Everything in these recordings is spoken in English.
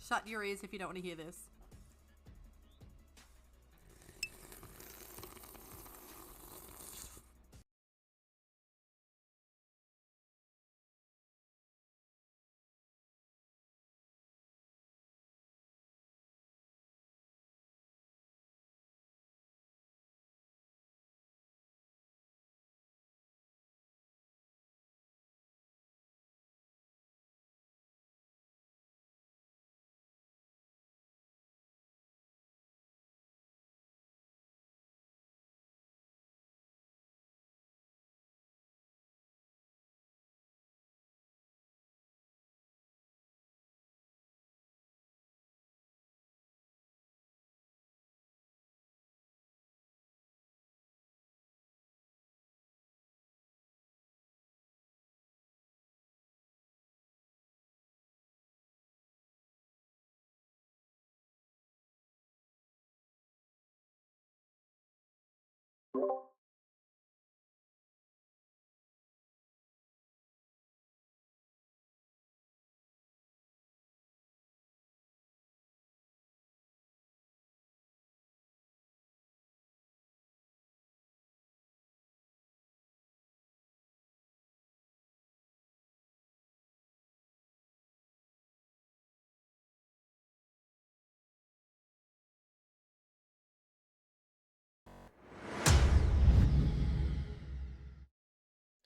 Shut your ears if you don't want to hear this.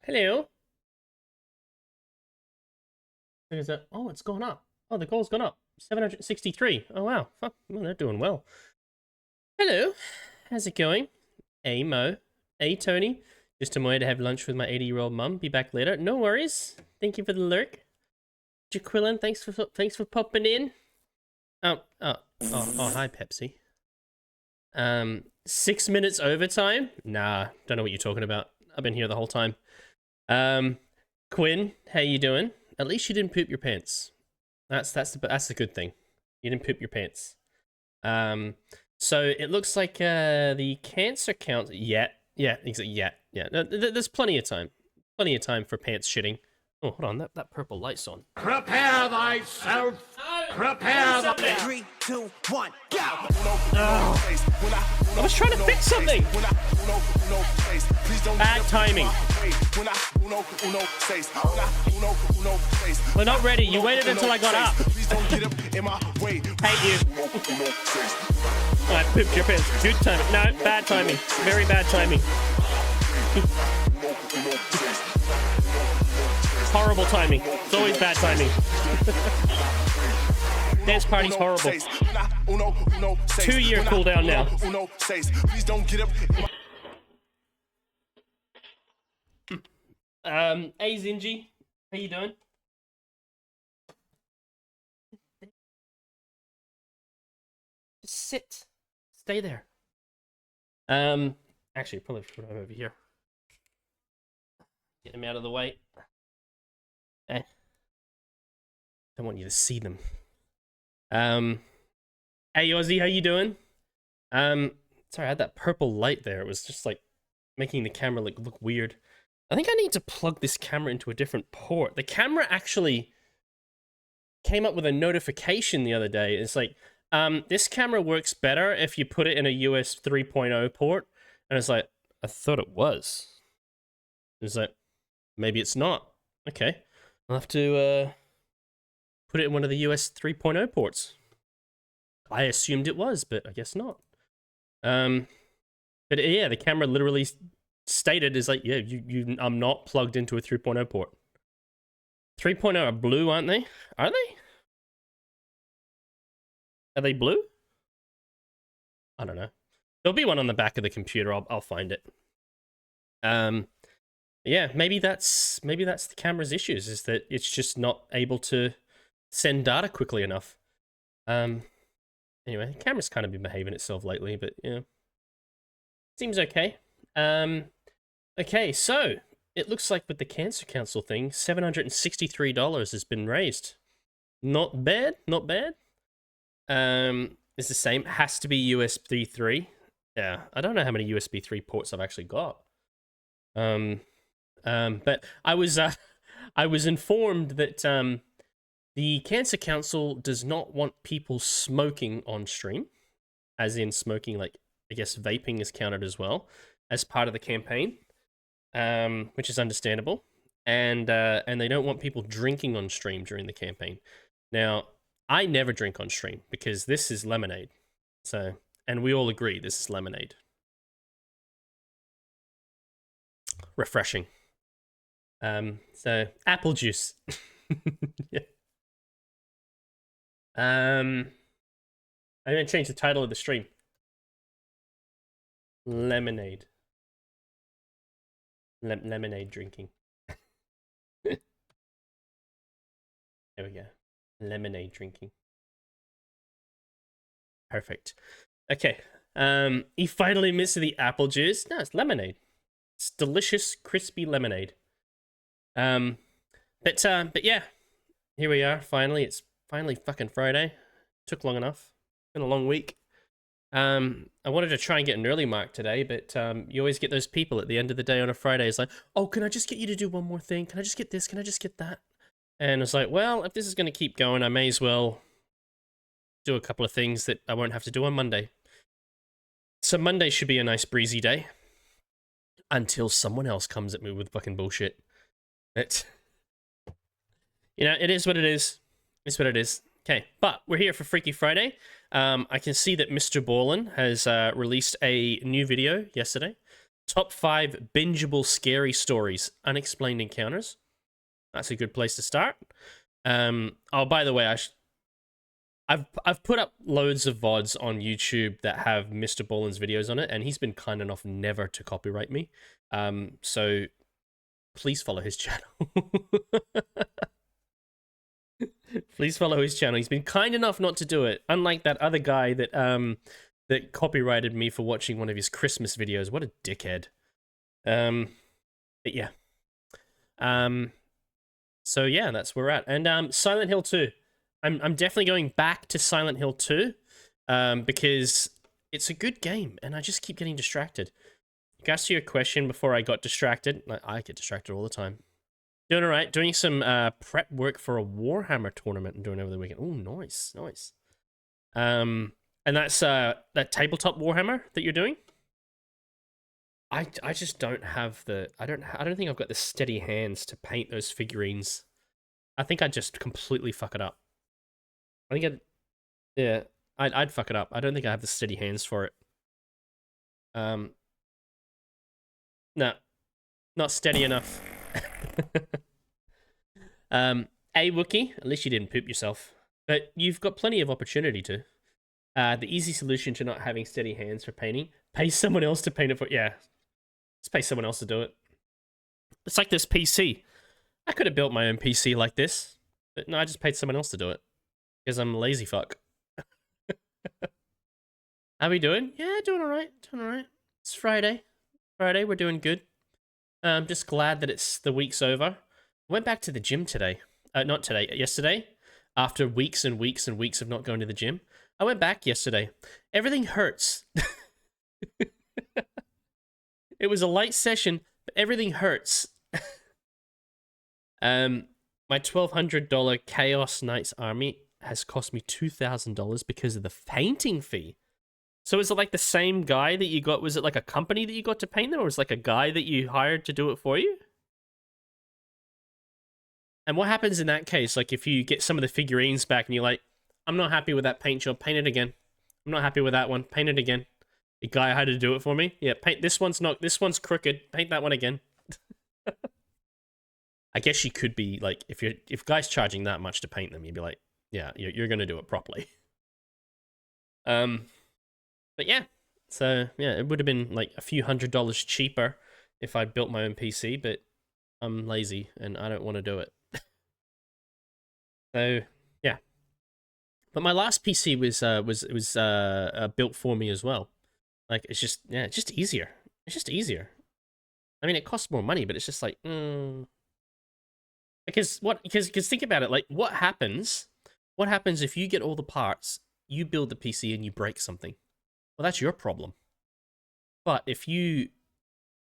Hello. Is that? Oh, it's gone up. Oh, the goal's gone up. 763. Oh, wow. Fuck. Well, they're doing well. Hello. How's it going? Hey, Mo. Hey, Tony. Just on my way to have lunch with my 80-year-old mum. Be back later. No worries. Thank you for the lurk. Jaquilin, thanks for popping in. Oh, hi, Pepsi. 6 minutes overtime? Nah, don't know what you're talking about. I've been here the whole time. Quinn, how you doing? At least you didn't poop your pants. That's the good thing. You didn't poop your pants. So it looks like the cancer count. Yeah. No, there's plenty of time. Plenty of time for pants shitting. Oh, hold on. That purple light's on. Prepare thyself. Prepare the 3, 2, 1, go! I was trying to fix something. Bad timing. We're not ready. You waited until I got up. Hate you. I pooped your pants. Good timing. No, bad timing. Very bad timing. Horrible timing. It's always bad timing. Dance party's horrible. 2-year cooldown now. Hey Zinji, how you doing? Just sit. Stay there. Actually, probably put him over here. Get him out of the way. Eh. Don't want you to see them. Hey Ozzy, how you doing? Sorry, I had that purple light there. It was just like making the camera look weird. I think I need to plug this camera into a different port. The camera actually came up with a notification the other day. It's like, this camera works better if you put it in a US 3.0 port. And it's like, I thought it was. It's like, maybe it's not. Okay. I'll have to put it in one of the US 3.0 ports. I assumed it was, but I guess not. But yeah, the camera literally stated is like, yeah, I'm not plugged into a 3.0 port. 3.0 are blue, aren't they? Are they? Are they blue? I don't know. There'll be one on the back of the computer. I'll find it. Yeah, maybe that's the camera's issues, is that it's just not able to send data quickly enough. Anyway, the camera's kind of been behaving itself lately, but yeah. Seems okay. Okay, so it looks like with the Cancer Council thing, $763 has been raised. Not bad, not bad. It's the same. Has to be USB 3. Yeah, I don't know how many USB 3 ports I've actually got. But I was informed that The Cancer Council does not want people smoking on stream, as in smoking, like, I guess vaping is counted as well, as part of the campaign, which is understandable. And they don't want people drinking on stream during the campaign. Now, I never drink on stream because this is lemonade. So, and we all agree this is lemonade. Refreshing. So apple juice. Yeah. I'm gonna change the title of the stream. Lemonade. Lemonade drinking. There we go. Lemonade drinking. Perfect. Okay. He finally missed the apple juice. No, it's lemonade. It's delicious, crispy lemonade. But yeah, here we are. Finally, it's finally fucking Friday. Took long enough. Been a long week. I wanted to try and get an early mark today, but you always get those people at the end of the day on a Friday. It's like, oh, can I just get you to do one more thing? Can I just get this? Can I just get that? And it's like, well, if this is going to keep going, I may as well do a couple of things that I won't have to do on Monday. So Monday should be a nice breezy day. Until someone else comes at me with fucking bullshit. It is what it is. It's what it is. Okay, but we're here for Freaky Friday. I can see that Mr. Borland has released a new video yesterday. Top 5 bingeable scary stories, unexplained encounters. That's a good place to start. Oh, by the way, I've put up loads of VODs on YouTube that have Mr. Borland's videos on it, and he's been kind enough never to copyright me. So please follow his channel. Please follow his channel. He's been kind enough not to do it. Unlike that other guy that that copyrighted me for watching one of his Christmas videos. What a dickhead. But yeah. So yeah, that's where we're at. And Silent Hill 2. I'm definitely going back to Silent Hill 2 because it's a good game and I just keep getting distracted. To answer your question before I got distracted, I get distracted all the time. Doing all right, doing some prep work for a Warhammer tournament I'm doing over the weekend. Oh, nice, nice. And that's that tabletop Warhammer that you're doing. I just don't have the I don't think I've got the steady hands to paint those figurines. I think I'd just completely fuck it up. I think I'd fuck it up. I don't think I have the steady hands for it. No, not steady enough. A Wookie, at least you didn't poop yourself. But you've got plenty of opportunity to. The easy solution to not having steady hands for painting, pay someone else to paint it for. Yeah, let's pay someone else to do it. It's like this PC. I could have built my own PC like this, but no, I just paid someone else to do it because I'm a lazy fuck. How we doing? Yeah, doing all right. Doing all right. It's Friday. Friday, we're doing good. I'm just glad that it's the week's over. I went back to the gym today. Not today, yesterday. After weeks and weeks and weeks of not going to the gym. I went back yesterday. Everything hurts. It was a light session, but everything hurts. My $1,200 Chaos Knights army has cost me $2,000 because of the painting fee. So is it like the same guy that you got? Was it like a company that you got to paint them, or was it like a guy that you hired to do it for you? And what happens in that case? Like if you get some of the figurines back and you're like, I'm not happy with that paint job, paint it again. I'm not happy with that one, paint it again. The guy had to do it for me. Yeah, paint this one's this one's crooked. Paint that one again. I guess you could be like, if guys charging that much to paint them, you'd be like, yeah, you're gonna do it properly. But yeah, so yeah, it would have been like a few $100s cheaper if I'd built my own PC, but I'm lazy and I don't want to do it. So yeah, but my last PC was built for me as well. Like it's just easier. It's just easier. I mean, it costs more money, but it's just like because think about it. Like what happens? What happens if you get all the parts, you build the PC, and you break something? Well, that's your problem. But if you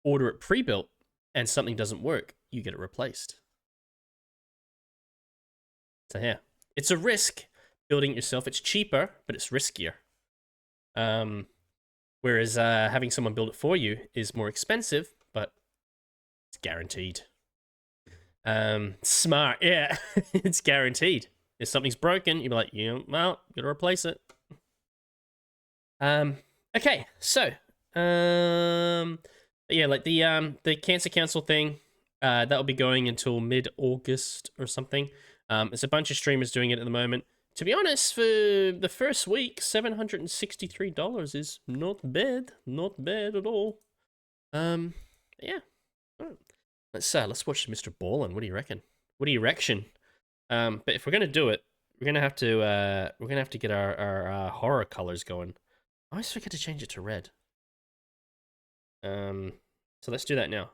order it pre-built and something doesn't work, you get it replaced. So yeah, it's a risk building it yourself. It's cheaper, but it's riskier. Whereas having someone build it for you is more expensive, but it's guaranteed. Smart, yeah. It's guaranteed. If something's broken, you'll be like, yeah, well, gotta replace it. Okay, so yeah, like the Cancer Council thing, that'll be going until mid-August or something. There's a bunch of streamers doing it at the moment. To be honest, for the first week, $763 is not bad at all. Yeah. Right. Let's watch Mr. Ballin. What do you reckon? What do you reckon? But if we're gonna do it, we're gonna have to get our horror colors going. I always forget to change it to red. So let's do that now.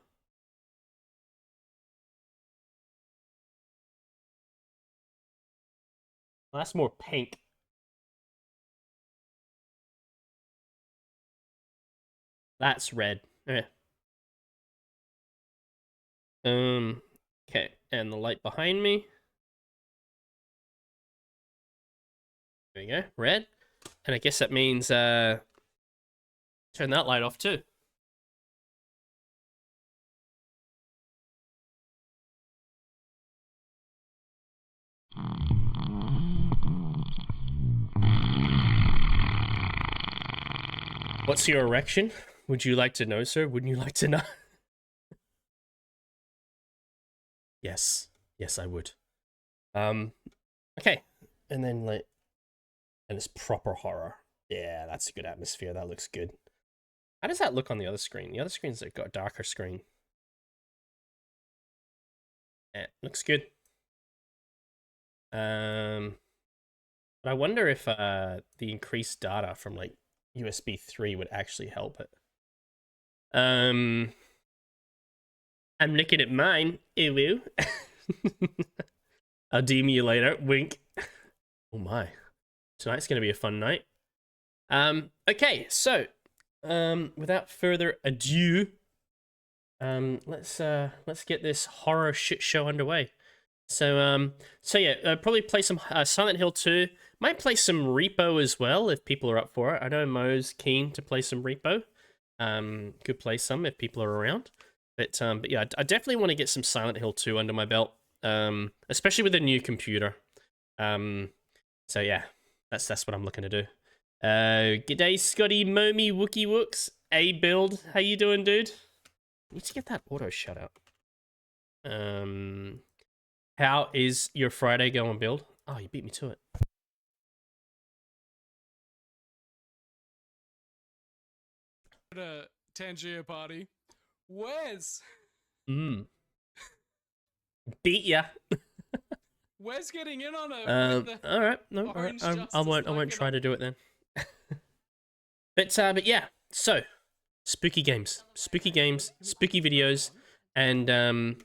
Well, that's more pink. That's red. Okay. Okay, and the light behind me. There you go, red. And I guess that means turn that light off too. What's your erection? Would you like to know, sir? Wouldn't you like to know? Yes. Yes, I would. Okay. And then, like, and it's proper horror. Yeah, that's a good atmosphere. That looks good. How does that look on the other screen? The other screen's got a darker screen. Yeah, looks good. But I wonder if the increased data from, like, USB 3 would actually help it. I'm looking at mine. Ew. I'll DM you later. Wink. Oh my. Tonight's gonna be a fun night. Okay, so without further ado, let's get this horror shit show underway. So yeah, probably play some Silent Hill 2. Might play some Repo as well if people are up for it. I know Mo's keen to play some Repo. Could play some if people are around. But yeah, I definitely want to get some Silent Hill 2 under my belt. Especially with a new computer. So yeah, that's what I'm looking to do. G'day, Scotty, Momi, Wookie Wooks, A Build. How you doing, dude? Need to get that auto shut up. How is your Friday going, Build? Oh, you beat me to it. At a Tangier party. Wes! Beat ya. Wes getting in on it. All right, no, all right. I won't try to do it then. But yeah. So, spooky games, spooky videos, and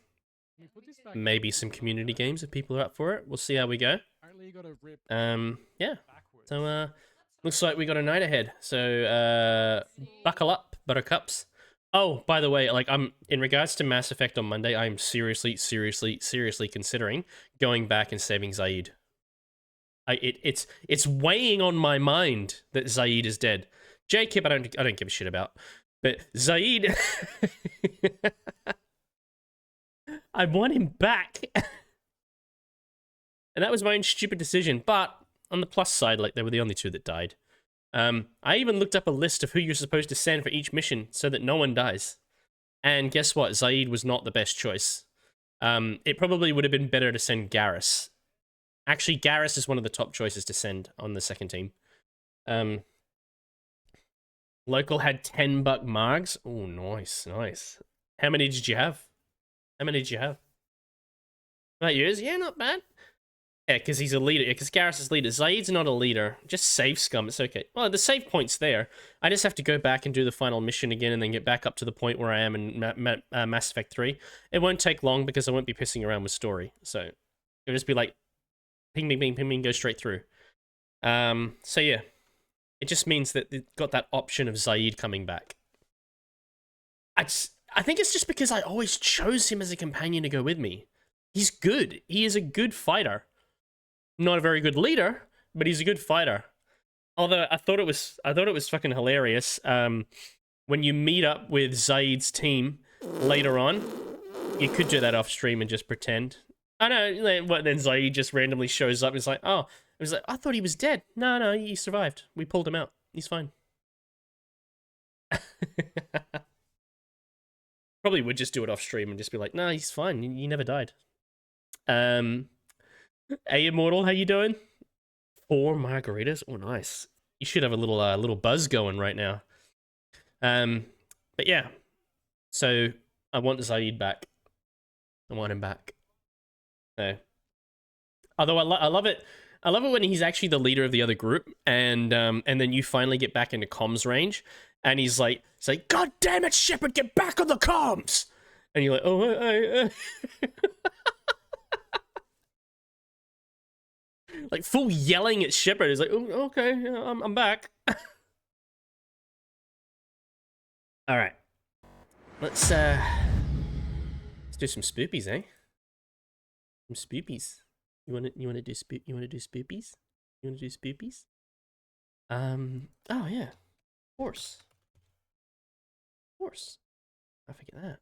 maybe some community games if people are up for it. We'll see how we go. Yeah. So looks like we got a night ahead. So buckle up, buttercups. Oh, by the way, like in regards to Mass Effect on Monday, I'm seriously considering going back and saving Zaid. It's weighing on my mind that Zaid is dead. Jacob, I don't give a shit about, but Zaid, I want him back, and that was my own stupid decision. But on the plus side, like they were the only two that died. I even looked up a list of who you're supposed to send for each mission so that no one dies. And guess what? Zaid was not the best choice. It probably would have been better to send Garrus. Actually, Garrus is one of the top choices to send on the second team. Local had 10 buck margs. Oh, nice. How many did you have? About yours? Yeah, not bad. Yeah, because he's a leader. Yeah, because Garrus is leader. Zaid's not a leader. Just save scum. It's okay. Well, the save point's there. I just have to go back and do the final mission again and then get back up to the point where I am in Mass Effect 3. It won't take long because I won't be pissing around with story. So it'll just be like, ping, ping, ping, ping, ping, go straight through. So yeah. It just means that it got that option of Zaid coming back. I think it's just because I always chose him as a companion to go with me. He's good. He is a good fighter. not a very good leader, but he's a good fighter. Although I thought it was fucking hilarious. When you meet up with Zaid's team later on, you could do that off stream and just pretend. I know, but then Zaid just randomly shows up. It's like, oh, it was like, I thought he was dead. No, he survived. We pulled him out. He's fine. Probably would just do it off stream and just be like, no, he's fine. He never died. Hey, Immortal, how you doing? 4 margaritas. Oh, nice. You should have a little buzz going right now. But yeah. So I want Zaid back. I want him back. So, although I love it. I love it when he's actually the leader of the other group, and then you finally get back into comms range, and he's like, "God damn it, Shepard, get back on the comms!" And you're like, "Oh, like full yelling at Shepard. He's like, oh, "Okay, yeah, I'm back." All right, let's do some spoopies, eh? Some spoopies. You wanna do spoopies? You wanna do spoopies? Oh yeah. Horse. I forget that.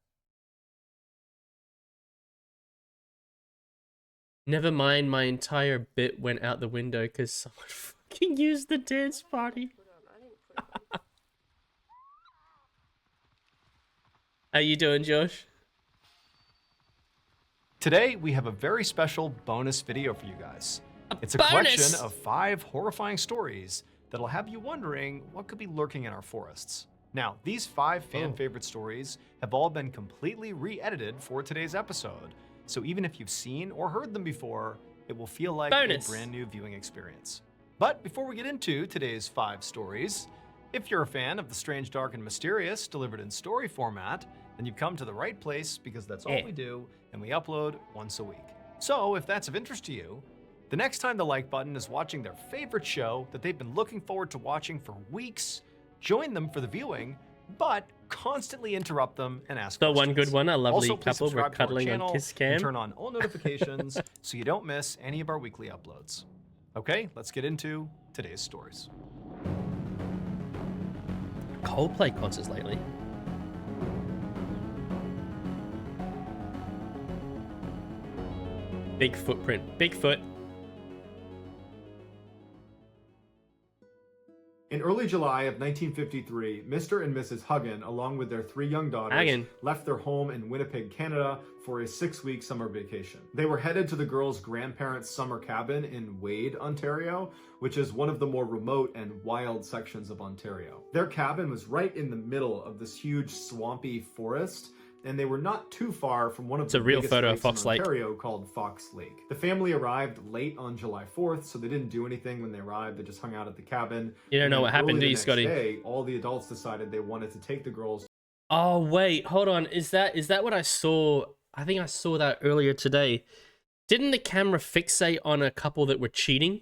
Never mind, my entire bit went out the window because someone fucking used the dance party. How you doing, Josh? Today, we have a very special bonus video for you guys. It's a collection of 5 horrifying stories that'll have you wondering what could be lurking in our forests. Now, these 5 fan favorite stories have all been completely re-edited for today's episode. So even if you've seen or heard them before, it will feel like a brand new viewing experience. But before we get into today's 5 stories, if you're a fan of the strange, dark, and mysterious delivered in story format, then you've come to the right place because that's all we do, and we upload once a week. So if that's of interest to you, the next time the like button is watching their favorite show that they've been looking forward to watching for weeks, join them for the viewing, but constantly interrupt them and ask questions. One good one, a lovely also, couple were cuddling on Kiss Cam. And turn on all notifications so you don't miss any of our weekly uploads. Okay, let's get into today's stories. Coldplay concerts lately. Big footprint. Bigfoot. In early July of 1953, Mr. and Mrs. Huggin, along with their 3 young daughters, left their home in Winnipeg, Canada for a 6-week summer vacation. They were headed to the girls' grandparents' summer cabin in Wade, Ontario, which is one of the more remote and wild sections of Ontario. Their cabin was right in the middle of this huge swampy forest, and they were not too far from one of the biggest lakes in Ontario called Fox Lake. The family arrived late on July 4th, so they didn't do anything when they arrived. They just hung out at the cabin. You don't know what happened, do you, Scotty? Day, all the adults decided they wanted to take the girls. Oh wait, hold on. Is that what I saw? I think I saw that earlier today. Didn't the camera fixate on a couple that were cheating?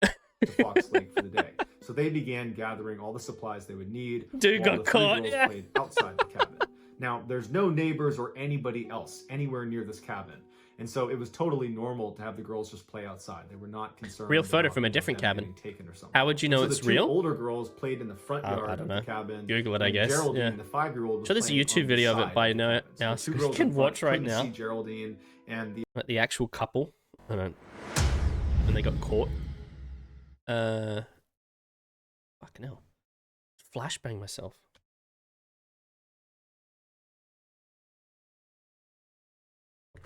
To Fox Lake for the day. So they began gathering all the supplies they would need. Dude got caught. Girls played outside the cabin. Now, there's no neighbors or anybody else anywhere near this cabin. And so it was totally normal to have the girls just play outside. They were not concerned. Real photo from a different cabin. Taken or something. How would you know it's real? The 2 older girls played in the front yard of the cabin. Google it, I guess. Geraldine, the 5-year-old, so there's a YouTube video of it by now. So you can watch right now. See Geraldine and the actual couple. I don't. And they got caught. Fucking hell. Flashbang myself.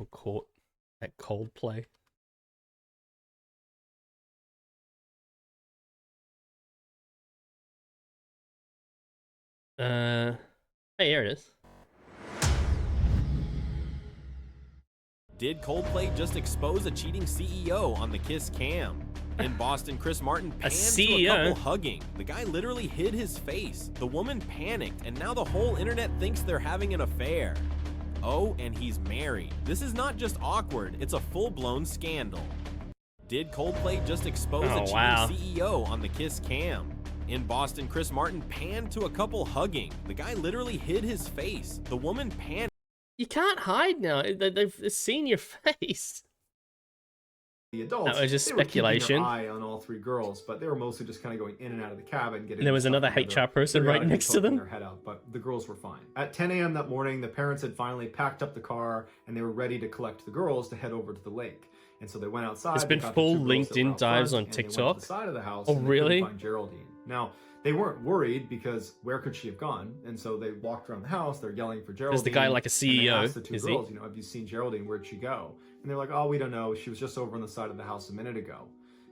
Caught at Coldplay. Hey, here it is. Did Coldplay just expose a cheating CEO on the Kiss Cam? In Boston, Chris Martin panned to a couple hugging. The guy literally hid his face. The woman panicked, and now the whole internet thinks they're having an affair. Oh, and he's married. This is not just awkward, it's a full-blown scandal. Did Coldplay just expose a cheating CEO on the Kiss Cam? In Boston, Chris Martin panned to a couple hugging. The guy literally hid his face. The woman panicked. You can't hide now. They've seen your face. the adults, that was just they were keeping speculation. their eye on all three girls, but they were mostly just kind of going in and out of the cabin. Getting There was another HR person right next to them. Their head out, but the girls were fine. At 10 a.m. that morning, the parents had finally packed up the car and they were ready to collect the girls to head over to the lake. And so they went outside. There's been full LinkedIn dives on TikTok. The side of the house. Oh, really? Find Geraldine. Now, they weren't worried because where could she have gone? And so they walked around the house. They're yelling for Geraldine. Is the guy like a CEO? And they asked the two girls, have you seen Geraldine? Where'd she go? And they're like, oh, we don't know. She was just over on the side of the house a minute ago.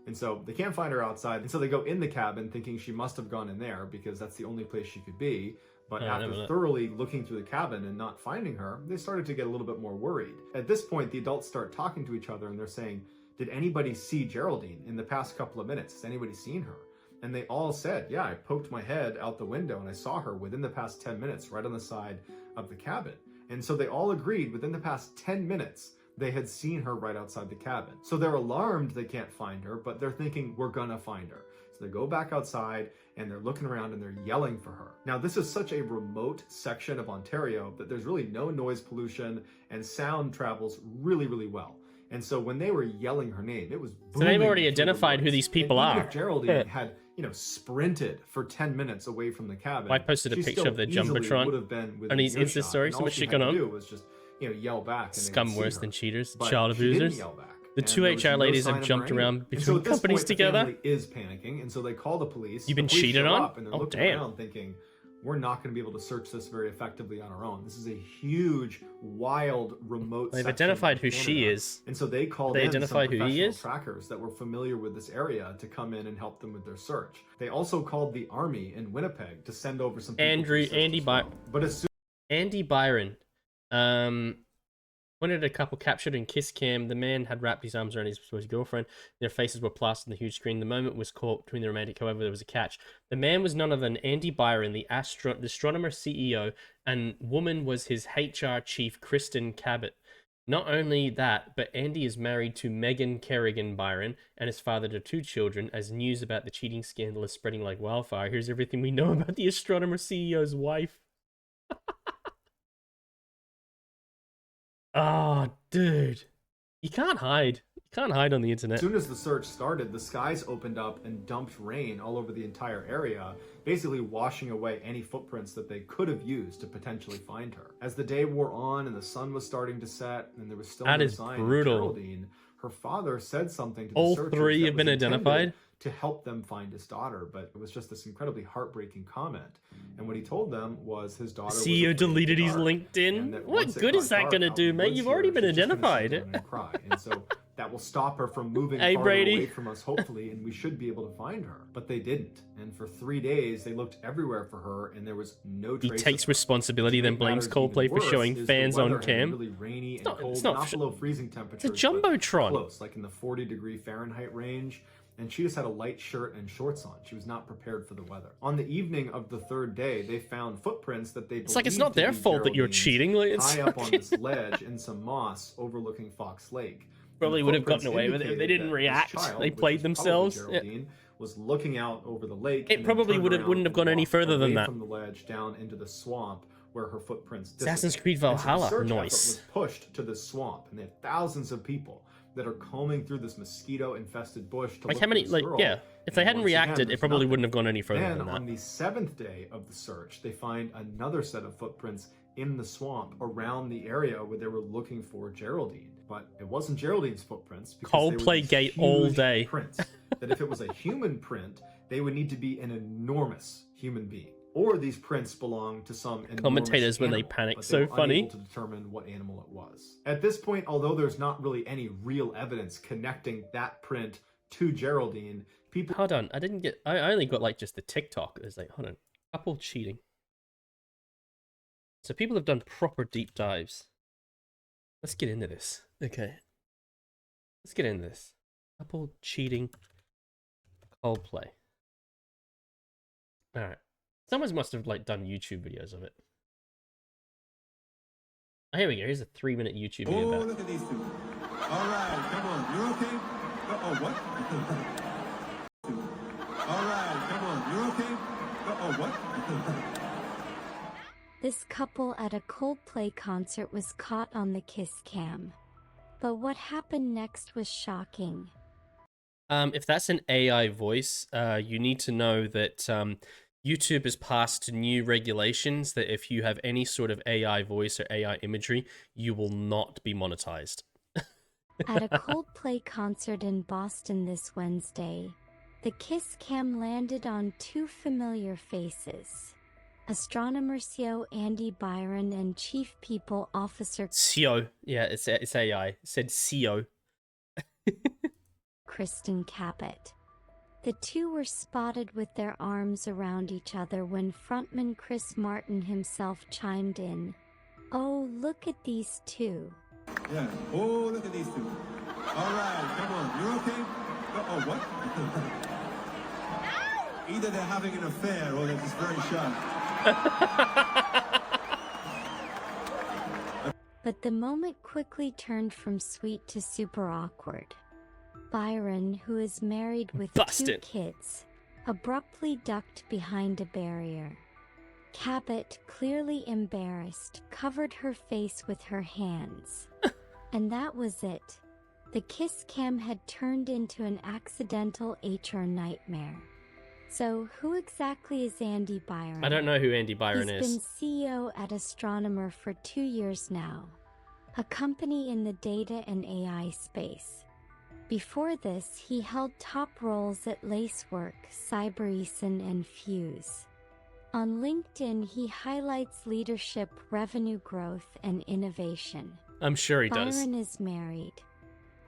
And so they can't find her outside. And so they go in the cabin thinking she must have gone in there because that's the only place she could be. But after thoroughly looking through the cabin and not finding her, they started to get a little bit more worried. At this point, the adults start talking to each other and they're saying, did anybody see Geraldine in the past couple of minutes? Has anybody seen her? And they all said, yeah, I poked my head out the window and I saw her within the past 10 minutes right on the side of the cabin. And so they all agreed within the past 10 minutes, they had seen her right outside the cabin. So they're alarmed they can't find her, but they're thinking we're gonna find her. So they go back outside and they're looking around and they're yelling for her. Now, this is such a remote section of Ontario that there's really no noise pollution and sound travels really, really well. And so when they were yelling her name, it was booming. So they've already identified who these people are. If Geraldine had, sprinted for 10 minutes away from the cabin, I posted a picture of the Jumbotron on his Insta story. So much shit going on. Do was just, yell back. Scum worse than cheaters, but child abusers. The two HR ladies have jumped around between companies together. The family is panicking, and so they call the police. You've been cheated on? And they're looking around thinking, we're not going to be able to search this very effectively on our own. This is a huge, wild, remote. They've identified who she is. And so they called in some who he is? trackers that were familiar with this area to come in and help them with their search. They also called the army in Winnipeg to send over some people Andy Byron. But as soon Andy Byron. Wanted a couple captured in kiss cam. The man had wrapped his arms around his supposed girlfriend. Their faces were plastered on the huge screen. The moment was caught between the romantic. However, there was a catch. The man was none other than Andy Byron, the astronomer CEO, and woman was his HR chief, Kristen Cabot. Not only that, but Andy is married to Megan Kerrigan Byron and is father to 2 children. As news about the cheating scandal is spreading like wildfire, here's everything we know about the astronomer CEO's wife. Oh, dude. You can't hide. You can't hide on the internet. As soon as the search started, the skies opened up and dumped rain all over the entire area, basically washing away any footprints that they could have used to potentially find her. As the day wore on and the sun was starting to set, and there was still no sign of Geraldine, her father said something to the all searchers 3 that have was been identified to help them find his daughter, but it was just this incredibly heartbreaking comment. And what he told them was his daughter. CEO deleted his LinkedIn. What good is that going to do, mate? You've already been identified. And cry. And so that will stop her from moving hey, far Brady. away from us, hopefully, and we should be able to find her. But they didn't. And for 3 days, they looked everywhere for her, and there was no trace. He takes responsibility, then blames Coldplay for showing fans on cam. Really rainy and cold, not below freezing temperatures. It's a Jumbotron. Close, like in the 40-degree Fahrenheit range. And she just had a light shirt and shorts on. She was not prepared for the weather. On the evening of the 3rd day, they found footprints that they It's like it's not their fault that you're cheating. Like, it's high up on this ledge in some moss overlooking Fox Lake. Probably would have gotten away with it if they didn't react. They played themselves. Was looking out over the lake. It probably wouldn't have gone any further than that. From the ledge down into the swamp where her footprints Assassin's Creed Valhalla. So Nice. Was pushed to this swamp, and they have thousands of people that are combing through this mosquito-infested bush to like look how many? for this Like girl. yeah, if they hadn't reacted, it probably wouldn't have gone any further Then than that. on the 7th day of the search, they find another set of footprints in the swamp around the area where they were looking for Geraldine. But it wasn't Geraldine's footprints. Coldplay gate all day. Prints that if it was a human print, they would need to be an enormous human being. Or these prints belong to some commentators when they panic. So funny. To determine what animal it was. At this point, although there's not really any real evidence connecting that print to Geraldine, people. Hold on, I only got like just the TikTok. There's like, hold on, couple cheating. So people have done proper deep dives. Let's get into this. Okay. Let's get into this. Couple cheating. Coldplay. All right. Someone must have like done YouTube videos of it. Oh, here we go. Here's a 3-minute YouTube video. Oh, look at these two. All right, come on. You're okay? Oh, what? All right, come on. You're okay? Oh, what? This couple at a Coldplay concert was caught on the kiss cam. But what happened next was shocking. If that's an AI voice, you need to know that YouTube has passed new regulations that if you have any sort of AI voice or AI imagery, you will not be monetized. At a Coldplay concert in Boston this Wednesday, the kiss cam landed on two familiar faces. Astronomer CEO Andy Byron and Chief People Officer CEO. Yeah, it's AI. It said CEO. Kristen Caput. The two were spotted with their arms around each other when frontman Chris Martin himself chimed in, "Oh, look at these two." Yeah. Oh, look at these two. All right, come on. You're okay? Oh, what? Either they're having an affair or they're just very shy. But the moment quickly turned from sweet to super awkward. Byron, who is married with two kids, abruptly ducked behind a barrier. Cabot, clearly embarrassed, covered her face with her hands. And that was it. The kiss cam had turned into an accidental HR nightmare. So, who exactly is Andy Byron? I don't know who Andy Byron is. He's been CEO at Astronomer for 2 years now, a company in the data and AI space. Before this, he held top roles at Lacework, Cybereason, and Fuse. On LinkedIn, he highlights leadership, revenue growth, and innovation. I'm sure he does. Byron is married.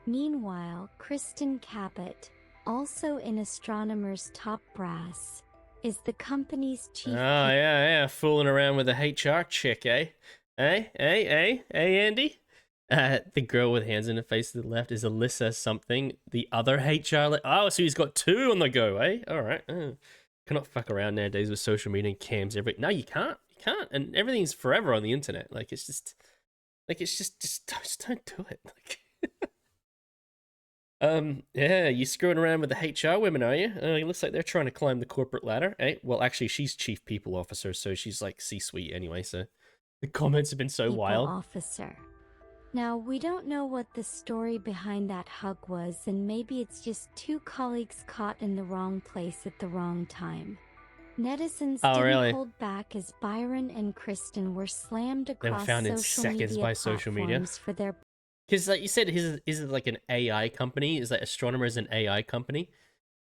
Meanwhile, Kristen Caput, also in Astronomer's top brass, is the company's chief. Oh, yeah, fooling around with a HR chick, eh? Hey, Andy? The girl with hands in her face to the left is Alyssa something. The other HR... Oh, so he's got two on the go, eh? All right. Cannot fuck around nowadays with social media and cams. No, you can't. You can't. And everything's forever on the internet. Like, it's just... Just don't do it. Like... Yeah, you screwing around with the HR women, are you? It looks like they're trying to climb the corporate ladder, eh? Well, actually, she's Chief People Officer, so she's like C-suite anyway, so... The comments have been so People wild. Officer. Now, we don't know what the story behind that hug was, and maybe it's just two colleagues caught in the wrong place at the wrong time. Netizens didn't hold back as Byron and Kristen were slammed across they were found in seconds by social media for their... Because, like you said, is it like an AI company? Is that Astronomer is an AI company?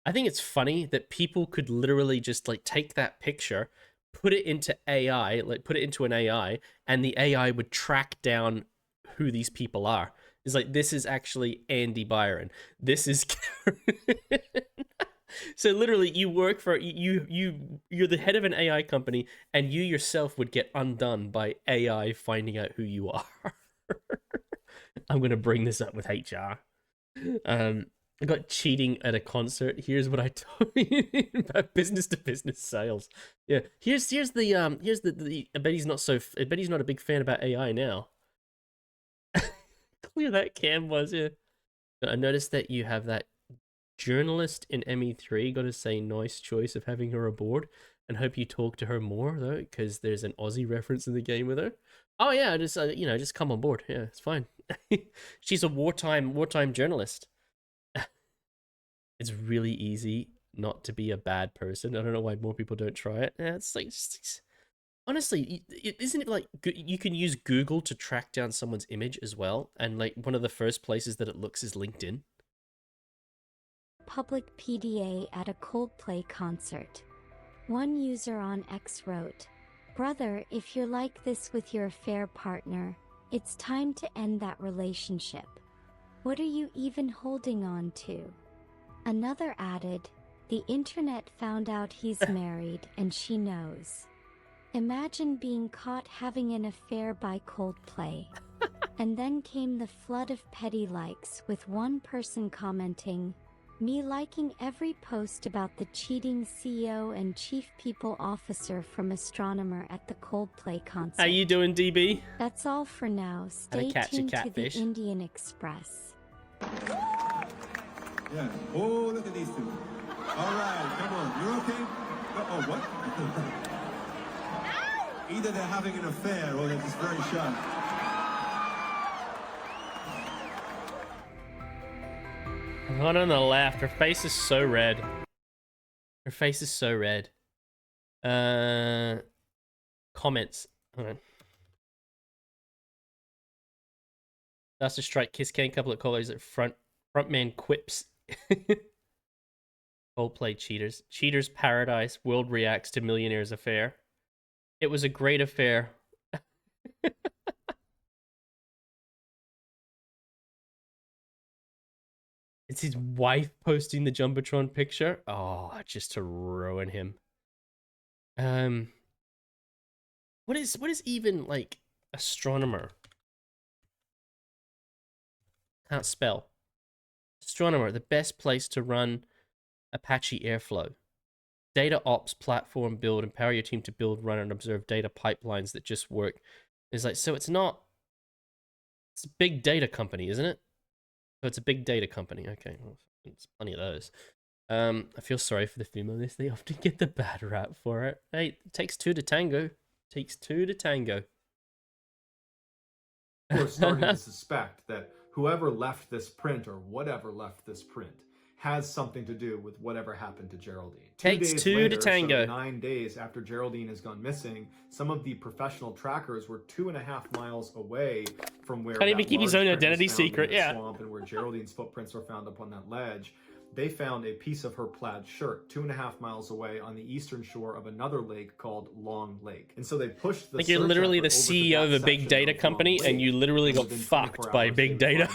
I think it's funny that people could literally just like take that picture, put it into AI, like put it into an AI, and the AI would track down who these people are. It's like, this is actually Andy Byron. This is Karen. So literally, you work for you're the head of an AI company, and you yourself would get undone by AI finding out who you are. I'm gonna bring this up with HR. I got cheating at a concert. Here's what I told you about business to business sales. Yeah, here's the I bet he's not a big fan about AI now. Clear that cam was, yeah. I noticed that you have that journalist in ME3. Got to say, nice choice of having her aboard, and hope you talk to her more though, because there's an Aussie reference in the game with her. Oh yeah, just just come on board. Yeah, it's fine. She's a wartime journalist. It's really easy not to be a bad person. I don't know why more people don't try it. Yeah, it's like, honestly, isn't it like you can use Google to track down someone's image as well? And like one of the first places that it looks is LinkedIn. Public PDA at a Coldplay concert. One user on X wrote, "Brother, if you're like this with your affair partner, it's time to end that relationship. What are you even holding on to?" Another added, "The internet found out he's married and she knows. Imagine being caught having an affair by Coldplay." And then came the flood of petty likes, with one person commenting, "Me liking every post about the cheating CEO and Chief People Officer from Astronomer at the Coldplay concert." How you doing, DB? That's all for now. Stay tuned to the Indian Express. Yeah. Oh, look at these two. All right, come on. You're okay? Oh, what? Either they're having an affair or they're just very shy. One on the left. Her face is so red. Her face is so red. Comments. Hold on. That's a strike. Kiss Kane. Couple of callers at frontman quips. Coldplay cheaters. Cheaters paradise. World reacts to millionaire's affair. It was a great affair. It's his wife posting the Jumbotron picture. Oh, just to ruin him. What is even like astronomer? Can't spell. Astronomer, the best place to run Apache Airflow. Data ops platform build, empower your team to build, run, and observe data pipelines that just work. It's like, so it's not, it's a big data company, isn't it? So it's a big data company. Okay, well, there's plenty of those. I feel sorry for the females. They often get the bad rap for it. Hey, it takes two to tango. Takes two to tango. We're starting to suspect that whoever left this print or whatever left this print has something to do with whatever happened to Geraldine. Takes 2 days two later, to tango. So 9 days after Geraldine has gone missing, some of the professional trackers were 2.5 miles away from where can't even keep his own identity secret. Yeah. Swamp and where Geraldine's footprints were found up on that ledge. They found a piece of her plaid shirt 2.5 miles away on the eastern shore of another lake called Long Lake. And so they pushed the like you're literally the CEO of a big data company and you literally got fucked by big data.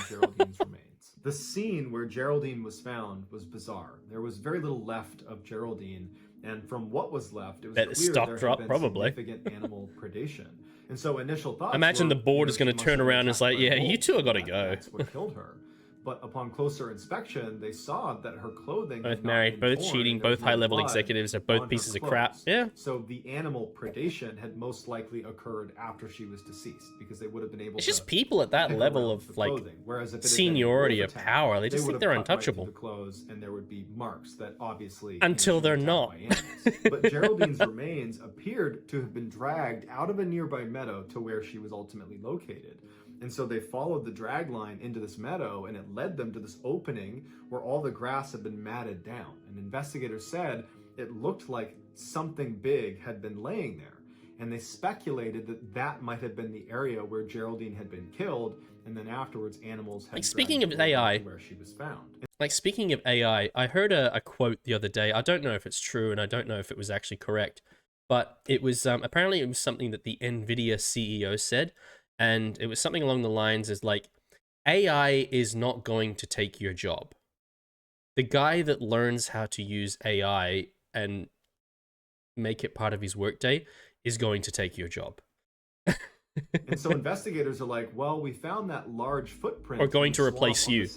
The scene where Geraldine was found was bizarre. There was very little left of Geraldine, and from what was left, it was Bet the clear stock there drop, had been probably. significant animal predation. And so initial thoughts Imagine were, the board is going to turn around and it's like, yeah, you two have got to go. That's what killed her. But upon closer inspection, they saw that her clothing both had not married, been both torn, cheating, and there was both no high-level blood executives are on both her pieces of crap. clothes. Yeah. So the animal predation had most likely occurred after she was deceased, because they would have been able It's to just people at that pick level around of the like clothing. Whereas if it had been seniority or wolf attack, power, they just would think they're have cut right through untouchable. the clothes, and there would be marks that obviously Until they're attacked not. by animals. But Geraldine's remains appeared to have been dragged out of a nearby meadow to where she was ultimately located. And so they followed the drag line into this meadow, and it led them to this opening where all the grass had been matted down. And investigators said it looked like something big had been laying there. And they speculated that that might have been the area where Geraldine had been killed, and then afterwards animals had Like, speaking of dragged her AI, to where she was found. Like, speaking of AI, I heard a quote the other day. I don't know if it's true, and I don't know if it was actually correct, but it was apparently it was something that the NVIDIA CEO said, and it was something along the lines as like, AI is not going to take your job. The guy that learns how to use AI and make it part of his workday is going to take your job. And so investigators are like, well, we found that large footprint. Or going to replace you.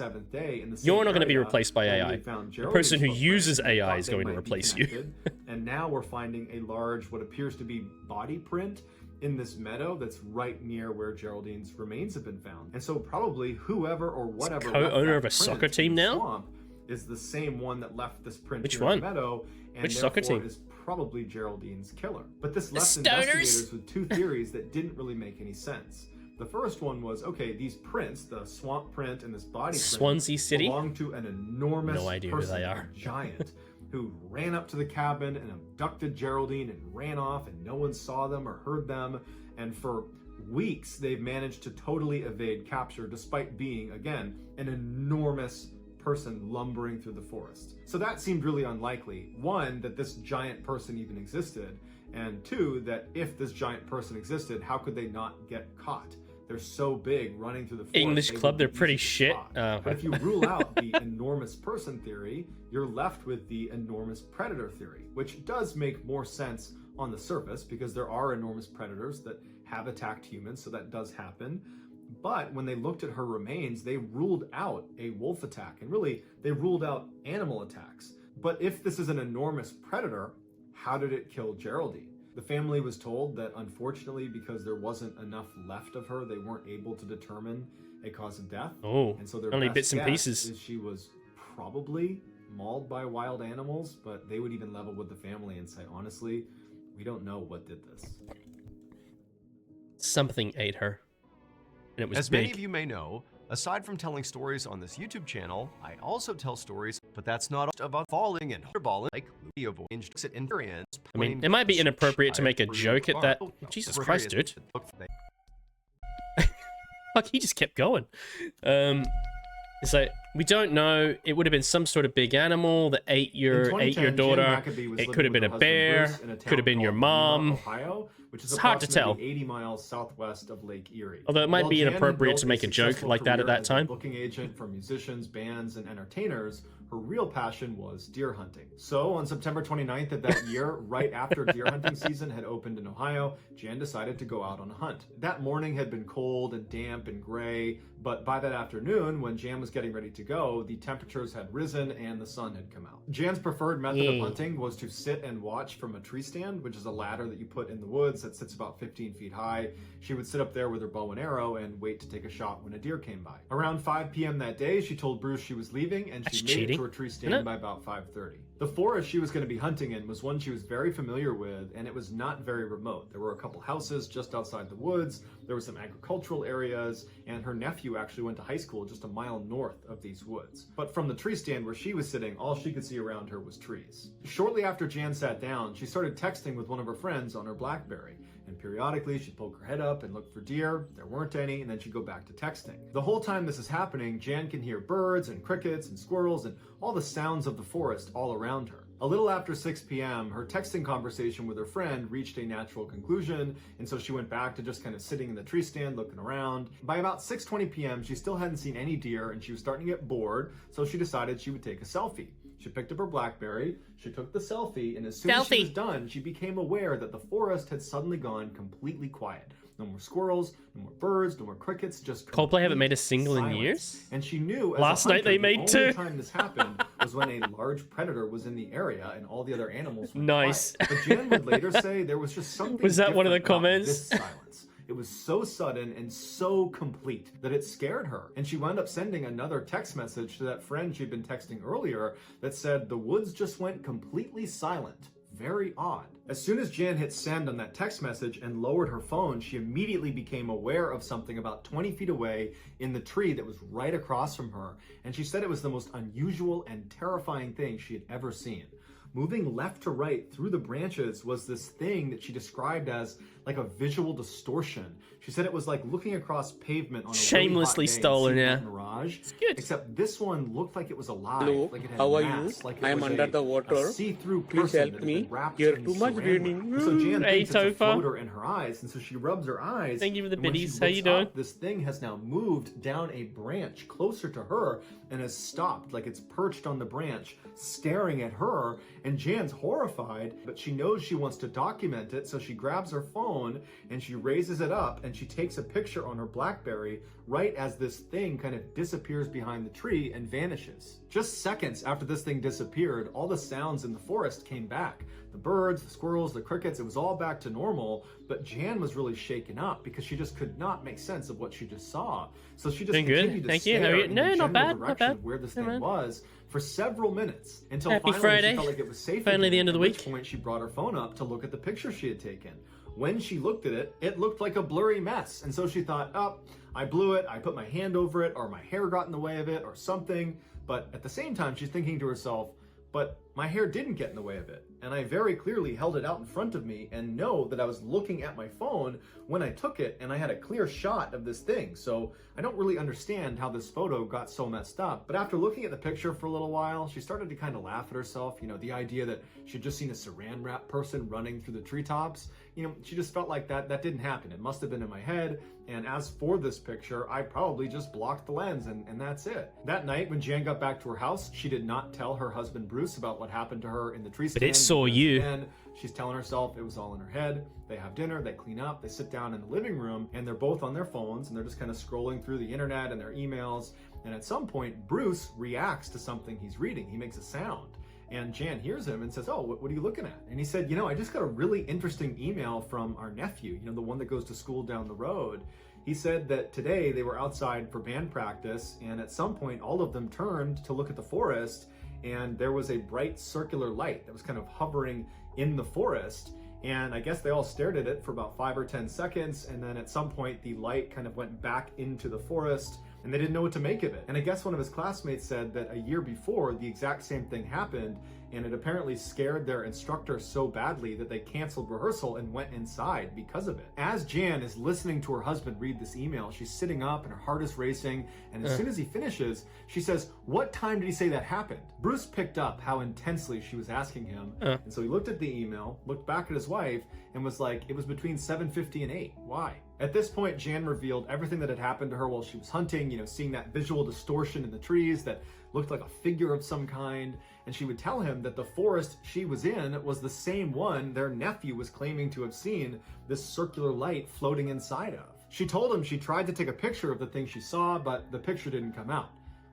You're not going to be replaced by AI. The person who uses AI is going to replace you. And now we're finding a large, what appears to be body print in this meadow that's right near where Geraldine's remains have been found. And so probably whoever or whatever co-owner of a soccer team now is the same one that left this print Which here one? in the meadow, and Which soccer team? is probably Geraldine's killer. But this left Stoners? investigators with two theories that didn't really make any sense. The first one was, okay, these prints, the swamp print and this body print, Swansea City? belong to an enormous No idea who person, they are. a giant, who ran up to the cabin and abducted Geraldine and ran off, and no one saw them or heard them. And for weeks, they've managed to totally evade capture, despite being, again, an enormous person lumbering through the forest. So that seemed really unlikely. One, that this giant person even existed, and two, that if this giant person existed, how could they not get caught? They're so big running through the forest. English club, they're pretty shit. But if you rule out the enormous person theory, you're left with the enormous predator theory, which does make more sense on the surface because there are enormous predators that have attacked humans, so that does happen. But when they looked at her remains, they ruled out a wolf attack, and really, they ruled out animal attacks. But if this is an enormous predator, how did it kill Geraldine? The family was told that unfortunately, because there wasn't enough left of her, they weren't able to determine a cause of death. Oh, and so their only best bits and guess pieces. is she was probably mauled by wild animals, but they would even level with the family and say, honestly, we don't know what did this. Something ate her. And it was As big. many of you may know, Aside from telling stories on this YouTube channel, I also tell stories, but that's not about falling and balling like Louis avoiding exit invariance. I mean, it might be inappropriate to make a joke at that. Jesus Christ, dude. Fuck, he just kept going. It's like, we don't know. It would have been some sort of big animal that ate your daughter. It could have been a bear. Could have been your mom. Ohio, which is it's hard to tell. 80 miles southwest of Lake Erie. Although it might be inappropriate to make a joke like that at that time. Booking agent for musicians, bands, and entertainers, her real passion was deer hunting. So on September 29th of that year, right after deer hunting season had opened in Ohio, Jan decided to go out on a hunt. That morning had been cold and damp and gray, but by that afternoon, when Jan was getting ready to go, the temperatures had risen and the sun had come out. Jan's preferred method of hunting was to sit and watch from a tree stand, which is a ladder that you put in the woods that sits about 15 feet high. She would sit up there with her bow and arrow and wait to take a shot when a deer came by. Around 5 p.m. that day, she told Bruce she was leaving, and she made it to her tree stand by about 5:30. The forest she was going to be hunting in was one she was very familiar with, and it was not very remote. There were a couple houses just outside the woods, there were some agricultural areas, and her nephew actually went to high school just a mile north of these woods. But from the tree stand where she was sitting, all she could see around her was trees. Shortly after Jan sat down, she started texting with one of her friends on her BlackBerry. And periodically, she'd poke her head up and look for deer. There weren't any, and then she'd go back to texting. The whole time this is happening, Jan can hear birds and crickets and squirrels and all the sounds of the forest all around her. A little after 6 p.m., her texting conversation with her friend reached a natural conclusion, and so she went back to just kind of sitting in the tree stand looking around. By about 6:20 p.m., she still hadn't seen any deer, and she was starting to get bored, so she decided she would take a selfie. She picked up her BlackBerry, she took the selfie, and as soon as she was done, she became aware that the forest had suddenly gone completely quiet. No more squirrels, no more birds, no more crickets, just Coldplay haven't made a single silence. in years? And she knew Last night they made two. The only time this happened was when a large predator was in the area and all the other animals were nice. quiet. But Jan would later say there was just something Was that one of the different about comments? this silence. It was so sudden and so complete that it scared her. And she wound up sending another text message to that friend she'd been texting earlier that said, "The woods just went completely silent. Very odd." As soon as Jan hit send on that text message and lowered her phone, she immediately became aware of something about 20 feet away in the tree that was right across from her. And she said it was the most unusual and terrifying thing she had ever seen. Moving left to right through the branches was this thing that she described as like a visual distortion. She said it was like looking across pavement on a shamelessly really hot day stolen, and seeing yeah. that mirage. It's good. Except this one looked like it was alive. Hello, like it had how are mass, you? like it I am was under a the water. see-through Please person help that had me. been wrapped Here in too much saran raining. wrap. So Jan Hey, thinks it's a Topher. floater in her eyes, and so she rubs her eyes. Thank you for the and when she biddies. How you looks doing? up, this thing has now moved down a branch closer to her and has stopped, like it's perched on the branch, staring at her. And Jan's horrified, but she knows she wants to document it, so she grabs her phone and she raises it up and she takes a picture on her BlackBerry right as this thing kind of disappears behind the tree and vanishes. Just seconds after this thing disappeared, all the sounds in the forest came back. The birds, the squirrels, the crickets, it was all back to normal, but Jan was really shaken up because she just could not make sense of what she just saw. So she just continued to stare in the general direction of where this thing was for several minutes until Happy finally Friday. she felt like it was safe Finally again, the end of the at which week. point she brought her phone up to look at the picture she had taken. When she looked at it, it looked like a blurry mess, and so she thought, oh, I blew it, I put my hand over it, or my hair got in the way of it, or something. But at the same time, she's thinking to herself, but my hair didn't get in the way of it, and I very clearly held it out in front of me and know that I was looking at my phone when I took it, and I had a clear shot of this thing, so I don't really understand how this photo got so messed up. But after looking at the picture for a little while, she started to kind of laugh at herself, you know, the idea that she'd just seen a saran wrap person running through the treetops. You know, she just felt like that didn't happen. It must have been in my head, and as for this picture, I probably just blocked the lens, and that's it. That night, when Jan got back to her house, she did not tell her husband Bruce about what happened to her in the tree stand. But it saw you. Again, she's telling herself it was all in her head. They have dinner, they clean up, they sit down in the living room, and they're both on their phones, and they're just kind of scrolling through the internet and their emails. And at some point, Bruce reacts to something he's reading. He makes a sound. And Jan hears him and says, oh, what are you looking at? And he said, you know, I just got a really interesting email from our nephew, you know, the one that goes to school down the road. He said that today they were outside for band practice, and at some point, all of them turned to look at the forest, and there was a bright circular light that was kind of hovering in the forest. And I guess they all stared at it for about 5 or 10 seconds, and then at some point the light kind of went back into the forest, and they didn't know what to make of it. And I guess one of his classmates said that a year before, the exact same thing happened, and it apparently scared their instructor so badly that they canceled rehearsal and went inside because of it. As Jan is listening to her husband read this email, she's sitting up and her heart is racing, and as soon as he finishes, she says, "What time did he say that happened?" Bruce picked up how intensely she was asking him, and so he looked at the email, looked back at his wife, and was like, "It was between 7:50 and 8. Why?" At this point, Jan revealed everything that had happened to her while she was hunting, seeing that visual distortion in the trees that looked like a figure of some kind, and she would tell him that the forest she was in was the same one their nephew was claiming to have seen this circular light floating inside of. She told him she tried to take a picture of the thing she saw, but the picture didn't come out.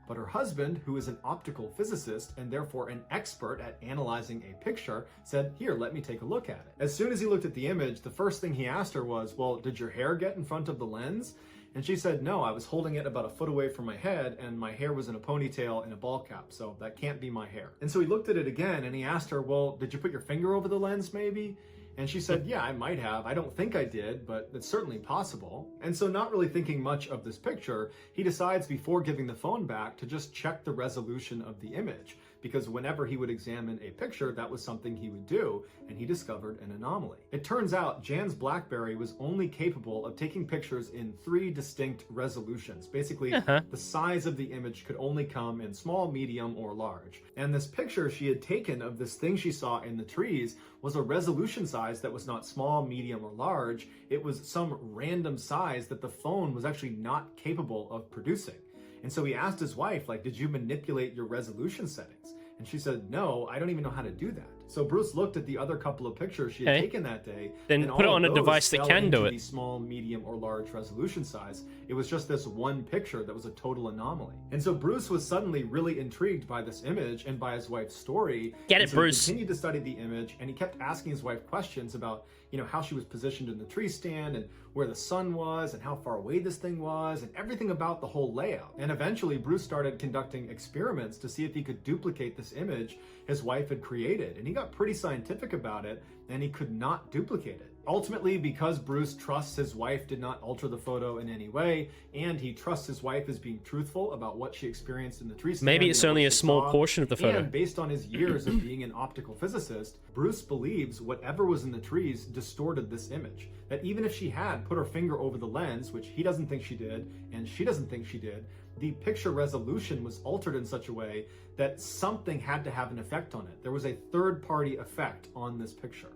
But her husband, who is an optical physicist and therefore an expert at analyzing a picture, said, "Here, let me take a look at it." As soon as he looked at the image, the first thing he asked her was, "Well, did your hair get in front of the lens?" And she said, "No, I was holding it about a foot away from my head, and my hair was in a ponytail and a ball cap, so that can't be my hair." And so he looked at it again, and he asked her, "Well, did you put your finger over the lens, maybe?" And she said, "Yeah, I might have. I don't think I did, but it's certainly possible." And so, not really thinking much of this picture, he decides before giving the phone back to just check the resolution of the image, because whenever he would examine a picture, that was something he would do, and he discovered an anomaly. It turns out Jan's BlackBerry was only capable of taking pictures in 3 distinct resolutions. Basically, the size of the image could only come in small, medium, or large. And this picture she had taken of this thing she saw in the trees was a resolution size that was not small, medium, or large. It was some random size that the phone was actually not capable of producing. And so he asked his wife, like, "Did you manipulate your resolution settings?" And she said, "No, I don't even know how to do that." So Bruce looked at the other couple of pictures she had taken that day. Then and put it all on of a those device that fell can do into it. the small, medium, or large resolution size. It was just this one picture that was a total anomaly. And so Bruce was suddenly really intrigued by this image and by his wife's story. Get and it, so Bruce. He continued to study the image, and he kept asking his wife questions about, how she was positioned in the tree stand and where the sun was and how far away this thing was and everything about the whole layout. And eventually Bruce started conducting experiments to see if he could duplicate this image his wife had created. And he got pretty scientific about it, and he could not duplicate it. Ultimately, because Bruce trusts his wife did not alter the photo in any way, and he trusts his wife as being truthful about what she experienced in the tree stand. Maybe it's only a small portion of the photo. And based on his years of being an optical physicist, Bruce believes whatever was in the trees distorted this image. That even if she had put her finger over the lens, which he doesn't think she did, and she doesn't think she did, the picture resolution was altered in such a way that something had to have an effect on it. There was a third-party effect on this picture.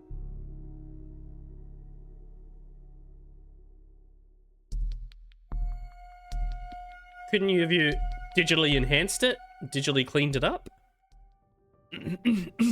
Couldn't you have digitally enhanced it? Digitally cleaned it up?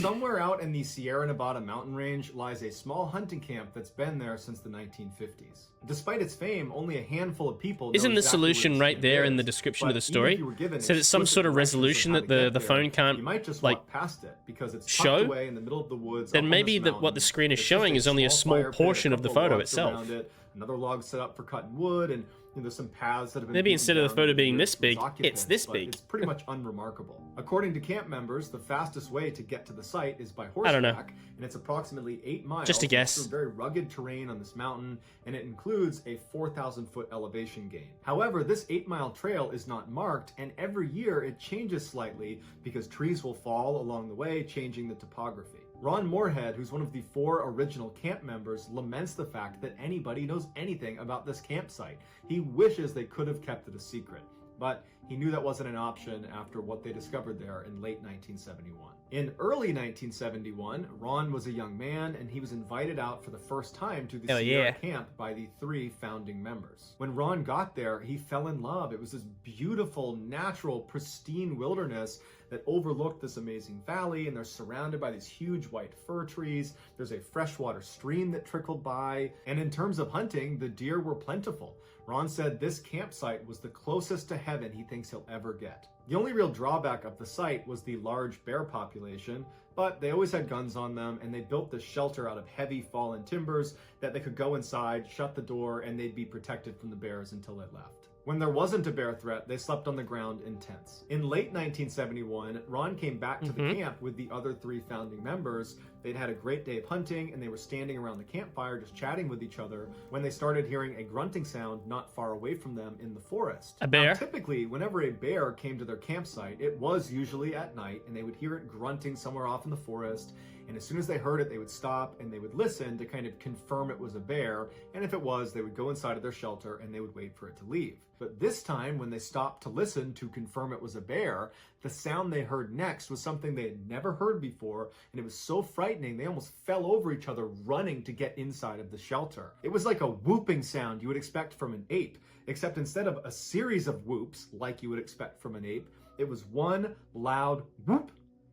Somewhere out in the Sierra Nevada mountain range lies a small hunting camp that's been there since the 1950s. Despite its fame, only a handful of people Isn't know the exactly solution where this right camp there in is. the description But of the even story? if you were given Said it's some explicit sort of directions on resolution how that to the get there, phone can't, you might just like, walk past it because it's show? tucked away in the middle of the woods. Then up on maybe this what the mountain. screen is There's showing just is only a small fire pit, portion of the couple photo logs itself. around it, another log set up for cutting wood, and there's some paths that have been Maybe beaten instead of the down photo over being years this from its big, occupants, it's this but big. It's pretty much unremarkable. According to camp members, the fastest way to get to the site is by horseback, I don't know. and it's approximately 8 miles. Just a guess. Through very rugged terrain on this mountain, and it includes a 4,000-foot elevation gain. However, this 8-mile trail is not marked, and every year it changes slightly because trees will fall along the way, changing the topography. Ron Moorhead, who's one of the 4 original camp members, laments the fact that anybody knows anything about this campsite. He wishes they could have kept it a secret, but he knew that wasn't an option after what they discovered there in late 1971. In early 1971, Ron was a young man, and he was invited out for the first time to the Sierra camp by the 3 founding members. When Ron got there, he fell in love. It was this beautiful, natural, pristine wilderness that overlooked this amazing valley, and they're surrounded by these huge white fir trees. There's a freshwater stream that trickled by, and in terms of hunting, the deer were plentiful. Ron said this campsite was the closest to heaven he thinks he'll ever get. The only real drawback of the site was the large bear population, but they always had guns on them, and they built this shelter out of heavy fallen timbers that they could go inside, shut the door, and they'd be protected from the bears until they left. When there wasn't a bear threat, they slept on the ground in tents. In late 1971, Ron came back to the camp with the other 3 founding members. They'd had a great day of hunting, and they were standing around the campfire just chatting with each other when they started hearing a grunting sound not far away from them in the forest. A bear? Now, typically, whenever a bear came to their campsite, it was usually at night, and they would hear it grunting somewhere off in the forest. And as soon as they heard it, they would stop and they would listen to kind of confirm it was a bear. And if it was, they would go inside of their shelter and they would wait for it to leave. But this time, when they stopped to listen to confirm it was a bear, the sound they heard next was something they had never heard before. And it was so frightening, they almost fell over each other running to get inside of the shelter. It was like a whooping sound you would expect from an ape, except instead of a series of whoops like you would expect from an ape, it was one loud whoop,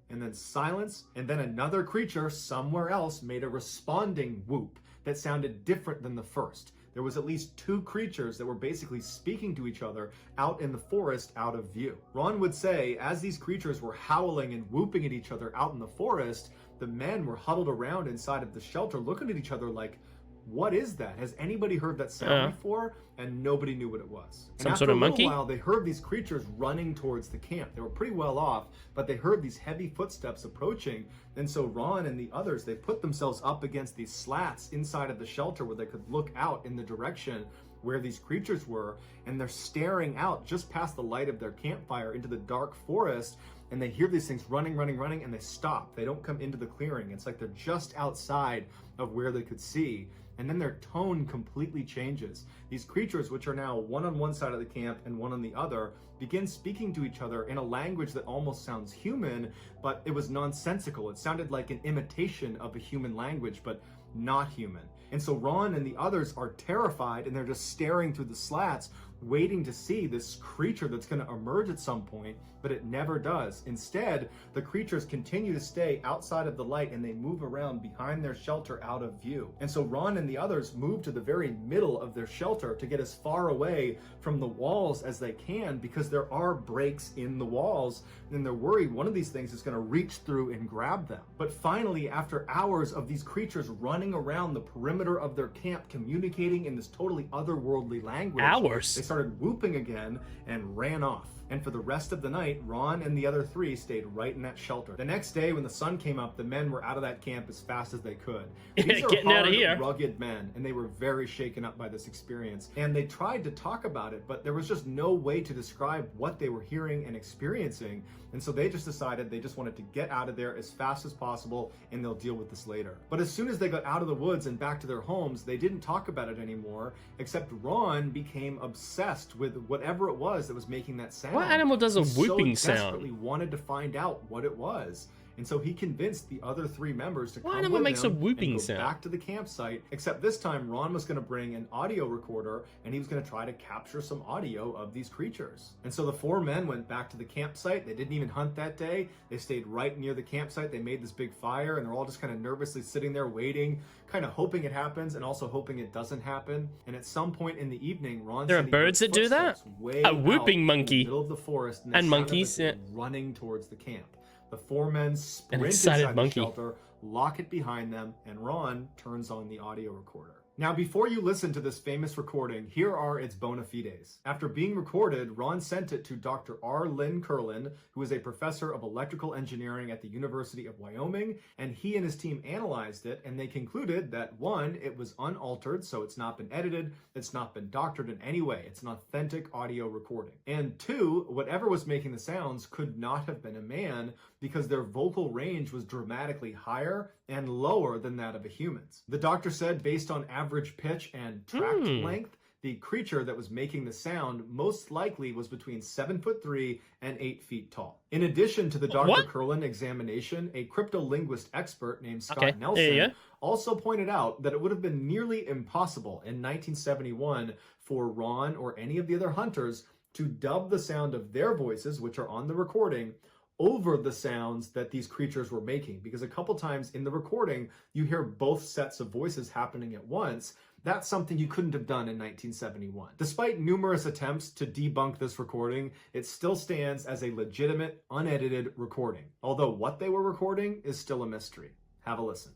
and then silence, and then another creature somewhere else made a responding whoop that sounded different than the first. There was at least 2 creatures that were basically speaking to each other out in the forest out of view. Ron would say, as these creatures were howling and whooping at each other out in the forest, the men were huddled around inside of the shelter looking at each other like, what is that? Has anybody heard that sound before? And nobody knew what it was. Some sort of monkey? After a little while, they heard these creatures running towards the camp. They were pretty well off, but they heard these heavy footsteps approaching. And so Ron and the others, they put themselves up against these slats inside of the shelter where they could look out in the direction where these creatures were. And they're staring out just past the light of their campfire into the dark forest. And they hear these things running, and they stop. They don't come into the clearing. It's like they're just outside of where they could see. And then their tone completely changes. These creatures, which are now one on one side of the camp and one on the other, begin speaking to each other in a language that almost sounds human, but it was nonsensical. It sounded like an imitation of a human language, but not human. And so Ron and the others are terrified, and they're just staring through the slats, waiting to see this creature that's going to emerge at some point, but it never does. Instead, the creatures continue to stay outside of the light, and they move around behind their shelter out of view. And so Ron and the others move to the very middle of their shelter to get as far away from the walls as they can, because there are breaks in the walls, and they're worried one of these things is going to reach through and grab them. But finally, after hours of these creatures running around the perimeter of their camp, communicating in this totally otherworldly language, they started whooping again and ran off. And for the rest of the night, Ron and the other 3 stayed right in that shelter. The next day, when the sun came up, the men were out of that camp as fast as they could. These are Getting out of here. rugged men, and they were very shaken up by this experience. And they tried to talk about it, but there was just no way to describe what they were hearing and experiencing. And so they just decided they just wanted to get out of there as fast as possible, and they'll deal with this later. But as soon as they got out of the woods and back to their homes, they didn't talk about it anymore, except Ron became obsessed with whatever it was that was making that sound. What animal does a whooping so sound? Desperately wanted to find out what it was. And so he convinced the other 3 members to come animal with makes him a whooping and go sound? back to the campsite, except this time Ron was going to bring an audio recorder, and he was going to try to capture some audio of these creatures. And so the 4 men went back to the campsite. They didn't even hunt that day. They stayed right near the campsite. They made this big fire, and they're all just kind of nervously sitting there waiting, kind of hoping it happens and also hoping it doesn't happen. And at some point in the evening, Ron There are said he heard birds that do that? footsteps way A out whooping in monkey. the middle of the forest, and, And monkeys, yeah. running towards the camp. The 4 men sprint excited inside monkey. the shelter, lock it behind them, and Ron turns on the audio recorder. Now, before you listen to this famous recording, here are its bona fides. After being recorded, Ron sent it to Dr. R. Lynn Curlin, who is a professor of electrical engineering at the University of Wyoming, and he and his team analyzed it, and they concluded that 1, it was unaltered, so it's not been edited, it's not been doctored in any way, it's an authentic audio recording. And 2, whatever was making the sounds could not have been a man, because their vocal range was dramatically higher and lower than that of a human's. The doctor said, based on average pitch and tract length, the creature that was making the sound most likely was between 7'3" and 8 feet tall. In addition to the Dr. Curlin examination, a cryptolinguist expert named Scott Nelson also pointed out that it would have been nearly impossible in 1971 for Ron or any of the other hunters to dub the sound of their voices, which are on the recording, over the sounds that these creatures were making. Because a couple times in the recording, you hear both sets of voices happening at once. That's something you couldn't have done in 1971. Despite numerous attempts to debunk this recording, it still stands as a legitimate, unedited recording. Although what they were recording is still a mystery. Have a listen.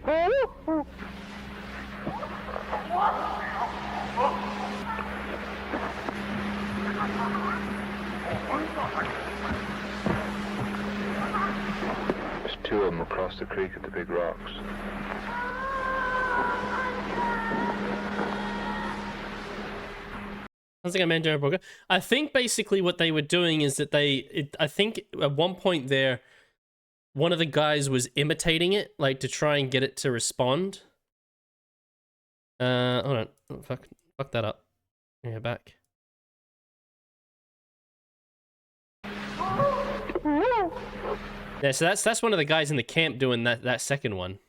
There's two of them across the creek at the big rocks. Sounds like a Mandarin broker. I think basically what they were doing is that I think at one point there, one of the guys was imitating it, like to try and get it to respond. Hold on. Oh, fuck that up. Yeah, back. Yeah, so that's one of the guys in the camp doing that second one.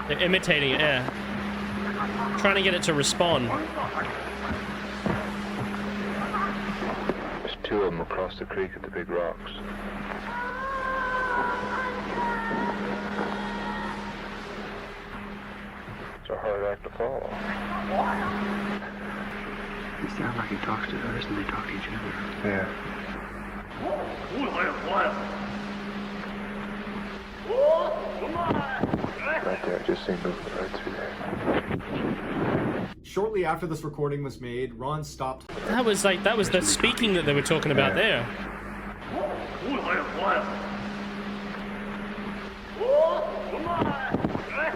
They're imitating it, yeah. Trying to get it to respond. There's two of them across the creek at the big rocks. It's a hard act to follow. It sounds like he talks to others and they talk to each other. Yeah. Right there, just seen moving right through there. Shortly after this recording was made, Ron stopped. That was the speaking that they were talking about there.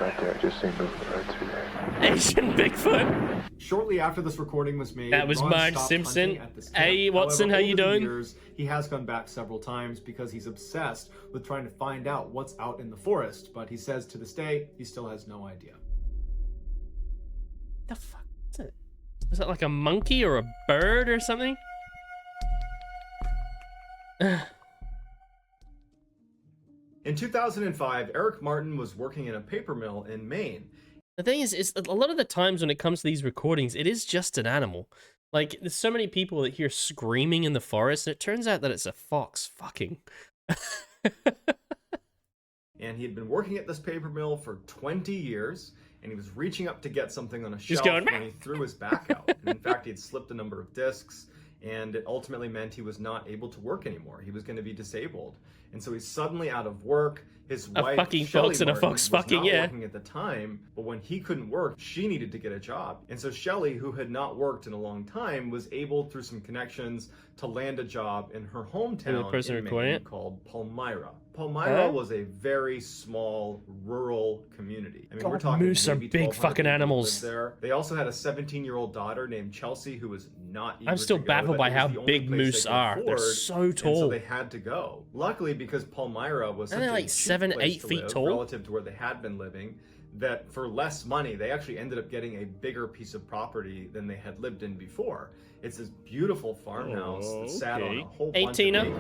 Right there, just seen moving right through there. Asian Bigfoot. Shortly after this recording was made, that was Ron Marge stopped Simpson. hunting at this camp. Hey, Watson, However, how you over the doing? years, he has gone back several times because he's obsessed with trying to find out what's out in the forest. But he says to this day, he still has no idea. The fuck is it? Is that like a monkey or a bird or something? In 2005, Eric Martin was working in a paper mill in Maine. The thing is a lot of the times when it comes to these recordings, it is just an animal. Like, there's so many people that hear screaming in the forest, and it turns out that it's a fox fucking. And he had been working at this paper mill for 20 years, and he was reaching up to get something on a shelf going, when he threw his back out. And in fact, he had slipped a number of discs, and it ultimately meant he was not able to work anymore. He was going to be disabled. And so he's suddenly out of work. His wife, fucking Shelley fox and a Martin, fox was fucking, not yeah. working at the time, but when he couldn't work, she needed to get a job. And so Shelley, who had not worked in a long time, was able, through some connections, to land a job in her hometown in Maine called Palmyra. Palmyra was a very small rural community. I mean, we're talking moose are maybe big 1,200 fucking people animals. lived there. They also had a 17-year-old daughter named Chelsea who was not eager I'm still to go, baffled but by it was how the only big place moose they could are. They're afford, so and tall. so they had to go. Luckily, because Palmyra was such Aren't they a like cheap 7, place 8 to feet live tall? relative to where they had been living, that for less money, they actually ended up getting a bigger piece of property than they had lived in before. It's this beautiful farmhouse that sat on a whole bunch of acreage,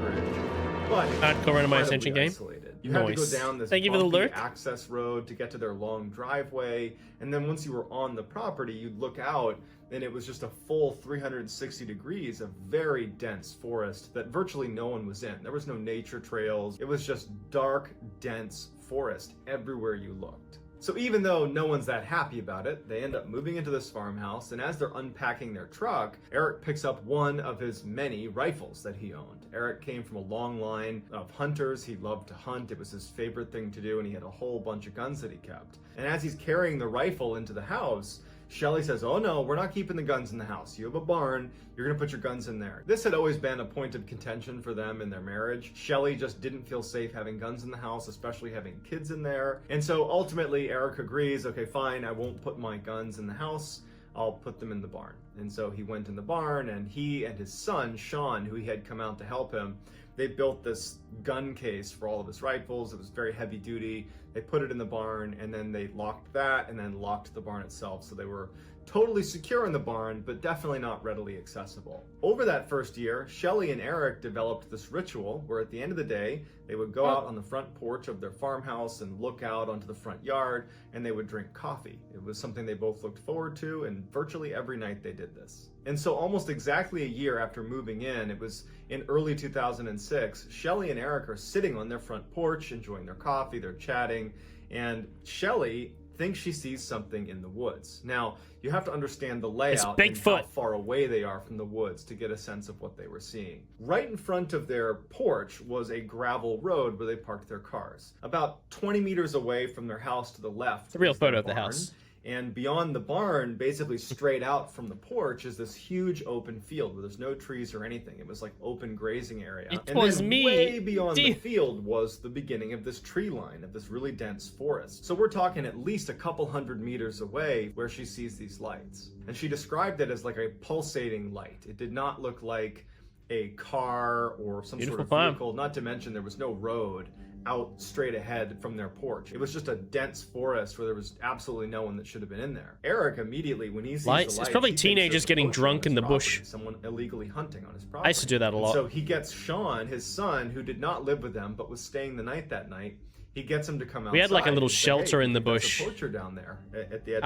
but hardcore randomized attention game. Isolated. You had to go down this Thank you for the bumpy lurk. access road to get to their long driveway, and then once you were on the property, you'd look out, and it was just a full 360 degrees of very dense forest that virtually no one was in. There was no nature trails. It was just dark, dense forest everywhere you looked. So even though no one's that happy about it, they end up moving into this farmhouse, and as they're unpacking their truck, Eric picks up one of his many rifles that he owned. Eric came from a long line of hunters. He loved to hunt. It was his favorite thing to do, and he had a whole bunch of guns that he kept. And as he's carrying the rifle into the house, Shelley says, "Oh no, we're not keeping the guns in the house. You have a barn, you're gonna put your guns in there." This had always been a point of contention for them in their marriage. Shelley just didn't feel safe having guns in the house, especially having kids in there. And so ultimately Eric agrees, okay, fine, I won't put my guns in the house, I'll put them in the barn. And so he went in the barn, and he and his son, Sean, who he had come out to help him, they built this gun case for all of his rifles. It was very heavy duty. They put it in the barn, and then they locked that and then locked the barn itself. So they were totally secure in the barn, but definitely not readily accessible. Over that first year, Shelley and Eric developed this ritual where at the end of the day, they would go out on the front porch of their farmhouse and look out onto the front yard, and they would drink coffee. It was something they both looked forward to, and virtually every night they did this. And so almost exactly a year after moving in, it was in early 2006, Shelley and Eric are sitting on their front porch, enjoying their coffee, they're chatting, and Shelley thinks she sees something in the woods. Now, you have to understand the layout and Bigfoot. how far away they are from the woods to get a sense of what they were seeing. Right in front of their porch was a gravel road where they parked their cars. About 20 meters away from their house to the left. It's a real is their photo of the barn. house. And beyond the barn, basically straight out from the porch, is this huge open field where there's no trees or anything. It was like open grazing area. It was then me. Way beyond the field was the beginning of this tree line, of this really dense forest. So we're talking at least a couple hundred meters away where she sees these lights. And she described it as like a pulsating light. It did not look like a car or some sort of vehicle, not to mention there was no road out straight ahead from their porch. It was just a dense forest where there was absolutely no one that should have been in there. Eric immediately, when he sees lights, the it's lights, probably he thinks teenagers there's a getting poacher drunk on in the his bush. property, someone illegally hunting on his property. I used to do that a lot. So he gets Sean, his son, who did not live with them but was staying the night that night. He gets him to come outside. We had like a little and say, shelter "Hey, in the there's bush. a poacher down there at the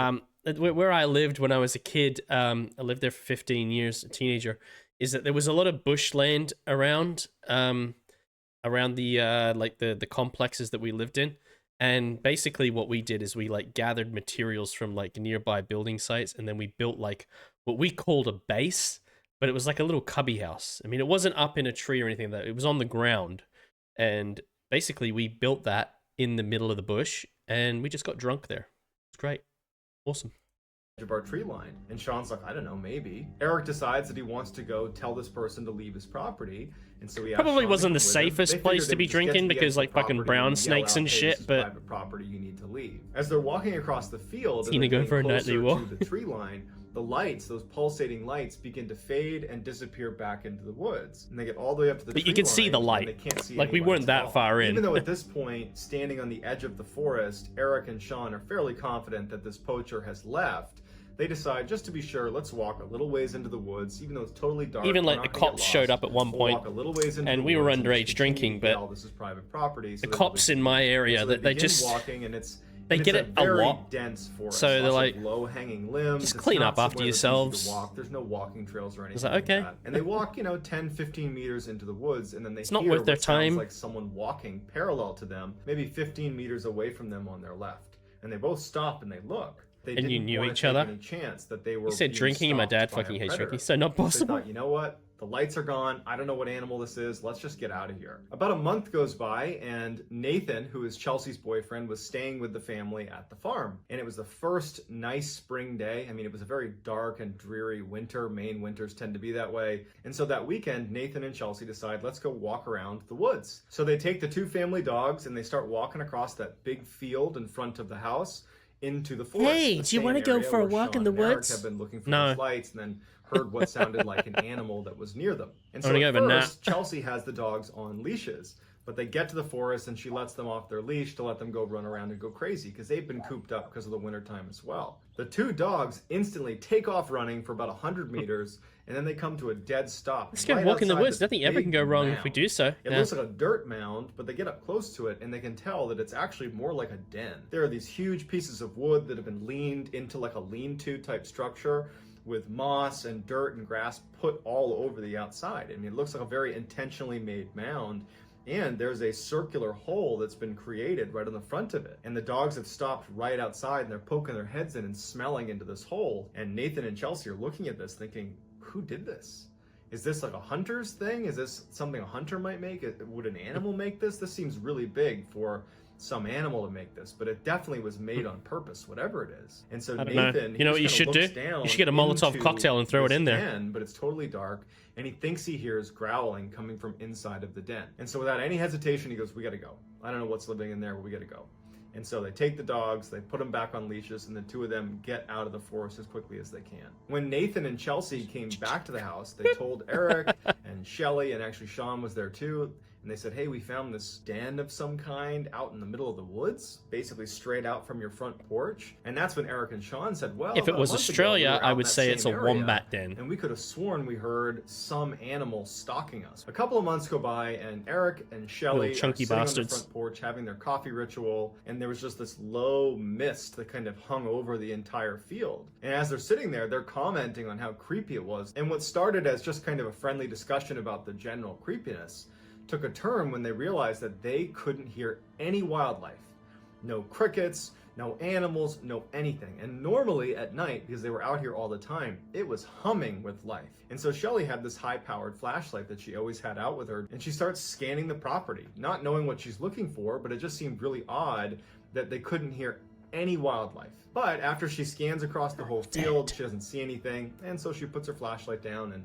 edge." Where I lived when I was a kid, I lived there for 15 years, a teenager, is that there was a lot of bushland around the like the complexes that we lived in. And basically what we did is we like gathered materials from like nearby building sites, and then we built like what we called a base, but it was like a little cubby house. I mean, it wasn't up in a tree or anything like that. It was on the ground. And basically we built that in the middle of the bush, and we just got drunk there. It's great. Awesome. Of our tree line. And Sean's like, I don't know, maybe. Eric decides that he wants to go tell this person to leave his property. And so he probably Sean wasn't to the come with him. safest They place figured to be they would just get drinking to the because edge like of the fucking property brown and yell snakes out, and "Hey, shit, this is but private property, you need to leave. As they're walking across the field, and Tina they're going for a getting nightly closer walk. to the tree line, the lights, those pulsating lights, begin to fade and disappear back into the woods. And they get all the way up to the tree But you can see the line, light. and they can't see Like, we anyone weren't at that all. far in. Even though at this point, standing on the edge of the forest, Eric and Sean are fairly confident that this poacher has left. They decide, just to be sure, let's walk a little ways into the woods, even though it's totally dark. even we're like the not gonna get cops showed lost. up at one We'll point, walk a little ways into and the we were woods and underage just drinking, continue to but yell, this is private property. So the that cops in my area, they they begin just walking, and they get it a very lot. dense forest. So they're Lots of like, low-hanging limbs. just It's clean not up after somewhere that's easy to yourselves. walk. There's no walking trails or anything. It's like, okay. that. And they walk, 10, 15 meters into the woods, and then they It's not hear worth their what sounds time. like someone walking parallel to them, maybe 15 meters away from them on their left. And they both stop and they look. They And you didn't knew wanna each take other? any chance that they were You said being drinking, and my dad stalked by a fucking hates predator. drinking, so not They possible. thought, you know what? The lights are gone. I don't know what animal this is. Let's just get out of here. About a month goes by, and Nathan, who is Chelsea's boyfriend, was staying with the family at the farm. And it was the first nice spring day. I mean, it was a very dark and dreary winter. Maine winters tend to be that way. And so that weekend, Nathan and Chelsea decide, let's go walk around the woods. So they take the two family dogs and they start walking across that big field in front of the house into the forest. Hey, the do you same want to go area for a where walk in Sean the and Eric woods? have been looking for No. those lights, and then heard what sounded like an animal that was near them. And so I wanna at go have a nap. first, Chelsea has the dogs on leashes, but they get to the forest and she lets them off their leash to let them go run around and go crazy because they've been cooped up because of the wintertime as well. The two dogs instantly take off running for about 100 meters, and then they come to a dead stop. Let's go right walk in the outside woods. this Nothing ever can go big wrong if we mound. do so. It looks like a dirt mound, but they get up close to it and they can tell that it's actually more like a den. There are these huge pieces of wood that have been leaned into like a lean-to type structure with moss and dirt and grass put all over the outside. I mean, it looks like a very intentionally made mound. And there's a circular hole that's been created right on the front of it. And the dogs have stopped right outside and they're poking their heads in and smelling into this hole. And Nathan and Chelsea are looking at this thinking, who did this? Is this like a hunter's thing? Is this something a hunter might make? Would an animal make this? This seems really big for some animal to make this, but it definitely was made on purpose, whatever it is. And so I don't know. Nathan, You know what you should do? You should get a Molotov cocktail and throw it in there. Den, but it's totally dark, and he thinks he hears growling coming from inside of the den. And so without any hesitation, he goes, we gotta go. I don't know what's living in there, but we gotta go. And so they take the dogs, they put them back on leashes, and the two of them get out of the forest as quickly as they can. When Nathan and Chelsea came back to the house, they told Eric and Shelly, and actually Sean was there too, and they said, hey, we found this den of some kind out in the middle of the woods, basically straight out from your front porch. And that's when Eric and Sean said, well, If it about a was month ago, Australia, we were I out would in that say it's same a area, wombat den. and we could have sworn we heard some animal stalking us. A couple of months go by, and Eric and Shelly Little chunky are sitting bastards. on the front porch having their coffee ritual, and there was just this low mist that kind of hung over the entire field. And as they're sitting there, they're commenting on how creepy it was. And what started as just kind of a friendly discussion about the general creepiness took a turn when they realized that they couldn't hear any wildlife. No crickets, No animals, no anything. And normally at night, because they were out here all the time, it was humming with life. And so Shelly had this high-powered flashlight that she always had out with her, and she starts scanning the property, not knowing what she's looking for, but it just seemed really odd that they couldn't hear any wildlife. But after she scans across the whole field, she doesn't see anything, and so she puts her flashlight down and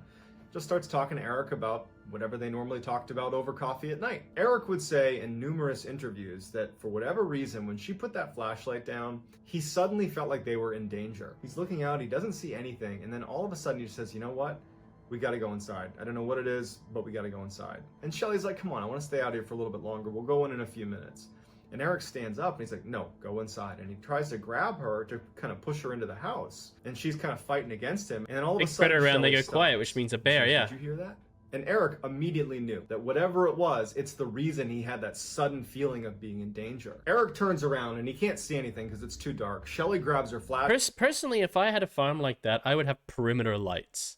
just starts talking to Eric about whatever they normally talked about over coffee at night. Eric would say in numerous interviews that for whatever reason, when she put that flashlight down, he suddenly felt like they were in danger. He's looking out, he doesn't see anything, and then all of a sudden he says, you know what? We gotta go inside. I don't know what it is, but we gotta go inside. And Shelly's like, come on, I wanna stay out here for a little bit longer. We'll go in a few minutes. And Eric stands up and he's like, no, go inside. And he tries to grab her to kind of push her into the house. And she's kind of fighting against him. And then all of a sudden, Big around, Shelly they go stops. quiet, which means a bear, yeah. Did you hear that? And Eric immediately knew that whatever it was, it's the reason he had that sudden feeling of being in danger. Eric turns around and he can't see anything because it's too dark. Shelly grabs her flash. Personally, if I had a farm like that, I would have perimeter lights.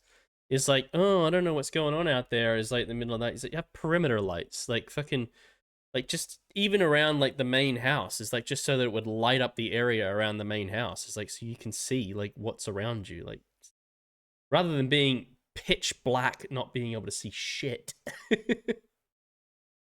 It's like, oh, I don't know what's going on out there. It's like in the middle of the night. It's like, you have perimeter lights. Like fucking... Like, just even around, like, the main house. It's like, just so that it would light up the area around the main house. It's like, so you can see, like, what's around you. Like, rather than being pitch black, not being able to see shit.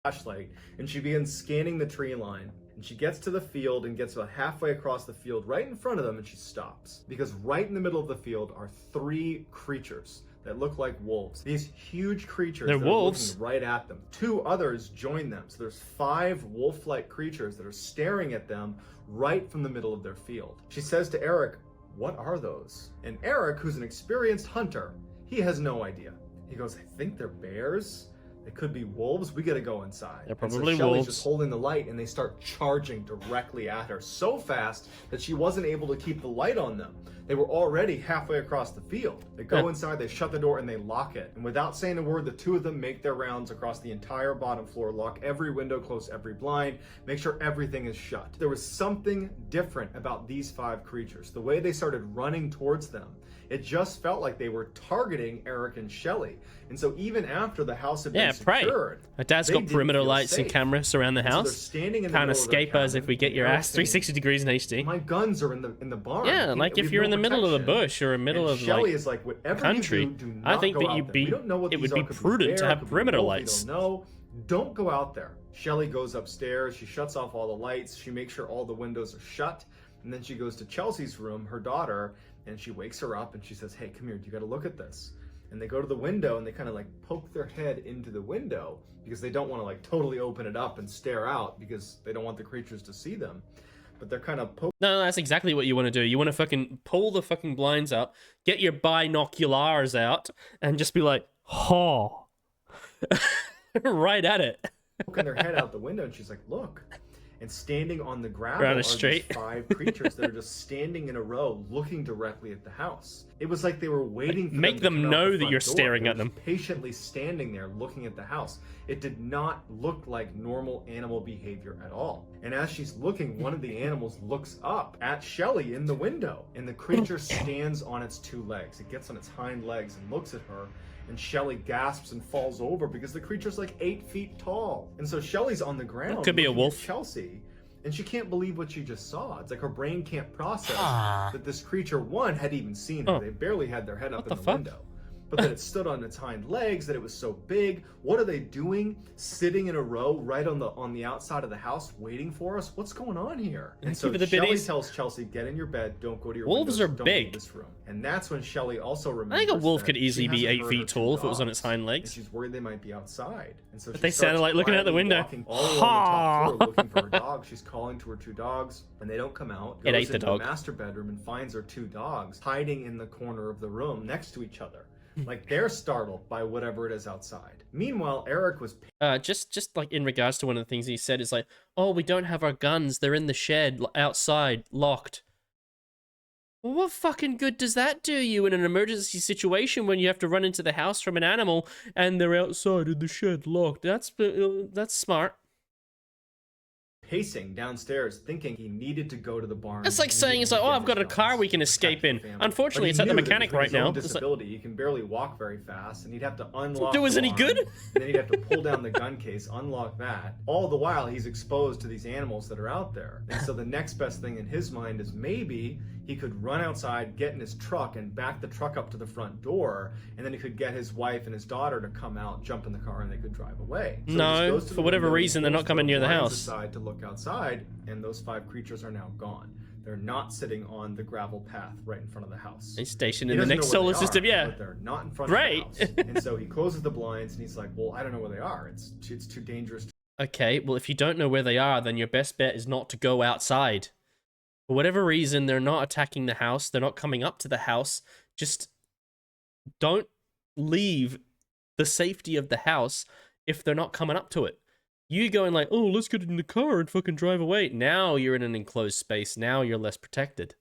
Flashlight, and she begins scanning the tree line. And she gets to the field and gets about halfway across the field right in front of them, and she stops. Because right in the middle of the field are 3 creatures that look like wolves. These huge creatures They're that wolves. are looking right at them. 2 others join them. So there's 5 wolf-like creatures that are staring at them right from the middle of their field. She says to Eric, what are those? And Eric, who's an experienced hunter, he has no idea. He goes, I think they're bears. They could be wolves. We gotta go inside. They're And so probably Shelly's wolves. just holding the light, and they start charging directly at her so fast that she wasn't able to keep the light on them. They were already halfway across the field. They go inside, they shut the door, and they lock it. And without saying a word, the 2 of them make their rounds across the entire bottom floor, lock every window, close every blind, make sure everything is shut. There was something different about these 5 creatures. The way they started running towards them, it just felt like they were targeting Eric and Shelly. And so even after the house had been secured, my dad's got perimeter lights and cameras around the house. So they're standing in the Can't middle of their escape us if cabin, we get your and ass 360 degrees in HD. my guns are in the barn. Yeah, like if you're in the middle of the bush or in the middle of Shelly like is like, whatever country, you do not I think go that out you'd there. be We don't know what it would these be are. Could prudent to bear, have could be perimeter wolf, lights. We don't know. Don't go out there. Shelly goes upstairs. She shuts off all the lights. She makes sure all the windows are shut. And then she goes to Chelsea's room, her daughter, and she wakes her up and she says, hey, come here. You got to look at this. And they go to the window and they kind of like poke their head into the window because they don't want to like totally open it up and stare out because they don't want the creatures to see them. But they're kind of poking. No, that's exactly what you want to do. You want to fucking pull the fucking blinds up, get your binoculars out, and just be like, "Ha!" right at it. Poking their head out the window, and she's like, "Look." And standing on the gravel Around a are street. these 5 creatures that are just standing in a row, looking directly at the house. It was like they were waiting for Make them to them come out know the that front you're door. staring They at were them. just patiently standing there, looking at the house. It did not look like normal animal behavior at all. And as she's looking, one of the animals looks up at Shelly in the window, and the creature stands on its 2 legs. It gets on its hind legs and looks at her. And Shelly gasps and falls over because the creature's like 8 feet tall. And so Shelly's on the ground. That could be a looking at wolf. Chelsea. And she can't believe what she just saw. It's like her brain can't process that this creature, one, had even seen her. They barely had their head up in the window. But that it stood on its hind legs, that it was so big. What are they doing? Sitting in a row right on the outside of the house waiting for us? What's going on here? And so Shelly tells Chelsea, get in your bed, don't go to your Wolves windows, are don't big. leave this room. And that's when Shelly also remembers I think a wolf that could easily she be hasn't 8 heard feet her 2 tall if it was on dogs, its hind legs. And she's worried they might be outside. And so But she they sounded starts like looking out the quietly window. walking all along the top floor looking for her dog. She's calling to her 2 dogs, and they don't come out. It ate Goes the into dog. the master bedroom and finds her 2 dogs hiding in the corner of the room next to each other. Like they're startled by whatever it is outside. Meanwhile, Eric was just like in regards to one of the things he said is like, oh, we don't have our guns. They're in the shed outside, locked. Well, what fucking good does that do you in an emergency situation when you have to run into the house from an animal and they're outside in the shed, locked? That's smart. pacing downstairs, thinking he needed to go to the barn. That's like saying, it's like, oh, I've got a car we can escape in. Unfortunately, it's at the mechanic right now. Disability, he can barely walk very fast, and he'd have to unlock. Do us any good? And then he'd have to pull down the gun case, unlock that. All the while, he's exposed to these animals that are out there. And so the next best thing in his mind is maybe he could run outside, get in his truck, and back the truck up to the front door, and then he could get his wife and his daughter to come out, jump in the car, and they could drive away. So no, for whatever reason, they're not coming near the house. Aside to look outside, and those 5 creatures are now gone. They're not sitting on the gravel path right in front of the house. They stationed in the next solar system, yeah. But they're not in front of the house. And so he closes the blinds, and he's like, well, I don't know where they are. It's too dangerous. Okay, well, if you don't know where they are, then your best bet is not to go outside. For whatever reason, they're not attacking the house. They're not coming up to the house. Just don't leave the safety of the house if they're not coming up to it. You going like, oh, let's get in the car and fucking drive away. Now you're in an enclosed space. Now you're less protected.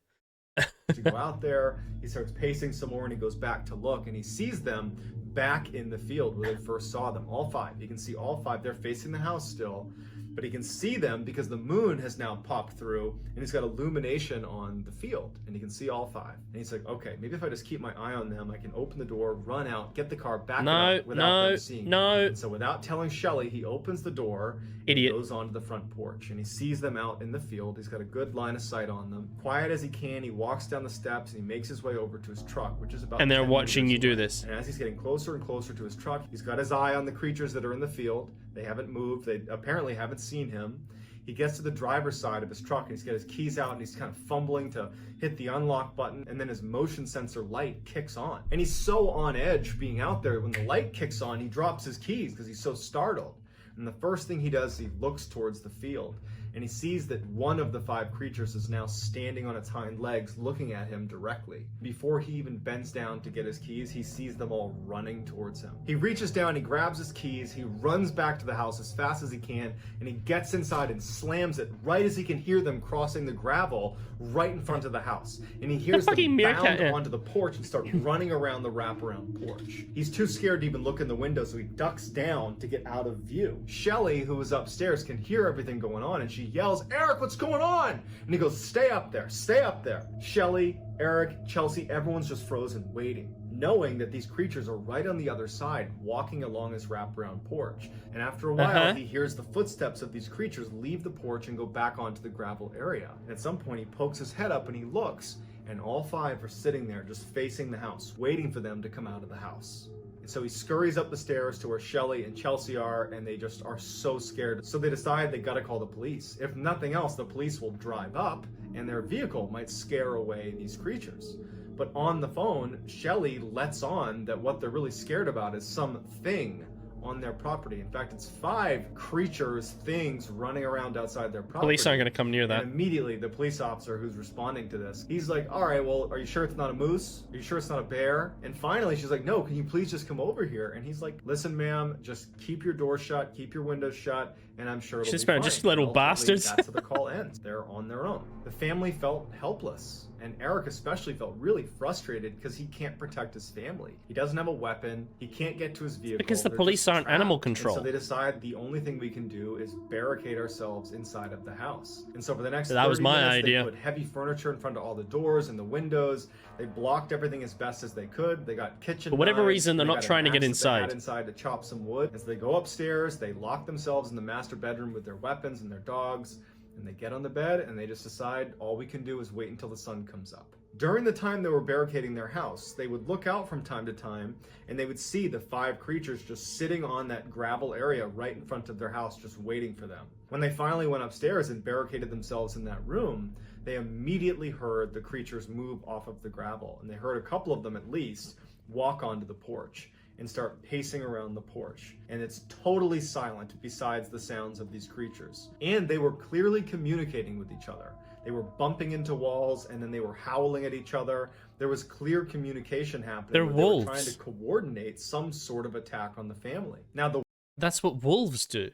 To go out there, he starts pacing some more, and he goes back to look, and he sees them back in the field where they first saw them. All 5. You can see all 5. They're facing the house still. But he can see them because the moon has now popped through, and he's got illumination on the field, and he can see all 5. And he's like, okay, maybe if I just keep my eye on them, I can open the door, run out, get the car back up without them seeing me. And so without telling Shelly, he opens the door, Idiot. And goes onto the front porch, and he sees them out in the field. He's got a good line of sight on them. Quiet as he can, he walks down the steps, and he makes his way over to his truck, which is about. And they're watching you do this. And as he's getting closer and closer to his truck, he's got his eye on the creatures that are in the field. They haven't moved. They apparently haven't seen him. He gets to the driver's side of his truck, and he's got his keys out, and he's kind of fumbling to hit the unlock button, and then his motion sensor light kicks on. And he's so on edge being out there, when the light kicks on, he drops his keys because he's so startled. And the first thing he does, he looks towards the field, and he sees that one of the 5 creatures is now standing on its hind legs looking at him directly. Before he even bends down to get his keys, he sees them all running towards him. He reaches down, he grabs his keys, he runs back to the house as fast as he can, and he gets inside and slams it right as he can hear them crossing the gravel right in front of the house. And he hears them bound onto the porch and start running around the wraparound porch. He's too scared to even look in the window, so he ducks down to get out of view. Shelly, who was upstairs, can hear everything going on, and she yells, Eric, what's going on? And he goes, stay up there, stay up there. Shelly, Eric, Chelsea, everyone's just frozen waiting, knowing that these creatures are right on the other side, walking along his wraparound porch. And after a while, he hears the footsteps of these creatures leave the porch and go back onto the gravel area. And at some point, he pokes his head up and he looks, and all 5 are sitting there just facing the house, waiting for them to come out of the house. So he scurries up the stairs to where Shelly and Chelsea are, and they just are so scared. So they decide they gotta call the police. If nothing else, the police will drive up, and their vehicle might scare away these creatures. But on the phone, Shelly lets on that what they're really scared about is something on their property. In fact, it's 5 creatures, things running around outside their property. Police aren't going to come near that. And immediately, the police officer who's responding to this, he's like, all right, well, are you sure it's not a moose? Are you sure it's not a bear? And finally, she's like, no, can you please just come over here? And he's like, listen, ma'am, just keep your door shut, keep your windows shut, and I'm sure it'll be fine. Just little bastards. That's how the call ends. They're on their own. The family felt helpless. And Eric especially felt really frustrated because he can't protect his family. He doesn't have a weapon. He can't get to his vehicle. Because the police aren't animal control. And so they decide the only thing we can do is barricade ourselves inside of the house. And so for the next that was my idea. They put heavy furniture in front of all the doors and the windows. They blocked everything as best as they could. They got kitchen. For whatever reason, they're not trying to get inside. Inside to chop some wood. As they go upstairs, they lock themselves in the master bedroom with their weapons and their dogs. And they get on the bed and they just decide all we can do is wait until the sun comes up. During the time they were barricading their house, they would look out from time to time and they would see the 5 creatures just sitting on that gravel area right in front of their house, just waiting for them. When they finally went upstairs and barricaded themselves in that room, they immediately heard the creatures move off of the gravel. And they heard a couple of them at least walk onto the porch and start pacing around the porch. And it's totally silent besides the sounds of these creatures. And they were clearly communicating with each other. They were bumping into walls and then they were howling at each other. There was clear communication happening. They're wolves. They were trying to coordinate some sort of attack on the family. Now that's what wolves do.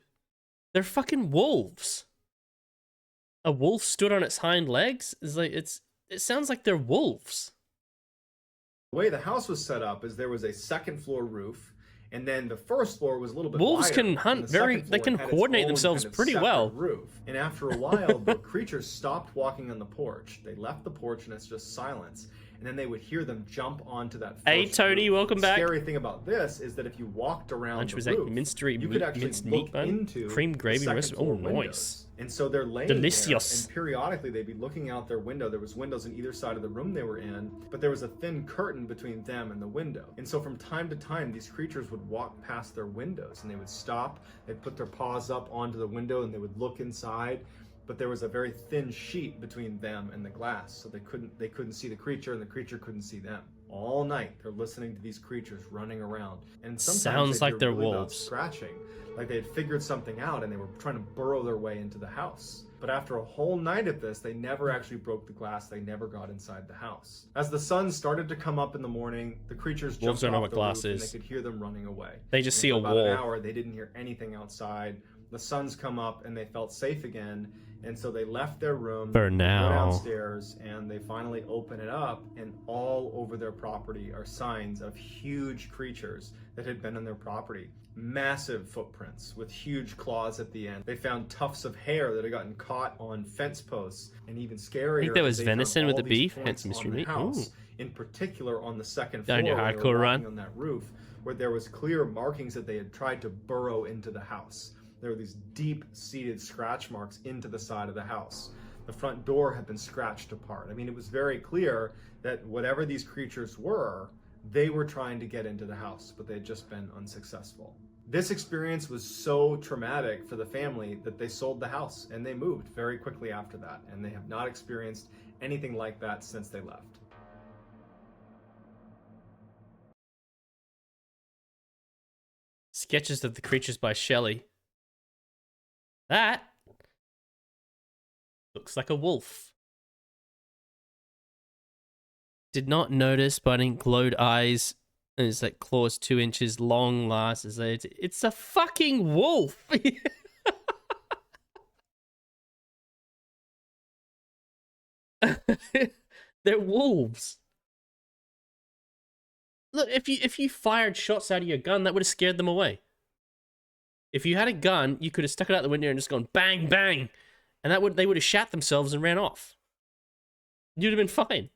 They're fucking wolves. A wolf stood on its hind legs? It sounds like they're wolves. The way the house was set up is there was a second floor roof, And then the first floor was a little bit Wolves wider, can and hunt the second very. They floor can had its coordinate own themselves kind of pretty separate well. roof. And after a while, the creatures stopped walking on the porch. They left the porch, and it's just silence. And then they would hear them jump onto that first Hey Tony, roof. welcome The back. scary thing about this is that if you walked around Lunch the was roof, like you could actually minced look meat bun, into cream the gravy second roast. floor Oh, windows. nice. And so they're laying Delicious. there, and periodically they'd be looking out their window. There was windows in either side of the room they were in, but there was a thin curtain between them and the window. And so from time to time, these creatures would walk past their windows, and they would stop. They'd put their paws up onto the window, and they would look inside. But there was a very thin sheet between them and the glass, so they couldn't see the creature, and the creature couldn't see them. All night, they're listening to these creatures running around, and sometimes Sounds like they're really loud wolves. scratching, like they had figured something out and they were trying to burrow their way into the house. But after a whole night of this, they never actually broke the glass. They never got inside the house. As the sun started to come up in the morning, the creatures Wolves jumped don't know off what the glass roof, and is. they could hear them running away. They just And see for a about wall. an hour, they didn't hear anything outside. The sun's come up and they felt safe again. And so they left their room, For go now. downstairs, and they finally open it up, and all over their property are signs of huge creatures that had been on their property. Massive footprints with huge claws at the end. They found tufts of hair that had gotten caught on fence posts, and even scarier, I think there was they found venison with all the these beef, points hence mystery on the meat. house, Ooh. in particular on the second Down floor your when they were hardcore walking run. on that roof, where there was clear markings that they had tried to burrow into the house. There were these deep-seated scratch marks into the side of the house. The front door had been scratched apart. I mean, it was very clear that whatever these creatures were, they were trying to get into the house, but they had just been unsuccessful. This experience was so traumatic for the family that they sold the house and they moved very quickly after that, and they have not experienced anything like that since they left. Sketches of the Creatures by Shelley. That looks like a wolf. Did not notice, but in glowed eyes. And it's like claws 2 inches long, last. It's a fucking wolf. They're wolves. Look, if you fired shots out of your gun, that would have scared them away. If you had a gun, you could have stuck it out the window and just gone bang, bang. And they would have shat themselves and ran off. You'd have been fine.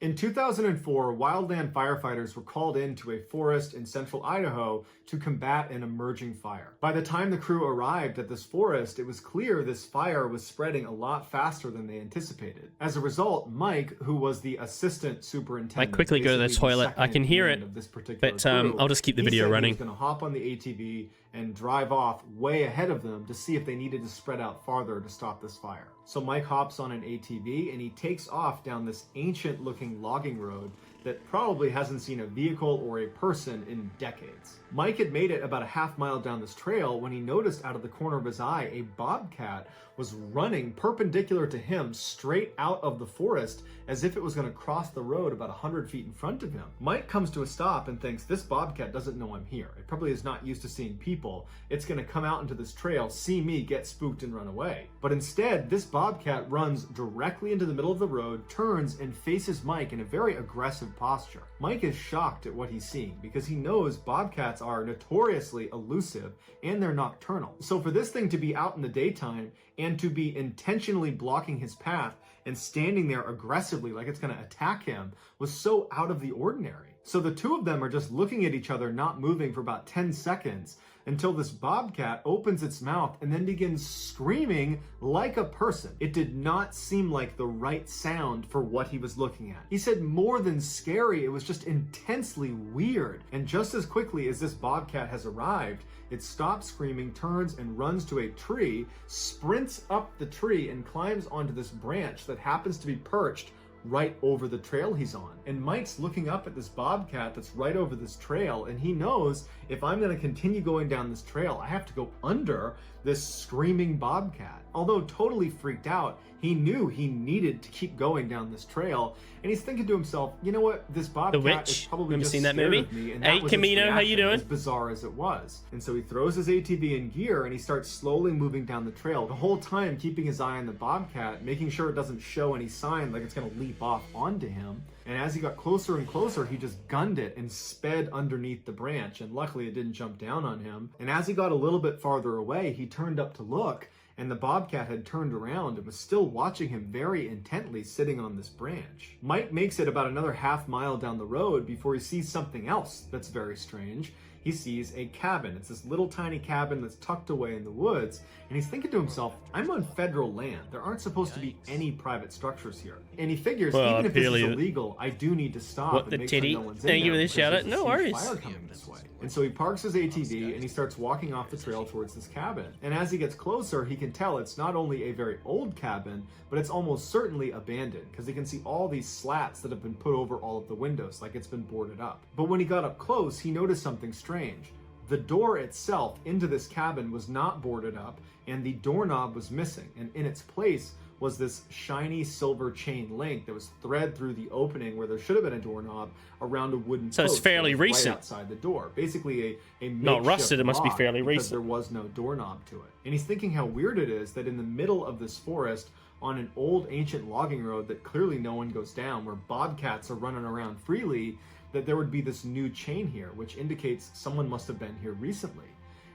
In 2004, wildland firefighters were called into a forest in central Idaho to combat an emerging fire. By the time the crew arrived at this forest, it was clear this fire was spreading a lot faster than they anticipated. As a result, Mike, who was the assistant superintendent, I quickly go to the basically toilet. I can hear it, of this particular but crew, I'll just keep the he video said running. He was going to hop on the ATV and drive off way ahead of them to see if they needed to spread out farther to stop this fire. So Mike hops on an ATV and he takes off down this ancient looking logging road that probably hasn't seen a vehicle or a person in decades. Mike had made it about a half mile down this trail when he noticed out of the corner of his eye a bobcat was running perpendicular to him straight out of the forest as if it was going to cross the road about 100 feet in front of him. Mike comes to a stop and thinks, this bobcat doesn't know I'm here. It probably is not used to seeing people. It's going to come out into this trail, see me, get spooked, and run away. But instead, this bobcat runs directly into the middle of the road, turns, and faces Mike in a very aggressive posture. Mike is shocked at what he's seeing because he knows bobcats are notoriously elusive and they're nocturnal. So for this thing to be out in the daytime and to be intentionally blocking his path and standing there aggressively like it's going to attack him was so out of the ordinary. So the two of them are just looking at each other, not moving for about 10 seconds until this bobcat opens its mouth and then begins screaming like a person. It did not seem like the right sound for what he was looking at. He said more than scary, it was just intensely weird. And just as quickly as this bobcat has arrived, it stops screaming, turns and runs to a tree, sprints up the tree and climbs onto this branch that happens to be perched right over the trail he's on. And Mike's looking up at this bobcat that's right over this trail, and he knows if I'm going to continue going down this trail, I have to go under this screaming bobcat. Although totally freaked out, he knew he needed to keep going down this trail, and he's thinking to himself, you know what, this bobcat is probably just seen that scared movie? of me, and Hey, that was its Camino, how you reaction, doing? as bizarre as it was. And so he throws his ATV in gear, and he starts slowly moving down the trail, the whole time keeping his eye on the bobcat, making sure it doesn't show any sign like it's going to leap off onto him. And as he got closer and closer, he just gunned it and sped underneath the branch, and luckily it didn't jump down on him. And as he got a little bit farther away, he turned up to look, and the bobcat had turned around and was still watching him very intently sitting on this branch. Mike makes it about another half mile down the road before he sees something else that's very strange. He sees a cabin. It's this little tiny cabin that's tucked away in the woods, and he's thinking to himself, I'm on federal land. There aren't supposed to be any private structures here. And he figures, even if this is illegal, I do need to stop and make sure no one's in there. Thank you for the shout out. No worries. Fire coming this way. And so he parks his ATV and he starts walking off the trail towards this cabin. And as he gets closer, he can tell it's not only a very old cabin, but it's almost certainly abandoned, because he can see all these slats that have been put over all of the windows, like it's been boarded up. But when he got up close, he noticed something strange. The door itself into this cabin was not boarded up, and the doorknob was missing, and in its place was this shiny silver chain link that was thread through the opening where there should have been a doorknob around a wooden post. So it's fairly right recent. outside the door. Basically a not rusted, it must be fairly because recent. there was no doorknob to it. And he's thinking how weird it is that in the middle of this forest, on an old ancient logging road that clearly no one goes down, where bobcats are running around freely, that there would be this new chain here, which indicates someone must have been here recently.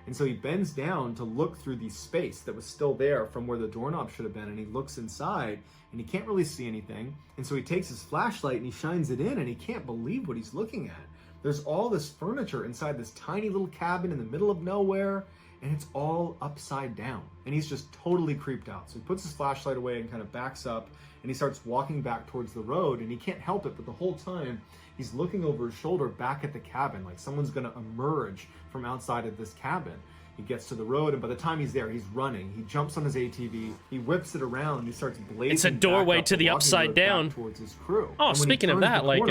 And so he bends down to look through the space that was still there from where the doorknob should have been, and he looks inside, and he can't really see anything. And so he takes his flashlight and he shines it in, and he can't believe what he's looking at. There's all this furniture inside this tiny little cabin in the middle of nowhere, and it's all upside down. And he's just totally creeped out. So he puts his flashlight away and kind of backs up, and he starts walking back towards the road, and he can't help it, but the whole time he's looking over his shoulder back at the cabin, like someone's gonna emerge from outside of this cabin. He gets to the road, and by the time he's there, he's running. He jumps on his ATV, he whips it around, and he starts blazing. It's a doorway to the upside down. Towards his crew. Oh, speaking of that, like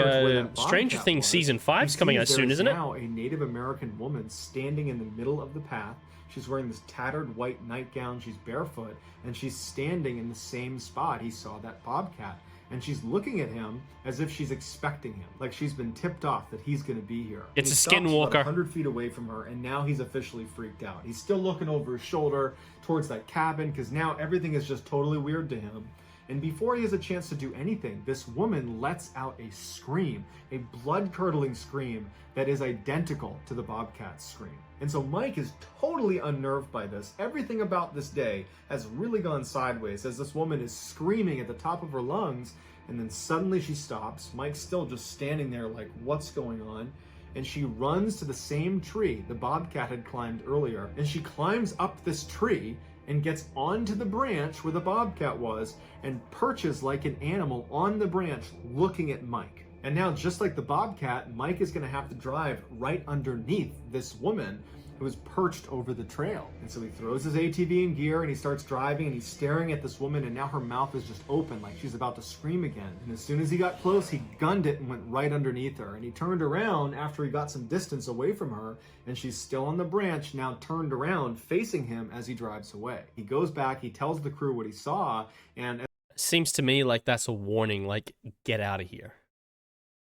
Stranger Things season 5's coming out soon, isn't it? Now a Native American woman standing in the middle of the path. She's wearing this tattered white nightgown. She's barefoot, and she's standing in the same spot he saw that bobcat. And she's looking at him as if she's expecting him, like she's been tipped off that he's going to be here. It's a skinwalker. 100 feet away from her, and now he's officially freaked out. He's still looking over his shoulder towards that cabin, because now everything is just totally weird to him. And before he has a chance to do anything, this woman lets out a scream, a blood-curdling scream that is identical to the bobcat's scream. And so Mike is totally unnerved by this. Everything about this day has really gone sideways as this woman is screaming at the top of her lungs, and then suddenly she stops. Mike's still just standing there like, what's going on? And she runs to the same tree the bobcat had climbed earlier, and she climbs up this tree and gets onto the branch where the bobcat was and perches like an animal on the branch looking at Mike. And now, just like the bobcat, Mike is going to have to drive right underneath this woman who is perched over the trail. And so he throws his ATV in gear and he starts driving, and he's staring at this woman, and now her mouth is just open like she's about to scream again. And as soon as he got close, he gunned it and went right underneath her. And he turned around after he got some distance away from her, and she's still on the branch, now turned around facing him as he drives away. He goes back, he tells the crew what he saw, and seems to me like that's a warning, like, get out of here.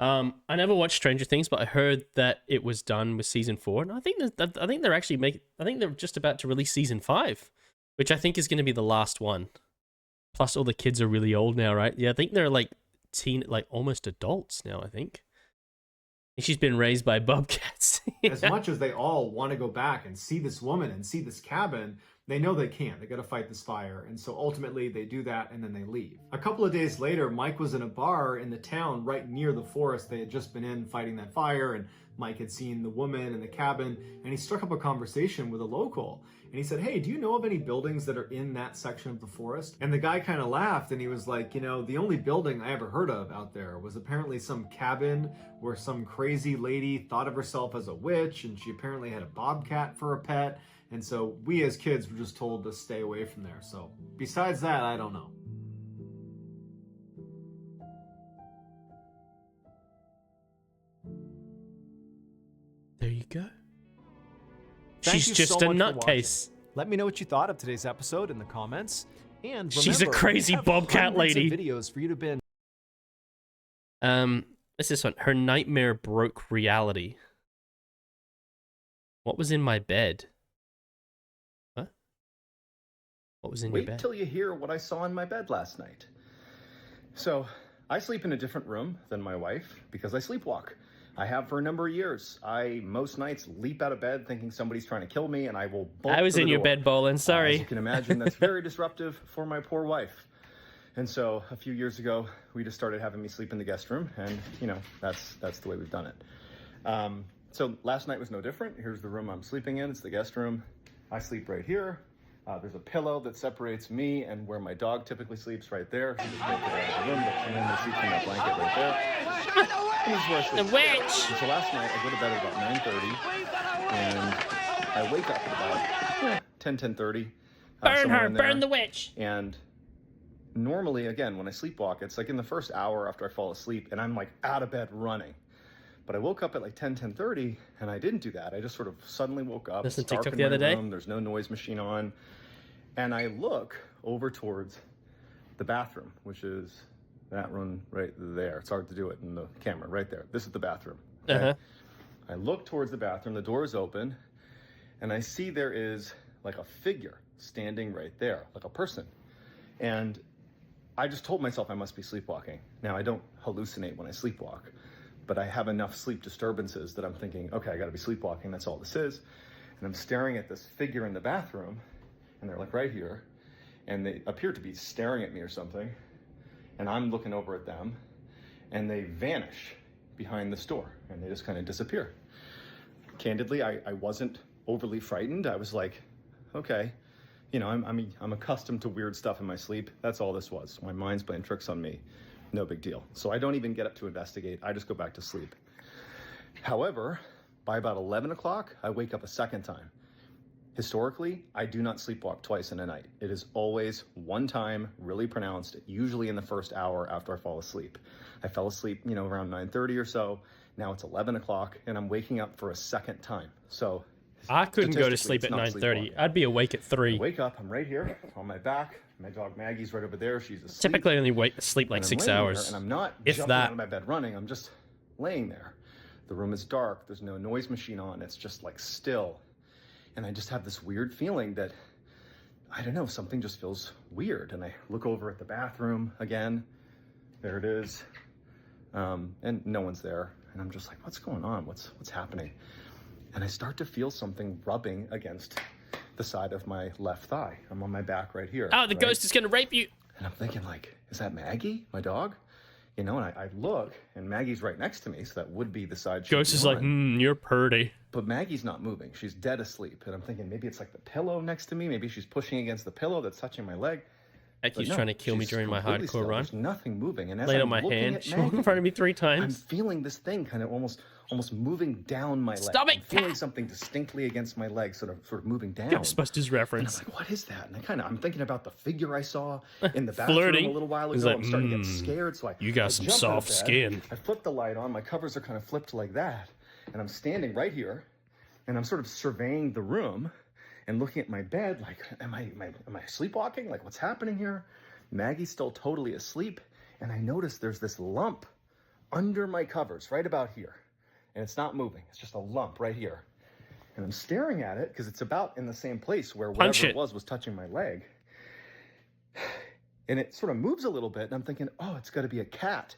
I never watched Stranger Things, but I heard that it was done with season 4, and I think they're actually I think they're just about to release season 5, which I think is going to be the last one. Plus, all the kids are really old now, right? Yeah, I think they're like almost adults now. I think. And she's been raised by bobcats. As much as they all want to go back and see this woman and see this cabin, they know they can't. They got to fight this fire. And so ultimately they do that, and then they leave. A couple of days later, Mike was in a bar in the town right near the forest they had just been in fighting that fire, and Mike had seen the woman in the cabin, and he struck up a conversation with a local. And he said, hey, do you know of any buildings that are in that section of the forest? And the guy kind of laughed, and he was like, you know, the only building I ever heard of out there was apparently some cabin where some crazy lady thought of herself as a witch, and she apparently had a bobcat for a pet. And so we as kids were just told to stay away from there. So besides that, I don't know. There you go. Thank She's you just so a much for nutcase. Let me know what you thought of today's episode in the comments. And remember, she's a crazy we have bobcat hundreds of lady. videos for you to binge. What's this one? Her nightmare broke reality. What was in my bed? Huh? What was in your bed? Wait till you hear what I saw in my bed last night. So, I sleep in a different room than my wife because I sleepwalk. I have for a number of years. I, most nights, leap out of bed thinking somebody's trying to kill me, and I will bolt I was for in the your door. bed, Bolin. Sorry. As you can imagine, that's very disruptive for my poor wife. And so, a few years ago, we just started having me sleep in the guest room, and, you know, that's the way we've done it. So, last night was no different. Here's the room I'm sleeping in. It's the guest room. I sleep right here. There's a pillow that separates me and where my dog typically sleeps right there. She just won't get out of the room, but she normally sleeps in that blanket right there. And this is where I sleep. The witch! And so last night, I go to bed at about 9:30, and I wake up at about 10:30. Burn her! Burn the witch! And normally, again, when I sleepwalk, it's like in the first hour after I fall asleep, and I'm like out of bed running. But I woke up at like 10:30, and I didn't do that. I just sort of suddenly woke up. Listen to dark TikTok in the my other day? room, there's no noise machine on. And I look over towards the bathroom, which is that one right there. It's hard to do it in the camera, right there. This is the bathroom. Okay? I look towards the bathroom, the door is open, and I see there is like a figure standing right there, like a person. And I just told myself I must be sleepwalking. Now, I don't hallucinate when I sleepwalk, but I have enough sleep disturbances that I'm thinking, okay, I gotta be sleepwalking, that's all this is. And I'm staring at this figure in the bathroom, and they're like right here, and they appear to be staring at me or something, and I'm looking over at them, and they vanish behind this door, and they just kind of disappear. Candidly, I wasn't overly frightened. I was like, okay, you know, I'm accustomed to weird stuff in my sleep. That's all this was. My mind's playing tricks on me. No big deal. So I don't even get up to investigate. I just go back to sleep. However, by about 11 o'clock, I wake up a second time. Historically, I do not sleepwalk twice in a night. It is always one time, really pronounced, usually in the first hour after I fall asleep. I fell asleep, you know, around 9:30 or so. Now it's 11 o'clock, and I'm waking up for a second time. So I couldn't go to sleep at 9:30. I'd be awake at 3. I wake up, I'm right here on my back. My dog Maggie's right over there. She's asleep. Typically only sleep like 6 hours. And I'm not if jumping that. out of my bed running. I'm just laying there. The room is dark. There's no noise machine on. It's just like still. And I just have this weird feeling that, I don't know, something just feels weird. And I look over at the bathroom again. There it is. And no one's there. And I'm just like, what's going on? What's happening? And I start to feel something rubbing against the side of my left thigh. I'm on my back right here. Oh, the ghost is gonna rape you. And I'm thinking like, is that Maggie, my dog? You know, and I look, and Maggie's right next to me, so that would be the side she'd Ghost be is like, on. you're purty. But Maggie's not moving. She's dead asleep. And I'm thinking maybe it's like the pillow next to me. Maybe she's pushing against the pillow that's touching my leg. He's trying to kill me during my hardcore still. run. There's nothing moving. And as Laid I'm on my looking hand. at She walked in Maggie, front of me 3 I'm times. feeling this thing kind of almost moving down my leg. Stop it, I'm feeling something distinctly against my leg, sort of moving down. Ghostbusters reference. And I'm like, what is that? And I'm thinking about the figure I saw in the bathroom Flirting. a little while He's ago. like, I'm starting to get scared, so you got I some jump out of soft bed. skin. I flip the light on. My covers are kind of flipped like that, and I'm standing right here, and I'm sort of surveying the room and looking at my bed, like, am I sleepwalking? Like, what's happening here? Maggie's still totally asleep, and I notice there's this lump under my covers, right about here. And it's not moving. It's just a lump right here. And I'm staring at it because it's about in the same place where whatever it was touching my leg. And it sort of moves a little bit, and I'm thinking, oh, it's got to be a cat.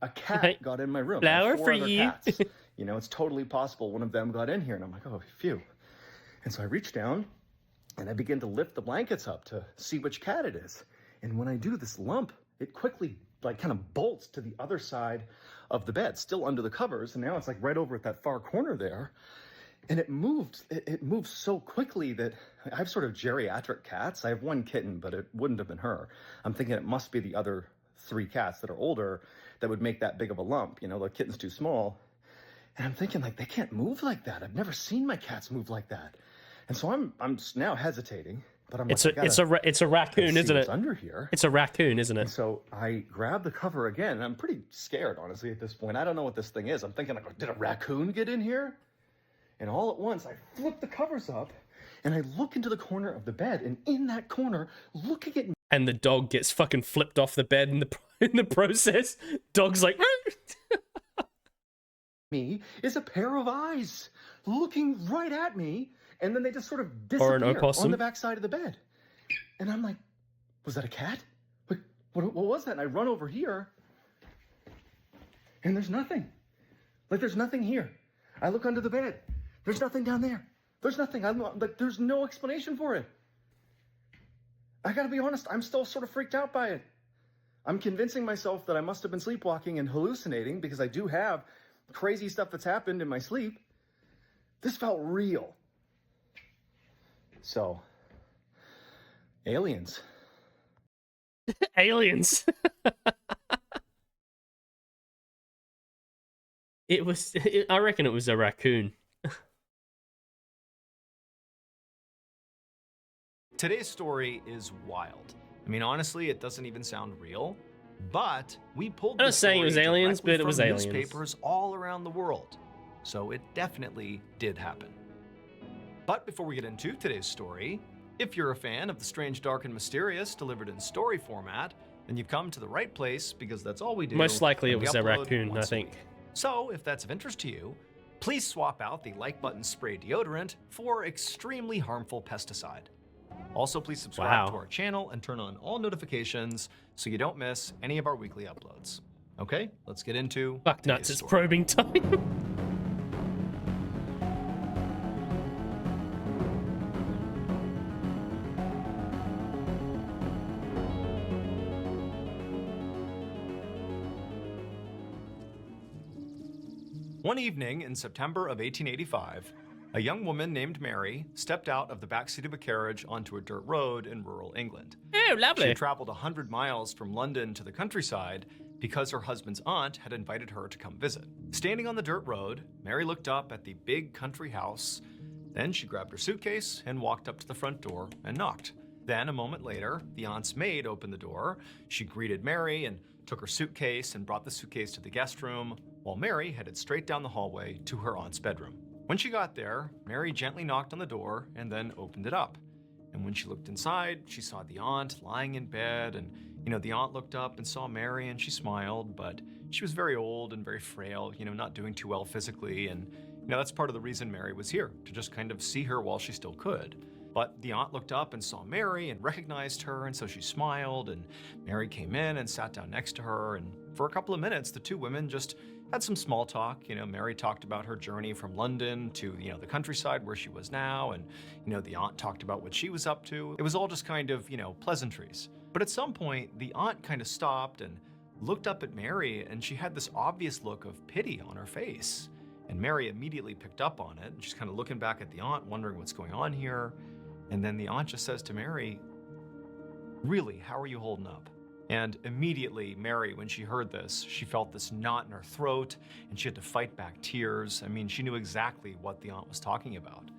A cat got in my room. Flower Four for other you. Cats. You know, it's totally possible one of them got in here. And I'm like, oh, phew. And so I reach down, and I begin to lift the blankets up to see which cat it is. And when I do, this lump, it quickly like kind of bolts to the other side of the bed, still under the covers. And now it's like right over at that far corner there. And it moves so quickly that I have sort of geriatric cats. I have one kitten, but it wouldn't have been her. I'm thinking it must be the other 3 cats that are older that would make that big of a lump. You know, the kitten's too small. And I'm thinking like, they can't move like that. I've never seen my cats move like that. And so I'm now hesitating. But I'm It's like, a raccoon, isn't it? Under here. It's a raccoon, isn't it? And so I grab the cover again, and I'm pretty scared, honestly, at this point. I don't know what this thing is. I'm thinking, like, did a raccoon get in here? And all at once, I flip the covers up, And I look into the corner of the bed, and in that corner, looking at me. And the dog gets fucking flipped off the bed in the process. Dog's like, me is a pair of eyes looking right at me, and then they just sort of or an disappear opossum on the back side of the bed. And I'm like, was that a cat? Like, what was that? And I run over here, and there's nothing. Like, there's nothing here. I look under the bed. There's nothing down there. There's nothing. I'm like, there's no explanation for it. I gotta be honest, I'm still sort of freaked out by it. I'm convincing myself that I must have been sleepwalking and hallucinating because I do have crazy stuff that's happened in my sleep. This felt real. So, aliens. Aliens. I reckon it was a raccoon. Today's story is wild. I mean, honestly, it doesn't even sound real, but we pulled I'm not this saying it was story aliens, directly but it was from aliens. newspapers all around the world. So it definitely did happen. But before we get into today's story, if you're a fan of the strange, dark, and mysterious delivered in story format, then you've come to the right place because that's all we do. Most likely it and we was a upload raccoon, I once a think. week. So if that's of interest to you, please swap out the like button spray deodorant for extremely harmful pesticide. Also, please subscribe to our channel and turn on all notifications so you don't miss any of our weekly uploads. Okay, let's get into Fuck nuts, it's probing time. One evening in September of 1885, a young woman named Mary stepped out of the backseat of a carriage onto a dirt road in rural England. Oh, lovely. She had traveled 100 miles from London to the countryside because her husband's aunt had invited her to come visit. Standing on the dirt road, Mary looked up at the big country house. Then she grabbed her suitcase and walked up to the front door and knocked. Then, a moment later, the aunt's maid opened the door. She greeted Mary and took her suitcase and brought the suitcase to the guest room, while Mary headed straight down the hallway to her aunt's bedroom. When she got there, Mary gently knocked on the door and then opened it up. And when she looked inside, she saw the aunt lying in bed, and the aunt looked up and saw Mary and she smiled, but she was very old and very frail, not doing too well physically, and that's part of the reason Mary was here, to just kind of see her while she still could. But the aunt looked up and saw Mary and recognized her, and so she smiled, and Mary came in and sat down next to her, and for a couple of minutes, the two women just had some small talk. Mary talked about her journey from London to, the countryside where she was now, and, the aunt talked about what she was up to. It was all just kind of, pleasantries. But at some point, the aunt kind of stopped and looked up at Mary, and she had this obvious look of pity on her face. And Mary immediately picked up on it, and she's kind of looking back at the aunt, wondering what's going on here. And then the aunt just says to Mary, "Really, how are you holding up?" And immediately, Mary, when she heard this, she felt this knot in her throat, and she had to fight back tears. I mean, she knew exactly what the aunt was talking about.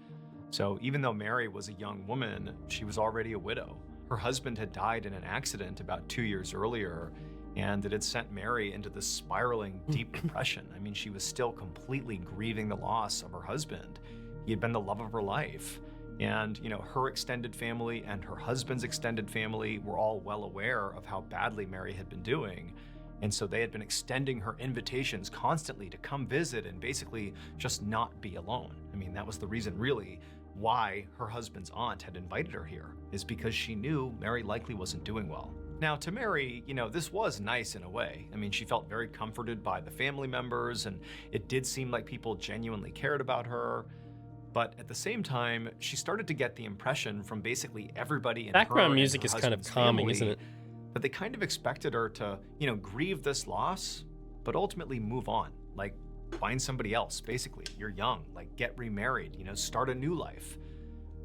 So even though Mary was a young woman, she was already a widow. Her husband had died in an accident about 2 years earlier, and it had sent Mary into this spiraling deep depression. I mean, she was still completely grieving the loss of her husband. He had been the love of her life. And, her extended family and her husband's extended family were all well aware of how badly Mary had been doing. And so they had been extending her invitations constantly to come visit and basically just not be alone. I mean, that was the reason really why her husband's aunt had invited her here, is because she knew Mary likely wasn't doing well. Now, to Mary, this was nice in a way. I mean, she felt very comforted by the family members, and it did seem like people genuinely cared about her. But at the same time, she started to get the impression from basically everybody in background music is kind of calming, isn't it? That they kind of expected her to, grieve this loss, but ultimately move on. Like, find somebody else, basically. You're young, like, get remarried, start a new life.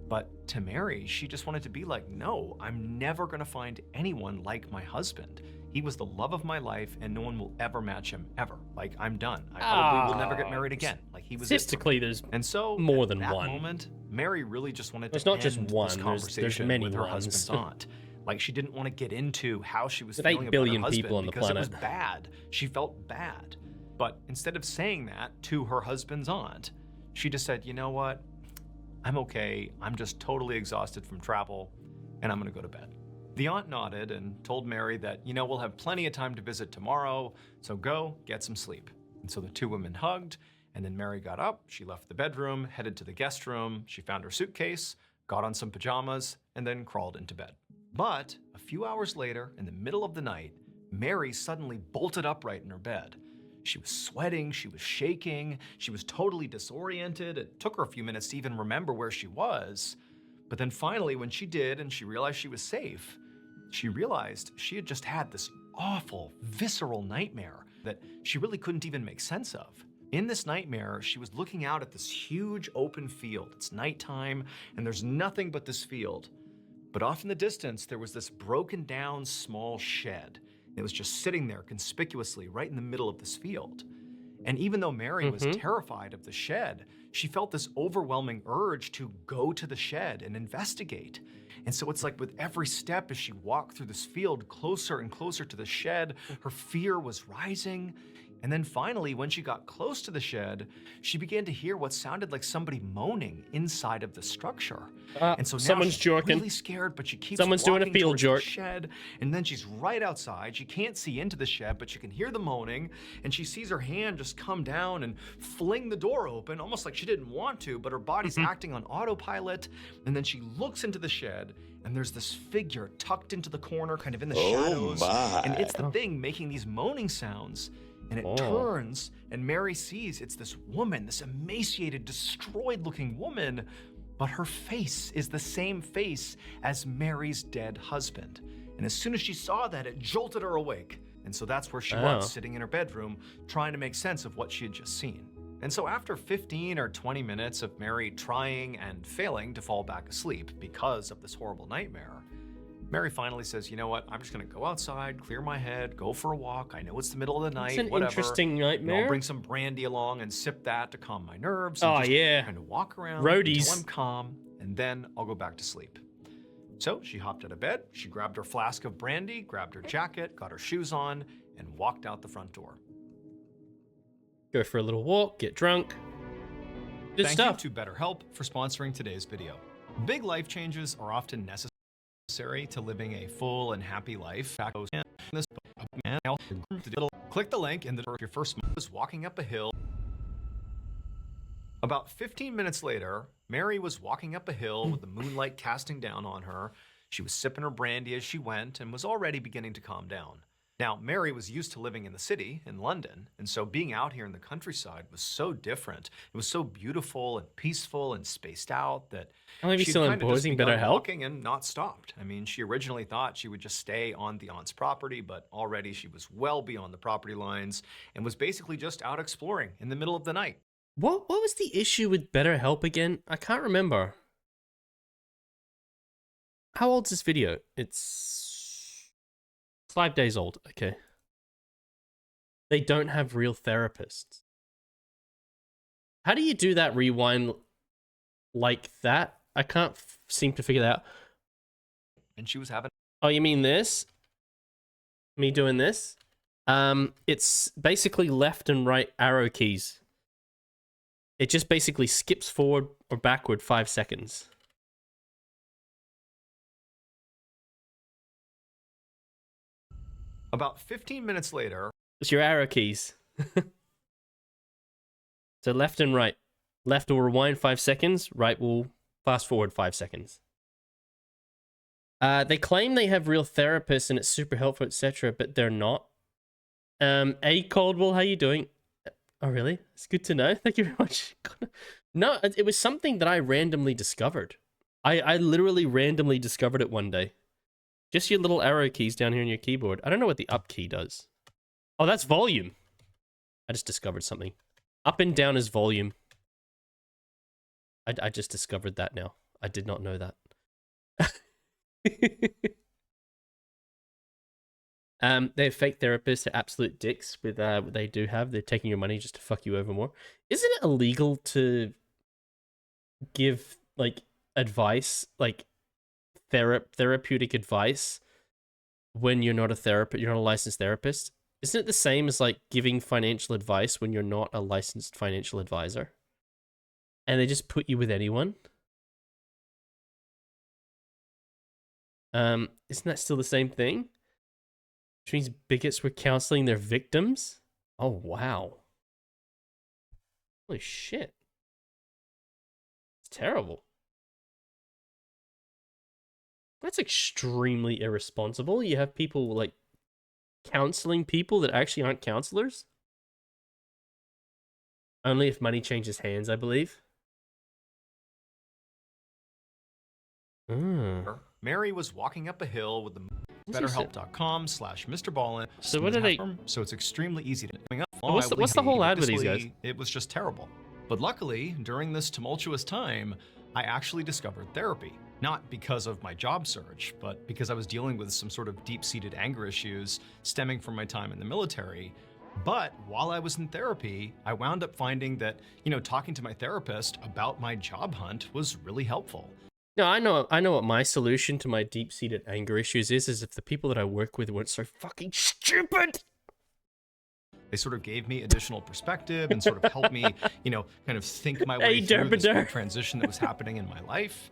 But to Mary, she just wanted to be like, no, I'm never gonna find anyone like my husband. He was the love of my life, and no one will ever match him, ever. Like, I'm done. I probably will never get married again. Like, he was statistically, there's and so more than at that one. moment, Mary really just wanted to It's not just end one. this There's conversation many with her ones. husband's aunt. Like, she didn't want to get into how she was There's feeling 8 about billion her husband people on the because it was planet. bad. She felt bad. But instead of saying that to her husband's aunt, she just said, you know what? I'm okay. I'm just totally exhausted from travel, and I'm gonna go to bed. The aunt nodded and told Mary that, we'll have plenty of time to visit tomorrow, so go get some sleep. And so the two women hugged, and then Mary got up, she left the bedroom, headed to the guest room, she found her suitcase, got on some pajamas, and then crawled into bed. But a few hours later, in the middle of the night, Mary suddenly bolted upright in her bed. She was sweating, she was shaking, she was totally disoriented. It took her a few minutes to even remember where she was. But then finally, when she did and she realized she was safe, she realized she had just had this awful, visceral nightmare that she really couldn't even make sense of. In this nightmare, she was looking out at this huge open field. It's nighttime, and there's nothing but this field. But off in the distance, there was this broken down small shed. It was just sitting there conspicuously right in the middle of this field. And even though Mary was terrified of the shed, she felt this overwhelming urge to go to the shed and investigate. And so it's like with every step as she walked through this field closer and closer to the shed, her fear was rising. And then finally, when she got close to the shed, she began to hear what sounded like somebody moaning inside of the structure. And so now someone's she's jorking. really scared, but she keeps Someone's doing a walking field towards jork. the shed, and then she's right outside. She can't see into the shed, but she can hear the moaning, and she sees her hand just come down and fling the door open, almost like she didn't want to, but her body's acting on autopilot. And then she looks into the shed, and there's this figure tucked into the corner, kind of in the shadows. And it's the thing making these moaning sounds. And it turns, and Mary sees it's this woman, this emaciated, destroyed-looking woman, but her face is the same face as Mary's dead husband. And as soon as she saw that, it jolted her awake. And so that's where she was, sitting in her bedroom, trying to make sense of what she had just seen. And so after 15 or 20 minutes of Mary trying and failing to fall back asleep because of this horrible nightmare, Mary finally says, you know what, I'm just gonna go outside, clear my head, go for a walk. I know it's the middle of the night, It's an whatever. interesting nightmare. I'll bring some brandy along and sip that to calm my nerves. Oh, And just yeah. kind of walk around Roadies. until I'm calm, and then I'll go back to sleep. So she hopped out of bed, she grabbed her flask of brandy, grabbed her jacket, got her shoes on, and walked out the front door. Go for a little walk, get drunk. Good Thank stuff. you to BetterHelp for sponsoring today's video. Big life changes are often necessary to living a full and happy life. Click the link in your first month was walking up a hill. About 15 minutes later, Mary was walking up a hill with the moonlight casting down on her. She was sipping her brandy as she went and was already beginning to calm down. Now, Mary was used to living in the city, in London, and so being out here in the countryside was so different. It was so beautiful and peaceful and spaced out that she still kind of just imposing begun BetterHelp? walking and not stopped. I mean, she originally thought she would just stay on the aunt's property, but already she was well beyond the property lines and was basically just out exploring in the middle of the night. What was the issue with BetterHelp again? I can't remember. How old's this video? It's 5 days old. Okay. They don't have real therapists. How do you do that rewind like that? I can't seem to figure that out. And she was having... Oh, you mean this? Me doing this? It's basically left and right arrow keys. It just basically skips forward or backward 5 seconds. About 15 minutes later... It's your arrow keys. So left and right. Left will rewind 5 seconds. Right will fast forward 5 seconds. They claim they have real therapists and it's super helpful, etc., but they're not. A Caldwell, how you doing? Oh, really? It's good to know. Thank you very much. No, it was something that I randomly discovered. I literally randomly discovered it one day. Just your little arrow keys down here on your keyboard. I don't know what the up key does. Oh, that's volume. I just discovered something. Up and down is volume. I just discovered that now. I did not know that. They have fake therapists. They're absolute dicks with what they do have. They're taking your money just to fuck you over more. Isn't it illegal to give like advice, like therapeutic advice, when you're not a therapist? You're not a licensed therapist. Isn't it the same as like giving financial advice when you're not a licensed financial advisor? And they just put you with anyone? Isn't that still the same thing? Which means bigots were counseling their victims? Oh, wow. Holy shit. It's terrible. That's extremely irresponsible. You have people, like, counseling people that actually aren't counselors? Only if money changes hands, I believe. Mary was walking up a hill with the BetterHelp.com/MrBallin. So what are they? So it's extremely easy to What's the whole ad with these guys? It was just terrible. But luckily, during this tumultuous time, I actually discovered therapy. Not because of my job search, but because I was dealing with some sort of deep-seated anger issues stemming from my time in the military. But while I was in therapy, I wound up finding that, talking to my therapist about my job hunt was really helpful. No, I know what my solution to my deep-seated anger issues is if the people that I work with weren't so fucking stupid. They sort of gave me additional perspective and sort of helped me, kind of think my way through this big transition that was happening in my life.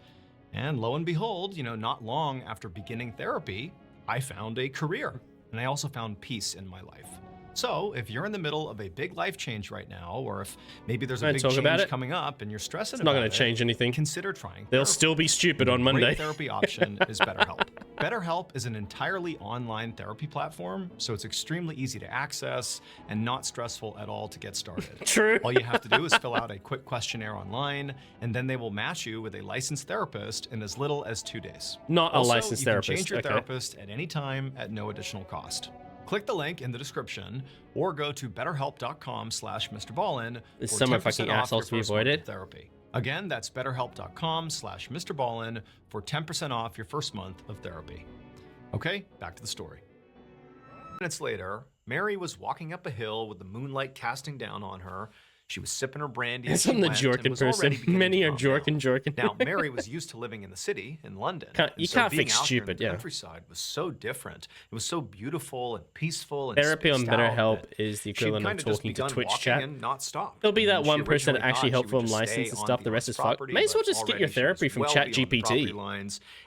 And lo and behold, not long after beginning therapy, I found a career. And I also found peace in my life. So if you're in the middle of a big life change right now, or if maybe there's a big change coming up and you're stressing about it, it's not going to change anything. Consider trying. They'll still be stupid on Monday. Great therapy option is BetterHelp. BetterHelp is an entirely online therapy platform, so it's extremely easy to access and not stressful at all to get started. True. All you have to do is fill out a quick questionnaire online, and then they will match you with a licensed therapist in as little as 2 days. Not a licensed therapist. You can change your therapist at any time at no additional cost. Click the link in the description or go to betterhelp.com/MrBallin for 10% off your first month of therapy. Again, that's betterhelp.com/MrBallin for 10% off your first month of therapy. Okay, back to the story. Minutes later, Mary was walking up a hill with the moonlight casting down on her. She was sipping her brandy. It's on the Jorkin person. Many are Jorkin. Now, Mary was used to living in the city, in London. You can't fix stupid, The countryside was so different. It was so beautiful and peaceful. And therapy on BetterHelp is the equivalent of talking to Twitch chat. And not stopped. There'll be that one person that actually helped from license and stuff. The rest is fuck. May as well just get your therapy from ChatGPT.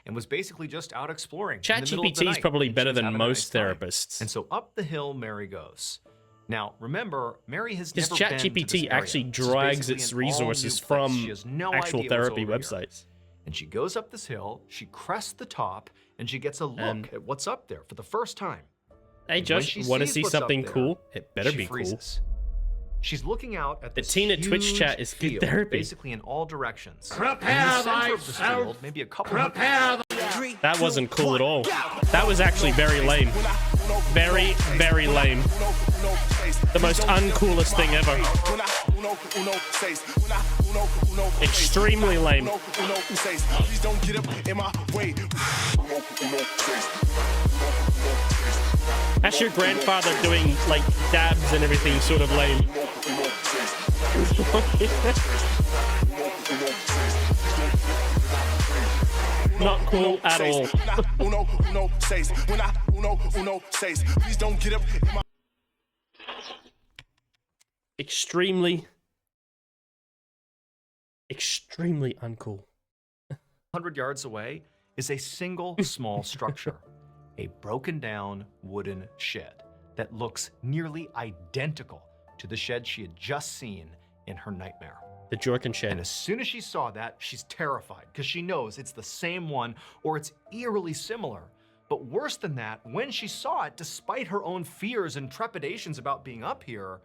And was basically just out exploring. ChatGPT is probably better than most therapists. And so up the hill Mary goes. Now, remember, Mary has never been to this ChatGPT actually drags its resources from actual therapy websites. And she goes up this hill, she crests the top, and she gets a look at what's up there for the first time. Hey, Josh, want to see something cool? It better be cool. She's looking out at the Tina Twitch chat is good therapy. Basically in all directions. Prepare thyself. Maybe a couple. That wasn't cool at all. That was actually very lame. Very, very lame. The most uncoolest thing ever. Extremely lame. That's your grandfather doing like dabs and everything, sort of lame. Not cool at all. Extremely uncool. 100 yards away is a single small structure, a broken down wooden shed that looks nearly identical to the shed she had just seen in her nightmare. The Jorkin shed. And as soon as she saw that, she's terrified because she knows it's the same one or it's eerily similar. But worse than that, when she saw it, despite her own fears and trepidations about being up here,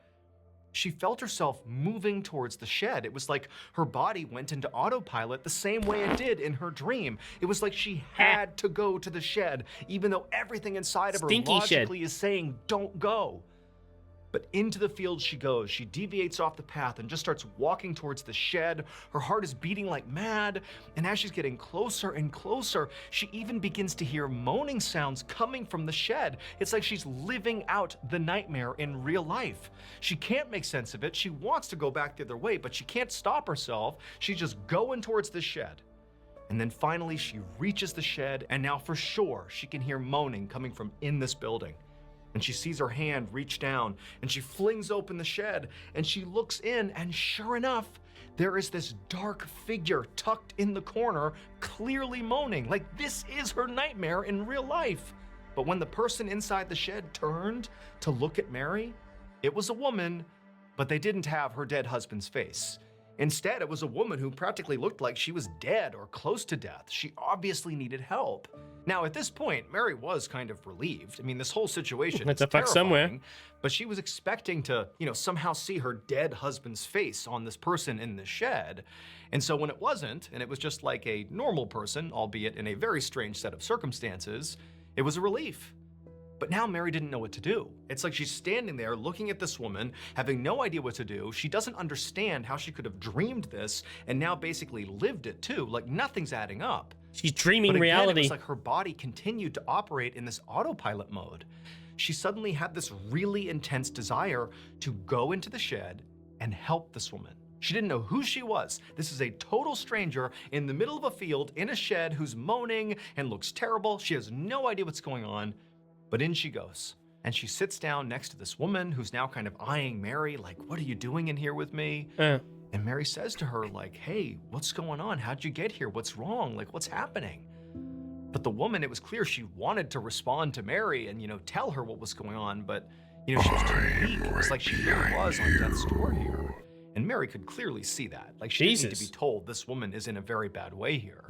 she felt herself moving towards the shed. It was like her body went into autopilot the same way it did in her dream. It was like she had to go to the shed, even though everything inside of her logically is saying, don't go. But into the field she goes. She deviates off the path and just starts walking towards the shed. Her heart is beating like mad. And as she's getting closer and closer, she even begins to hear moaning sounds coming from the shed. It's like she's living out the nightmare in real life. She can't make sense of it. She wants to go back the other way, but she can't stop herself. She's just going towards the shed. And then finally she reaches the shed, and now for sure she can hear moaning coming from in this building. And she sees her hand reach down, and she flings open the shed, and she looks in, and sure enough, there is this dark figure tucked in the corner, clearly moaning, like this is her nightmare in real life. But when the person inside the shed turned to look at Mary, it was a woman, but they didn't have her dead husband's face. Instead, it was a woman who practically looked like she was dead or close to death. She obviously needed help. Now, at this point, Mary was kind of relieved. I mean, this whole situation is terrifying, somewhere. But she was expecting to, somehow see her dead husband's face on this person in the shed. And so when it wasn't, and it was just like a normal person, albeit in a very strange set of circumstances, it was a relief. But now Mary didn't know what to do. It's like she's standing there looking at this woman, having no idea what to do. She doesn't understand how she could have dreamed this and now basically lived it too. Like nothing's adding up. She's dreaming but again, reality. It was like her body continued to operate in this autopilot mode. She suddenly had this really intense desire to go into the shed and help this woman. She didn't know who she was. This is a total stranger in the middle of a field in a shed who's moaning and looks terrible. She has no idea what's going on. But in she goes, and she sits down next to this woman who's now kind of eyeing Mary, like, what are you doing in here with me? And Mary says to her, like, hey, what's going on? How'd you get here? What's wrong? Like, what's happening? But the woman, it was clear she wanted to respond to Mary and, tell her what was going on, but, she was too weak. It was like she really was on death's door here. And Mary could clearly see that. Like, she didn't need to be told this woman is in a very bad way here.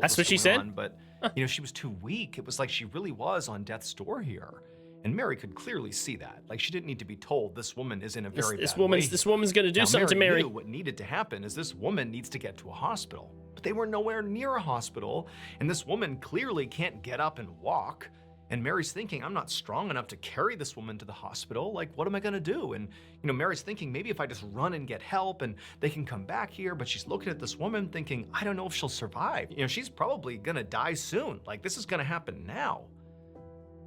That's what she said? But, she was too weak. It was like she really was on death's door here. And Mary could clearly see that. Like, she didn't need to be told this woman is in a very bad way. This woman's gonna do something to Mary. Knew what needed to happen is this woman needs to get to a hospital. But they were nowhere near a hospital, and this woman clearly can't get up and walk. And Mary's thinking, I'm not strong enough to carry this woman to the hospital. Like, what am I gonna do? And, Mary's thinking, maybe if I just run and get help and they can come back here. But she's looking at this woman thinking, I don't know if she'll survive. She's probably gonna die soon. Like, this is gonna happen now.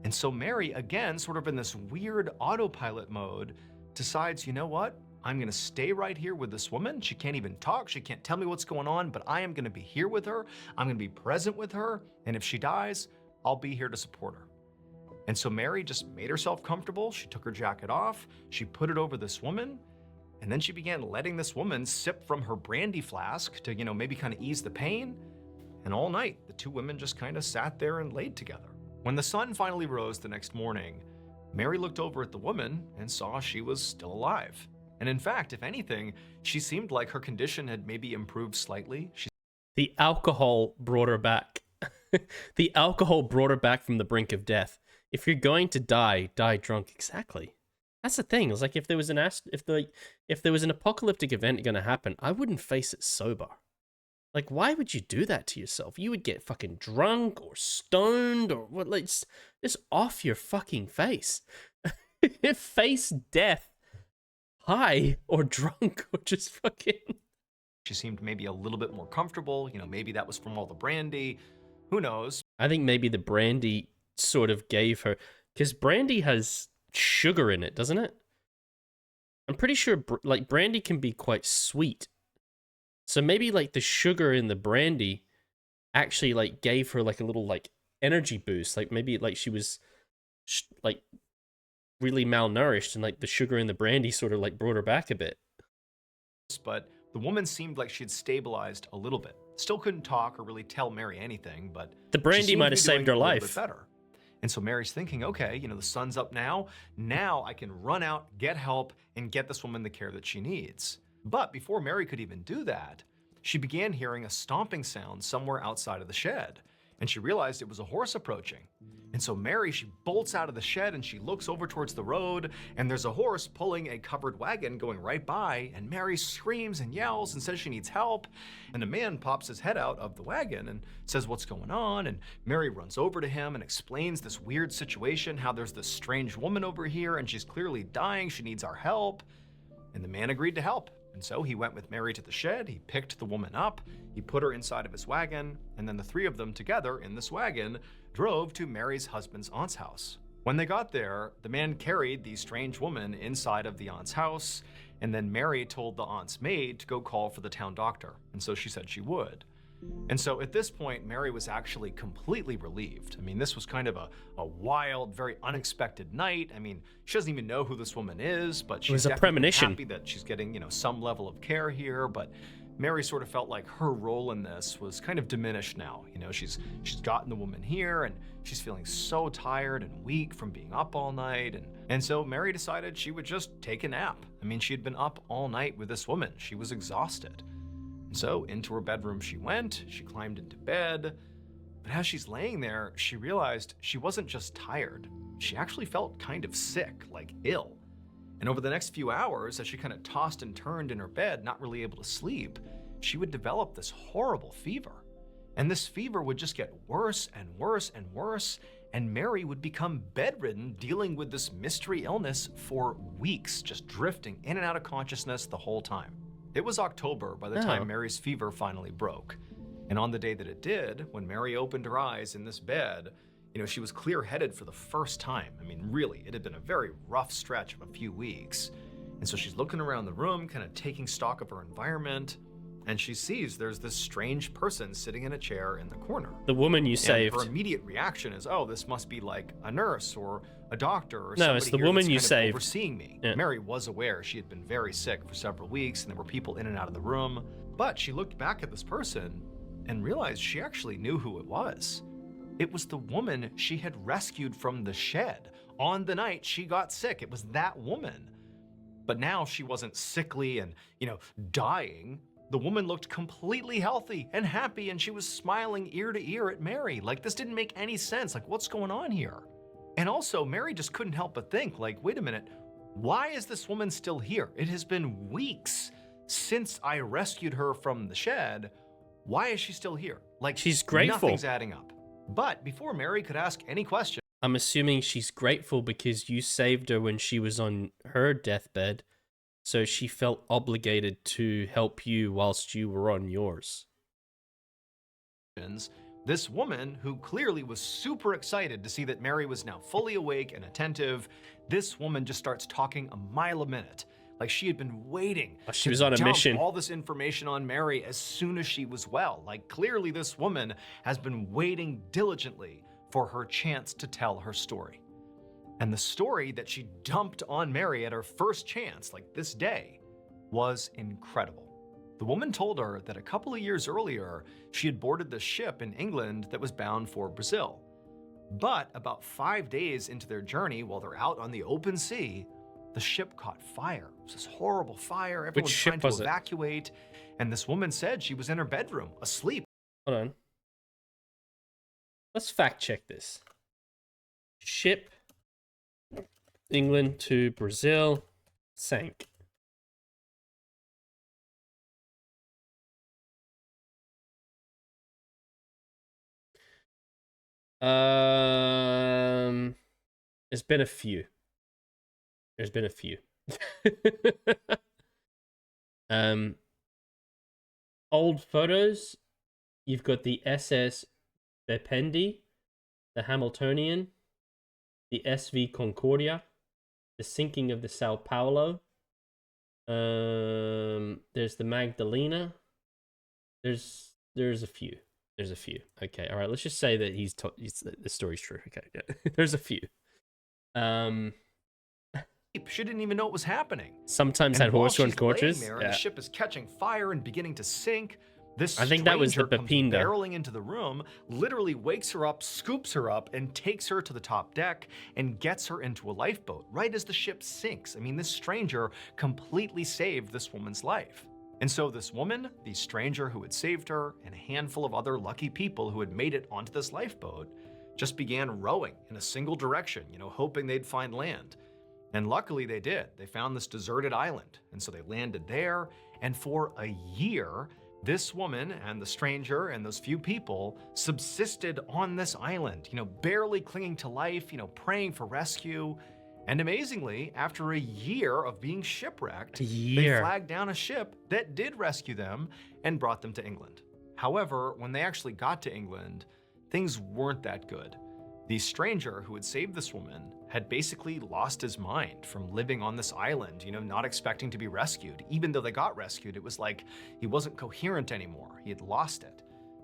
And so Mary, again, sort of in this weird autopilot mode, decides, you know what? I'm gonna stay right here with this woman. She can't even talk. She can't tell me what's going on, but I am gonna be here with her. I'm gonna be present with her. And if she dies, I'll be here to support her. And so Mary just made herself comfortable. She took her jacket off, she put it over this woman, and then she began letting this woman sip from her brandy flask to, maybe kind of ease the pain. And all night, the two women just kind of sat there and laid together. When the sun finally rose the next morning, Mary looked over at the woman and saw she was still alive. And in fact, if anything, she seemed like her condition had maybe improved slightly. The alcohol brought her back. The alcohol brought her back from the brink of death. If you're going to die, die drunk. Exactly. That's the thing. It's like if there was an apocalyptic event going to happen, I wouldn't face it sober. Like, why would you do that to yourself? You would get fucking drunk or stoned or what? Like, just off your fucking face. Face death, high or drunk or just fucking. She seemed maybe a little bit more comfortable. Maybe that was from all the brandy. Who knows? I think maybe the brandy sort of gave her, because brandy has sugar in it, doesn't it? I'm pretty sure like brandy can be quite sweet, so maybe like the sugar in the brandy actually like gave her like a little like energy boost. Like maybe like she was like really malnourished, and like the sugar in the brandy sort of like brought her back a bit. But the woman seemed like she had stabilized a little bit. Still couldn't talk or really tell Mary anything, but the brandy might have saved her life. A little bit better. And so Mary's thinking, okay, the sun's up now. Now I can run out, get help, and get this woman the care that she needs. But before Mary could even do that, she began hearing a stomping sound somewhere outside of the shed. And she realized it was a horse approaching. And so Mary, she bolts out of the shed and she looks over towards the road, and there's a horse pulling a covered wagon going right by, and Mary screams and yells and says she needs help. And a man pops his head out of the wagon and says what's going on, and Mary runs over to him and explains this weird situation, how there's this strange woman over here and she's clearly dying, she needs our help. And the man agreed to help. And so he went with Mary to the shed, he picked the woman up, he put her inside of his wagon, and then the three of them together in this wagon drove to Mary's husband's aunt's house. When they got there, the man carried the strange woman inside of the aunt's house, and then Mary told the aunt's maid to go call for the town doctor, and so she said she would. And so at this point, Mary was actually completely relieved. I mean, this was kind of a wild, very unexpected night. I mean, she doesn't even know who this woman is, but she's definitely happy that she's getting, you know, some level of care here. But Mary sort of felt like her role in this was kind of diminished now. You know, she's gotten the woman here, and she's feeling so tired and weak from being up all night. And so Mary decided she would just take a nap. I mean, she had been up all night with this woman. She was exhausted. So into her bedroom she went, she climbed into bed, but as she's laying there, she realized she wasn't just tired. She actually felt kind of sick, like ill. And over the next few hours, as she kind of tossed and turned in her bed, not really able to sleep, she would develop this horrible fever. And this fever would just get worse and worse and worse, and Mary would become bedridden, dealing with this mystery illness for weeks, just drifting in and out of consciousness the whole time. It was October by the time Mary's fever finally broke. And on the day that it did, when Mary opened her eyes in this bed, you know, she was clear-headed for the first time. I mean, really, it had been a very rough stretch of a few weeks. And so she's looking around the room, kind of taking stock of her environment, and she sees there's this strange person sitting in a chair in the corner. The woman you saved. Her immediate reaction is, oh, this must be like a nurse or a doctor or no, it's the woman you saved overseeing me. Yeah. Mary was aware she had been very sick for several weeks, and there were people in and out of the room. But she looked back at this person and realized she actually knew who it was. It was the woman she had rescued from the shed on the night she got sick. It was that woman. But now she wasn't sickly and, you know, dying. The woman looked completely healthy and happy, and she was smiling ear to ear at Mary. Like, this didn't make any sense. Like, what's going on here? And also, Mary just couldn't help but think, like, wait a minute, why is this woman still here? It has been weeks since I rescued her from the shed. Why is she still here? Like, she's grateful. Nothing's adding up. But before Mary could ask any question, I'm assuming she's grateful because you saved her when she was on her deathbed, so she felt obligated to help you whilst you were on yours. this woman, who clearly was super excited to see that Mary was now fully awake and attentive, this woman just starts talking a mile a minute. Like she had been waiting. She was on a mission. All this information on Mary as soon as she was well. Like clearly this woman has been waiting diligently for her chance to tell her story. And the story that she dumped on Mary at her first chance, like this day, was incredible. The woman told her that a couple of years earlier, she had boarded the ship in England that was bound for Brazil. But about 5 days into their journey, while they're out on the open sea, the ship caught fire. It was this horrible fire. Everyone's trying to evacuate. And this woman said she was in her bedroom, asleep. Hold on. Let's fact check this. Ship, England to Brazil, sank. There's been a few. There's been a few. Old photos. You've got the SS Bependi, the Hamiltonian, the SV Concordia, the sinking of the Sao Paulo. There's the Magdalena. There's a few. There's a few. Okay, all right. Let's just say that the story's true. Okay, yeah. There's a few. She didn't even know what was happening. Sometimes had horse-run torches. Yeah. The ship is catching fire and beginning to sink. This I think that was the Bepinda. Barreling into the room, literally wakes her up, scoops her up, and takes her to the top deck and gets her into a lifeboat right as the ship sinks. I mean, this stranger completely saved this woman's life. And so this woman, the stranger who had saved her, and a handful of other lucky people who had made it onto this lifeboat, just began rowing in a single direction, hoping they'd find land. And luckily they did. They found this deserted island. And so they landed there. And for a year, this woman and the stranger and those few people subsisted on this island, barely clinging to life, praying for rescue. And amazingly, after a year of being shipwrecked, they flagged down a ship that did rescue them and brought them to England. However, when they actually got to England, things weren't that good. The stranger who had saved this woman had basically lost his mind from living on this island, not expecting to be rescued. Even though they got rescued, it was like he wasn't coherent anymore. He had lost it.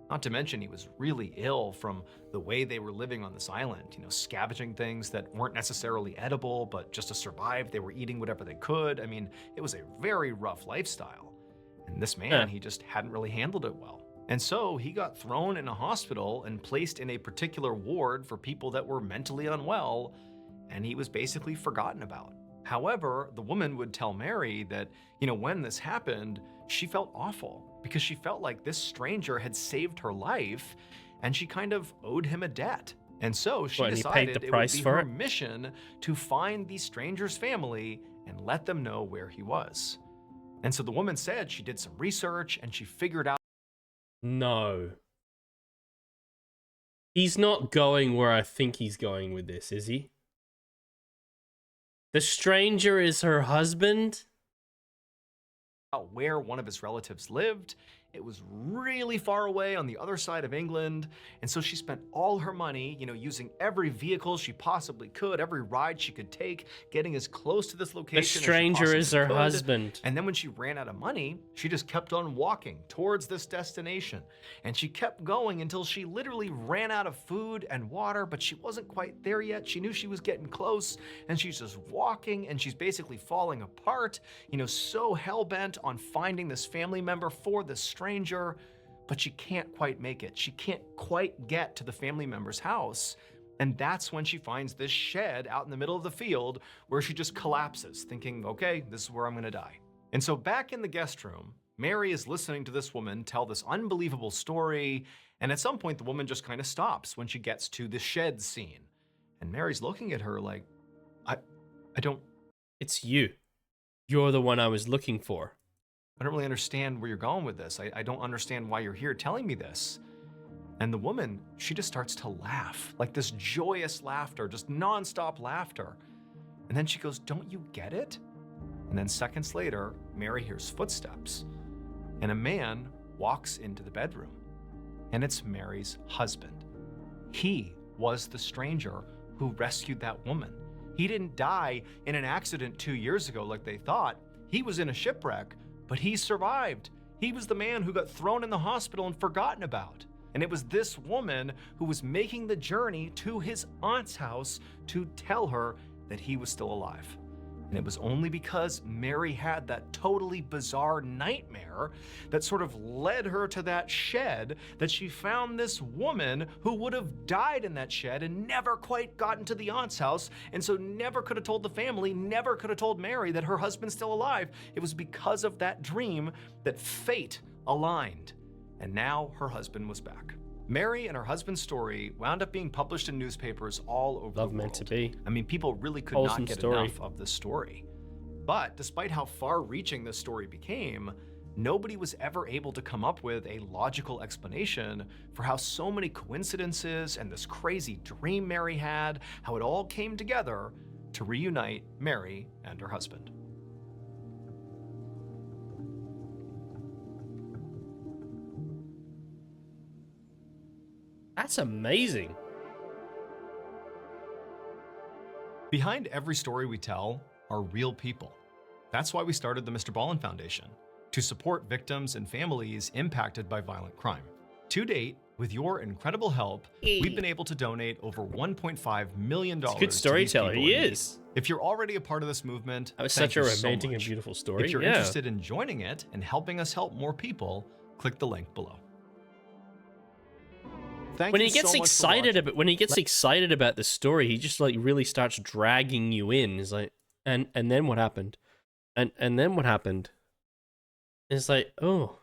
Not to mention he was really ill from the way they were living on this island, scavenging things that weren't necessarily edible, but just to survive, they were eating whatever they could. I mean, it was a very rough lifestyle. And this man, he just hadn't really handled it well. And so he got thrown in a hospital and placed in a particular ward for people that were mentally unwell, and he was basically forgotten about. However, the woman would tell Mary that, when this happened, she felt awful because she felt like this stranger had saved her life and she kind of owed him a debt. And so she decided it would be her mission to find the stranger's family and let them know where he was. And so the woman said she did some research and she figured out. No. He's not going where I think he's going with this, is he? The stranger is her husband? Where one of his relatives lived. It was really far away on the other side of England, and so she spent all her money, using every vehicle she possibly could, every ride she could take, getting as close to this location as she possibly could. The stranger is her husband. And then when she ran out of money, she just kept on walking towards this destination. And she kept going until she literally ran out of food and water, but she wasn't quite there yet. She knew she was getting close, and she's just walking, and she's basically falling apart, so hell-bent on finding this family member for this stranger, but she can't quite make it. She can't quite get to the family member's house. And that's when she finds this shed out in the middle of the field where she just collapses, thinking, okay, this is where I'm gonna die. And so back in the guest room, Mary is listening to this woman tell this unbelievable story. And at some point, the woman just kind of stops when she gets to the shed scene. And Mary's looking at her like, I don't... It's you. You're the one I was looking for. I don't really understand where you're going with this. I don't understand why you're here telling me this. And the woman, she just starts to laugh, like this joyous laughter, just nonstop laughter. And then she goes, don't you get it? And then seconds later, Mary hears footsteps, and a man walks into the bedroom. And it's Mary's husband. He was the stranger who rescued that woman. He didn't die in an accident 2 years ago like they thought. He was in a shipwreck, but he survived. He was the man who got thrown in the hospital and forgotten about. And it was this woman who was making the journey to his aunt's house to tell her that he was still alive. And it was only because Mary had that totally bizarre nightmare that sort of led her to that shed that she found this woman who would have died in that shed and never quite gotten to the aunt's house, and so never could have told the family, never could have told Mary that her husband's still alive. It was because of that dream that fate aligned, and now her husband was back. Mary and her husband's story wound up being published in newspapers all over the world. Meant to be. I mean, people really could not get enough of this story. But despite how far-reaching this story became, nobody was ever able to come up with a logical explanation for how so many coincidences and this crazy dream Mary had, how it all came together to reunite Mary and her husband. That's amazing. Behind every story we tell are real people. That's why we started the Mr. Ballin Foundation, to support victims and families impacted by violent crime. To date, with your incredible help, we've been able to donate over $1.5 million. He's a good storyteller. He is. If you're already a part of this movement, that was such a romantic and beautiful story. If you're interested in joining it and helping us help more people, click the link below. When he gets excited about the story, he just like really starts dragging you in. He's like, and then what happened? And then what happened? And it's like, oh.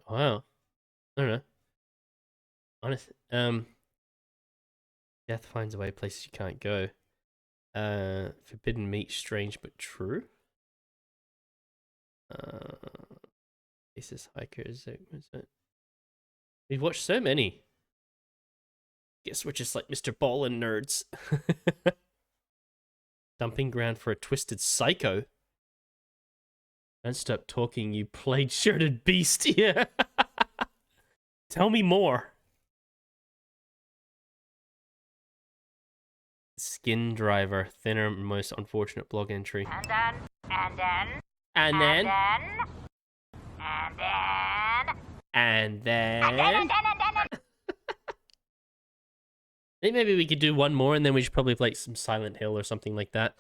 Wow. I don't know. Honestly, death finds a way, places you can't go. Forbidden meat, strange but true. Faces, hikers, what's that? We've watched so many. Guess we're just like Mr. Ballin nerds. Dumping ground for a twisted psycho. Don't stop talking, you plaid-shirted beast. Yeah. Tell me more. Skin driver, thinner, most unfortunate blog entry. And then. And then... Maybe we could do one more, and then we should probably play some Silent Hill or something like that.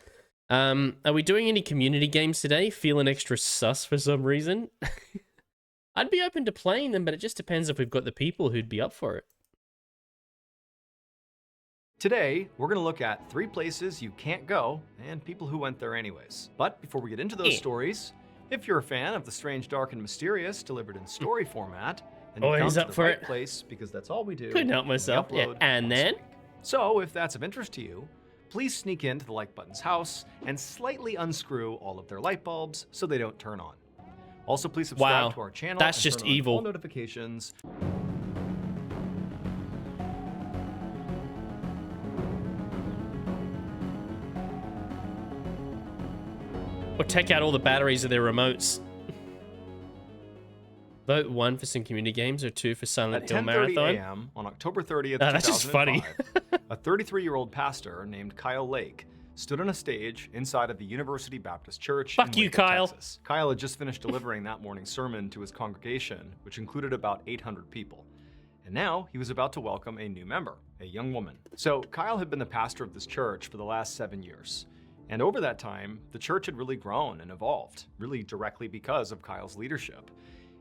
Are we doing any community games today? Feeling extra sus for some reason? I'd be open to playing them, but it just depends if we've got the people who'd be up for it. Today, we're going to look at 3 places you can't go and people who went there anyways. But before we get into those stories, if you're a fan of the strange, dark, and mysterious delivered in story format, then you've come to the right place, because that's all we do. Couldn't help myself. Yeah. And then? So if that's of interest to you, please sneak into the like button's house and slightly unscrew all of their light bulbs so they don't turn on. Also, please subscribe to our channel. That's and just turn on evil. all notifications. Or take out all the batteries of their remotes. Vote 1 for some community games or 2 for Silent Hill Marathon. At 10:30 a.m. on October 30th, that's just funny. a 33-year-old pastor named Kyle Lake stood on a stage inside of the University Baptist Church. Fuck you, Kyle. Texas. Kyle had just finished delivering that morning's sermon to his congregation, which included about 800 people. And now he was about to welcome a new member, a young woman. So Kyle had been the pastor of this church for the last 7 years. And over that time, the church had really grown and evolved, really directly because of Kyle's leadership.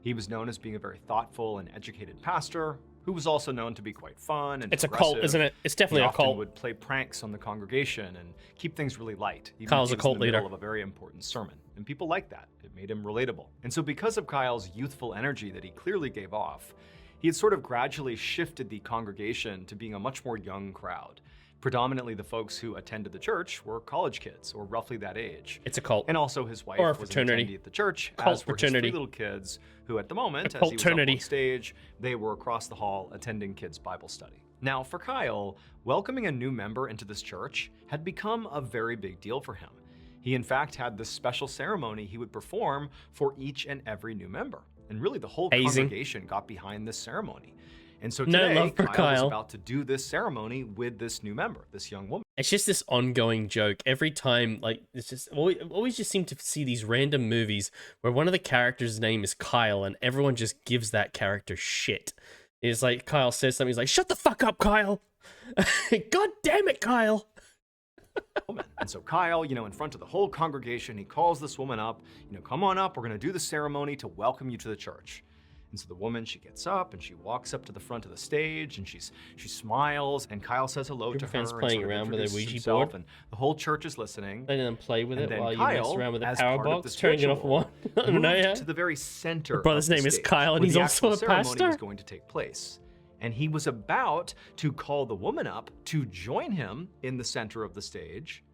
He was known as being a very thoughtful and educated pastor, who was also known to be quite fun and It's a cult, isn't it? It's definitely a cult. He would play pranks on the congregation and keep things really light. Even Kyle's a cult in the leader. middle of a very important sermon, and people liked that. It made him relatable. And so because of Kyle's youthful energy that he clearly gave off, he had sort of gradually shifted the congregation to being a much more young crowd. Predominantly the folks who attended the church were college kids, or roughly that age. It's a cult. And also his wife or a was an fraternity attendee at the church, cult as were his fraternity. 3 little kids, who at the moment, A as he was up culternity. on stage, they were across the hall attending kids' Bible study. Now, for Kyle, welcoming a new member into this church had become a very big deal for him. He in fact had this special ceremony he would perform for each and every new member. And really the whole congregation got behind this ceremony. And so today, Kyle was about to do this ceremony with this new member, this young woman. It's just this ongoing joke. Every time, like, it's just always just seem to see these random movies where one of the characters' name is Kyle and everyone just gives that character shit. It's like Kyle says something, he's like, "Shut the fuck up, Kyle." God damn it, Kyle. And so Kyle, in front of the whole congregation, he calls this woman up, "Come on up, we're going to do the ceremony to welcome you to the church." And so the woman, she gets up and she walks up to the front of the stage and she smiles, and Kyle says hello to her. Playing around with a Ouija board, and the whole church is listening. Letting them play with and it while Kyle, you mess around with a as power part of box, this turning it off ritual, one. moved to the very center. Her brother's of the name is stage, Kyle, and where he's the also a actual ceremony pastor. was going to take place. And he was about to call the woman up to join him in the center of the stage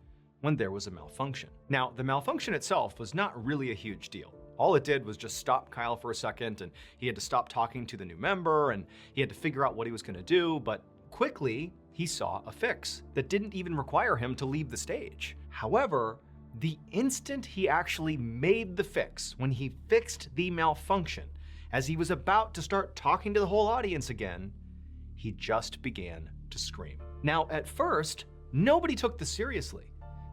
when there was a malfunction. Now, the malfunction itself was not really a huge deal. All it did was just stop Kyle for a second, and he had to stop talking to the new member, and he had to figure out what he was going to do, but quickly he saw a fix that didn't even require him to leave the stage. However, the instant he actually made the fix, when he fixed the malfunction, as he was about to start talking to the whole audience again, he just began to scream. Now, at first, nobody took this seriously,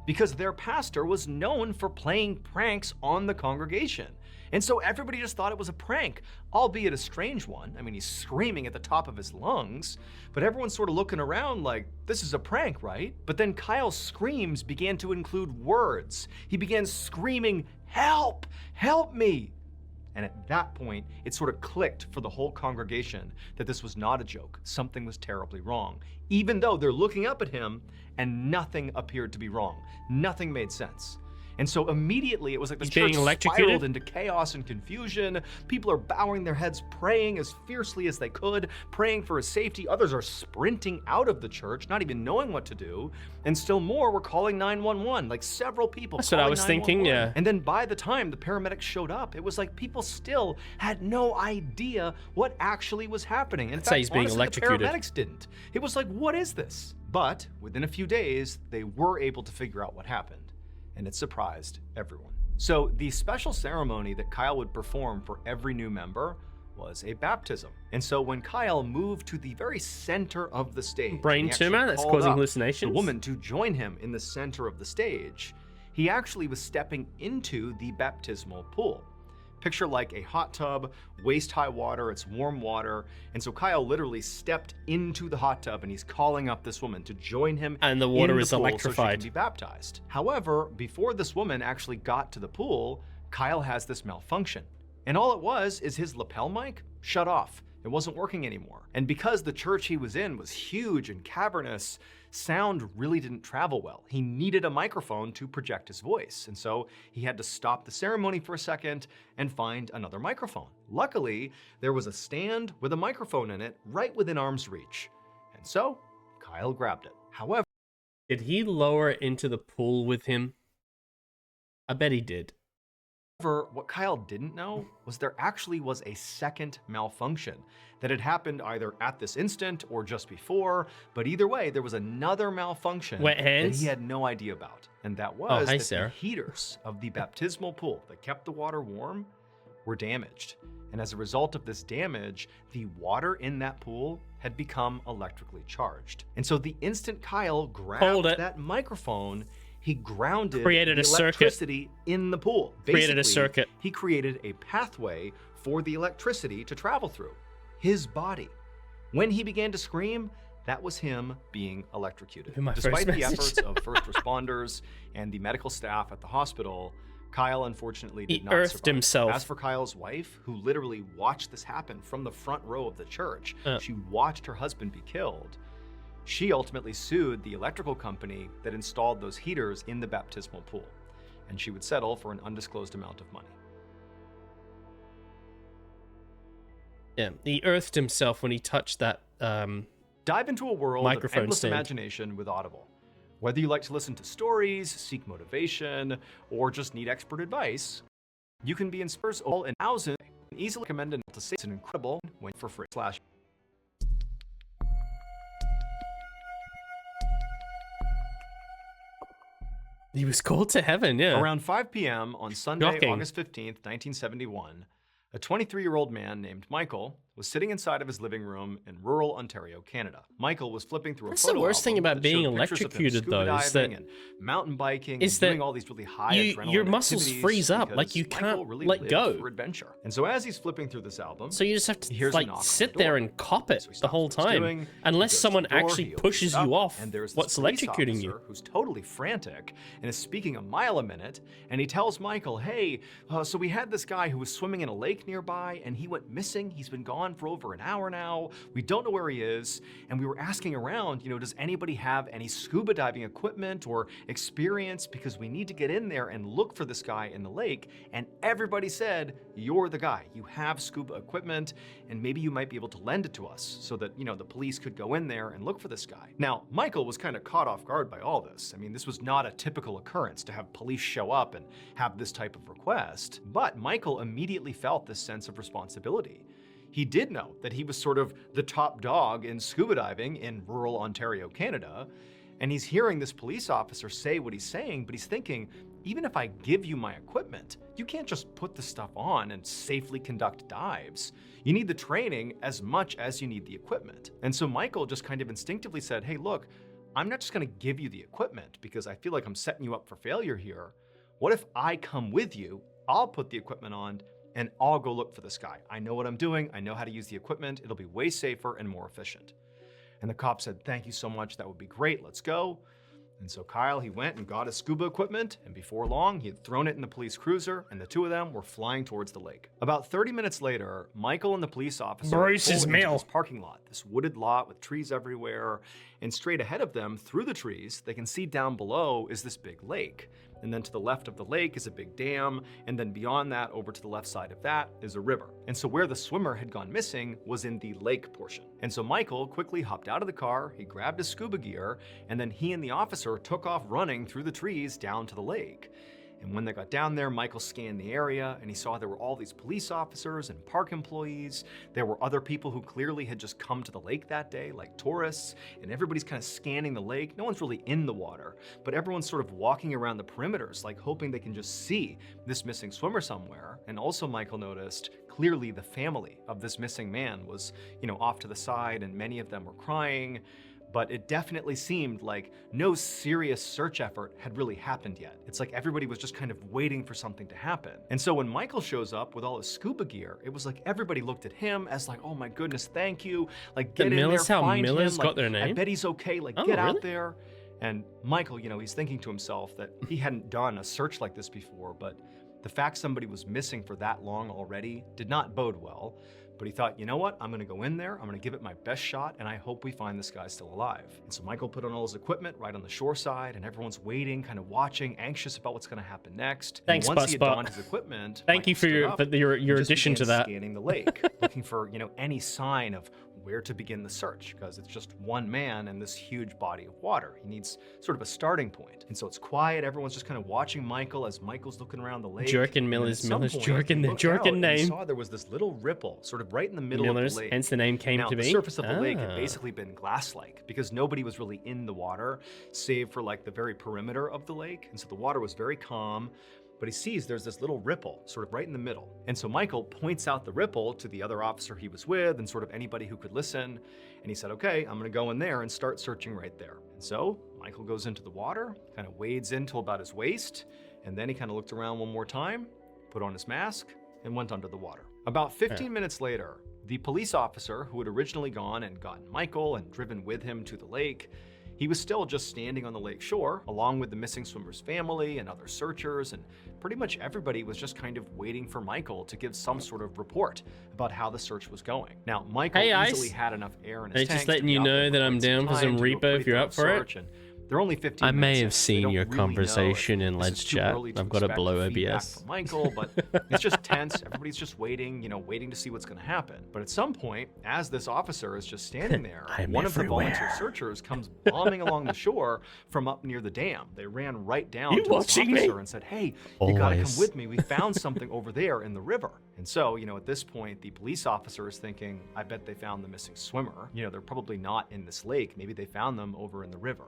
because their pastor was known for playing pranks on the congregation. And so everybody just thought it was a prank, albeit a strange one. I mean, he's screaming at the top of his lungs, but everyone's sort of looking around like, this is a prank, right? But then Kyle's screams began to include words. He began screaming, "Help! Help me!" And at that point, it sort of clicked for the whole congregation that this was not a joke. Something was terribly wrong, even though they're looking up at him and nothing appeared to be wrong. Nothing made sense. And so immediately it was like the church spiraled into chaos and confusion. People are bowing their heads, praying as fiercely as they could, praying for his safety. Others are sprinting out of the church, not even knowing what to do. And still more were calling 911, like several people. That's what I was thinking, yeah. And then by the time the paramedics showed up, it was like people still had no idea what actually was happening. In fact, he's being electrocuted. The paramedics didn't. It was like, what is this? But within a few days, they were able to figure out what happened. And it surprised everyone. So the special ceremony that Kyle would perform for every new member was a baptism. And so when Kyle moved to the very center of the stage, brain tumor that's causing hallucinations, the woman to join him in the center of the stage, he actually was stepping into the baptismal pool. Picture like a hot tub, waist-high water, it's warm water. And so Kyle literally stepped into the hot tub and he's calling up this woman to join him and the water in the is pool electrified. so she can be baptized. However, before this woman actually got to the pool, Kyle has this malfunction. And all it was is his lapel mic shut off. It wasn't working anymore. And because the church he was in was huge and cavernous, sound really didn't travel well. He needed a microphone to project his voice. And so he had to stop the ceremony for a second and find another microphone. Luckily, there was a stand with a microphone in it right within arm's reach. And so Kyle grabbed it. However, did he lower it into the pool with him? I bet he did. What Kyle didn't know was there actually was a second malfunction that had happened either at this instant or just before, but either way, there was another malfunction Wet hands? that he had no idea about. And that was hi, that Sarah. the heaters of the baptismal pool that kept the water warm were damaged. And as a result of this damage, the water in that pool had become electrically charged. And so the instant Kyle grabbed that microphone, he grounded Created a the circuit. electricity in the pool. Created a Basically, circuit. He created a pathway for the electricity to travel through his body. When he began to scream, that was him being electrocuted. Despite the efforts of first responders and the medical staff at the hospital, Kyle unfortunately did not earthed survive. himself. As for Kyle's wife, who literally watched this happen from the front row of the church, she watched her husband be killed. She ultimately sued the electrical company that installed those heaters in the baptismal pool, and she would settle for an undisclosed amount of money. Yeah, he earthed himself when he touched that Dive into a world of microphone endless stand. imagination with Audible. Whether you like to listen to stories, seek motivation, or just need expert advice, you can be inspired all in thousands and easily recommend it to say it's an incredible when for free / He was called to heaven, yeah. Around 5 p.m. on Sunday, Shocking. August 15th, 1971, a 23-year-old man named Michael was sitting inside of his living room in rural Ontario, Canada. Michael was flipping through That's a photo the worst thing album about that being showed pictures of him electrocuted, scuba though, is diving that- and mountain biking is and that doing all these really high adrenaline your muscles activities freeze up, like because you Michael can't really let lived go. for adventure. And so as he's flipping through this album, So you just have he to hears a like knock on sit the door. there and cop it So he the stops whole what he's time, doing, he unless goes to someone the door, actually he opens pushes it up, you off. and there's this What's police electrocuting you? officer who's totally frantic and is speaking a mile a minute, and he tells Michael, hey, so we had this guy who was swimming in a lake nearby and he went missing. He's been gone for over an hour now. We don't know where he is, and we were asking around, does anybody have any scuba diving equipment or experience, because we need to get in there and look for this guy in the lake. And everybody said, you're the guy. You have scuba equipment, and maybe you might be able to lend it to us so that, the police could go in there and look for this guy. Now, Michael was kind of caught off guard by all this. I mean, this was not a typical occurrence to have police show up and have this type of request, but Michael immediately felt this sense of responsibility. He did know that he was sort of the top dog in scuba diving in rural Ontario, Canada, and he's hearing this police officer say what he's saying, but he's thinking, even if I give you my equipment, you can't just put the stuff on and safely conduct dives. You need the training as much as you need the equipment. And so Michael just kind of instinctively said, hey, look, I'm not just gonna give you the equipment because I feel like I'm setting you up for failure here. What if I come with you, I'll put the equipment on, and I'll go look for this guy. I know what I'm doing, I know how to use the equipment, it'll be way safer and more efficient. And the cop said, thank you so much, that would be great, let's go. And so Kyle, he went and got his scuba equipment, and before long, he had thrown it in the police cruiser, and the two of them were flying towards the lake. About 30 minutes later, Michael and the police officer Brace his pulled into mail. this parking lot, this wooded lot with trees everywhere, and straight ahead of them, through the trees, they can see down below is this big lake. And then to the left of the lake is a big dam, and then beyond that, over to the left side of that, is a river. And so where the swimmer had gone missing was in the lake portion. And so Michael quickly hopped out of the car, he grabbed his scuba gear, and then he and the officer took off running through the trees down to the lake. And when they got down there, Michael scanned the area and he saw there were all these police officers and park employees. There were other people who clearly had just come to the lake that day, like tourists, and everybody's kind of scanning the lake. No one's really in the water, but everyone's sort of walking around the perimeters, like hoping they can just see this missing swimmer somewhere. And also Michael noticed clearly the family of this missing man was, off to the side, and many of them were crying. but it definitely seemed like no serious search effort had really happened yet. It's like everybody was just kind of waiting for something to happen. And so when Michael shows up with all his scuba gear, it was like everybody looked at him as like, oh my goodness, thank you. Like, get in there, find him. Miller's got like, their name? I bet he's okay. Like, get out there. And Michael, you know, he's thinking to himself that he hadn't done a search like this before, but the fact somebody was missing for that long already did not bode well. But he thought, you know what? I'm gonna go in there, I'm gonna give it my best shot, and I hope we find this guy still alive. And so Michael put on all his equipment right on the shore side, and everyone's waiting, kind of watching, anxious about what's gonna happen next. Thanks, and once he had Spot. donned his equipment, Thank you for your addition to that. Scanning the lake, looking for, you know, any sign of where to begin the search, because it's just one man in this huge body of water. He needs sort of a starting point. And so it's quiet, everyone's just kind of watching Michael as Michael's looking around the lake. Miller's Jorkin, the Jorkin name. He saw there was this little ripple, sort of right in the middle of the lake. Hence the name came to be. The surface of the lake had basically been glass-like, because nobody was really in the water, save for like the very perimeter of the lake. And so the water was very calm. But he sees there's this little ripple sort of right in the middle. And so Michael points out the ripple to the other officer he was with and sort of anybody who could listen. And he said, okay, I'm gonna go in there and start searching right there. And so Michael goes into the water, kind of wades in till about his waist. And then he kind of looked around one more time, put on his mask, and went under the water. About 15 minutes later, the police officer who had originally gone and gotten Michael and driven with him to the lake, he was still just standing on the lake shore, along with the missing swimmer's family and other searchers, and pretty much everybody was just kind of waiting for Michael to give some sort of report about how the search was going. Now, Michael easily had enough air in his tank. Just letting you know that I'm down for some repo if you're up for it. They're only 15 I may minutes have seen your conversation in Let's Chat. I've got it below OBS. Michael, but it's just tense. Everybody's just waiting, you know, waiting to see what's going to happen. But at some point, as this officer is just standing there, one of the volunteer searchers comes bombing along the shore from up near the dam. They ran right down to this officer and said, hey, you got to come with me. We found something over there in the river. And so, you know, at this point, the police officer is thinking, I bet they found the missing swimmer. You know, they're probably not in this lake. Maybe they found them over in the river.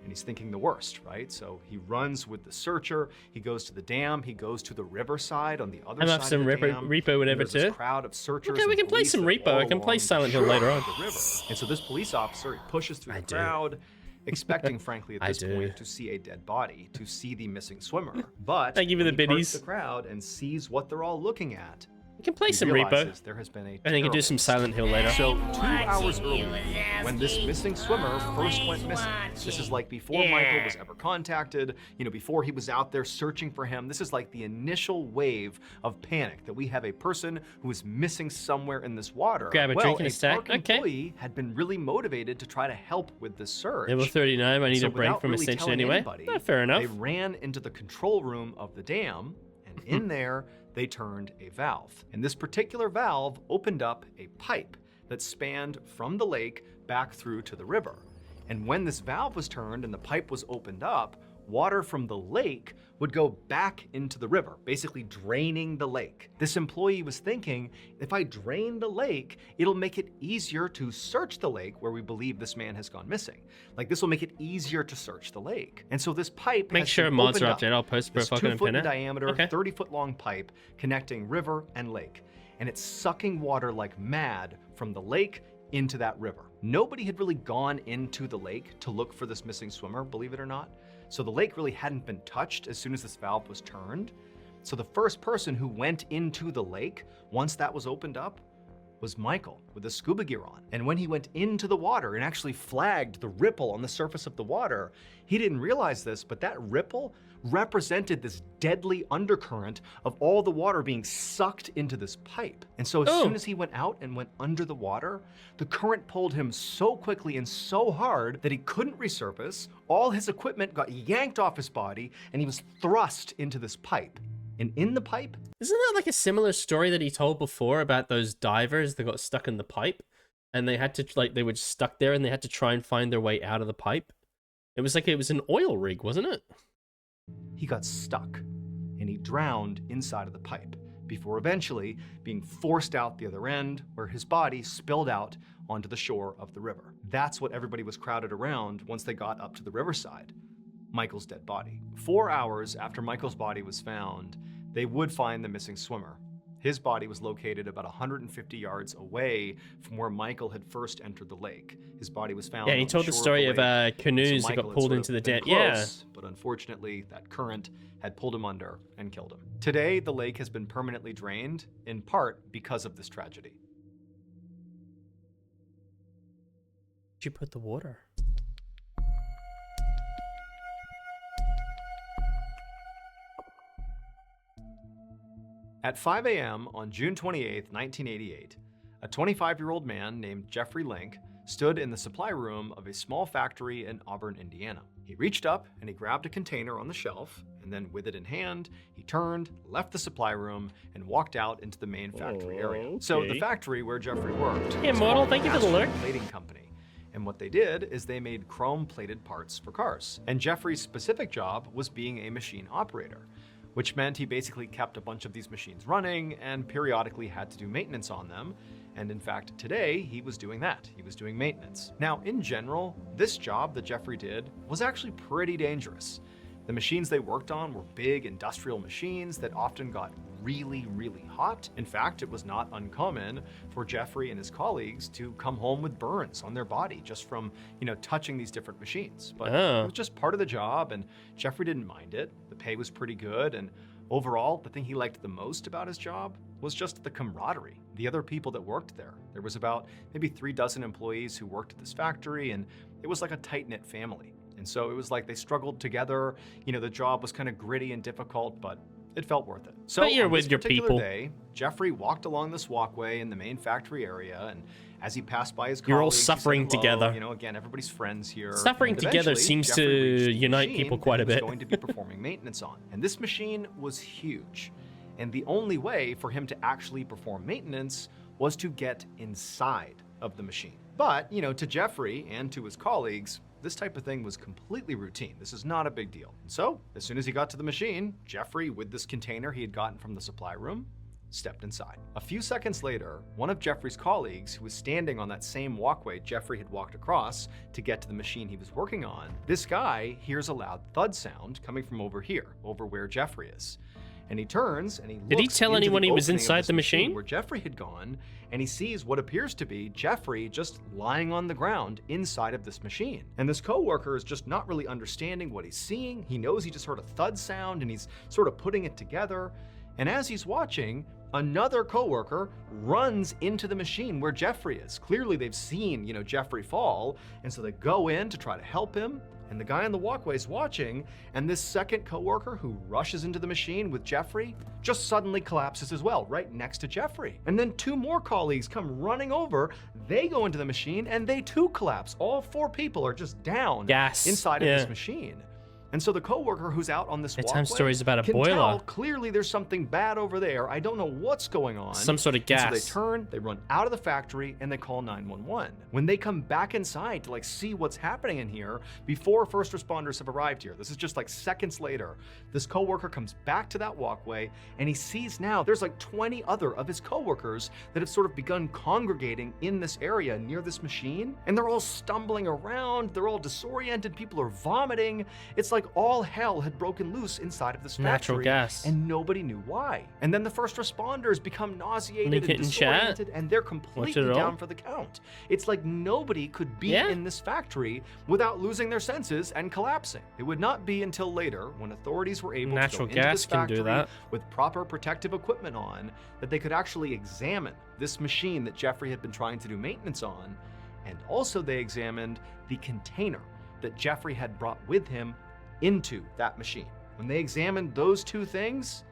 And he's thinking the worst, right? So he runs with the searcher. He goes to the dam. He goes to the riverside on the other side of the dam. Repo, whatever, too. Crowd of searchers. Okay, we can play some Repo. I can play Silent Hill later on. And so this police officer, he pushes through the crowd, expecting, frankly, at this point, to see a dead body, to see the missing swimmer. But thank you for the biddies. The crowd and sees what they're all looking at. We can play some Repo. There has been a and then you can do some Silent Hill later. So 2 hours earlier, when this missing swimmer first went missing, this is like before Michael was ever contacted, you know, before he was out there searching for him. This is like the initial wave of panic that we have a person who is missing somewhere in this water. Grab a drink and a stack. Employee had been really motivated to try to help with this search. Level 39, I need a break from really Ascension anyway. Fair enough. They ran into the control room of the dam, and in there, they turned a valve. And this particular valve opened up a pipe that spanned from the lake back through to the river. And when this valve was turned and the pipe was opened up, water from the lake would go back into the river, basically draining the lake. This employee was thinking, if I drain the lake, it'll make it easier to search the lake where we believe this man has gone missing. Like, this will make it easier to search the lake. And so this pipe Make sure mods are updated. I'll post for a fucking pin. 2-foot in diameter, 30-foot long pipe connecting river and lake. And it's sucking water like mad from the lake into that river. Nobody had really gone into the lake to look for this missing swimmer, believe it or not. So the lake really hadn't been touched as soon as this valve was turned. So the first person who went into the lake, once that was opened up, was Michael with his scuba gear on. And when he went into the water and actually flagged the ripple on the surface of the water, he didn't realize this, but that ripple represented this deadly undercurrent of all the water being sucked into this pipe. And so as soon as he went out and went under the water, the current pulled him so quickly and so hard that he couldn't resurface. All his equipment got yanked off his body and he was thrust into this pipe. And in the pipe... Isn't that like a similar story that he told before about those divers that got stuck in the pipe? And they had to, like, they were stuck there and they had to try and find their way out of the pipe? It was like it was an oil rig, wasn't it? He got stuck and he drowned inside of the pipe before eventually being forced out the other end where his body spilled out onto the shore of the river. That's what everybody was crowded around once they got up to the riverside. Michael's dead body. 4 hours after Michael's body was found, they would find the missing swimmer. His body was located about 150 yards away from where Michael had first entered the lake. His body was found. Yeah, he told the story of canoes that got pulled into the dam. Yeah. But unfortunately, that current had pulled him under and killed him. Today, the lake has been permanently drained, in part because of this tragedy. Did you put the water? At 5 a.m. on June 28, 1988, a 25-year-old man named Jeffrey Link stood in the supply room of a small factory in Auburn, Indiana. He reached up and he grabbed a container on the shelf, and then with it in hand, he turned, left the supply room, and walked out into the main factory area. Okay. So the factory where Jeffrey worked Hey, model, thank you for the lurk. plating company. And what they did is they made chrome-plated parts for cars. And Jeffrey's specific job was being a machine operator, which meant he basically kept a bunch of these machines running and periodically had to do maintenance on them. And in fact, today he was doing that. He was doing maintenance. Now, in general, this job that Jeffrey did was actually pretty dangerous. The machines they worked on were big industrial machines that often got really, really hot. In fact, it was not uncommon for Jeffrey and his colleagues to come home with burns on their body just from, touching these different machines. But it was just part of the job, and Jeffrey didn't mind it. The pay was pretty good, and overall, the thing he liked the most about his job was just the camaraderie, the other people that worked there. There was about maybe 36 employees who worked at this factory, and it was like a tight-knit family. And so it was like they struggled together. The job was kind of gritty and difficult, but it felt worth it. So but you're on with this your particular people. day, Jeffrey walked along this walkway in the main factory area, and as he passed by his colleagues, You're all he said suffering hello. together. Again, everybody's friends here. Suffering And together eventually, seems Jeffrey to reached the unite machine people quite that a he was bit. going to be performing maintenance on. And this machine was huge. And the only way for him to actually perform maintenance was to get inside of the machine. But, to Jeffrey and to his colleagues, this type of thing was completely routine. This is not a big deal. And so, as soon as he got to the machine, Jeffrey, with this container he had gotten from the supply room, stepped inside. A few seconds later, one of Jeffrey's colleagues, who was standing on that same walkway Jeffrey had walked across to get to the machine he was working on, this guy hears a loud thud sound coming from over here, over where Jeffrey is. And he turns and he looks Did he tell into anyone the he was opening of inside this the machine? where Jeffrey had gone, and he sees what appears to be Jeffrey just lying on the ground inside of this machine. And this coworker is just not really understanding what he's seeing. He knows he just heard a thud sound and he's sort of putting it together. And as he's watching, another coworker runs into the machine where Jeffrey is. Clearly they've seen, Jeffrey fall, and so they go in to try to help him. And the guy on the walkway is watching, and this second coworker who rushes into the machine with Jeffrey just suddenly collapses as well, right next to Jeffrey. And then two more colleagues come running over, they go into the machine, and they too collapse. All four people are just down inside of this machine. And so the coworker who's out on this walkway stories about a can boiler. tell clearly there's something bad over there. I don't know what's going on. Some sort of gas. And so they turn, they run out of the factory, and they call 911. When they come back inside to see what's happening in here, before first responders have arrived here, this is just seconds later, this coworker comes back to that walkway, and he sees now there's 20 other of his coworkers that have sort of begun congregating in this area near this machine, and they're all stumbling around, they're all disoriented, people are vomiting. It's like all hell had broken loose inside of this factory. Natural gas. And nobody knew why. And then the first responders become nauseated Link it and in chat. disoriented, and they're completely down for the count. It's like nobody could be in this factory without losing their senses and collapsing. It would not be until later, when authorities were able Natural to go into gas this can factory do that. with proper protective equipment on, that they could actually examine this machine that Jeffrey had been trying to do maintenance on. And also they examined the container that Jeffrey had brought with him into that machine. When they examined those two things,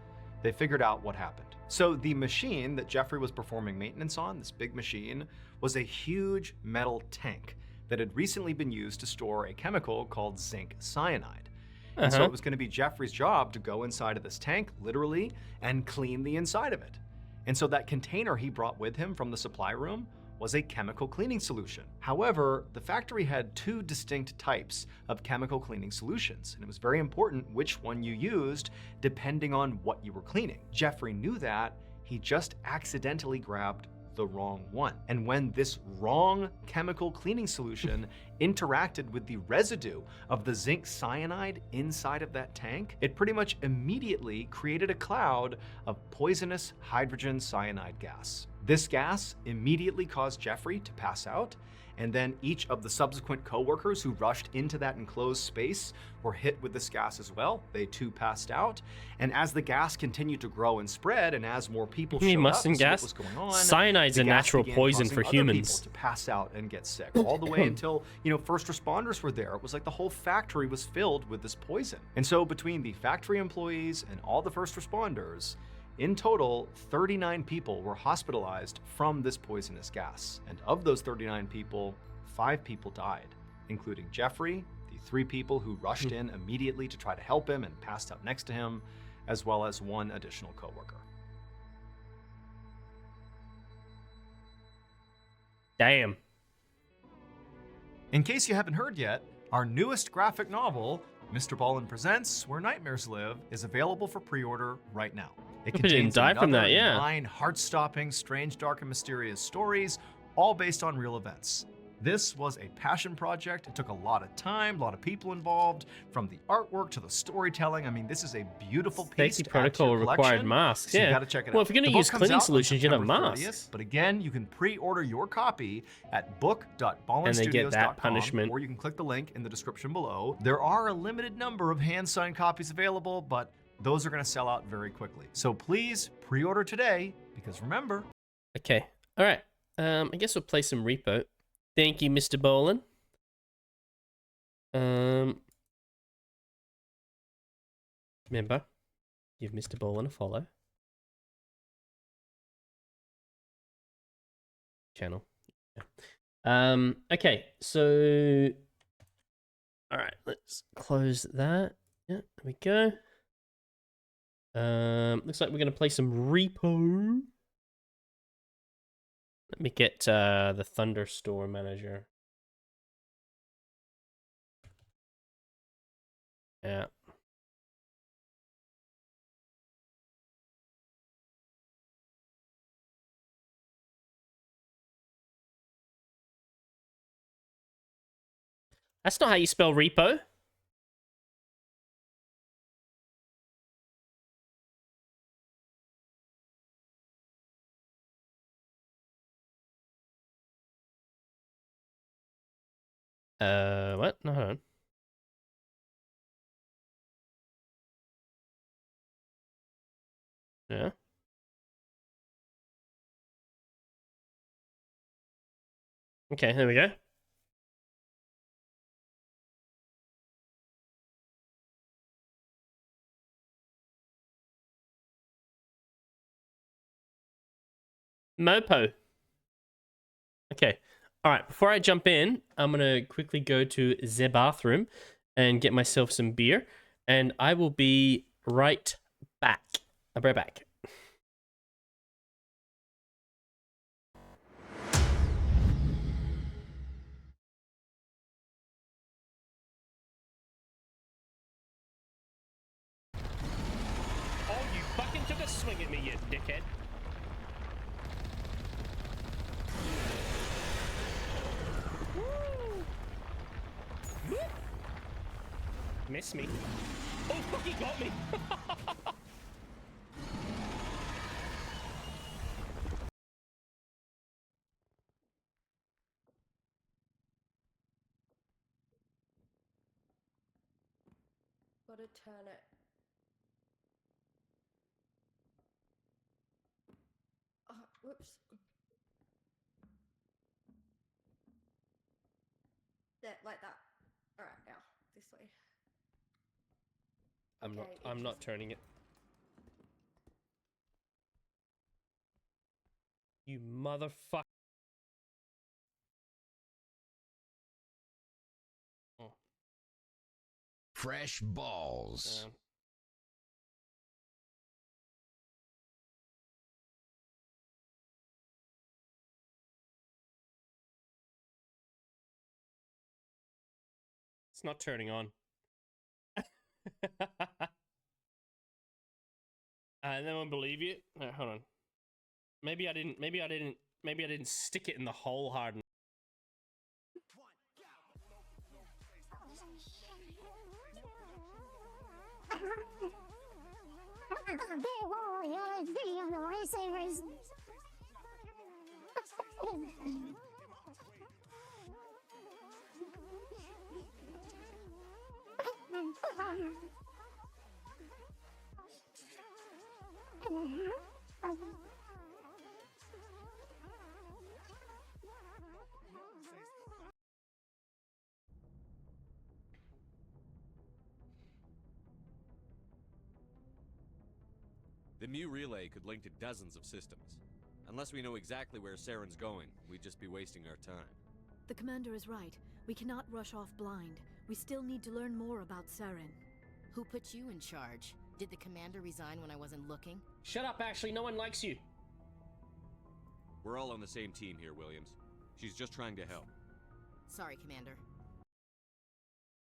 they figured out what happened. So the machine that Jeffrey was performing maintenance on, this big machine, was a huge metal tank that had recently been used to store a chemical called zinc cyanide. And so it was going to be Jeffrey's job to go inside of this tank, literally, and clean the inside of it. And so that container he brought with him from the supply room was a chemical cleaning solution. However, the factory had two distinct types of chemical cleaning solutions, and it was very important which one you used depending on what you were cleaning. Jeffrey knew that. He just accidentally grabbed the wrong one. And when this wrong chemical cleaning solution interacted with the residue of the zinc cyanide inside of that tank, it pretty much immediately created a cloud of poisonous hydrogen cyanide gas. This gas immediately caused Jeffrey to pass out, and then each of the subsequent coworkers who rushed into that enclosed space were hit with this gas as well. They too passed out. And as the gas continued to grow and spread, and as more people showed up to see what was going on, cyanide's a natural poison for humans. To pass out and get sick, all the way until, first responders were there. It was like the whole factory was filled with this poison. And so between the factory employees and all the first responders, in total, 39 people were hospitalized from this poisonous gas. And of those 39 people, 5 people died, including Jeffrey, the 3 people who rushed in immediately to try to help him and passed out next to him, as well as 1 additional coworker. Damn. In case you haven't heard yet, our newest graphic novel, Mr. Ballin Presents Where Nightmares Live, is available for pre-order right now. It contains another 9 heart-stopping, strange, dark, and mysterious stories, all based on real events. This was a passion project. It took a lot of time, a lot of people involved, from the artwork to the storytelling. I mean, this is a beautiful piece. Safety protocol required masks. So yeah, you gotta check it out. Well, if you're going to use cleaning solutions, you don't have masks. 30th, but again, you can pre-order your copy at book.ballinstudios.com, and they get that punishment. or you can click the link in the description below. There are a limited number of hand-signed copies available, but those are going to sell out very quickly. So please pre-order today, because remember. Okay. All right. I guess we'll play some Repo. Thank you, Mr. Bolin. Remember, give Mr. Bolin a follow. Channel. Yeah. Okay, so all right, let's close that. Yeah, there we go. Looks like we're gonna play some Repo. Let me get the Thunderstore manager. Yeah. That's not how you spell repo. What? No, hold on. Yeah. Okay, here we go. Mopo. Okay. All right, before I jump in, I'm going to quickly go to the bathroom and get myself some beer, and I will be right back. I'll be right back. Oh, you fucking took a swing at me, you dickhead. Miss me. Oh, fuck, he got me. Gotta turn it. Oh, whoops. There, like that. All right, now this way. I'm not turning it. You motherfucker. Oh. Fresh balls. It's not turning on. I won't believe you. Hold on. Maybe I didn't Maybe I didn't stick it in the hole hard enough. The Mu relay could link to dozens of systems. Unless we know exactly where Saren's going, we'd just be wasting our time. The commander is right. We cannot rush off blind. We still need to learn more about Saren. Who put you in charge? Did the commander resign when I wasn't looking? Shut up, Ashley. No one likes you. We're all on the same team here, Williams. She's just trying to help. Sorry, Commander.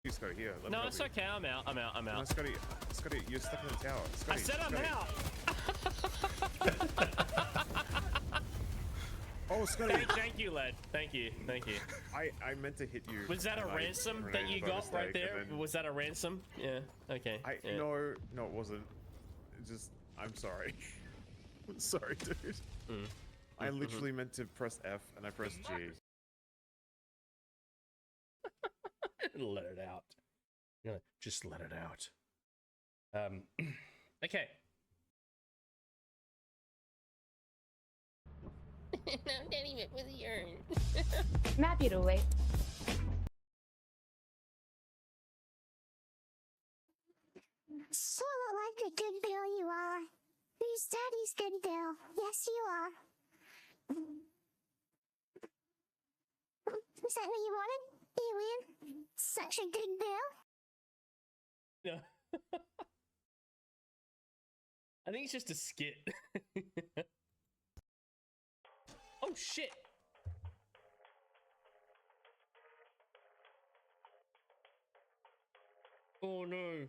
You, Scotty, here. No, it's okay. I'm out. No, Scotty, you're stuck in the tower. Scotty, I said I'm out. Oh, Scotty. Thank you, lad. Thank you. I meant to hit you. Was that a ransom that you got right there? Was that a ransom? Yeah. Okay. Yeah. No, it wasn't. I'm sorry. I'm sorry, dude. I literally meant to press F and I pressed G. Let it out. No, just let it out. Okay. I'm getting it with the urn. I'm happy to wait. So like a good girl you are. Who's daddy's good girl? Yes, you are. Is that what you wanted? You win? Such a good girl? No. I think it's just a skit. Oh shit! Oh no.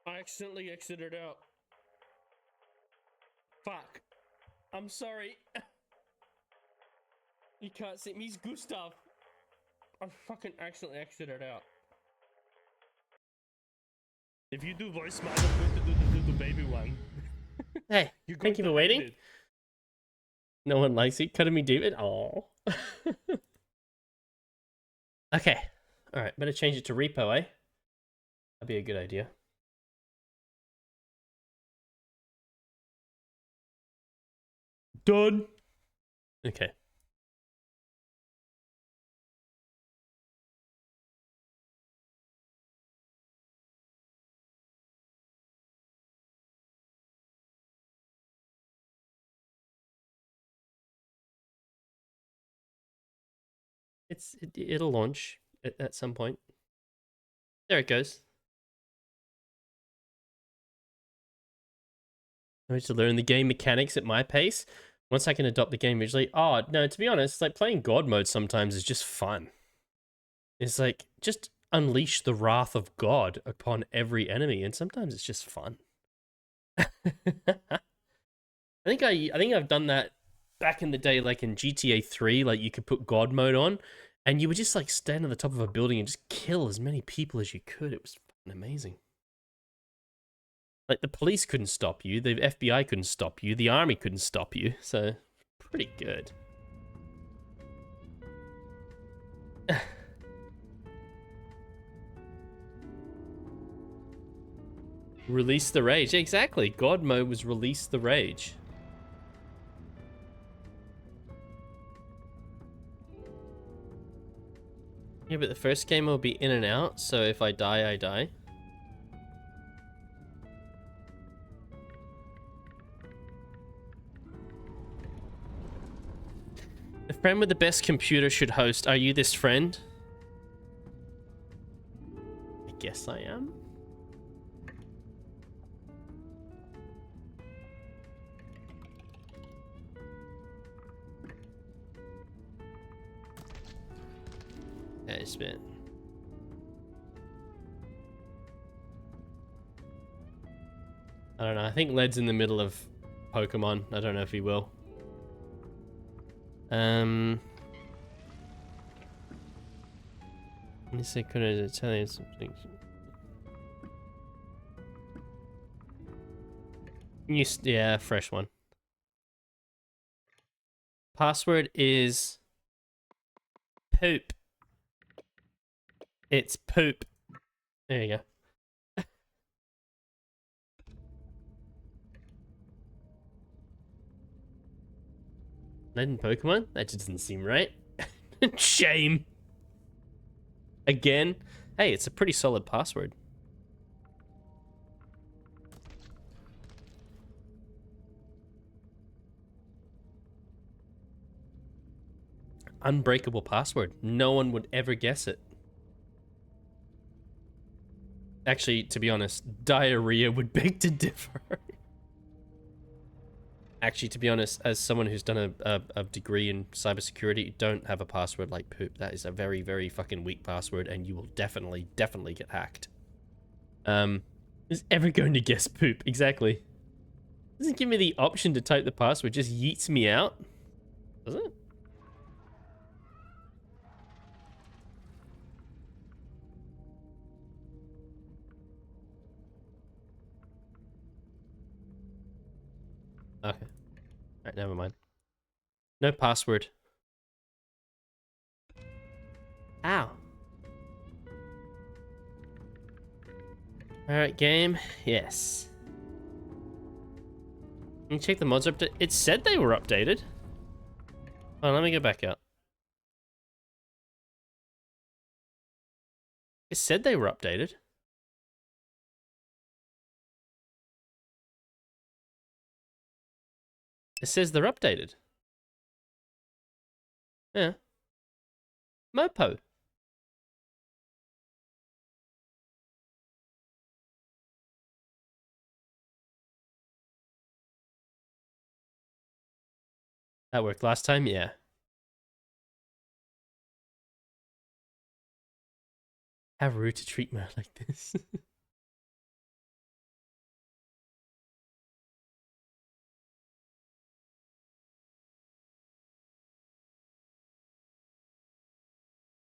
I accidentally exited out. Fuck. I'm sorry. You can't see me. He's Gustav. I fucking accidentally exited out. If you do voice mode, I'm going to do the baby one. Hey, thank you for waiting. No one likes it. Cutting me David. Oh. Okay. All right. Better change it to repo, eh? That'd be a good idea. Done. Okay. It'll launch at some point. There it goes. I need to learn the game mechanics at my pace. Once I can adopt the game visually. Oh, no, to be honest, like playing God mode sometimes is just fun. It's like, just unleash the wrath of God upon every enemy, and sometimes it's just fun. I think I've done that back in the day, like in GTA 3, like you could put God mode on, and you would just like stand on the top of a building and just kill as many people as you could. It was fucking amazing. Like the police couldn't stop you, the FBI couldn't stop you, the army couldn't stop you, so pretty good. Release the rage. Exactly. God mode was release the rage. Yeah, but the first game will be in and out, so if I die, I die. The friend with the best computer should host. Are you this friend? I guess I am. Okay, spit. I don't know. I think Led's in the middle of Pokemon. I don't know if he will. Let me see, could I tell you something? Yeah, fresh one. Password is poop. It's poop. There you go. Lead in Pokemon? That just doesn't seem right. Shame. Again? Hey, it's a pretty solid password. Unbreakable password. No one would ever guess it. Actually, to be honest, diarrhea would beg to differ. Actually, to be honest, as someone who's done a degree in cybersecurity, don't have a password like poop. That is a very, very fucking weak password, and you will definitely get hacked. Is ever going to guess poop? Exactly. Doesn't give me the option to type the password, just yeets me out. Does it? Okay. Alright, never mind. No password. Ow. Alright, game. Yes. Can you check the mods update? It said they were updated. Oh, let me go back out. It said they were updated. It says they're updated. Yeah. Mopo. That worked last time? Yeah. How rude to treat me like this.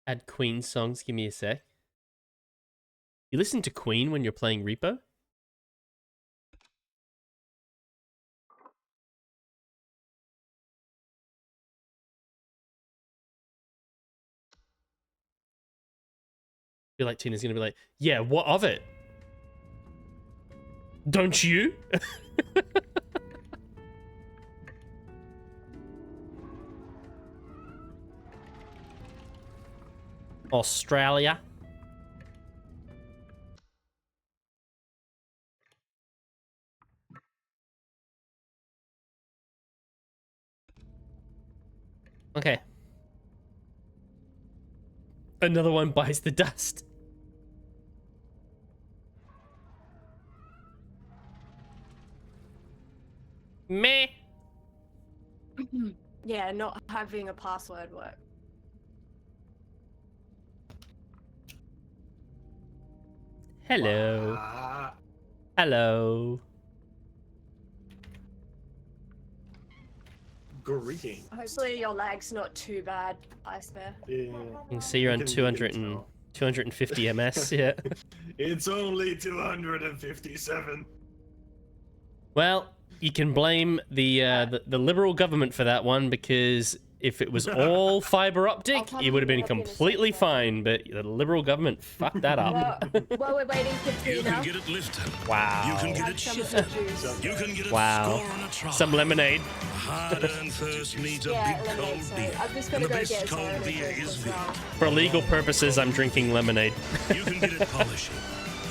Add Queen songs, give me a sec. You listen to Queen when you're playing Repo? I feel like Tina's gonna be like, yeah, what of it? Don't you? Australia. Okay. Another one bites the dust. Meh. Yeah, not having a password work. Hello. Hello. Greetings. Hopefully your lag's not too bad, Ice Bear. Yeah. You can see you're on 250 ms, yeah. It's only 257. Well, you can blame the liberal government for that one, because if it was all fiber optic, it would have been completely fine, but the liberal government fucked that up. While we're waiting for Tina. You can get it lifted. Wow. You can get it shifted. You can get it Wow. score on a try. Some lemonade. Hard-earned thirst needs a Yeah, big lemonade, cold so beer. I'm just And gonna the go best get cold some beer lemonade is as Vic. well. For legal purposes, I'm drinking lemonade. You can get it polishing.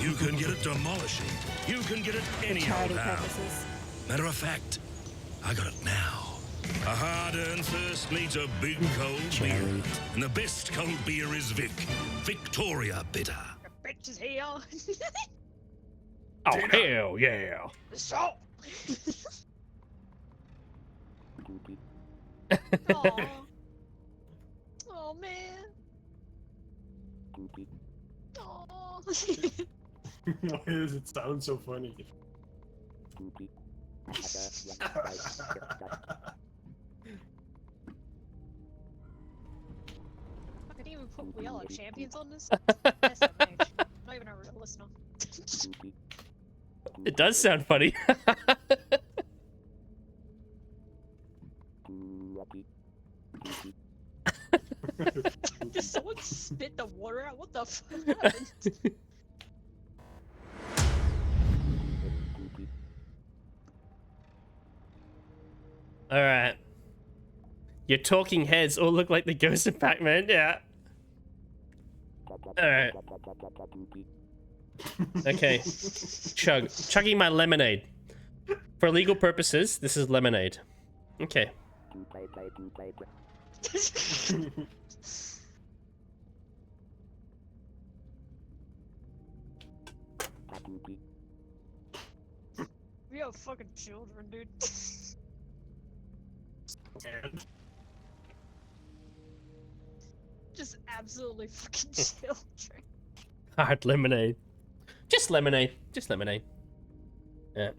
You can get it demolishing. You can get it anyhow now. Matter of fact, I got it now. A hard-earned thirst needs a big cold beer. And the best cold beer is Vic. Victoria Bitter. Bitch is here. Oh, hell yeah. So. Oh man. Oh. Why does it sound so funny? champions on this? SMH. Not even a real listener. It does sound funny. Did someone spit the water out? What the fuck happened? Alright. Your talking heads all look like the ghost of Pac-Man, yeah. Alright. Okay. Chugging my lemonade. For legal purposes, this is lemonade. Okay. We are fucking children, dude. Just absolutely fucking children. Hard lemonade. Just lemonade. Just lemonade. Yeah.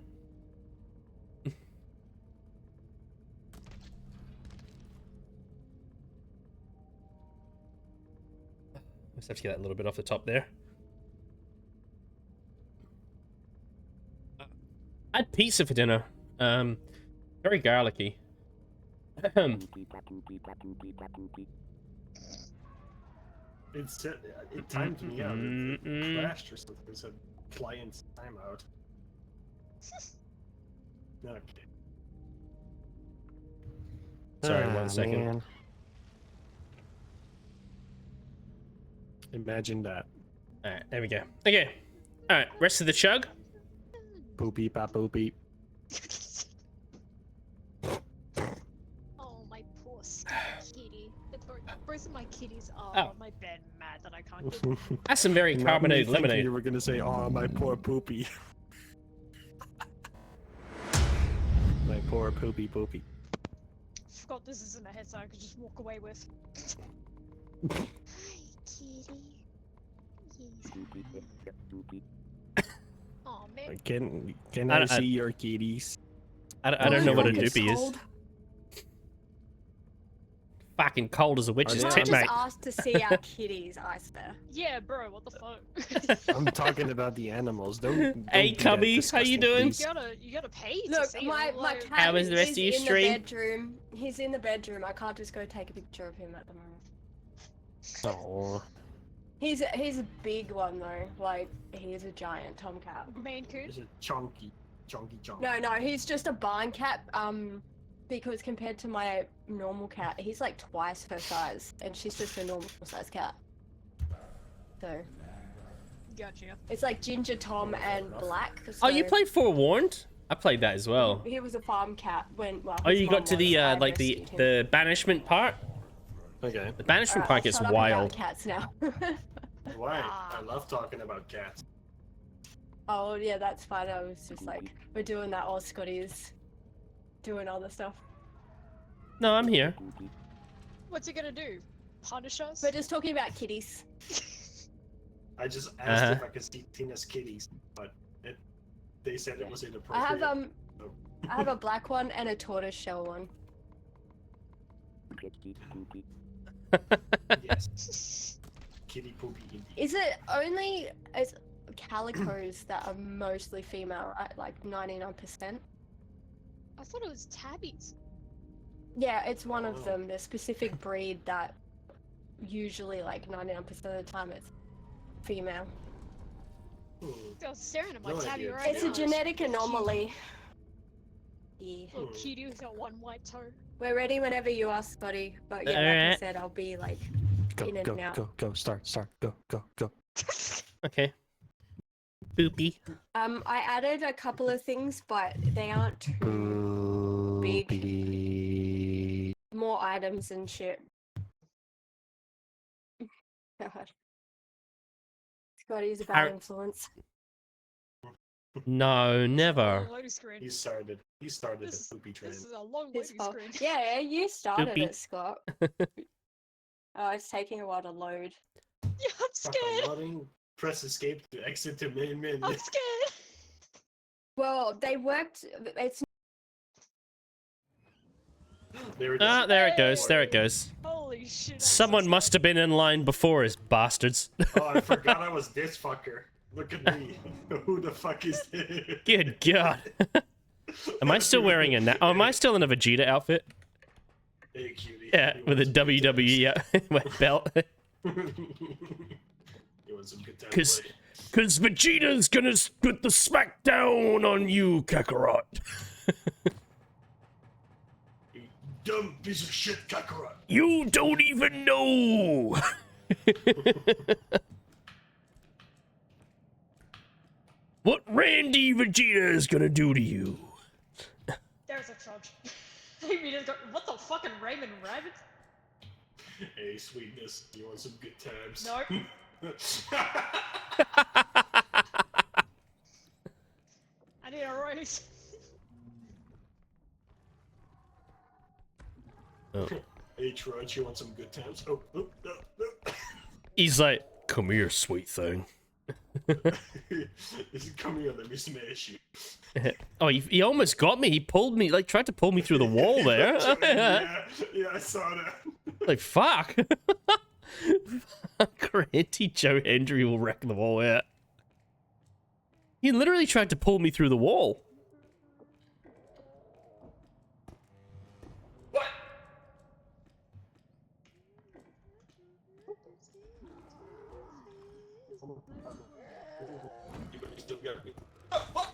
Just have to get that a little bit off the top there. I had pizza for dinner. Very garlicky. It timed me out. It crashed or something. It said client's timeout. Okay. Sorry, 1 second. Man. Imagine that. Alright, there we go. Okay. Alright, rest of the chug. Boopy pop boopy. Oh, my poor kitty. Both of my kitties are on my bed mad that I can't get. That's some very carbonated lemonade. You were gonna say, "Oh, my poor poopy." My poor poopy poopy. Forgot this isn't a headset I could just walk away with. Kitty. Oh man. Can I see your kitties? I don't know what a doopy is. Fucking cold as a witch's tit, mate. Just asked to see our kitties, I swear. Yeah, bro, what the fuck? I'm talking about the animals. Don't hey, do that Cubby, how you doing? You gotta pay to Look, see my them, like... cat How was the rest is of your in stream? the bedroom. He's in the bedroom. I can't just go take a picture of him at the moment. Oh. He's a big one though. Like he's a giant tomcat. Maine Coon? He's a chunky. No, he's just a barn cat. Because compared to my normal cat, he's like twice her size, and she's just a normal size cat. So. Gotcha. It's like Ginger Tom and Black. So Oh, you played Forewarned? I played that as well. He was a farm cat when. Well, Oh, his you mom got to was, the I like rescued him. the banishment part? Okay. The banishment part gets Shut up about wild. cats now. Why? I love talking about cats. Oh yeah, that's fine. I was just like, we're doing that while Scotty's doing other stuff. No, I'm here. What's he gonna do? Punish us? We're just talking about kitties. I just asked if I could see Tina's kitties, but they said it was inappropriate. I have a black one and a tortoise shell one. Yes. Kitty poopy indeed. Is it only as calicos that are mostly female at like 99%? I thought it was tabbies. Yeah, it's one of them. The specific breed that usually like 99% of the time it's female. I was staring at my No tabby idea. right It's now. a genetic anomaly. Yeah. Little kitty's got one white toe. We're ready whenever you are, Scotty. But yeah, like I Alright. said, I'll be like Go, in and go, out. go, start, go. Okay. Boopy. I added a couple of things, but they aren't too big. More items and shit. God. Scotty's a bad influence. No, never. Loading screen. He started the poopy trend. This is a long His loading fault. screen. Yeah, you started Doopy. it, Scott. Oh, it's taking a while to load. Yeah, I'm scared. Loading, press escape to exit to main menu. I'm scared. Well, they worked. It's There it is. Ah, there it goes. There it goes. Holy Holy shit. Someone must have been in line before us, bastards. Oh, I forgot I was this fucker. Look at me. Who the fuck is this? Good God. Am I still wearing a... Oh, am I still in a Vegeta outfit? Hey, cutie. Yeah, with a WWE belt. You want some good time? Because Vegeta's gonna put the smackdown on you, Kakarot. You dumb piece of shit, Kakarot. You don't even know. What Randy Vegeta is gonna do to you. There's a trudge. Vegeta's got, what the fucking Raymond Rabbit? Hey, sweetness. You want some good times? Nope. I need a raise. Oh. Hey, Trudge, you want some good times? Oh. He's like, come here, sweet thing. Come here, let me smash you. Oh, he almost got me. He pulled me, like, tried to pull me through the wall there. yeah, I saw that. Like, fuck. Randy Joe Hendry will wreck the wall out. He literally tried to pull me through the wall. What? You still got me. Oh, what?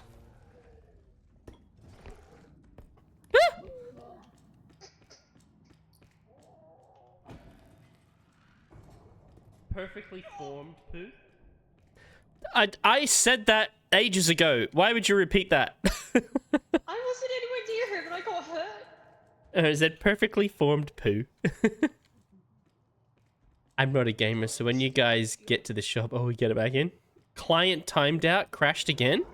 Perfectly formed poo? I said that ages ago. Why would you repeat that? I wasn't anywhere near her, but I got hurt. I said perfectly formed poo. I'm not a gamer, so when you guys get to the shop... Oh, we get it back in? Client timed out, crashed again?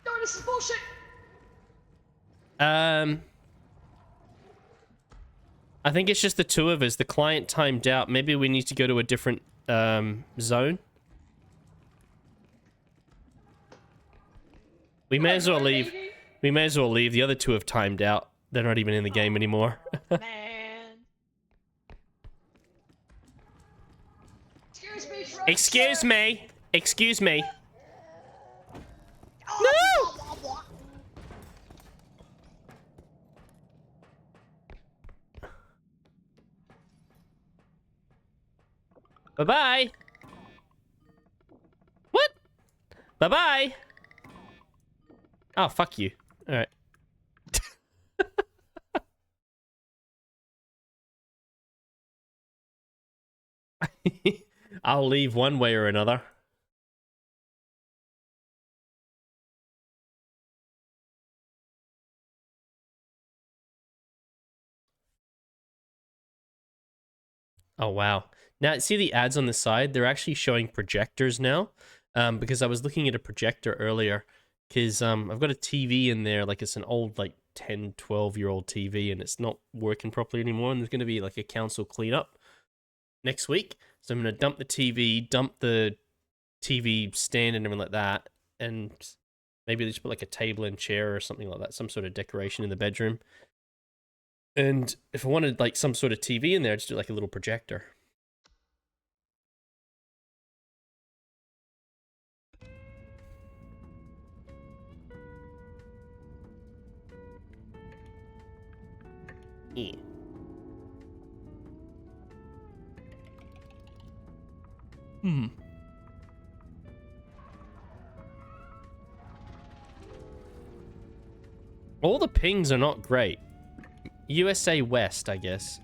No, this is bullshit. I think it's just the two of us. The client timed out. Maybe we need to go to a different zone. We may as well leave. We may as well leave. The other two have timed out. They're not even in the game anymore. Man. Excuse me, Trudge. Excuse me. Excuse me. No! Bye-bye. What? Bye-bye. Oh, fuck you. Alright. I'll leave one way or another. Oh, wow. Now, see the ads on the side? They're actually showing projectors now. Because I was looking at a projector earlier. Because I've got a TV in there, like it's an old, like, 10, 12-year-old TV, and it's not working properly anymore, and there's going to be, like, a council cleanup next week. So I'm going to dump the TV, dump the TV stand and everything like that, and maybe just put, like, a table and chair or something like that, some sort of decoration in the bedroom. And if I wanted, like, some sort of TV in there, I'd just do, like, a little projector. Yeah. All the pings are not great. USA West, I guess.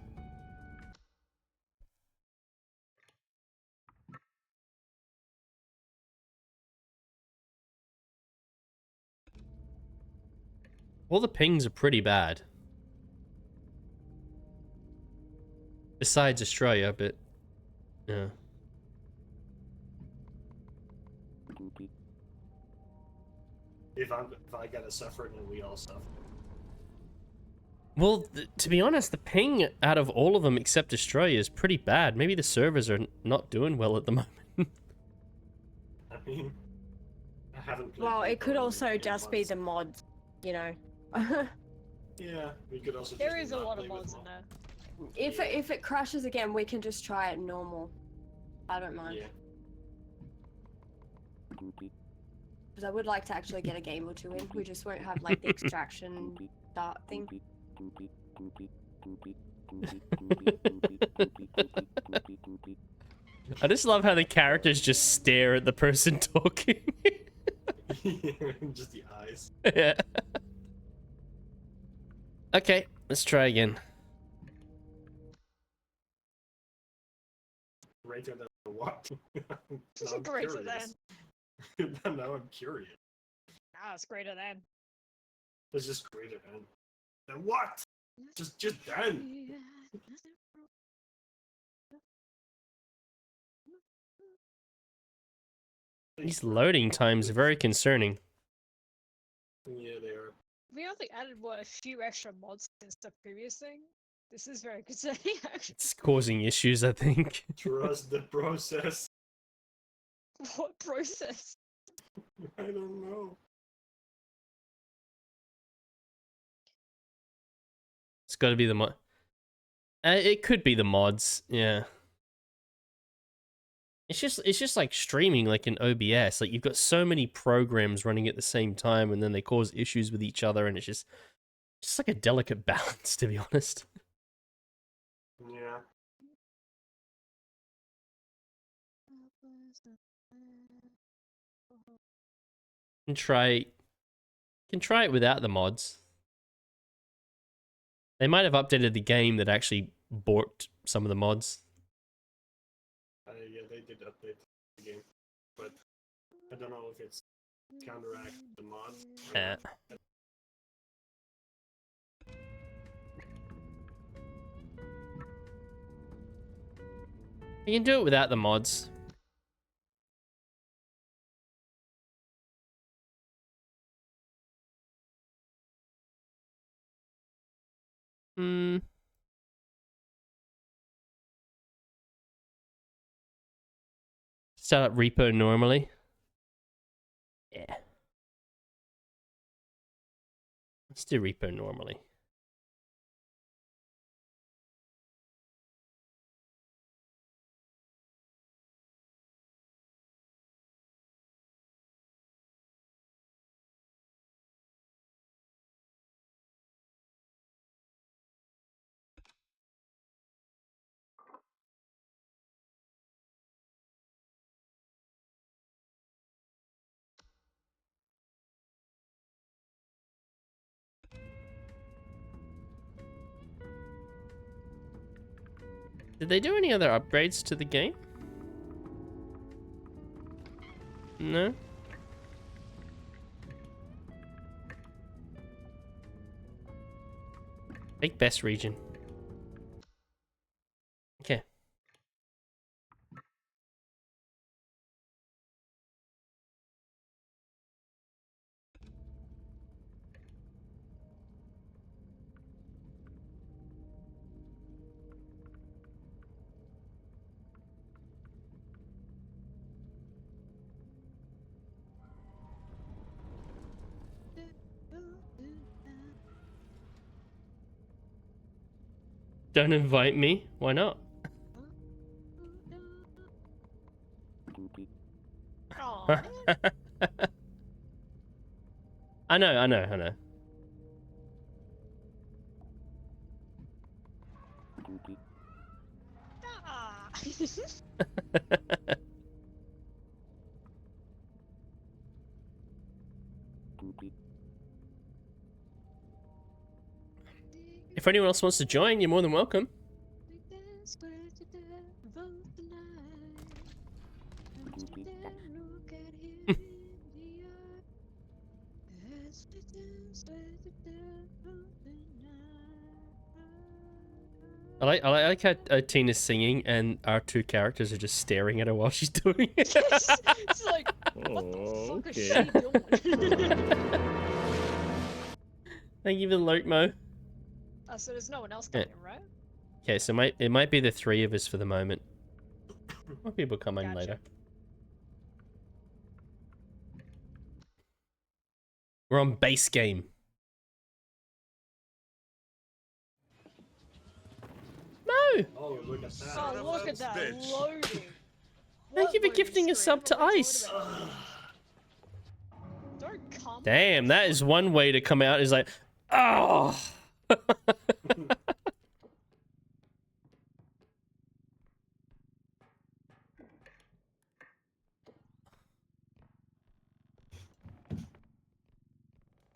All the pings are pretty bad. Besides Australia, but yeah. If I gotta suffer, then we all suffer. Well, to be honest, the ping out of all of them except Australia is pretty bad. Maybe the servers are not doing well at the moment. I mean, I haven't played. Well, it could also just be the mods, you know. Yeah, we could also. There just is a not lot of play with mods in there. If it crashes again, we can just try it normal. I don't mind. Yeah. Because I would like to actually get a game or two in. We just won't have like the extraction start thing. I just love how the characters just stare at the person talking. Just the eyes. Yeah. Okay, let's try again. Greater than what? Greater than. Now I'm curious. Nah, it's greater than. It's just greater than. Then what? Just then. These loading times are very concerning. Yeah, they are. We only added what a few extra mods since the previous thing. This is very concerning. Actually. It's causing issues, I think. Trust the process. What process? I don't know. It's got to be the mod. It could be the mods. Yeah. It's just like streaming like in OBS. Like you've got so many programs running at the same time, and then they cause issues with each other, and it's just like a delicate balance, to be honest. Yeah. Can try it without the mods. They might have updated the game that actually borked some of the mods. Yeah, they did update the game, but I don't know if it's counteract the mods. Yeah. You can do it without the mods. Start up repo normally. Yeah. Let's do repo normally. Did they do any other upgrades to the game? No? Make best region. Okay. Don't invite me? Why not? I know. If anyone else wants to join, you're more than welcome. I like how Tina's singing and our two characters are just staring at her while she's doing it. It's like, what the fuck is she doing? Thank you for the lurk, Mo. So there's no one else coming in, right? Okay, so it might be the three of us for the moment. More people coming later. We're on base game. Oh, look at that. Oh, look at that loading. Thank you for gifting a sub to Ice. Damn, that is one way to come out. Is like, oh.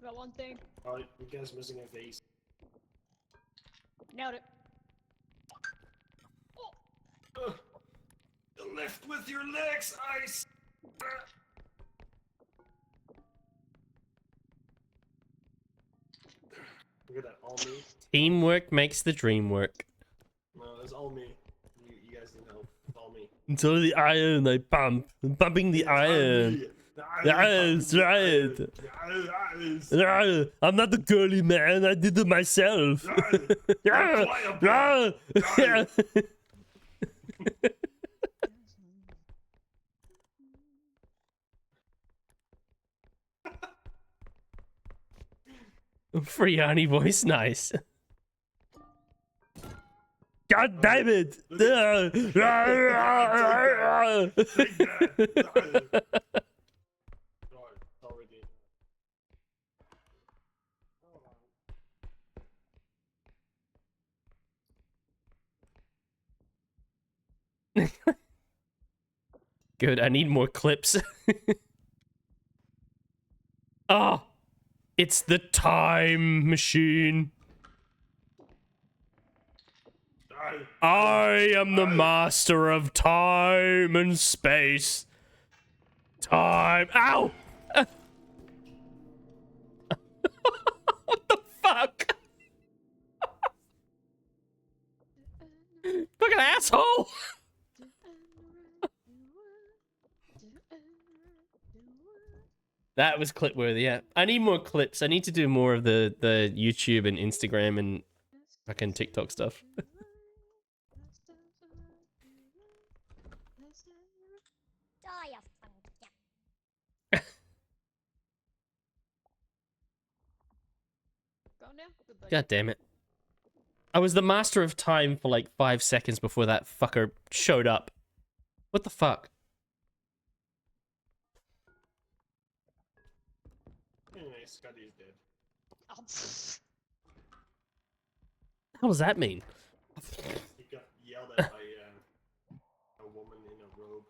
Got one thing. Oh, you guys missing a vase. Nailed it. Lift with your legs, Ice. Look at that, all me. Teamwork makes the dream work. No, it's all me. You guys need help. It's all me. It's all the iron I pump. I'm pumping the iron. Yes, right. I'm not the girly man. I did it myself. Free Annie voice, nice. God damn it! Good, I need more clips. Ah, oh, it's the time machine. I am the master of time and space. Time. Ow! What the fuck? Fucking asshole! That was clip worthy, yeah. I need more clips. I need to do more of the YouTube and Instagram and fucking TikTok stuff. God damn it. I was the master of time for like 5 seconds before that fucker showed up. What the fuck? Anyway, Scotty's dead. How does that mean? He got yelled at by a woman in a robe.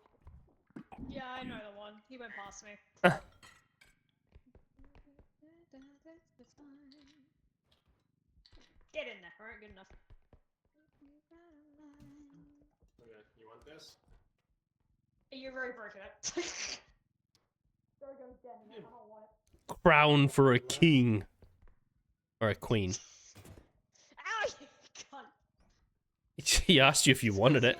Yeah, I know the one. He went past me. Get in there. Alright, good enough. Okay, you want this? You're very broken up. There goes Denny. I don't want it. Crown for a king. Or a queen. Ow, you cunt. He asked you if you wanted it.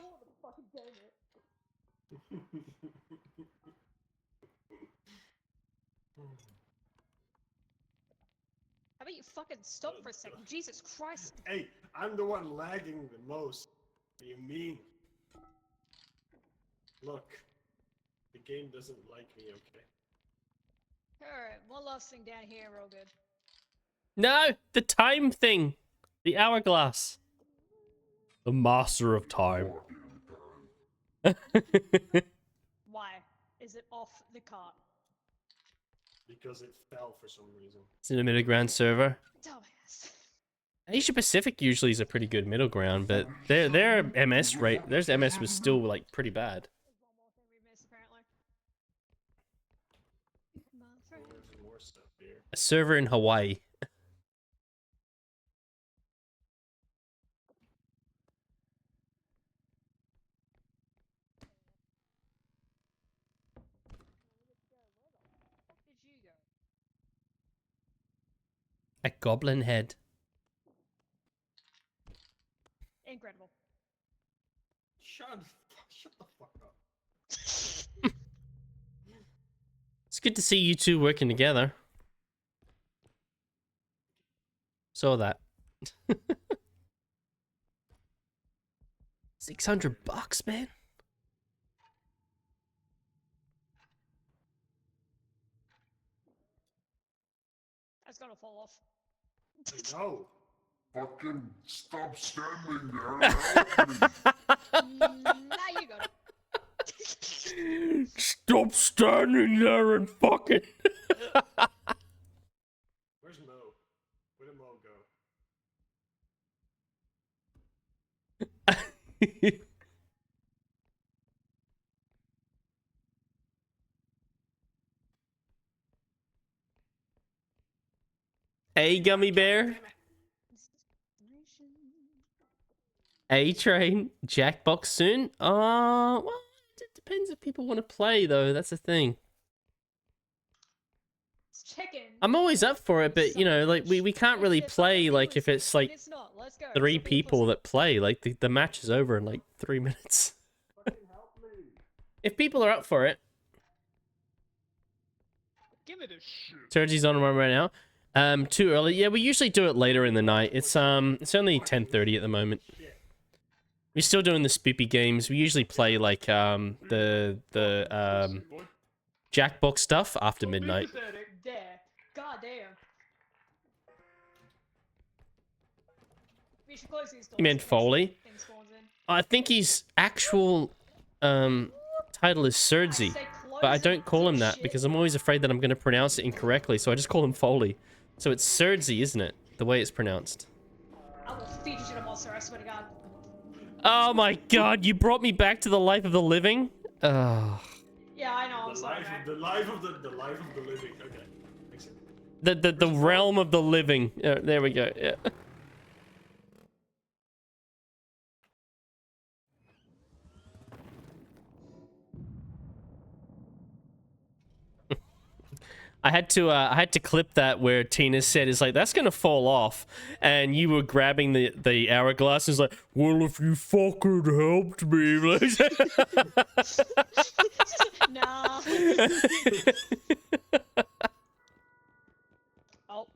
How about you fucking stop for a second? Jesus Christ. Hey, I'm the one lagging the most. What do you mean? Look, the game doesn't like me, okay? Alright, one last thing down here, we're all good. No, the time thing. The hourglass. The master of time. Why? Is it off the cart? Because it fell for some reason. It's in a middle ground server. Dumbass. Asia Pacific usually is a pretty good middle ground, but their MS rate, their MS was still like pretty bad. There's more stuff here. A server in Hawaii. A goblin head. Incredible. Shut the fuck up. It's good to see you two working together. Saw that. $600, man. That's gonna fall off. No. Fucking stop standing there and help me. Now you got it. Stop standing there and fucking. Where's Mo? Where did Mo go? Hey, gummy bear. A train. Jackbox soon. Well, it depends if people want to play though. That's the thing. Chicken. I'm always up for it, but you know, like we can't really play like if it's like 3 people that play. Like the match is over in like 3 minutes. If people are up for it. Give it a shit. Sergi's on one right now. Too early. Yeah, we usually do it later in the night. It's only 10:30 at the moment. We're still doing the spoopy games. We usually play like the Jackbox stuff after midnight. God damn. We should close these doors. You meant Foley? I think his actual title is Sergi, but I don't call him that because I'm always afraid that I'm going to pronounce it incorrectly, so I just call him Foley. So it's Sergi, isn't it? The way it's pronounced. I will feed you to the monster, I swear to God. Oh my god, you brought me back to the life of the living? Oh. Yeah, I know, I'm sorry. The life of the living. Okay. Makes sense. The realm of the living. There we go. Yeah. I had to clip that where Tina said, "Is like that's gonna fall off," and you were grabbing the hourglass. And it's like, well, if you fucking helped me, like. Nah. Oh.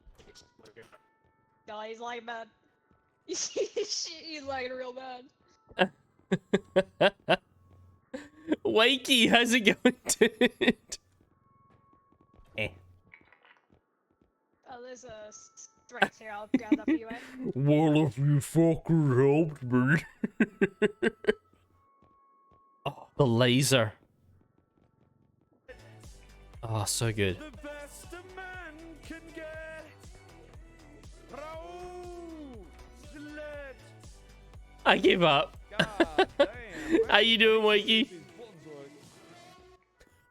No, he's like bad. He's like real bad. Wakey, how's it going, dude? Oh, there's a strength here. I'll grab that for you, eh? Well, if you fucking helped me. Oh, the laser. Oh, so good. The best a man can get. I give up. How you doing, Wakey?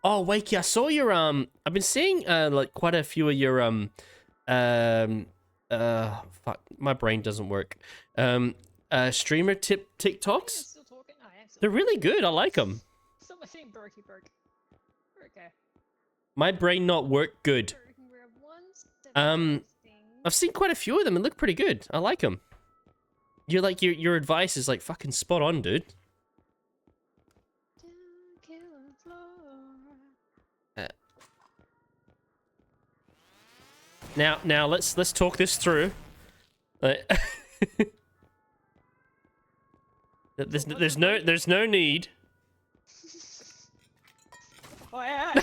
Oh, Wakey, I saw your I've been seeing like quite a few of your fuck, my brain doesn't work. Streamer TikToks. They're really good. I like them. Someone saying Berkey Berk. Okay. My brain not work good. I've seen quite a few of them and look pretty good. I like them. You're like your advice is like fucking spot on, dude. Now let's talk this through. There's no need. Oh yeah.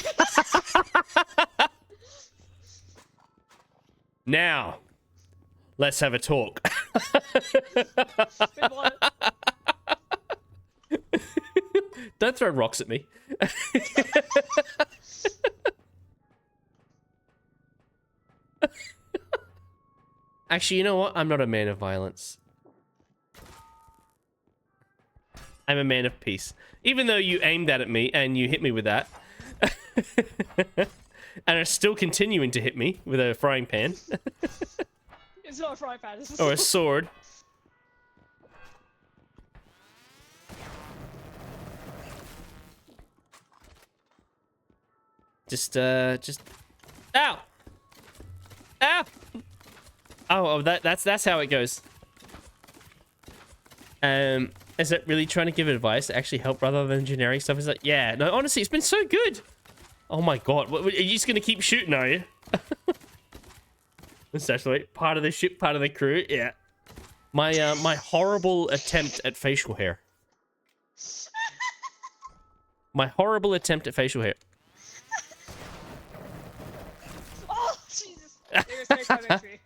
Now, let's have a talk. Don't throw rocks at me. Actually, you know what? I'm not a man of violence. I'm a man of peace. Even though you aimed that at me and you hit me with that. And are still continuing to hit me with a frying pan. It's not a frying pan. It's Or a sword. Just, ow! Ow! Oh, that's how it goes. Is it really trying to give advice to actually help rather than generic stuff? Is like, yeah, no, honestly, it's been so good. Oh my god, are you just gonna keep shooting, are you? That's actually part of the ship, part of the crew, yeah. My horrible attempt at facial hair. My horrible attempt at facial hair. Oh, Jesus. There's no commentary.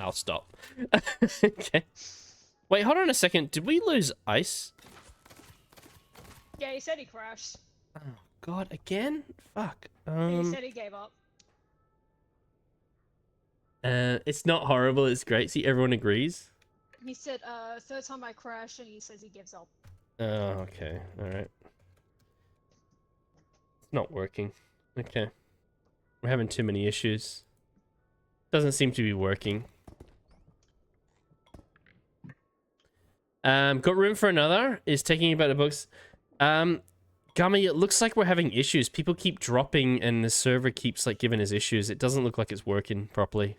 I'll stop. Okay. Wait, hold on a second. Did we lose ice? Yeah, he said he crashed. Oh God, again? Fuck. He said he gave up. It's not horrible. It's great. See, everyone agrees. He said, third time I crashed, and he says he gives up. Oh, okay. All right. It's not working. Okay. We're having too many issues. Doesn't seem to be working. Got room for another? Is taking about the books. Gummy, it looks like we're having issues. People keep dropping and the server keeps like giving us issues. It doesn't look like it's working properly.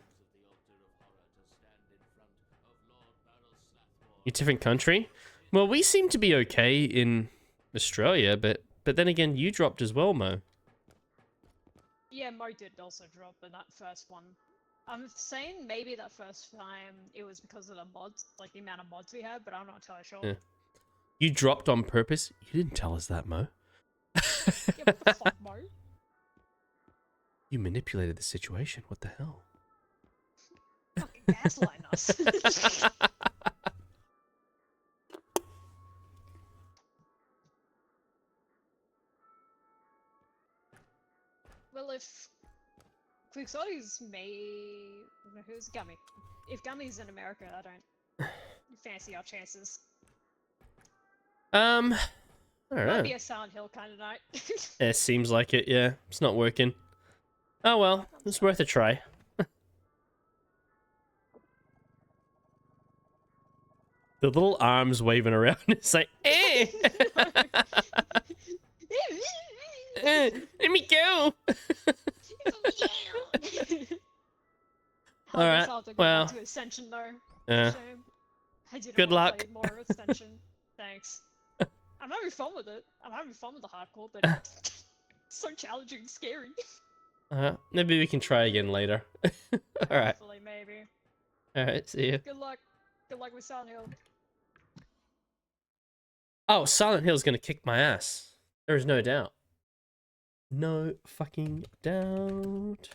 You different country? Well, we seem to be okay in Australia, but then again, you dropped as well, Mo. Yeah, Mo did also drop in that first one. I'm saying maybe that first time it was because of the mods, like the amount of mods we had, but I'm not entirely sure. Yeah. You dropped on purpose? You didn't tell us that, Mo. Yeah, what the fuck, Mo? You manipulated the situation. What the hell? Fucking gaslighting us. Well, if Quixoti's who's Gummy? If Gummy's in America, I don't fancy our chances. I don't Might know. be a Silent Hill kind of night. It seems like it, yeah. It's not working. Oh well, it's worth a try. The little arms waving around. It's like, eh! Let me go! Alright, well. To Ascension, though. Yeah. Shame. I didn't Good want luck. to play more Ascension. Thanks. I'm having fun with it. I'm having fun with the hardcore, but it's so challenging and scary. Maybe we can try again later. Alright. Hopefully, maybe. Alright, see you. Good luck. Good luck with Silent Hill. Oh, Silent Hill's gonna kick my ass. There is no doubt. No fucking doubt.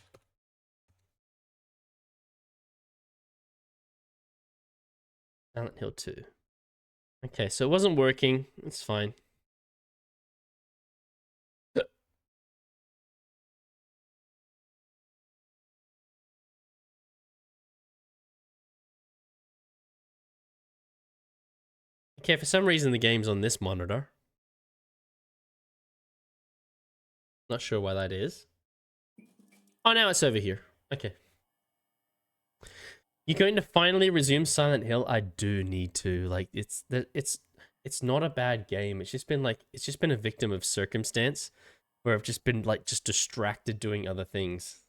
Silent Hill 2. Okay, so it wasn't working. It's fine. Okay, for some reason the game's on this monitor. Not sure why that is. Oh, now it's over here. Okay. You're going to finally resume Silent Hill? I do need to. Like, it's not a bad game. It's just been a victim of circumstance where I've just been like just distracted doing other things.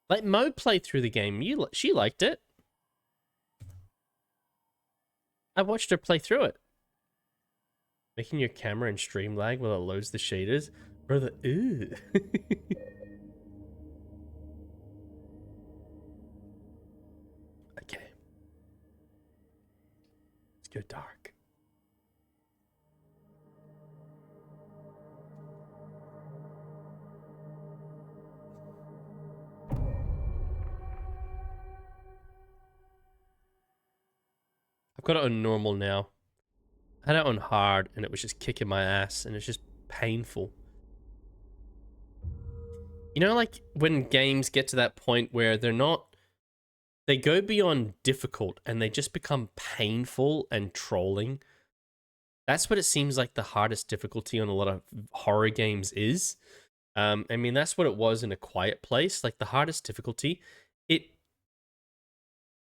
Like Mo played through the game. She liked it. I watched her play through it. Making your camera and stream lag while it loads the shaders? Brother, ew. Okay. Let's go dark. I've got it on normal now. I had it on hard and it was just kicking my ass and it's just painful. You know, like when games get to that point where they go beyond difficult and they just become painful and trolling. That's what it seems like the hardest difficulty on a lot of horror games is. I mean, that's what it was in A Quiet Place. Like the hardest difficulty, it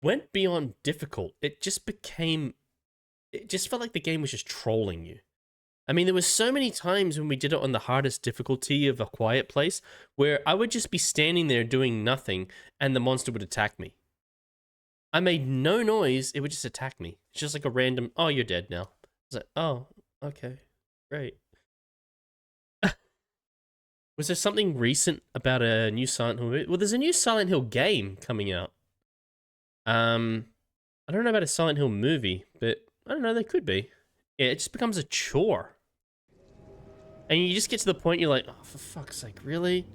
went beyond difficult. It just felt like the game was just trolling you. I mean, there was so many times when we did it on the hardest difficulty of A Quiet Place where I would just be standing there doing nothing and the monster would attack me. I made no noise, it would just attack me. It's just like a random, oh, you're dead now. It's like, oh, okay, great. Was there something recent about a new Silent Hill movie? Well, there's a new Silent Hill game coming out. I don't know about a Silent Hill movie, but I don't know, there could be. Yeah, it just becomes a chore. And you just get to the point you're like, oh, for fuck's sake, really?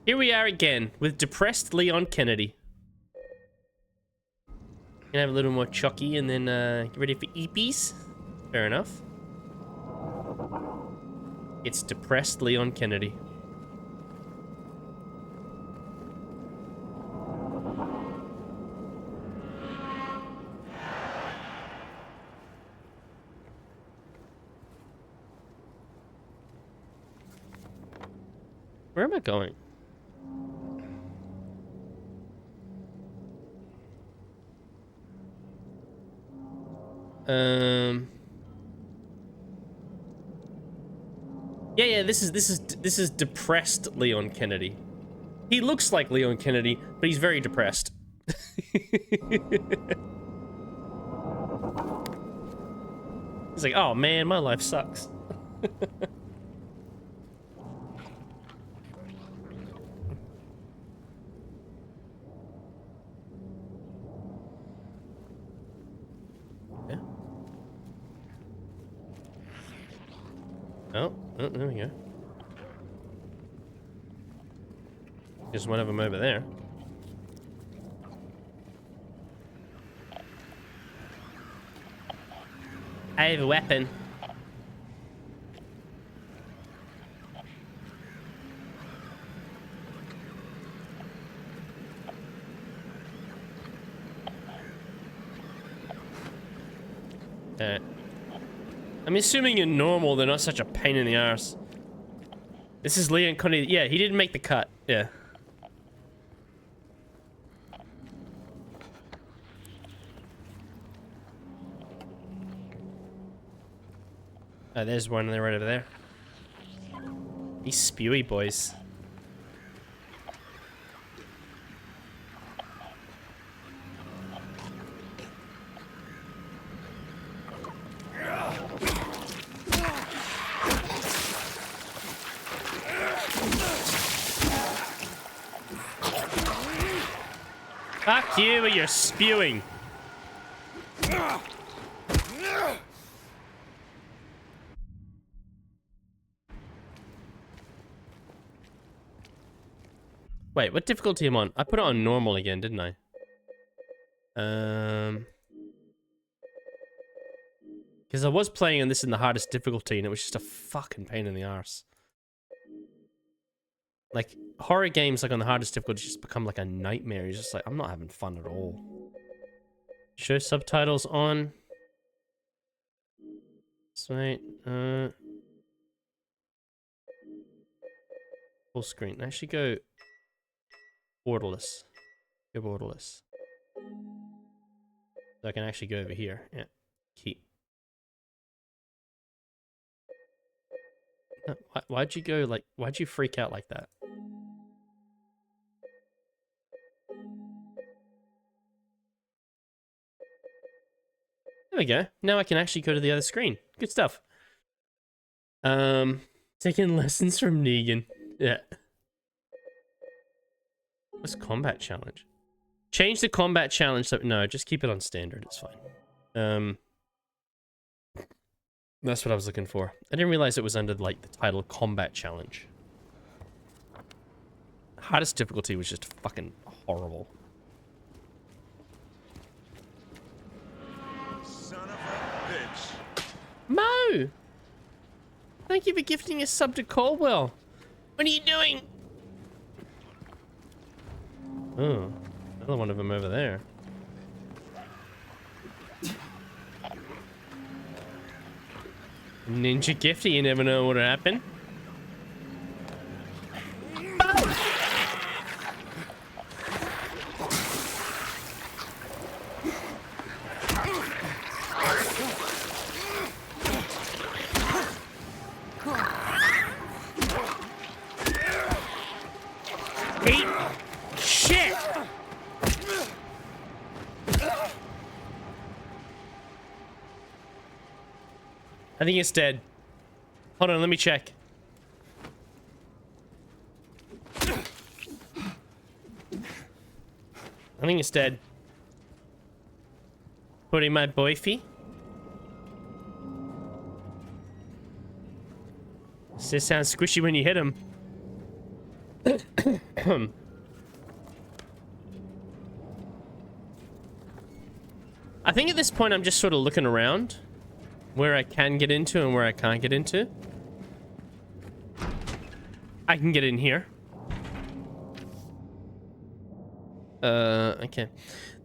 Here we are again with depressed Leon Kennedy. Gonna have a little more Chucky and then get ready for Eepies. Fair enough. It's depressed Leon Kennedy. Where am I going? Yeah, this is depressed Leon Kennedy. He looks like Leon Kennedy, but he's very depressed. He's like, oh man, my life sucks. Yeah. Oh, there we go. There's one of them over there. I have a weapon. I'm assuming you're normal, they're not such a pain in the arse. This is Leon Kennedy. Yeah, he didn't make the cut. Yeah. Oh, there's one right over there. These spewy boys. Fuck you, but you're spewing. Wait, what difficulty am I on? I put it on normal again, didn't I? Because I was playing on this in the hardest difficulty and it was just a fucking pain in the arse. Like, horror games like on the hardest difficulty just become like a nightmare. You're just like, I'm not having fun at all. Show subtitles on. Sweet. Full screen. Actually go borderless. Go borderless. So I can actually go over here. Yeah. Keep. No, why'd you go like, why'd you freak out like that? There we go. Now I can actually go to the other screen. Good stuff. Taking lessons from Negan. Yeah. What's combat challenge? Change the combat challenge. So no, just keep it on standard. It's fine. That's what I was looking for. I didn't realize it was under like the title combat challenge. Hardest difficulty was just fucking horrible. Son of a bitch. Mo! Thank you for gifting a sub to Caldwell. What are you doing? Oh, another one of them over there. Ninja Gifty, you never know what'll happen. Shit! I think it's dead. Hold on, let me check. I think it's dead. Putting my boyfie. This sounds squishy when you hit him. I think at this point I'm just sort of looking around where I can get into and where I can't get into. I can get in here. Okay.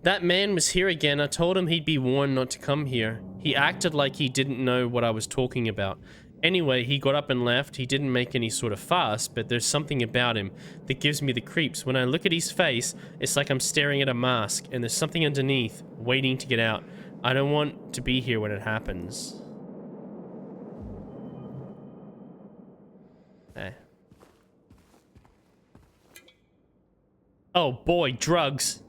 That man was here again. I told him he'd be warned not to come here. He acted like he didn't know what I was talking about. Anyway, he got up and left. He didn't make any sort of fuss, but there's something about him that gives me the creeps. When I look at his face, it's like I'm staring at a mask, and there's something underneath, waiting to get out. I don't want to be here when it happens. Eh. Oh boy, drugs.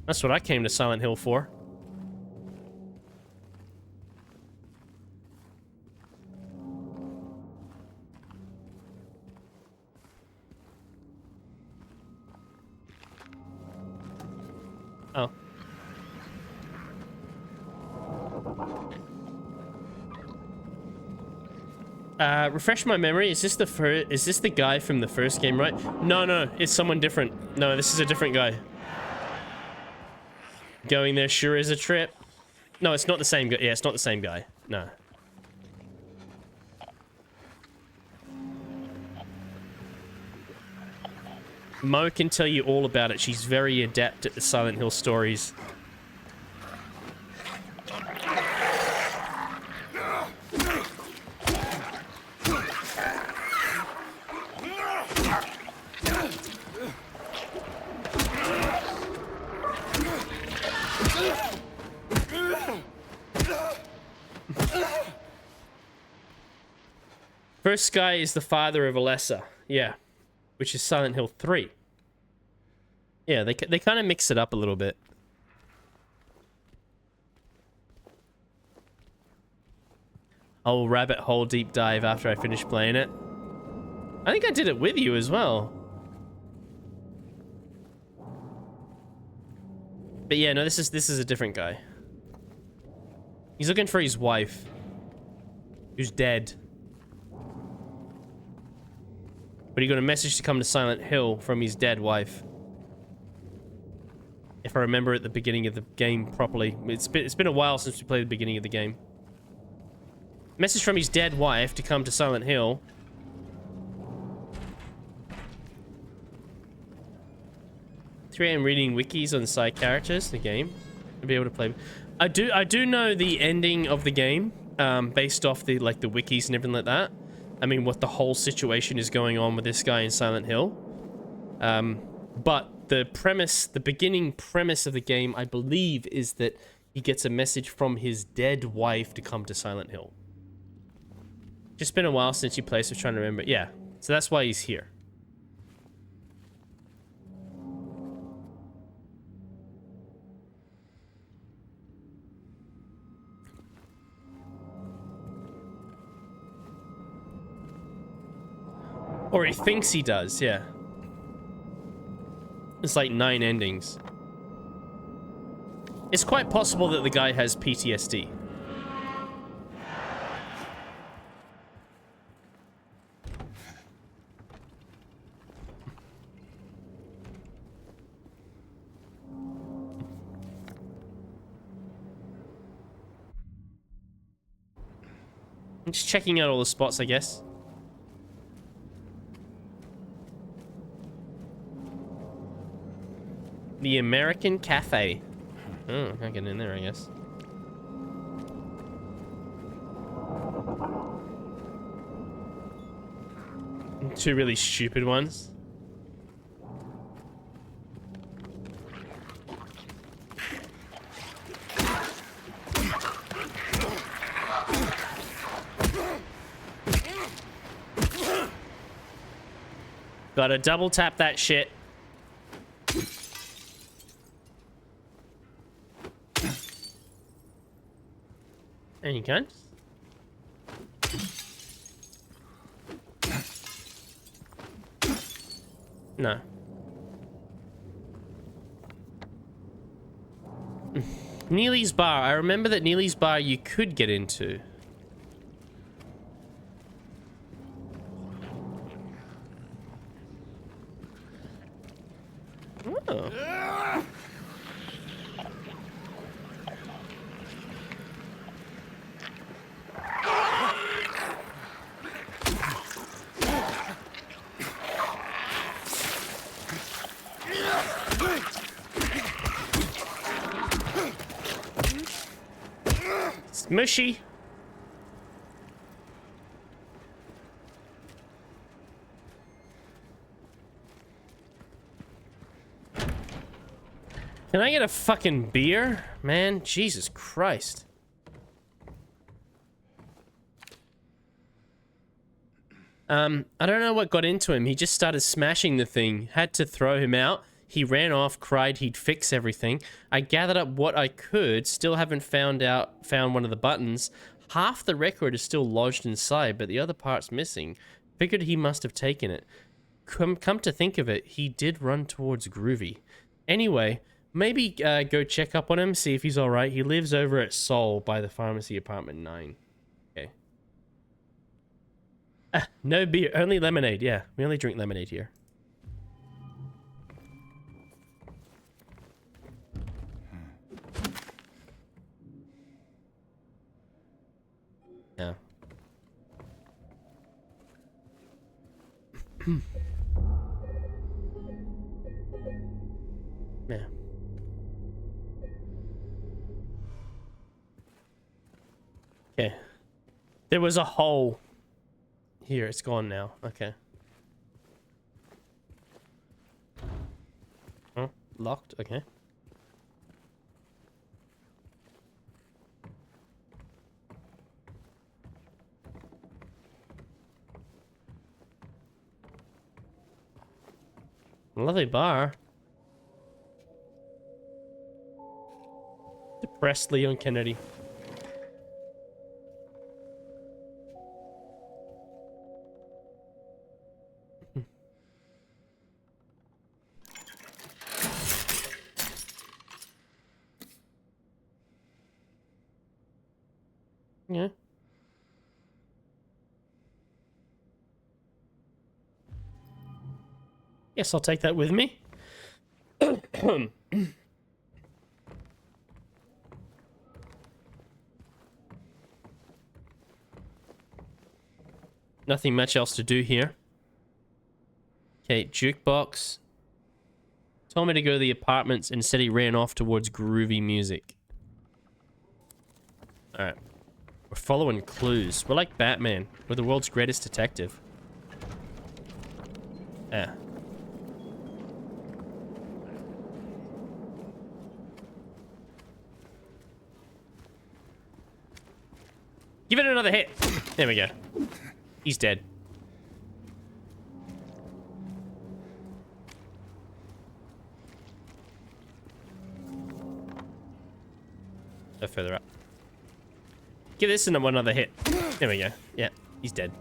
That's what I came to Silent Hill for. Oh. Refresh my memory. Is this the guy from the first game, right? No, it's someone different. No, this is a different guy. Going there sure is a trip. No, it's not the same guy. Yeah, it's not the same guy. No. Mo can tell you all about it. She's very adept at the Silent Hill stories. First guy is the father of Alessa. Yeah. Which is Silent Hill 3. Yeah, they kind of mix it up a little bit. I'll rabbit hole deep dive after I finish playing it. I think I did it with you as well. But yeah, no, this is a different guy. He's looking for his wife, who's dead. But he got a message to come to Silent Hill from his dead wife. If I remember at the beginning of the game properly. It's been a while since we played the beginning of the game. Message from his dead wife to come to Silent Hill. I'm reading wikis on side characters, the game. I'll be able to play. I do know the ending of the game, based off the the wikis and everything like that. I mean, what the whole situation is going on with this guy in Silent Hill. But the premise, the beginning premise of the game, I believe, is that he gets a message from his dead wife to come to Silent Hill. Just been a while since you played, so I'm trying to remember. Yeah, so that's why he's here. Or he thinks he does, yeah. It's like 9 endings. It's quite possible that the guy has PTSD. I'm just checking out all the spots, I guess. The American Cafe. Oh, I can't get in there, I guess. Two really stupid ones. Gotta double tap that shit. And you can. No. Neely's Bar. I remember that Neely's Bar you could get into. I'm Smushy. Can I get a fucking beer? Man, Jesus Christ. I don't know what got into him. He just started smashing the thing. Had to throw him out. He ran off, cried he'd fix everything. I gathered up what I could. Still haven't found one of the buttons. Half the record is still lodged inside, but the other part's missing. Figured he must have taken it. Come to think of it, he did run towards Groovy. Anyway, maybe go check up on him, see if he's alright. He lives over at Seoul by the pharmacy apartment 9. Okay. No beer, only lemonade. Yeah, we only drink lemonade here. Yeah. Yeah. Okay. There was a hole. Here, it's gone now. Okay. Oh, locked. Okay. Lovely bar. Depressed Leon Kennedy. Yeah. Yes, I'll take that with me. Nothing much else to do here. Okay, jukebox. Told me to go to the apartments. Instead, he ran off towards groovy music. Alright. We're following clues. We're like Batman. We're the world's greatest detective. Yeah. Give it another hit. There we go. He's dead. Go further up. Give this another hit. There we go. Yeah, he's dead.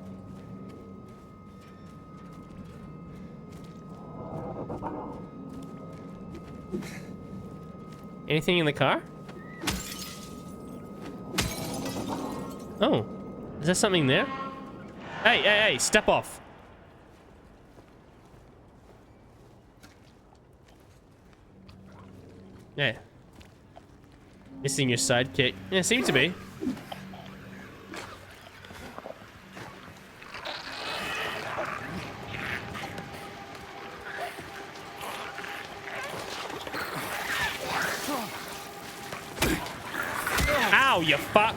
Anything in the car? Oh, is there something there? Hey, hey, hey, step off. Yeah. Missing your sidekick. Yeah, seems to be. Ow, you fuck.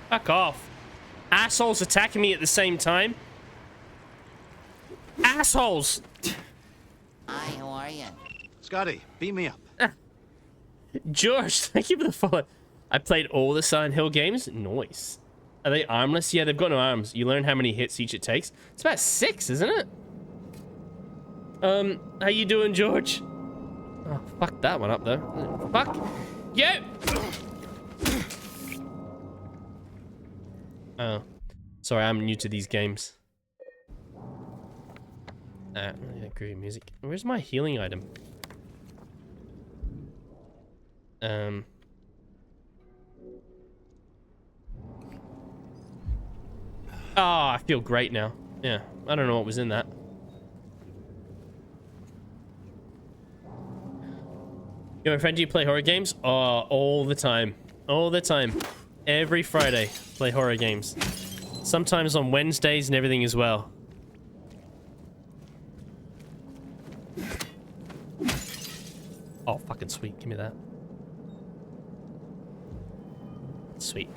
Fuck off. Assholes attacking me at the same time. Assholes! Hi, how are you? Scotty, beat me up. George, thank you for the follow. I played all the Silent Hill games. Nice. Are they armless? Yeah, they've got no arms. You learn how many hits each it takes. It's about 6, isn't it? How you doing, George? Oh, fuck that one up, though. Fuck. Yeah! Oh. Sorry, I'm new to these games. Groovy music. Where's my healing item? Oh, I feel great now. Yeah, I don't know what was in that. Yo, my friend, do you play horror games? Oh, all the time. All the time. Every Friday, play horror games. Sometimes on Wednesdays and everything as well. Oh, fucking sweet. Give me that. Sweet.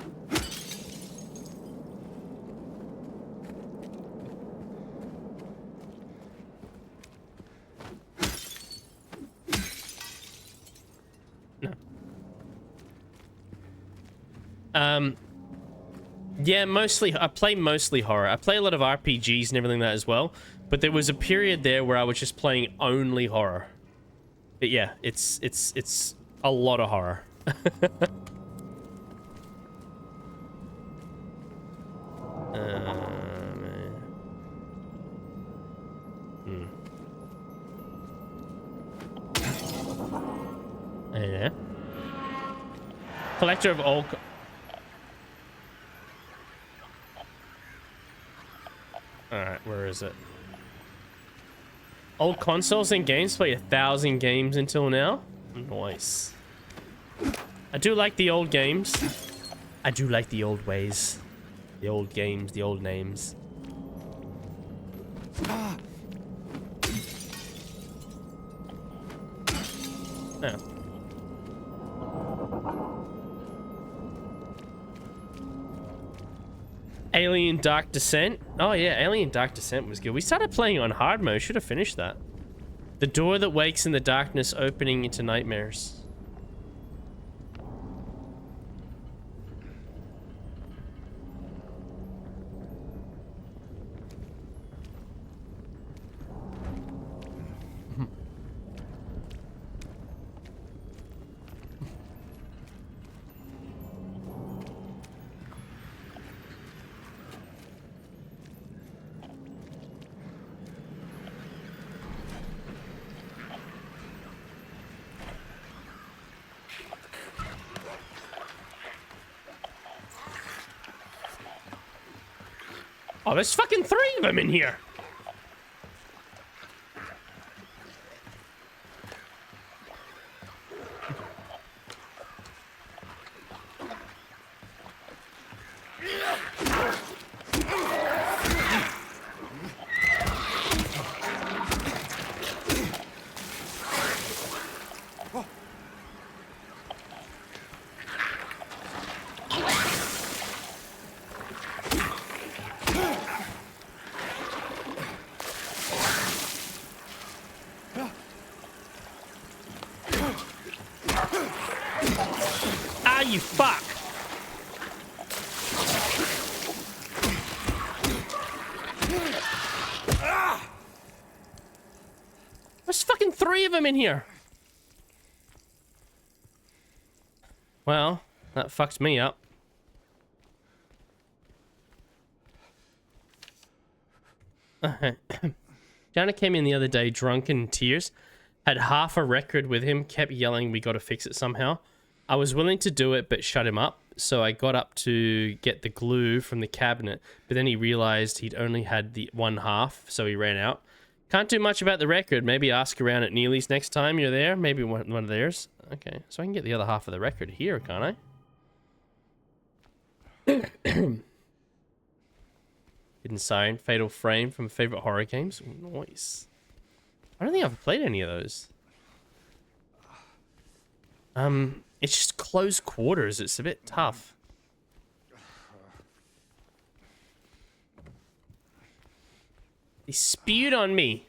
No. Yeah, mostly, I play mostly horror. I play a lot of RPGs and everything like that as well. But there was a period there where I was just playing only horror. But yeah, it's a lot of horror. Yeah. Collector of all... Alright, where is it? Old consoles and games, play 1,000 games until now. Nice. I do like the old games. I do like the old ways. The old games, the old names. Oh. Alien Dark Descent. Oh yeah, Alien Dark Descent was good. We started playing on hard mode. Should have finished that. The door that wakes in the darkness, opening into nightmares. Oh, there's fucking 3 of them in here. Ah, you fuck. There's fucking 3 of them in here. Well, that fucked me up. Jana came in the other day drunk and in tears. Had half a record with him, kept yelling we gotta fix it somehow. I was willing to do it, but shut him up. So I got up to get the glue from the cabinet, but then he realized he'd only had the one half, so he ran out. Can't do much about the record. Maybe ask around at Neely's next time you're there. Maybe one of theirs. Okay, so I can get the other half of the record here, can't I? Hidden Siren, Fatal Frame from favorite horror games. Ooh, nice. I don't think I've played any of those. It's just close quarters. It's a bit tough. He spewed on me.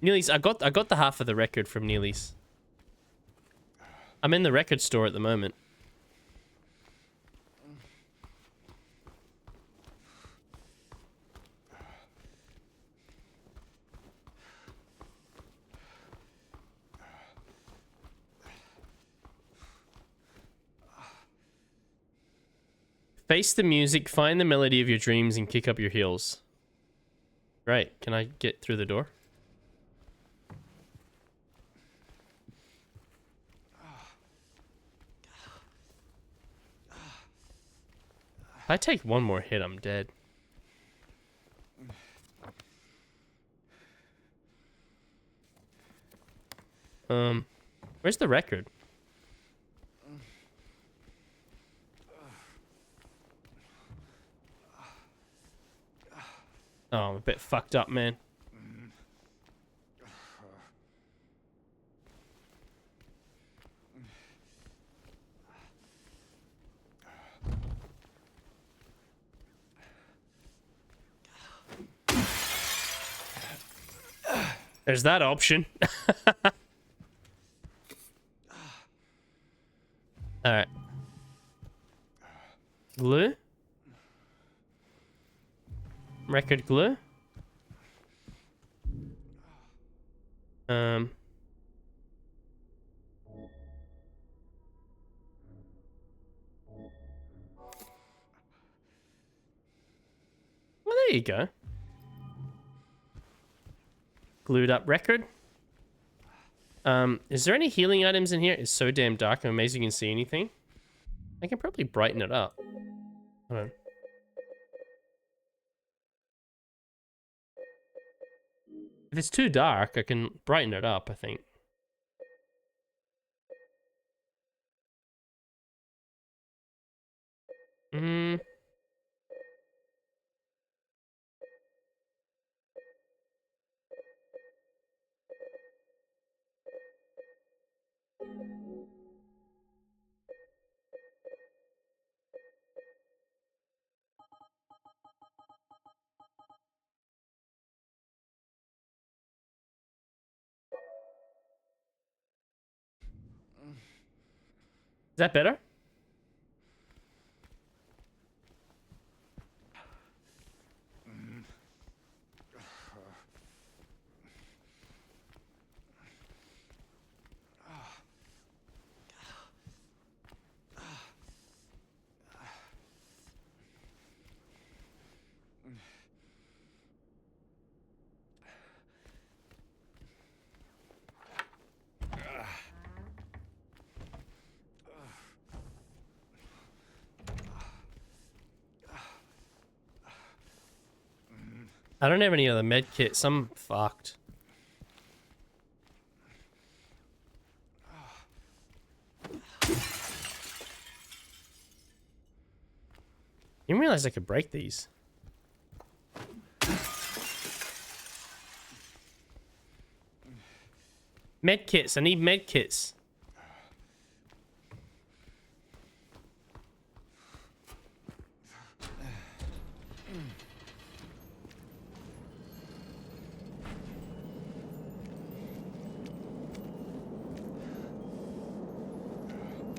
Neely's. I got the half of the record from Neely's. I'm in the record store at the moment. Face the music, find the melody of your dreams, and kick up your heels. Right, can I get through the door? If I take one more hit, I'm dead. Where's the record? Oh, I'm a bit fucked up, man. There's that option. Alright. Glue? Record glue? Well, there you go. Glued up record. Is there any healing items in here? It's so damn dark. I'm amazed you can see anything. I can probably brighten it up. Hold on. If it's too dark, I can brighten it up, I think. Is that better? I don't have any other med kits. I'm fucked. Didn't realize I could break these. Med kits. I need med kits.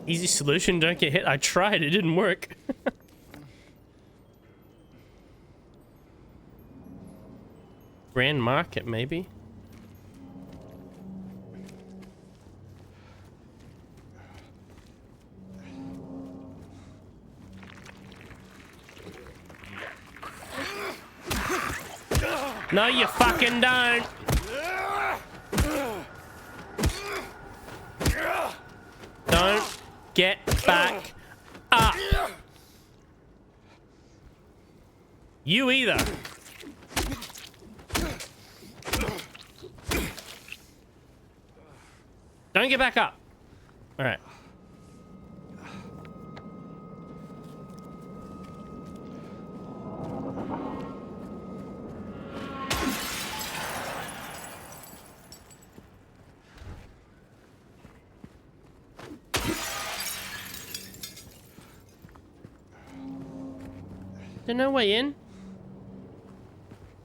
Easy solution, don't get hit. I tried, it didn't work. Grand Market, maybe? No, you fucking don't! Don't get back up! You either! Don't get back up! Alright. There's no way in?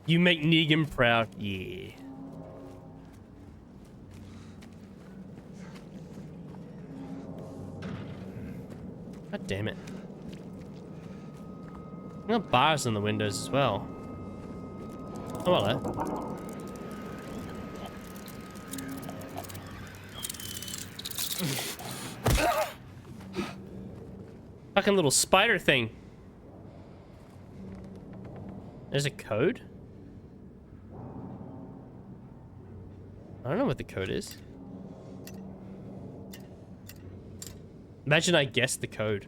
You make Negan proud. Yeah. God damn it. There are bars on the windows as well. Oh, hello. Fucking little spider thing. There's a code? I don't know what the code is. Imagine I guessed the code.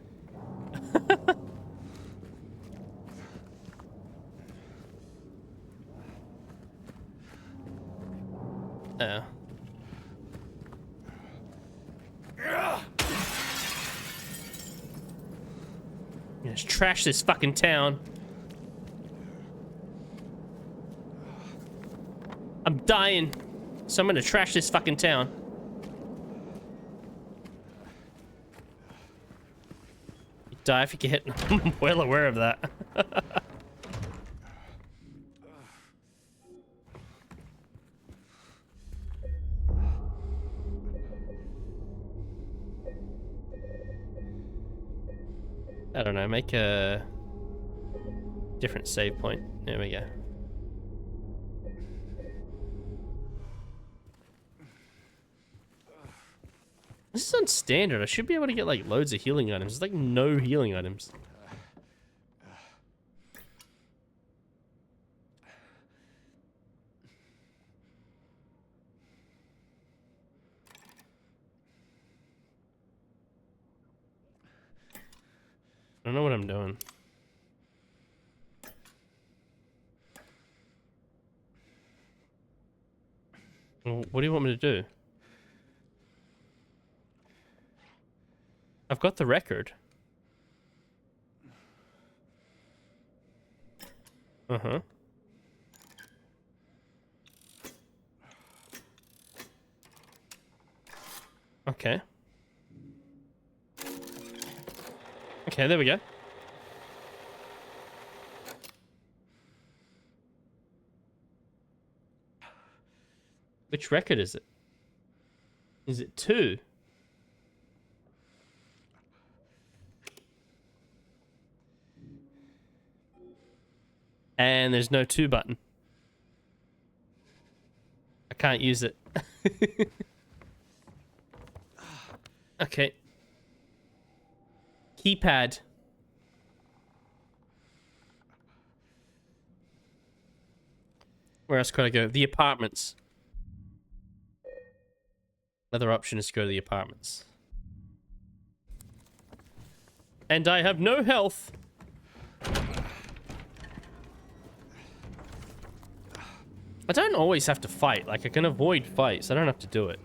Just trash this fucking town. I'm dying, so I'm gonna trash this fucking town. You die if you get hit. I'm well aware of that. I don't know, make a different save point. There we go. This is on standard. I should be able to get like loads of healing items. There's like no healing items. I don't know what I'm doing. Well, what do you want me to do? I've got the record. Uh-huh. Okay. Okay, there we go. Which record is it? Is it 2? And there's no 2 button. I can't use it. Okay. Keypad. Where else could I go? The apartments. Another option is to go to the apartments. And I have no health. I don't always have to fight. Like, I can avoid fights. I don't have to do it.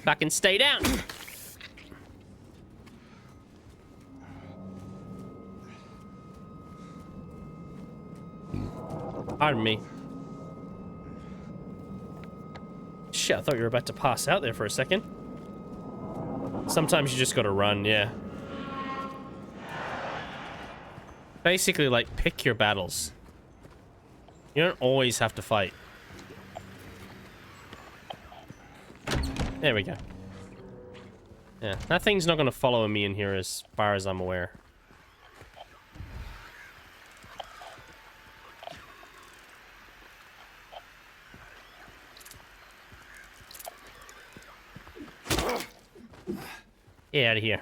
Fucking stay down. Pardon me. Shit, I thought you were about to pass out there for a second. Sometimes you just gotta run, yeah. Basically, like, pick your battles. You don't always have to fight. There we go. Yeah, that thing's not gonna follow me in here as far as I'm aware. Get out of here.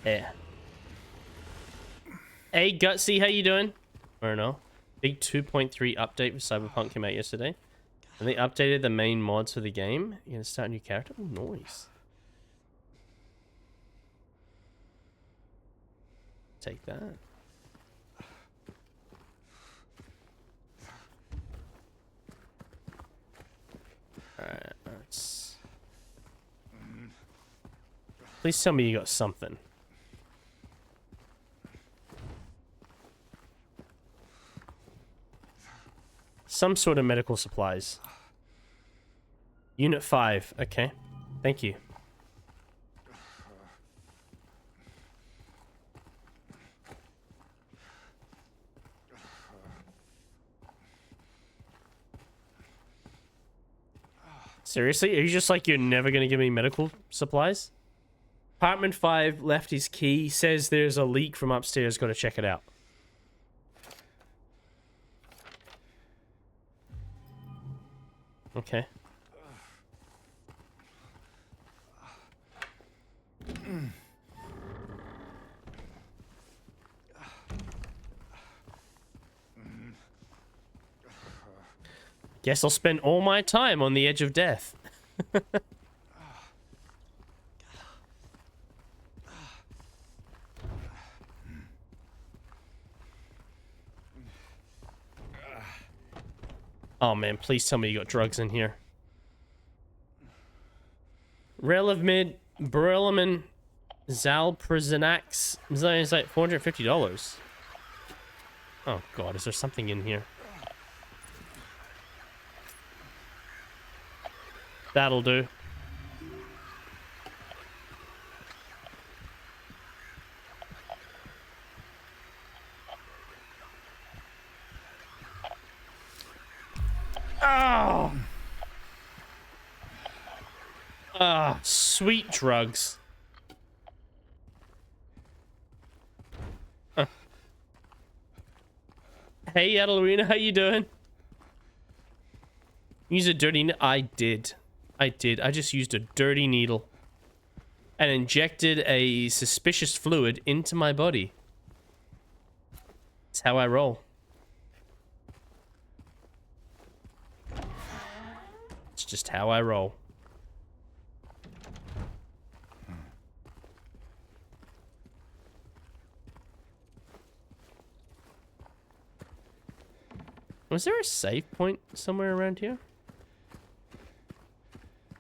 Yeah. Hey, Gutsy, how you doing? Or no? Big 2.3 update for Cyberpunk came out yesterday. And they updated the main mods for the game. You're gonna start a new character? Oh, nice. Take that. Alright, let's... Please tell me you got something. Some sort of medical supplies. Unit 5. Okay. Thank you. Seriously? Are you just like, you're never going to give me medical supplies? Apartment 5 left his key. Says there's a leak from upstairs. Got to check it out. Okay. Guess I'll spend all my time on the edge of death. Oh man, please tell me you got drugs in here. Relevmid, Beryllium, Zalprazanax. It's like $450. Oh god, is there something in here? That'll do. Oh! Ah, sweet drugs. Hey, Adelina, how you doing? Use a dirty I did. I just used a dirty needle and injected a suspicious fluid into my body. That's how I roll. It's just how I roll. Was there a save point somewhere around here?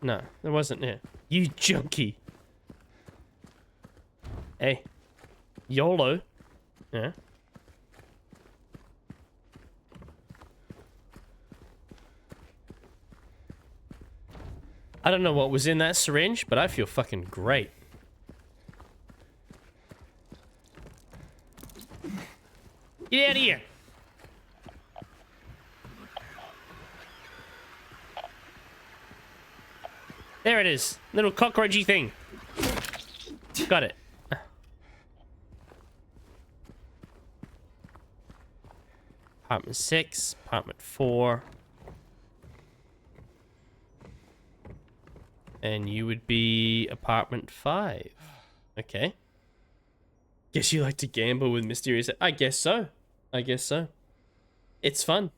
No, there wasn't here. You junkie. Hey. YOLO. Yeah. I don't know what was in that syringe, but I feel fucking great. Get out of here. There it is. Little cockroachy thing. Got it. Apartment 6, apartment 4. And you would be apartment 5. Okay. Guess you like to gamble with mysterious... I guess so. I guess so. It's fun.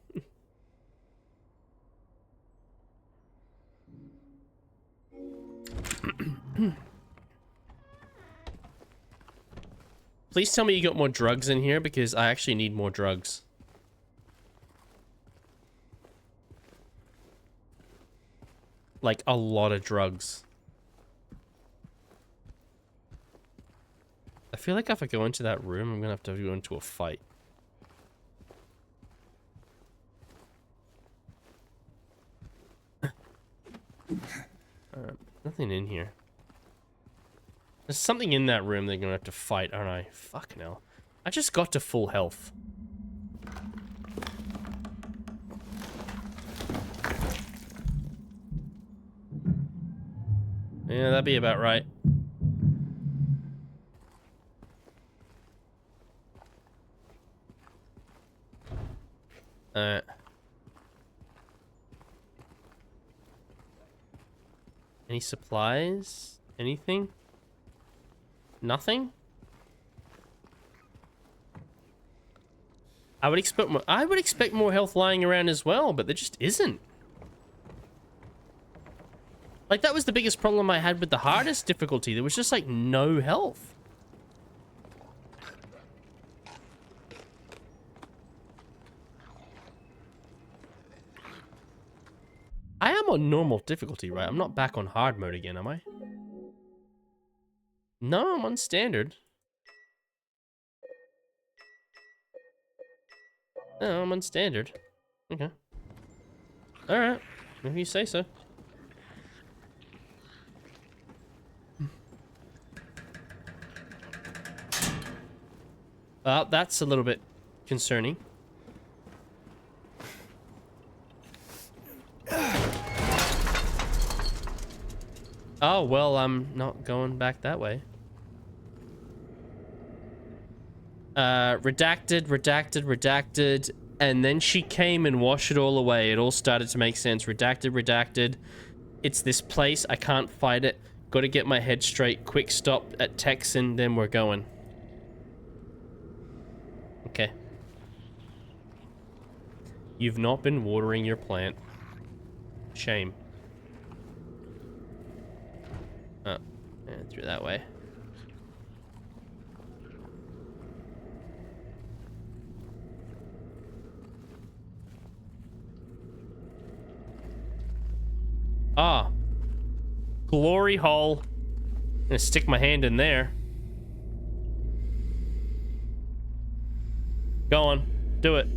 Please tell me you got more drugs in here, because I actually need more drugs. Like, a lot of drugs. I feel like if I go into that room, I'm gonna have to go into a fight. Nothing in here. There's something in that room they're gonna have to fight, aren't I? Fucking hell. I just got to full health. Yeah, that'd be about right. Any supplies? Anything? Nothing? I would expect more health lying around as well, but there just isn't. Like, that was the biggest problem I had with the hardest difficulty. There was just, like, no health. I am on normal difficulty, right? I'm not back on hard mode again, am I? No, I'm on standard. No, I'm on standard. Okay. Alright. If you say so. That's a little bit concerning. Oh, well, I'm not going back that way. Redacted, and then she came and washed it all away. It all started to make sense. Redacted. It's this place. I can't fight it. Gotta get my head straight. Quick stop at Texan, then we're going. Okay. You've not been watering your plant. Shame. Oh, yeah, through that way. Ah. Glory hole. I'm gonna stick my hand in there. Go on. Do it.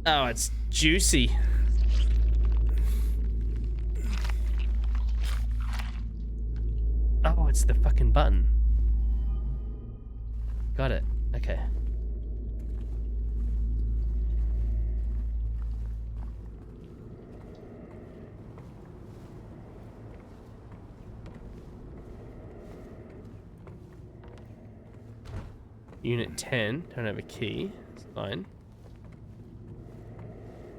Oh, it's juicy. Oh, it's the fucking button. Got it. Okay. Unit 10. Don't have a key. It's fine.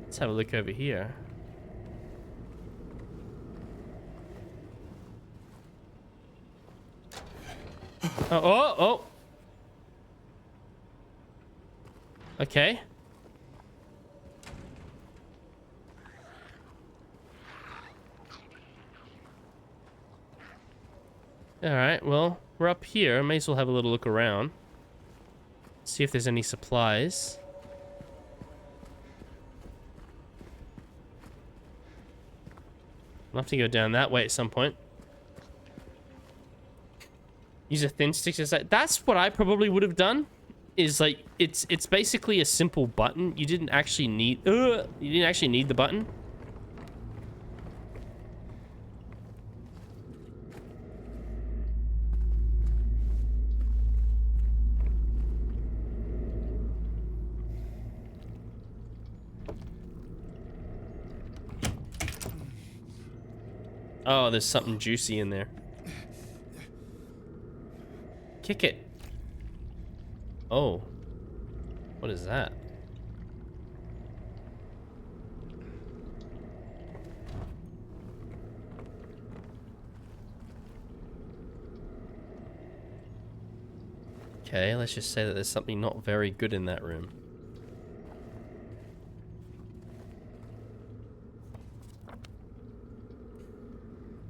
Let's have a look over here. Oh. Okay. Alright, well, we're up here. May as well have a little look around. See if there's any supplies. I'll have to go down that way at some point. Use a thin stick. That's what I probably would have done. Is like it's basically a simple button. You didn't actually need the button. Oh, there's something juicy in there. Kick it. Oh. What is that? Okay, let's just say that there's something not very good in that room.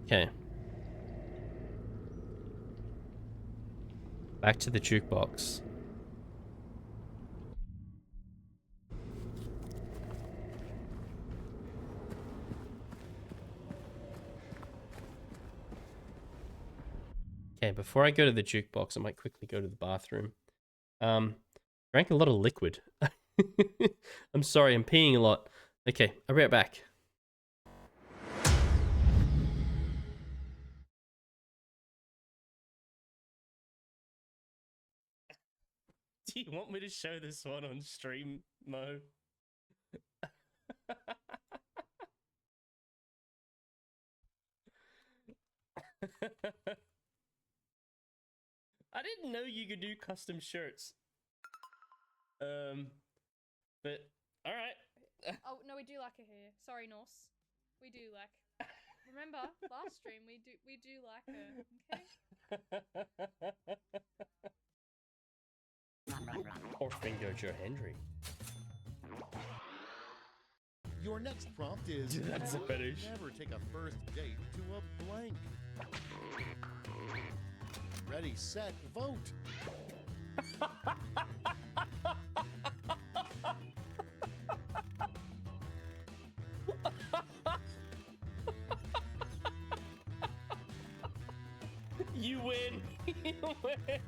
Okay. Back to the jukebox. Okay, before I go to the jukebox, I might quickly go to the bathroom. Drank a lot of liquid. I'm sorry, I'm peeing a lot. Okay, I'll be right back. Do you want me to show this one on stream, Mo? I didn't know you could do custom shirts. But alright. Oh no, we do like her hair. Sorry, Norse. We do like. Remember last stream we do like her. Okay. Or finger Joe Hendry. Your next prompt is Dude, that's a fetish. Never take a first date to a blank. Ready, set, vote. You win. You win.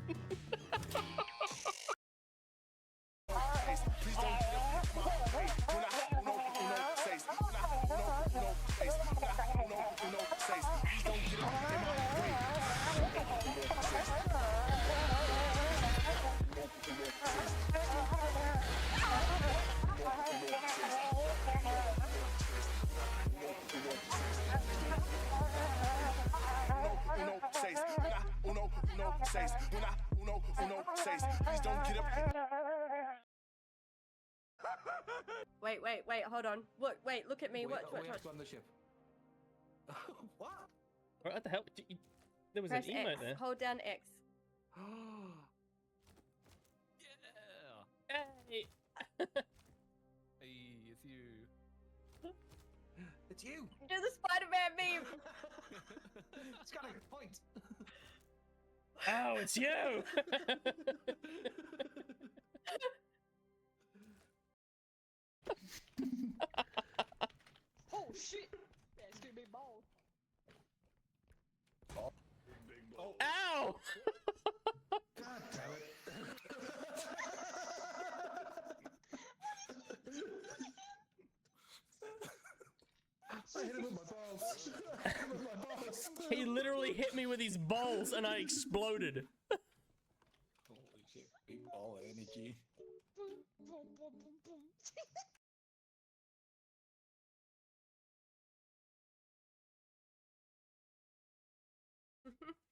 Wait, hold on. Look at me. Watch. On the ship. What? What the hell? There was Press an emote X. there. Hold down X. Yeah. Hey. Hey, it's you. It's you. Do the Spider-Man meme. It's got a good point. Oh, it's you. God damn it. I hit him with my balls. I hit him with my balls. He literally hit me with his balls and I exploded. Holy shit, big ball energy.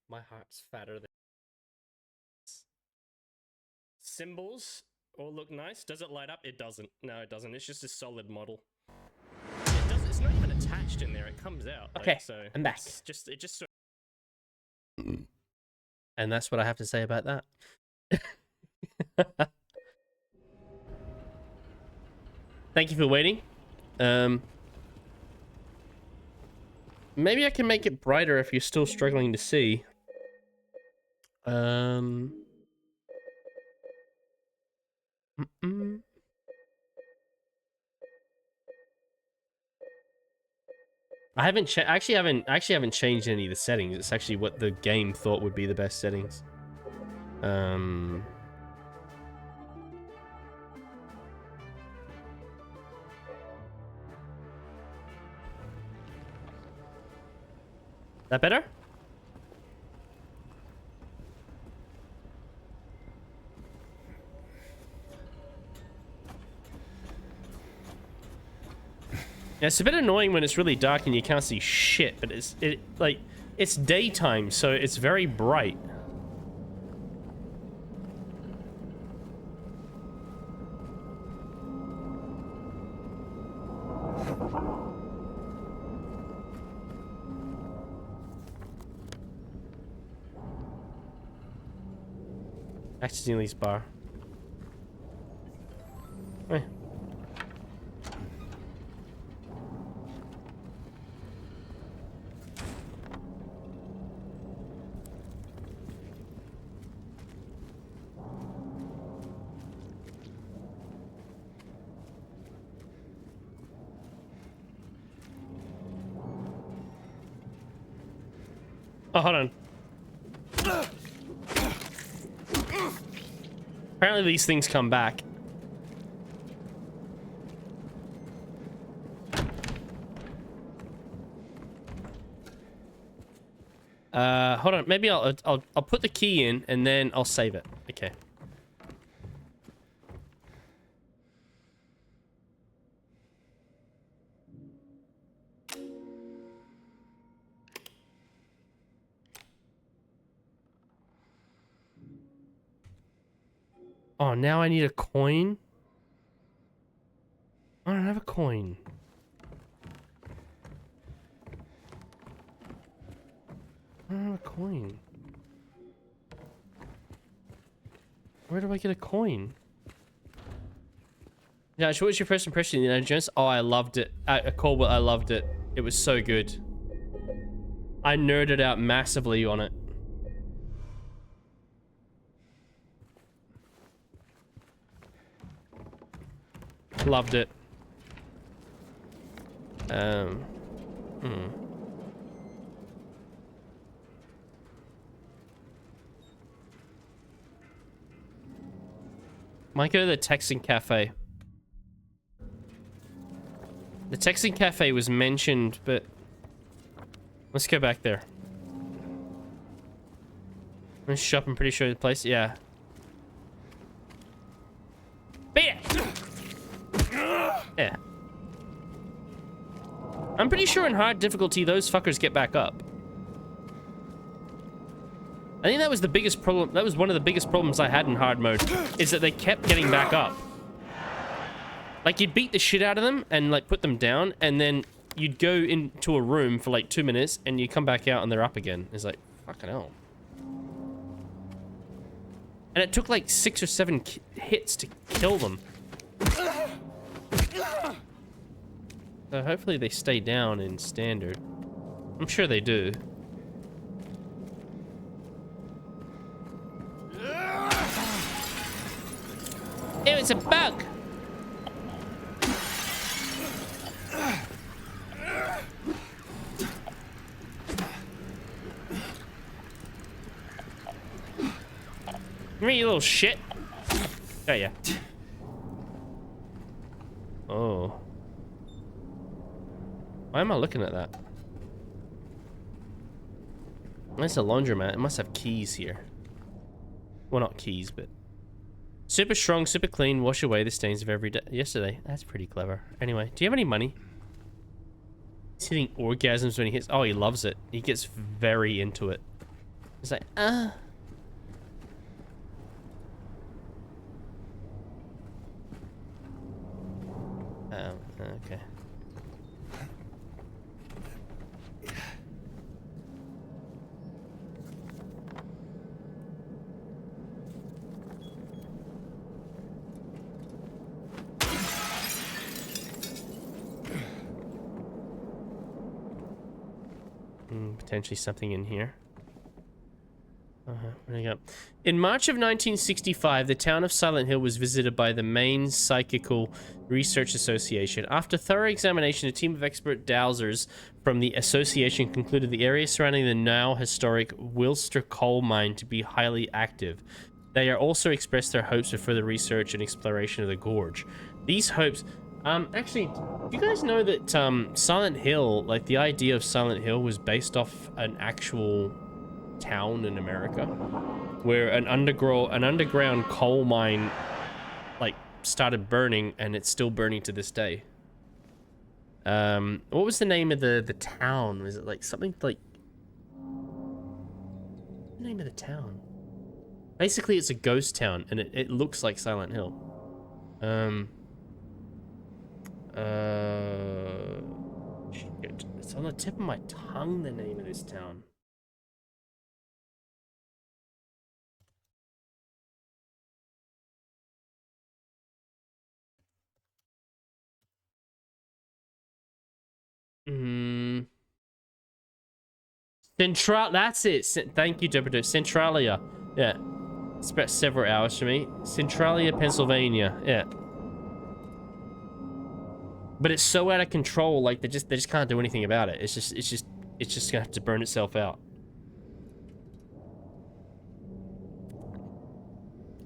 My heart's fatter than symbols all look nice. Does it light up? It doesn't. No, it doesn't. It's just a solid model. It does, it's not even attached in there. It comes out. Okay, like, so I'm back. It just. And that's what I have to say about that. Thank you for waiting. Maybe I can make it brighter if you're still struggling to see. I actually haven't changed any of the settings. It's actually what the game thought would be the best settings. That better? Yeah, it's a bit annoying when it's really dark and you can't see shit, but it's daytime, so it's very bright. Back to Neely's bar. Hey. Oh, hold on. Apparently these things come back. Hold on. Maybe I'll put the key in and then I'll save it. Okay. Oh, now I need a coin? I don't have a coin. I don't have a coin. Where do I get a coin? Yeah, what was your first impression of Indiana Jones? Oh, I loved it. At Colbert, I loved it. It was so good. I nerded out massively on it. Loved it. Might go to the Texan Cafe. The Texan Cafe was mentioned, but let's go back there. This shop, I'm pretty sure the place, yeah. Beat it! Yeah. I'm pretty sure in hard difficulty, those fuckers get back up. I think that was the biggest problem. That was one of the biggest problems I had in hard mode, is that they kept getting back up. Like, you'd beat the shit out of them and, like, put them down, and then you'd go into a room for, like, 2 minutes, and you come back out and they're up again. It's like, fucking hell. And it took, like, 6 or 7 hits to kill them. So hopefully they stay down in standard. I'm sure they do. Ew, it's a bug! Come here, you little shit. Got ya. Oh. Why am I looking at that? That's a laundromat. It must have keys here. Well, not keys, but... Super strong, super clean, wash away the stains of every day. Yesterday. That's pretty clever. Anyway, do you have any money? He's hitting orgasms when he hits... Oh, he loves it. He gets very into it. He's like, Oh, okay. Potentially something in here. There you go. In March of 1965, the town of Silent Hill was visited by the Maine Psychical Research Association. After thorough examination, a team of expert dowsers from the association concluded the area surrounding the now historic Wilster coal mine to be highly active. They are also expressed their hopes for further research and exploration of the gorge. These hopes... actually, do you guys know that Silent Hill, like the idea of Silent Hill was based off an actual town in America where an underground coal mine like started burning, and it's still burning to this day. What was the name of the town? Was it like something like... What's the name of the town? Basically, it's a ghost town, and it looks like Silent Hill. Shit. It's on the tip of my tongue, the name of this town. Central, that's it. Thank you, Jupiter. Centralia. Yeah. It's about several hours from me. Centralia, Pennsylvania. Yeah. But it's so out of control, like they just can't do anything about it. It's just gonna have to burn itself out.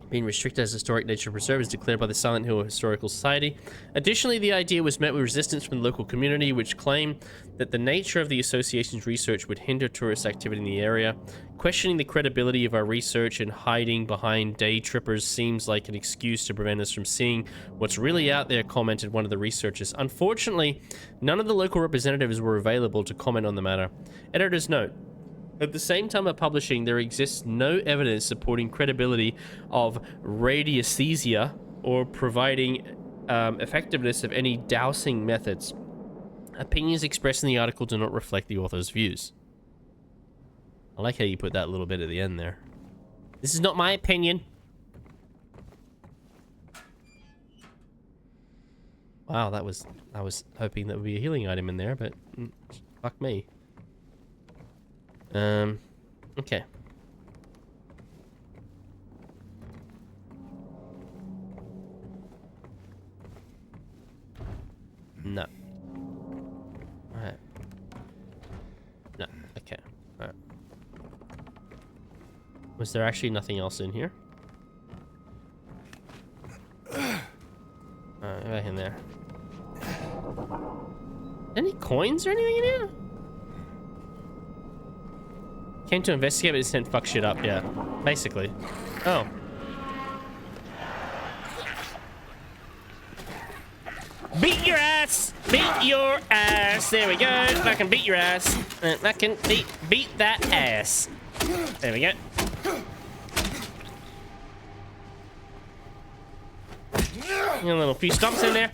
Being restricted as a historic nature preserve is declared by the Silent Hill Historical Society. Additionally, the idea was met with resistance from the local community, which claimed that the nature of the association's research would hinder tourist activity in the area. Questioning the credibility of our research and hiding behind day trippers seems like an excuse to prevent us from seeing what's really out there, commented one of the researchers. Unfortunately, none of the local representatives were available to comment on the matter. Editor's note. At the same time of publishing, there exists no evidence supporting credibility of radiesthesia or providing effectiveness of any dowsing methods. Opinions expressed in the article do not reflect the author's views. I like how you put that little bit at the end there. This is not my opinion. Wow, I was hoping that would be a healing item in there, but fuck me. Okay. No. Alright. No. Okay. Alright. Was there actually nothing else in here? Alright, back in there. Any coins or anything in here? Came to investigate, but it didn't fuck shit up, yeah. Basically. Oh. Beat your ass! Beat your ass! There we go. Fucking beat your ass. Fucking beat that ass. There we go. A little few stomps in there.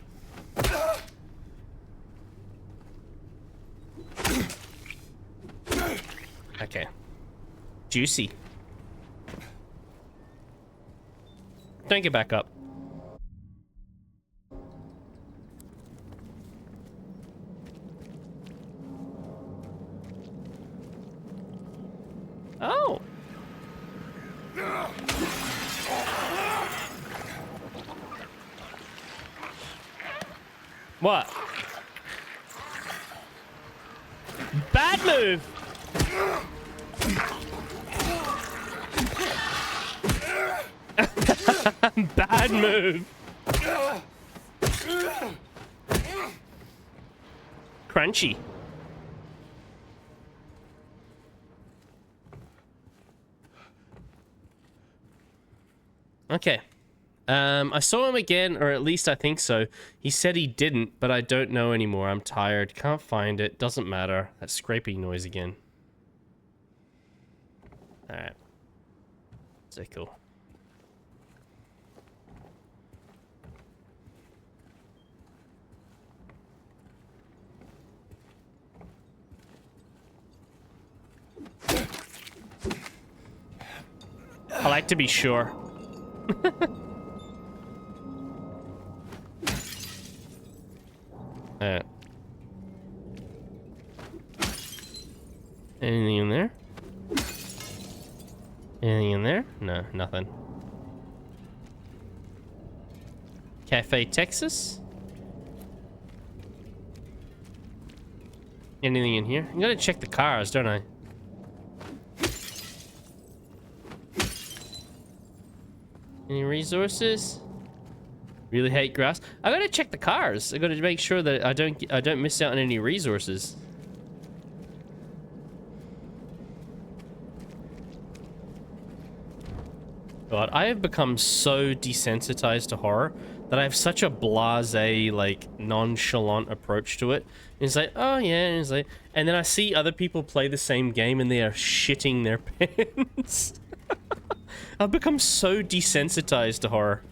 Okay. Juicy. Don't get back up. Oh. What? Bad move. bad move. Crunchy. Okay. I saw him again, or at least I think so. He said he didn't, but I don't know anymore. I'm tired. Can't find it. Doesn't matter. That scraping noise again. Alright. So cool. I like to be sure. Anything in there? Anything in there? No, nothing. Cafe Texas? Anything in here? I'm gonna check the cars, don't I? Any resources? Really hate grass. I gotta check the cars. I gotta make sure that I don't miss out on any resources. God, I have become so desensitized to horror that I have such a blasé, like, nonchalant approach to it. It's like, oh yeah, and it's like, and then I see other people play the same game and they are shitting their pants. I've become so desensitized to horror.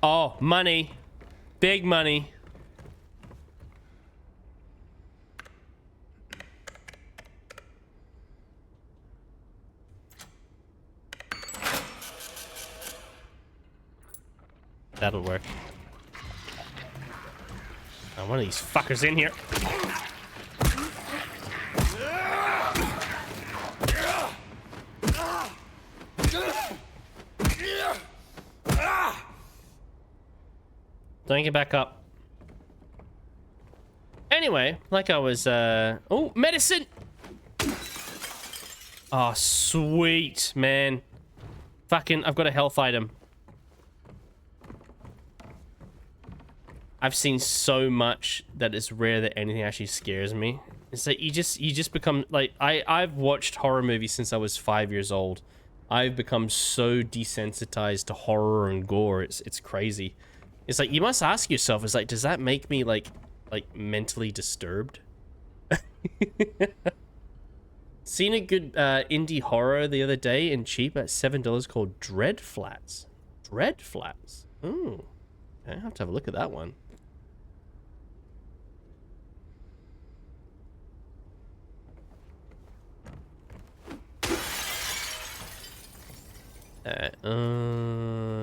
Oh, money. Big money. That'll work. Oh, one of these fuckers in here. Don't get back up. Anyway, like I was, oh, medicine! Oh, sweet, man. Fucking, I've got a health item. I've seen so much that it's rare that anything actually scares me. It's like you just become like I've watched horror movies since I was 5 years old. I've become so desensitized to horror and gore. It's crazy. It's like you must ask yourself, it's like, does that make me like mentally disturbed? Seen a good indie horror the other day and cheap at $7 called Dread Flats. Dread Flats. Ooh. Okay, I have to have a look at that one.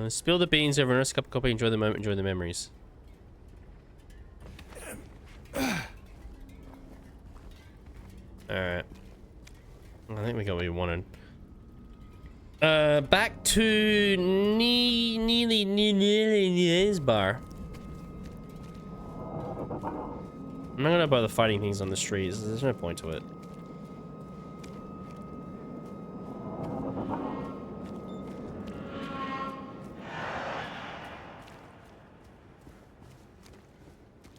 Spill the beans over a cup of coffee, enjoy the moment, enjoy the memories. Alright. I think we got what we wanted. Back to Neely's bar. I'm not gonna bother fighting things on the streets. There's no point to it.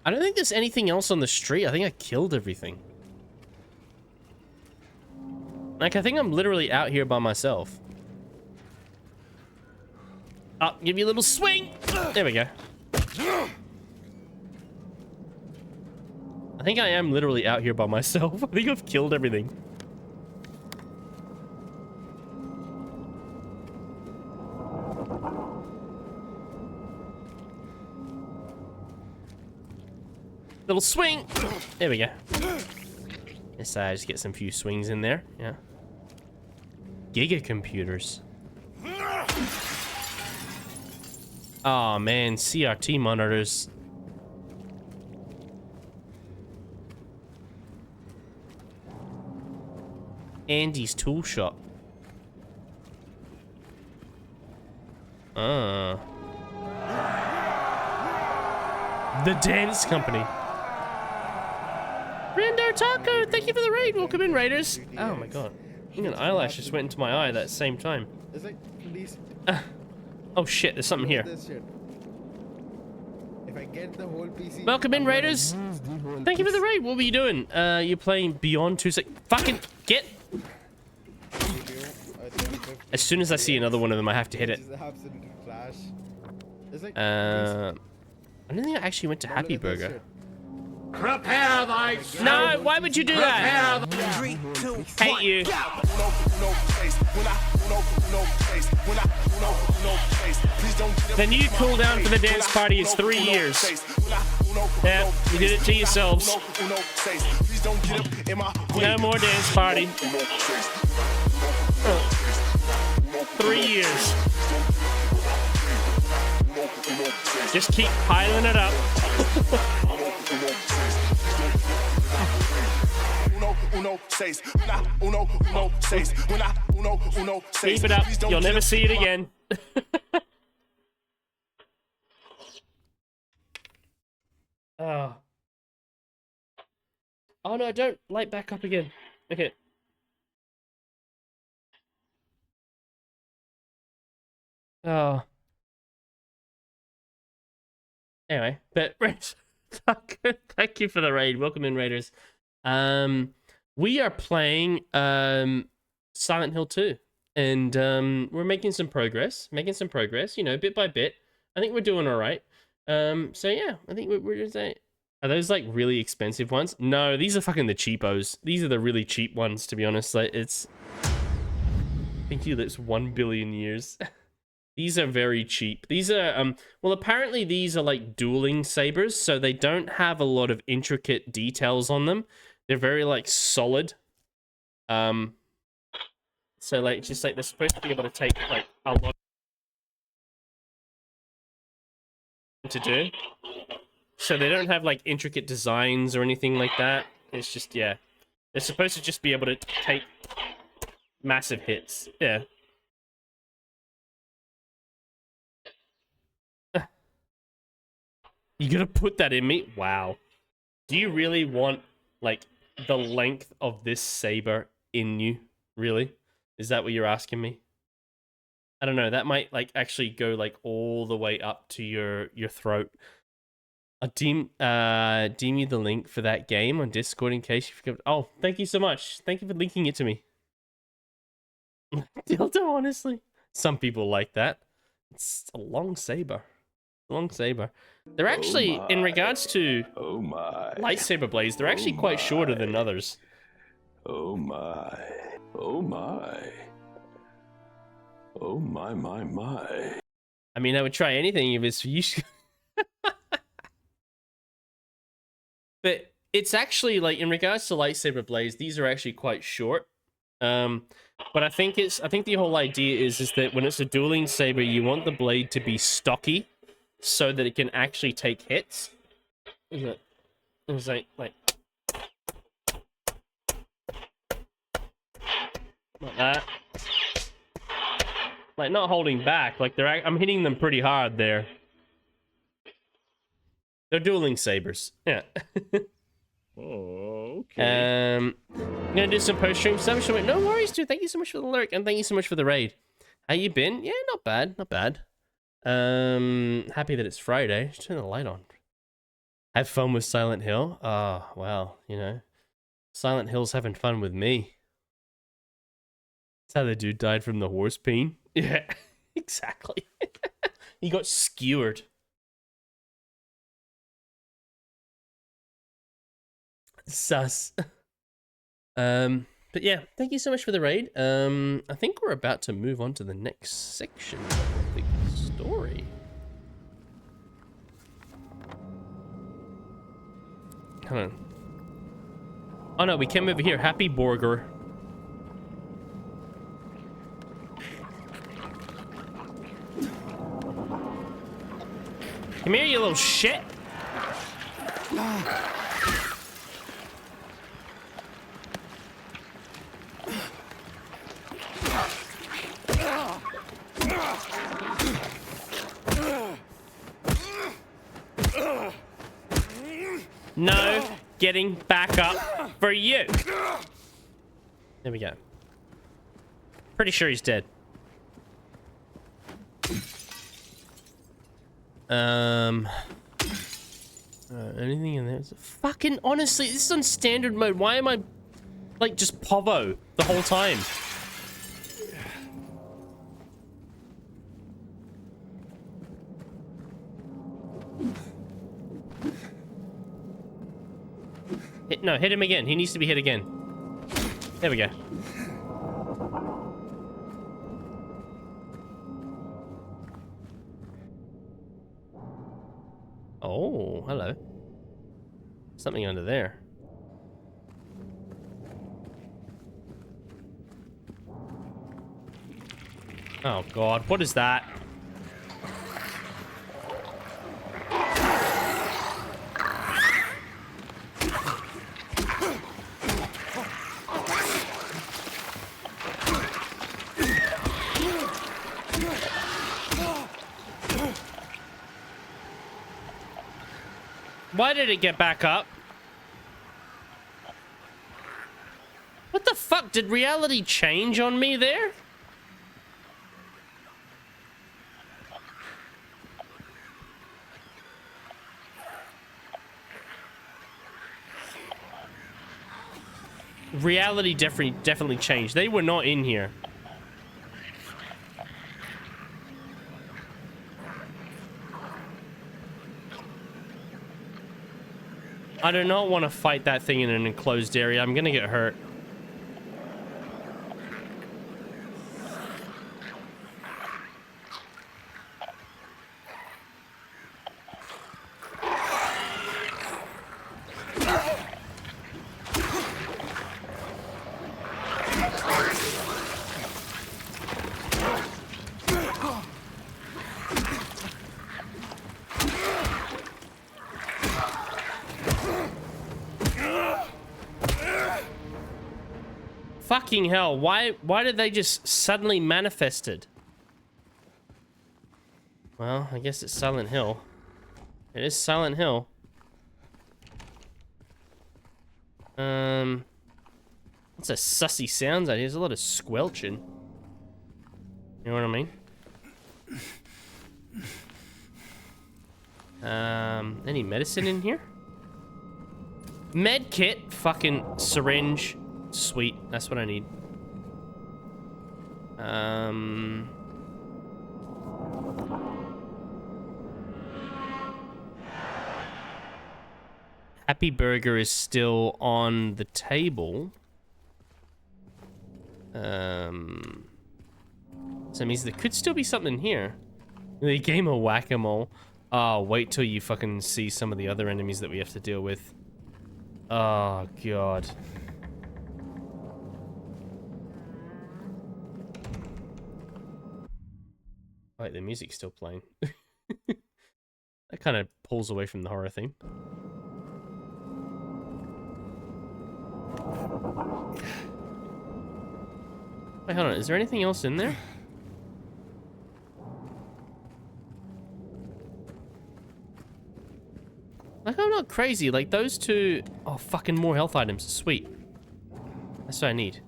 I don't think there's anything else on the street. I think I killed everything. Like, I think I'm literally out here by myself. Oh, give you a little swing. There we go. I think I am literally out here by myself. I think I've killed everything. Little swing. There we go. Yes, I just get some few swings in there. Yeah. Giga computers. Oh man, CRT monitors. Andy's tool shop. The dance company. Render Taco, thank you for the raid. Welcome in, Raiders. Oh my god. I think an eyelash just went into my eye that same time. It's like, please. Oh shit, there's something here. This shit. If I get the whole PC. Welcome in, Raiders. Thank you for the raid. What were you doing? You're playing Beyond 2 Sec. Fucking get. As soon as I see another one of them, I have to hit it. I don't think I actually went to Happy Burger. Prepare thyself. No, why would you do that? 3, 2, Hate you. The new cooldown for the dance party is 3 years. Yeah, you did it to yourselves. No more dance party. 3 years. Just keep piling it up. Keep it up. You'll never see it again. Oh. Oh no, don't light back up again. Okay. Oh. Anyway, but thank you for the raid. Welcome in, Raiders. We are playing Silent Hill 2. And we're making some progress. You know, bit by bit. I think we're doing all right. So yeah, I think we're just saying. Are those like really expensive ones? No, these are fucking the cheapos. These are the really cheap ones, to be honest. Like it's. Thank you. That's 1 billion years. These are very cheap. These are well, apparently these are like dueling sabers, so they don't have a lot of intricate details on them. They're very like solid. So like just like they're supposed to be able to take like a lot to do. So they don't have like intricate designs or anything like that. It's just yeah. They're supposed to just be able to take massive hits. Yeah. You gonna put that in me? Wow. Do you really want like the length of this saber in you? Really? Is that what you're asking me? I don't know. That might like actually go like all the way up to your throat. I'll deem you the link for that game on Discord in case you forgot. Oh, thank you so much. Thank you for linking it to me. Dildo, honestly. Some people like that. It's a long saber. Long saber. They're actually, in regards to lightsaber blades, they're actually quite shorter than others. Oh my. Oh my. Oh my, my, my. I mean, I would try anything if it's for you. But it's actually, like, in regards to lightsaber blades, these are actually quite short. But I think the whole idea is that when it's a dueling saber, you want the blade to be stocky so that it can actually take hits. It was like that. Like not holding back. Like I'm hitting them pretty hard there. They're dueling sabers. Yeah. Oh, okay. I'm gonna do some post-stream stuff. No worries, dude. Thank you so much for the lurk and thank you so much for the raid. How you been? Yeah, not bad, not bad. Happy that it's Friday. Just turn the light on. Have fun with Silent Hill. Oh, well, you know, Silent Hill's having fun with me. That's how the dude died from the horse peen. Yeah, exactly. He got skewered. Sus. But yeah, thank you so much for the raid. I think we're about to move on to the next section of the story. Hold on. Oh no, we came over here. Happy Burger. Come here, you little shit. No. getting back up for you. There we go. Pretty sure he's dead. Anything in there? Fucking honestly, this is on standard mode. Why am I like just Povo the whole time? No, hit him again. He needs to be hit again. There we go. Oh, hello. Something under there. Oh god, what is that? Why did it get back up? What the fuck? Did reality change on me there? Reality definitely changed. They were not in here. I do not want to fight that thing in an enclosed area. I'm gonna get hurt. Fucking hell, why did they just suddenly manifested? Well, I guess it's Silent Hill. It is Silent Hill. What's a sussy sounds out here? There's a lot of squelching. You know what I mean? Any medicine in here? Med kit, fucking syringe. Sweet, that's what I need. Happy Burger is still on the table. So it means there could still be something here. The game of whack-a-mole. Oh, wait till you fucking see some of the other enemies that we have to deal with. Oh, God. Wait, the music's still playing. That kind of pulls away from the horror theme. Wait, hold on. Is there anything else in there? Like, I'm not crazy. Like, those two... Oh, fucking more health items. Sweet. That's what I need.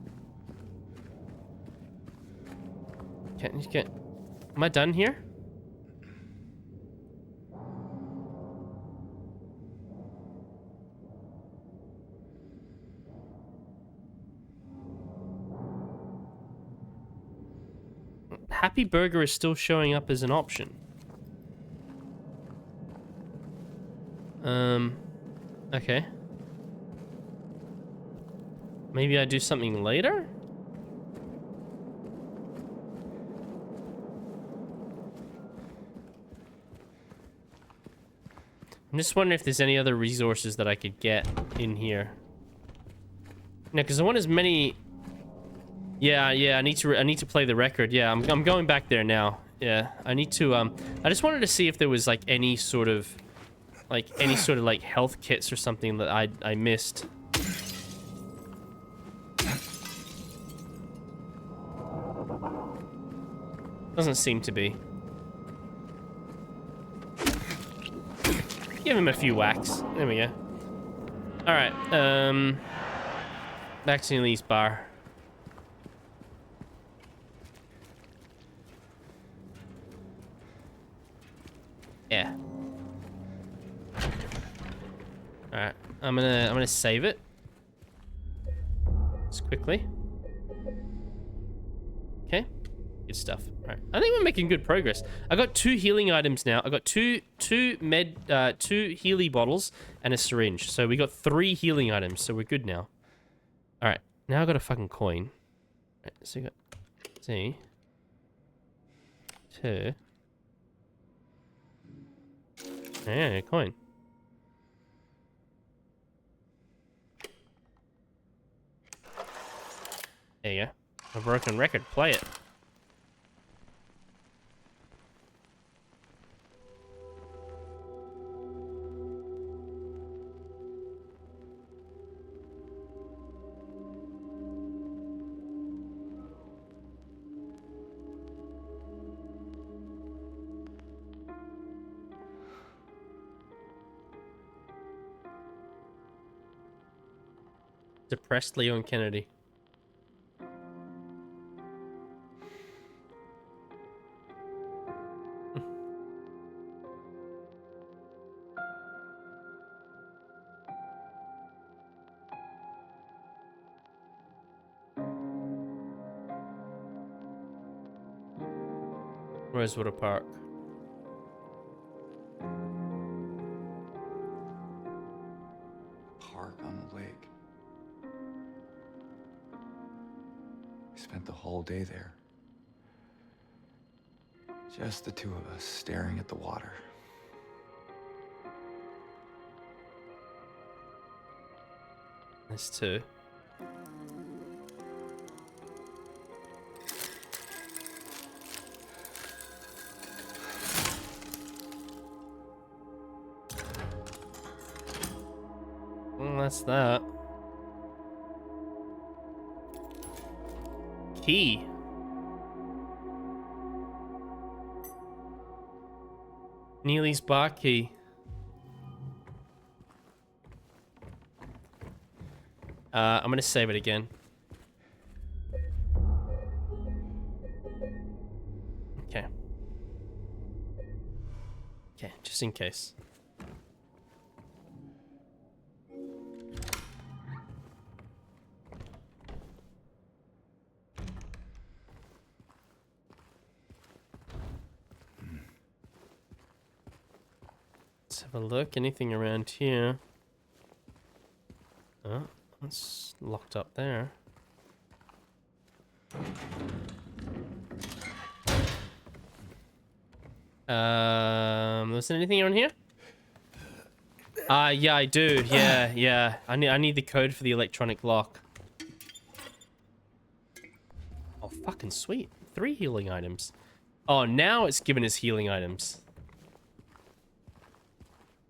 Can't... Am I done here? Happy Burger is still showing up as an option. Okay. Maybe I do something later? I'm just wondering if there's any other resources that I could get in here. No, because I want as many... Yeah, I need to play the record. Yeah, I'm going back there now. Yeah, I need to, I just wanted to see if there was, like, any sort of, like, health kits or something that I missed. Doesn't seem to be. Give him a few whacks. There we go. Alright, back to Lee's bar. Yeah. Alright, I'm gonna save it. Just quickly. Okay. Good stuff. Alright. I think we're making good progress. I got 2 healing items now. I got two Healy bottles and a syringe. So we got 3 healing items, so we're good now. Alright. Now I got a fucking coin. Right, so we got see. 2. Yeah, coin. There you go. A broken record. Play it. Depressed Leon Kennedy. Rosewater Park. Park on the lake. We spent the whole day there. Just the 2 of us staring at the water. That's 2. Well, that's that. Key. Neely's bar key. I'm gonna save it again. Okay. Okay, just in case. Let's have a look. Anything around here? Oh, it's locked up there. Was there anything on here? Yeah, I do. Yeah. I need the code for the electronic lock. Oh, fucking sweet. 3 healing items. Oh, now it's given us healing items.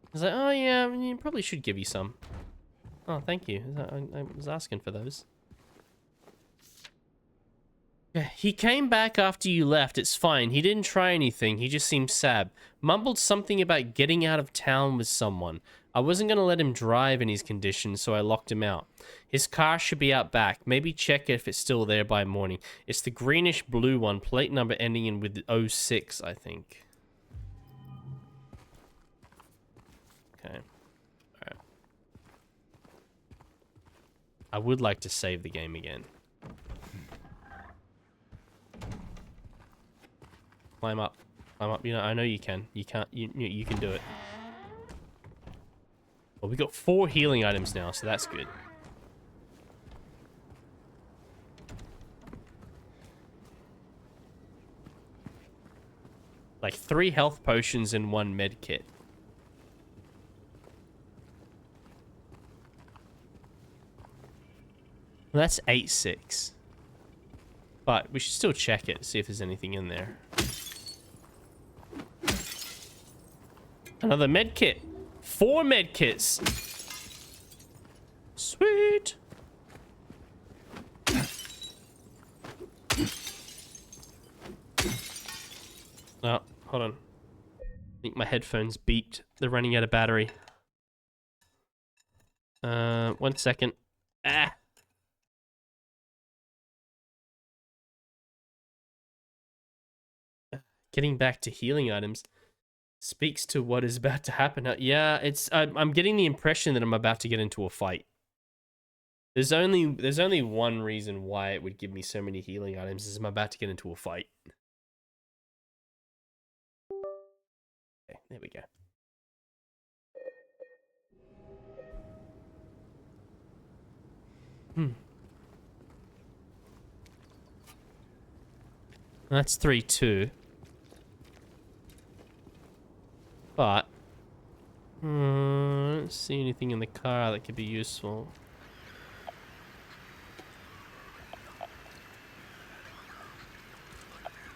I was like, oh yeah, you probably should give you some. Oh, thank you. I was asking for those. Yeah, he came back after you left. It's fine. He didn't try anything. He just seemed sad. Mumbled something about getting out of town with someone. I wasn't going to let him drive in his condition, so I locked him out. His car should be out back. Maybe check if it's still there by morning. It's the greenish blue one, plate number ending in with 06, I think. Okay. Alright. I would like to save the game again. Climb up. Climb up. You know, I know you can. You can't. You can do it. Well, we got 4 healing items now, so that's good. Like 3 health potions and 1 med kit. Well, that's 8-6. But we should still check it, see if there's anything in there. Another med kit. 4 med kits. Sweet. Oh, hold on. I think my headphones beeped. They're running out of battery. 1 second. Ah. Getting back to healing items speaks to what is about to happen. Yeah, it's. I'm getting the impression that I'm about to get into a fight. There's only one reason why it would give me so many healing items is I'm about to get into a fight. Okay, there we go. That's 3-2. But I don't see anything in the car that could be useful.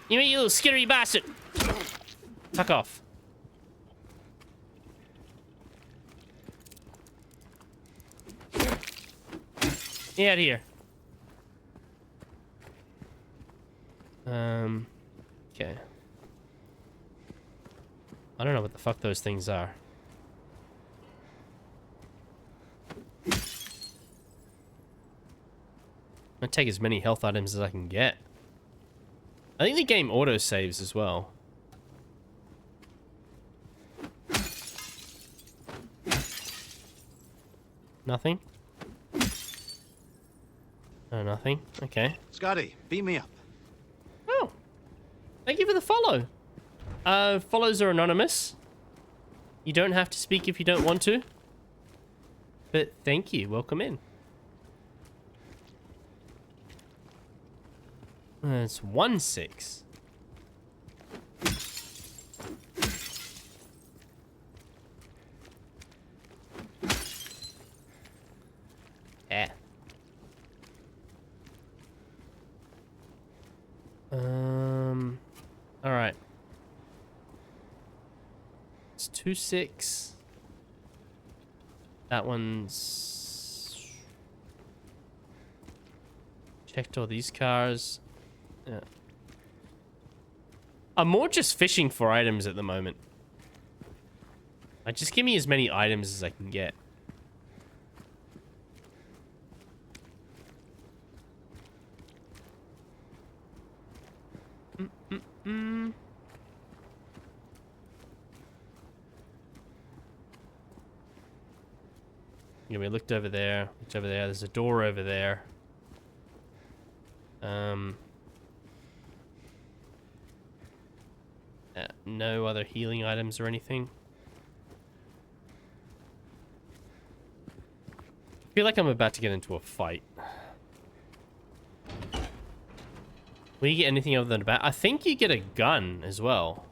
You little skittery bastard! Fuck off. Get out of here. Okay. I don't know what the fuck those things are. I'm gonna take as many health items as I can get. I think the game auto-saves as well. Nothing? Oh, nothing? Okay. Scotty, beam me up. Oh. Thank you for the follow. Follows are anonymous. You don't have to speak if you don't want to. But thank you. Welcome in. It's 1-6. Yeah. All right. It's 2-6. That one's checked all these cars. Yeah. I'm more just fishing for items at the moment. Just give me as many items as I can get. Yeah, we looked over there. Looked over there. There's a door over there. No other healing items or anything. I feel like I'm about to get into a fight. Will you get anything other than a bat? I think you get a gun as well.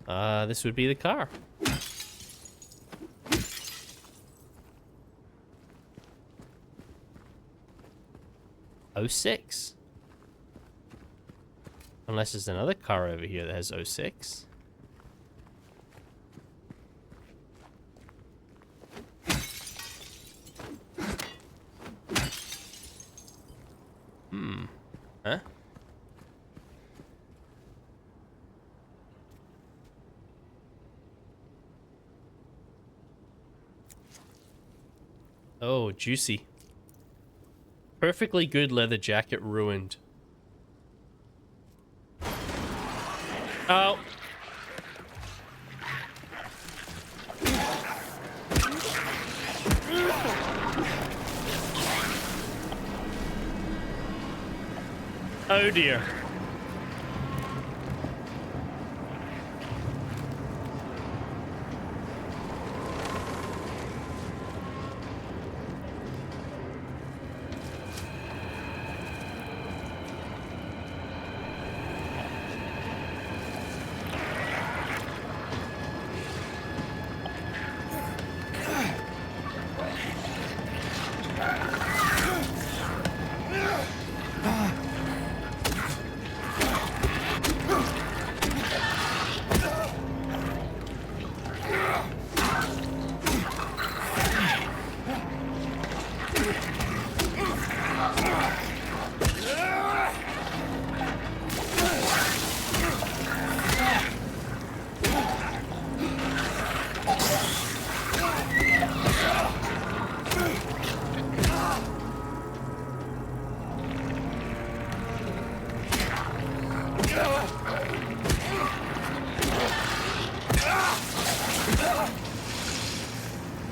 This would be the car. '06. Unless there's another car over here that has 06. Huh? Oh, juicy. Perfectly good leather jacket ruined. Oh. Oh dear.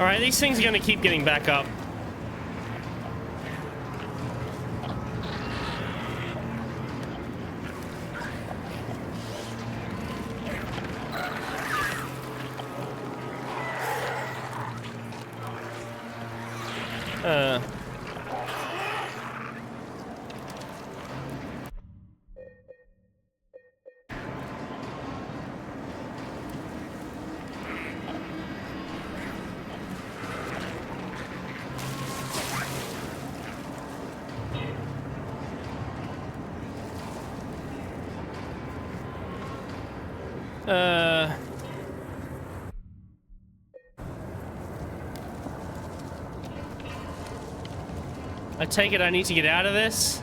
Alright, these things are gonna keep getting back up. I take it I need to get out of this.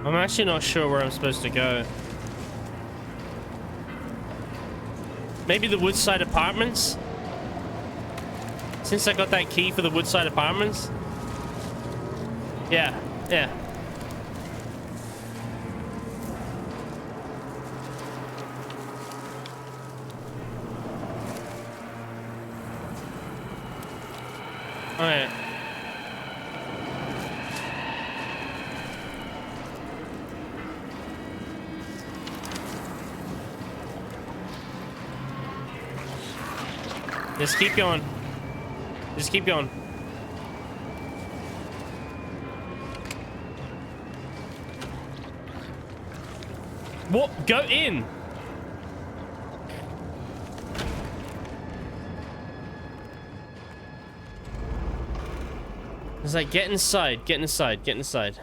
I'm actually not sure where I'm supposed to go. Maybe the Woodside Apartments? Since I got that key for the Woodside Apartments? Yeah, yeah. Alright. Just keep going. Just keep going. What? Go in! It's like, get inside, get inside, get inside.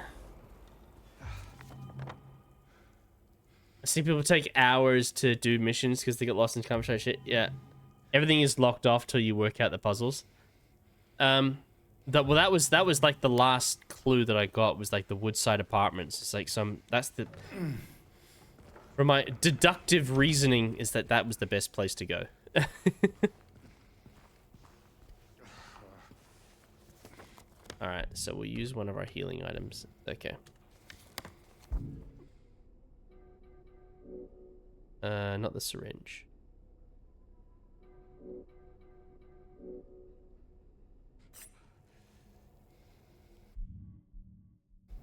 I see people take hours to do missions because they get lost in conversation shit. Yeah. Everything is locked off till you work out the puzzles. That was like the last clue that I got was like the Woodside Apartments. It's like that's the from my deductive reasoning is that was the best place to go. All right, so we'll use one of our healing items. Okay. Not the syringe.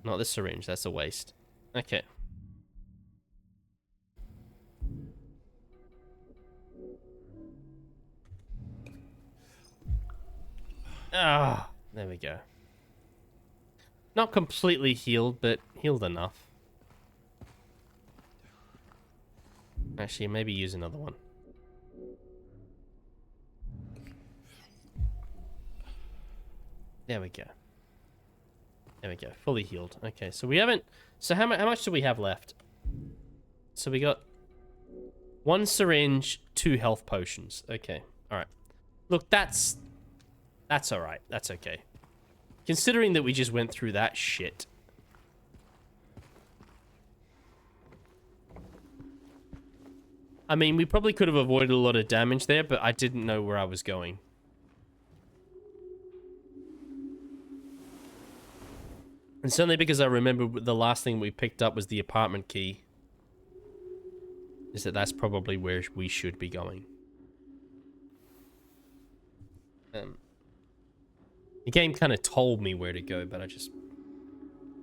Not the syringe, that's a waste. Okay. Ah, there we go. Not completely healed, but healed enough. Actually, maybe use another one. There we go. There we go. Fully healed. Okay, so we haven't... So how much do we have left? So we got 1 syringe, 2 health potions. Okay, alright. Look, that's alright. That's okay. Considering that we just went through that shit. I mean, we probably could have avoided a lot of damage there, but I didn't know where I was going. And certainly because I remember the last thing we picked up was the apartment key. Is that's probably where we should be going. The game kind of told me where to go, but I just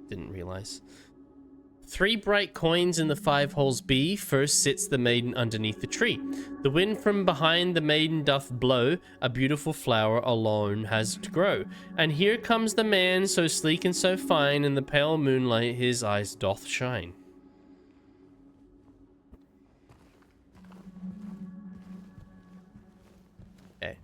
didn't realize. 3 bright coins in the 5 holes be. First sits the maiden underneath the tree. The wind from behind the maiden doth blow. A beautiful flower alone has to grow. And here comes the man, so sleek and so fine. In the pale moonlight his eyes doth shine. Okay.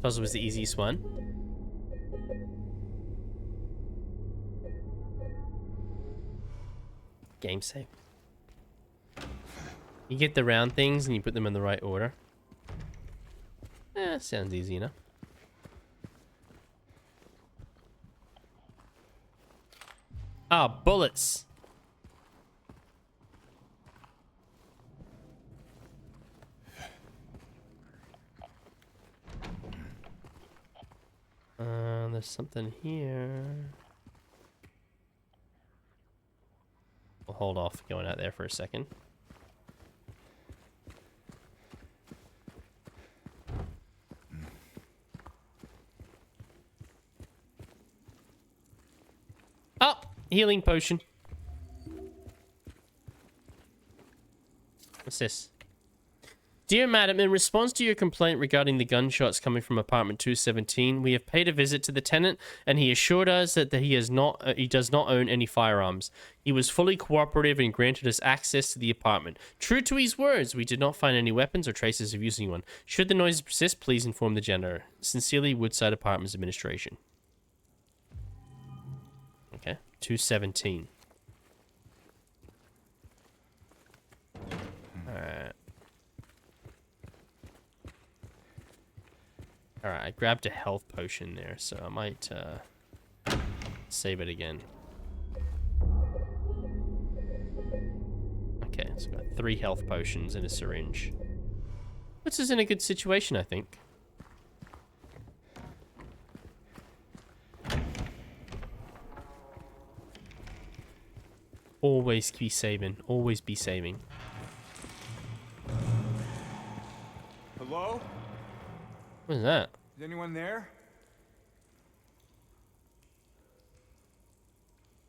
Puzzle was the easiest one. Game save. You get the round things and you put them in the right order. Sounds easy enough. Ah, bullets. There's something here. We'll hold off going out there for a second. Oh, healing potion. What's this? Dear Madam, in response to your complaint regarding the gunshots coming from apartment 217, we have paid a visit to the tenant, and he assured us that he does not own any firearms. He was fully cooperative and granted us access to the apartment. True to his words, we did not find any weapons or traces of using one. Should the noise persist, please inform the janitor. Sincerely, Woodside Apartments Administration. Okay, 217. Alright. Alright, I grabbed a health potion there, so I might save it again. Okay, so I've got 3 health potions and a syringe. Which is in a good situation, I think. Always be saving. Always be saving. Hello? What is that? Is anyone there?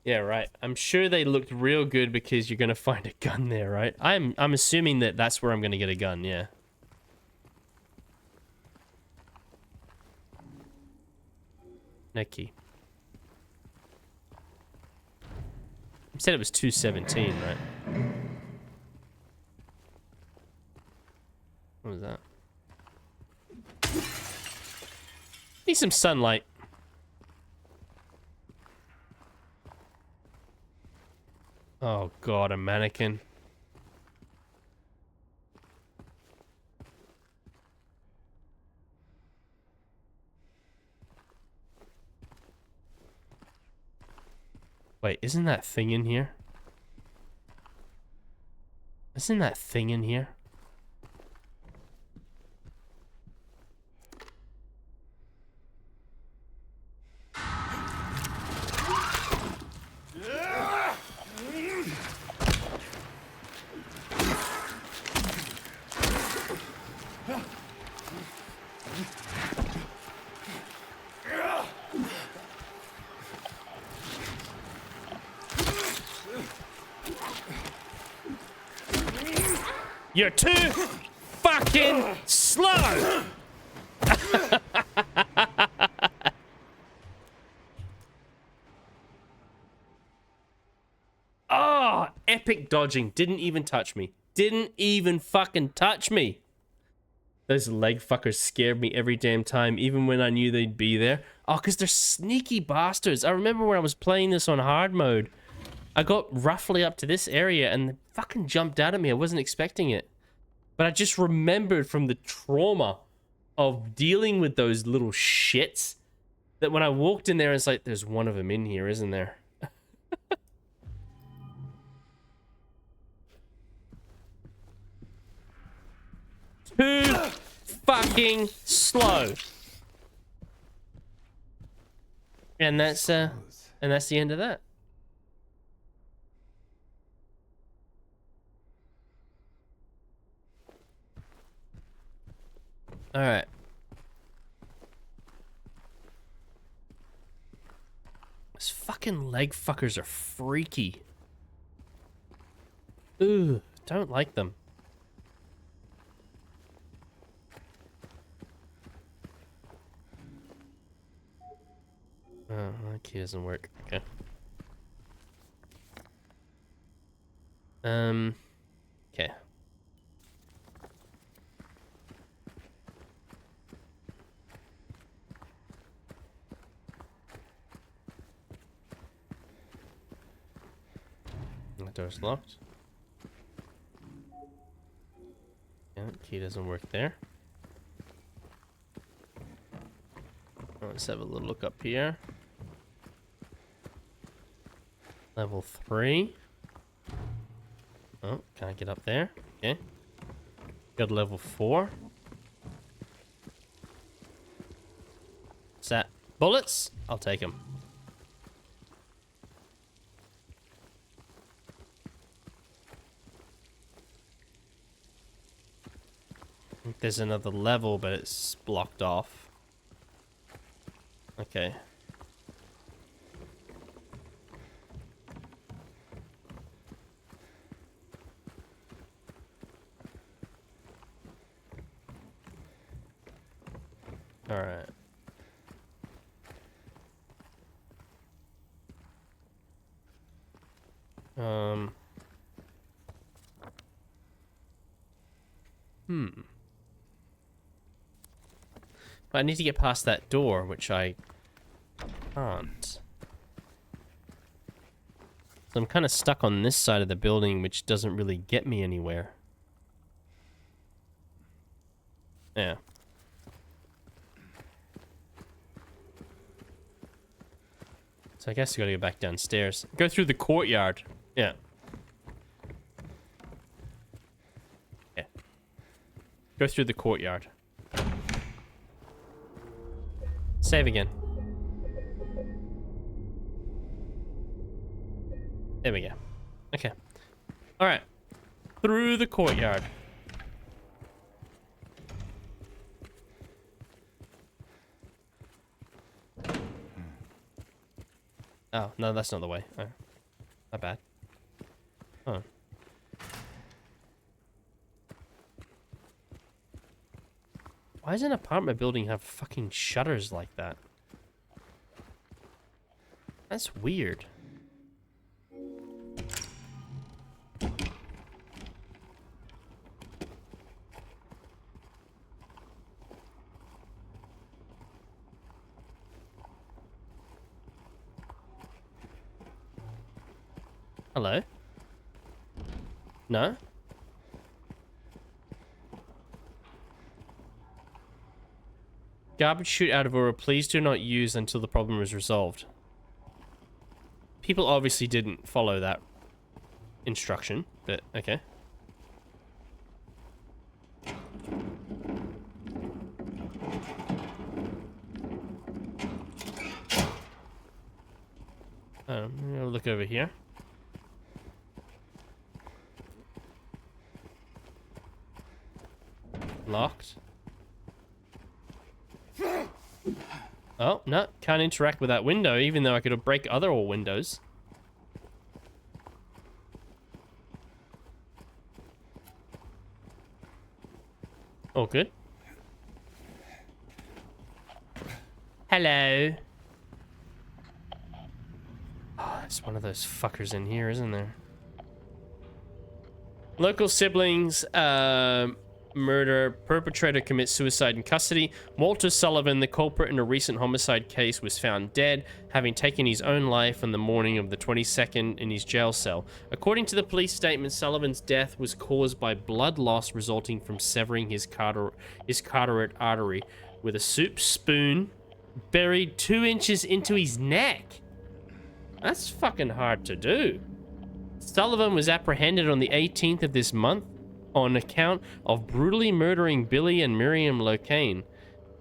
Yeah, right. I'm sure they looked real good because you're gonna find a gun there, right? I'm assuming that that's where I'm gonna get a gun. Yeah. No key. You said it was 217, right? What was that? Need some sunlight. Oh god, a mannequin. Wait, isn't that thing in here? Isn't that thing in here? You're too fucking slow! Oh, epic dodging. Didn't even touch me. Didn't even fucking touch me. Those leg fuckers scared me every damn time, even when I knew they'd be there. Oh, because they're sneaky bastards. I remember when I was playing this on hard mode, I got roughly up to this area and they fucking jumped out at me. I wasn't expecting it. But I just remembered from the trauma of dealing with those little shits that when I walked in there, it's like, there's one of them in here, isn't there? Too fucking slow. And that's the end of that. All right. These fucking leg fuckers are freaky. Ooh, don't like them. Oh, that key doesn't work. Okay. Okay. door's locked. Yeah, key doesn't work there. Let's have a little look up here. Level 3. Oh, can't get up there. Okay. Got level 4. What's that? Bullets? I'll take them. I think there's another level, but it's blocked off. Okay. All right. But I need to get past that door, which I can't. So I'm kind of stuck on this side of the building, which doesn't really get me anywhere. Yeah. So I guess you gotta go back downstairs. Go through the courtyard. Yeah. Okay. Go through the courtyard. Save again. There we go. Okay. Alright. Through the courtyard. Oh, no, that's not the way. Oh. Not bad. Oh. Why does an apartment building have fucking shutters like that? That's weird. Hello? No? Garbage chute out of aura, please do not use until the problem is resolved. People obviously didn't follow that instruction, but okay. I'm gonna look over here. Locked. Oh, no. Can't interact with that window, even though I could break other windows. All good. Hello. Oh, there's one of those fuckers in here, isn't there? Local siblings, murder. Perpetrator commits suicide in custody. Walter Sullivan, the culprit in a recent homicide case, was found dead, having taken his own life on the morning of the 22nd in his jail cell. According to the police statement, Sullivan's death was caused by blood loss resulting from severing his carotid artery with a soup spoon buried 2 inches into his neck. That's fucking hard to do. Sullivan was apprehended on the 18th of this month on account of brutally murdering Billy and Miriam Locane.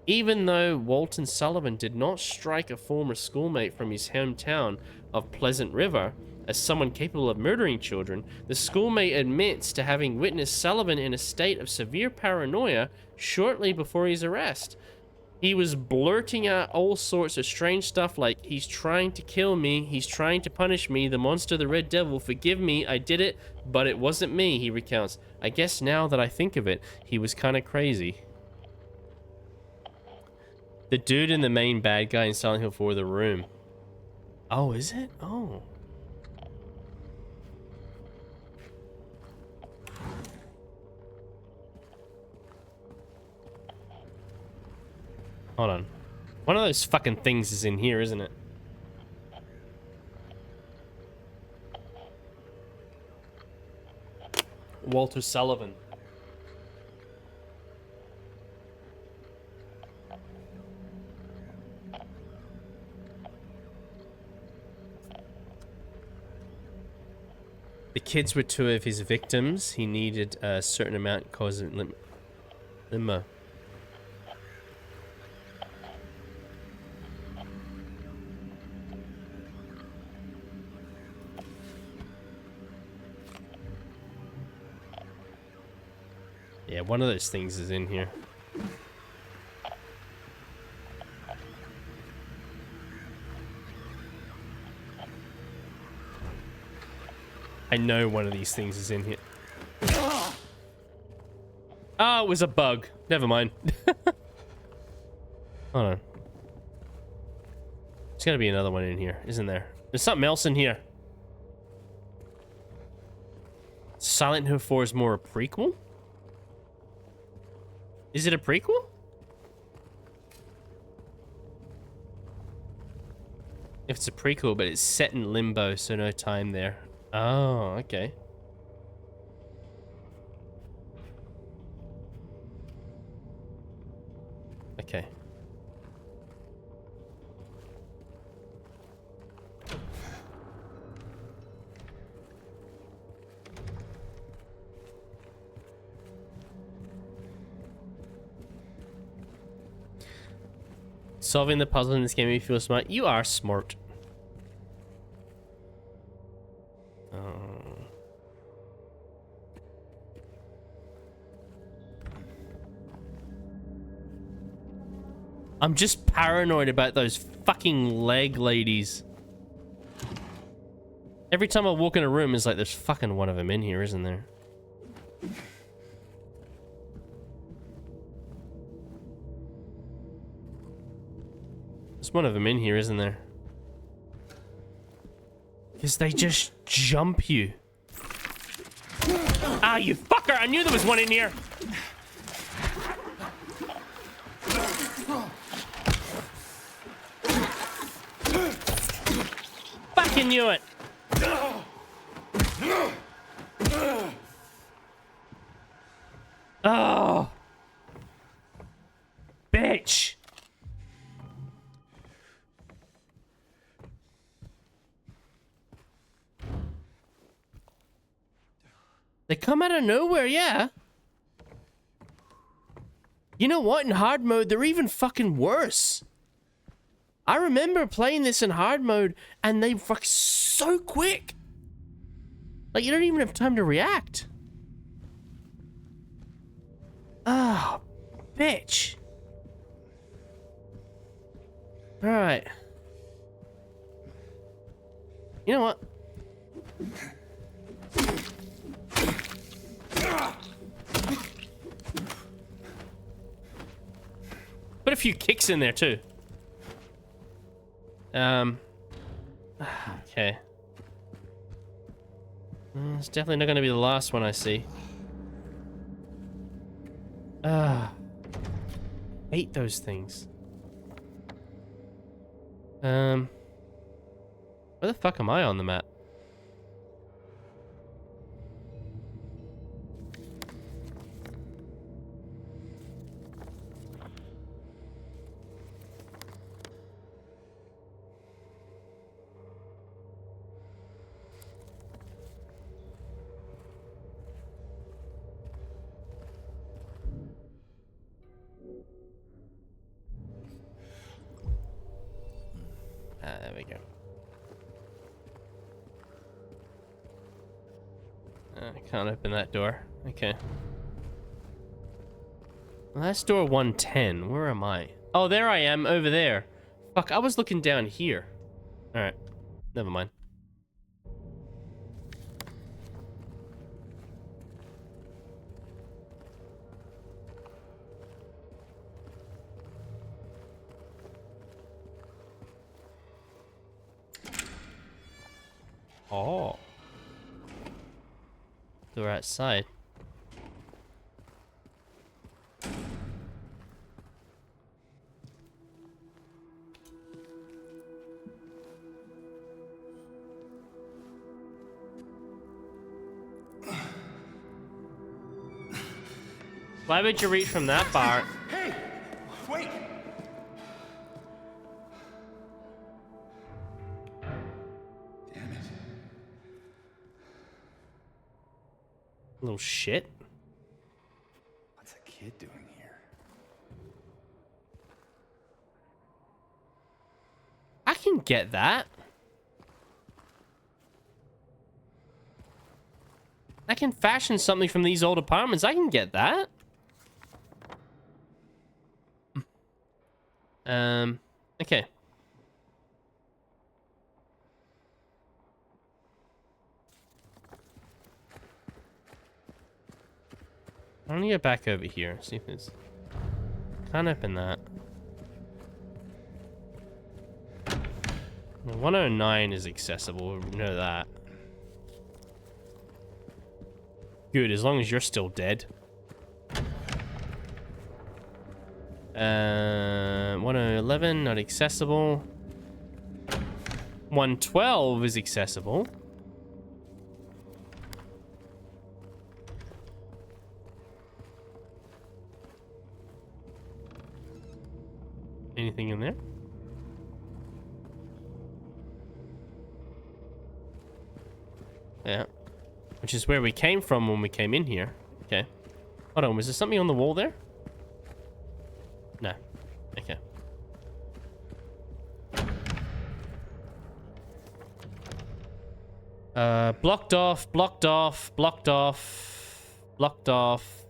Even though Walton Sullivan did not strike a former schoolmate from his hometown of Pleasant River as someone capable of murdering children, the schoolmate admits to having witnessed Sullivan in a state of severe paranoia shortly before his arrest. He was blurting out all sorts of strange stuff like, "He's trying to kill me, he's trying to punish me, the monster, the red devil, forgive me, I did it, but it wasn't me," he recounts. I guess now that I think of it, he was kind of crazy. The dude in the main bad guy in Silent Hill 4, The Room. Oh, is it? Oh. Hold on. One of those fucking things is in here, isn't it? Walter Sullivan. The kids were two of his victims. He needed a certain amount causing limo. Yeah, one of those things is in here. I know one of these things is in here. Oh, it was a bug. Never mind. Hold on. There's gotta be another one in here, isn't there? There's something else in here. Silent Hill 4 is more a prequel? Is it a prequel? If it's a prequel, but it's set in limbo, so no time there. Oh, okay. Okay. Solving the puzzle in this game, you feel smart. You are smart. I'm just paranoid about those fucking leg ladies. Every time I walk in a room, it's like there's fucking one of them in here, isn't there? There's one of them in here, isn't there? Because they just jump you. Ah, you fucker! I knew there was one in here! Fucking knew it! Oh! Bitch! They come out of nowhere, yeah. You know what? In hard mode, they're even fucking worse. I remember playing this in hard mode, and they fuck so quick. Like, you don't even have time to react. Ah, oh, bitch. Alright. You know what? Put a few kicks in there too. Okay. It's definitely not going to be the last one I see. Hate those things. Where the fuck am I on the map? There we go. I can't open that door. Okay. Well, that's door 110. Where am I? Oh, there I am, over there. Fuck, I was looking down here. Alright. Never mind. Oh. Door outside. Why would you reach from that bar? Hey! Wait! Damn it. Little shit. What's a kid doing here? I can get that. I can fashion something from these old apartments. I can get that. Okay. I'm gonna get back over here. See if there's... Can't open that. 109 is accessible. We know that. Good, as long as you're still dead. 111, not accessible. 112 is accessible. Anything in there? Yeah. Which is where we came from when we came in here. Okay. Hold on, was there something on the wall there? No. Okay. Blocked off, blocked off, blocked off, blocked off.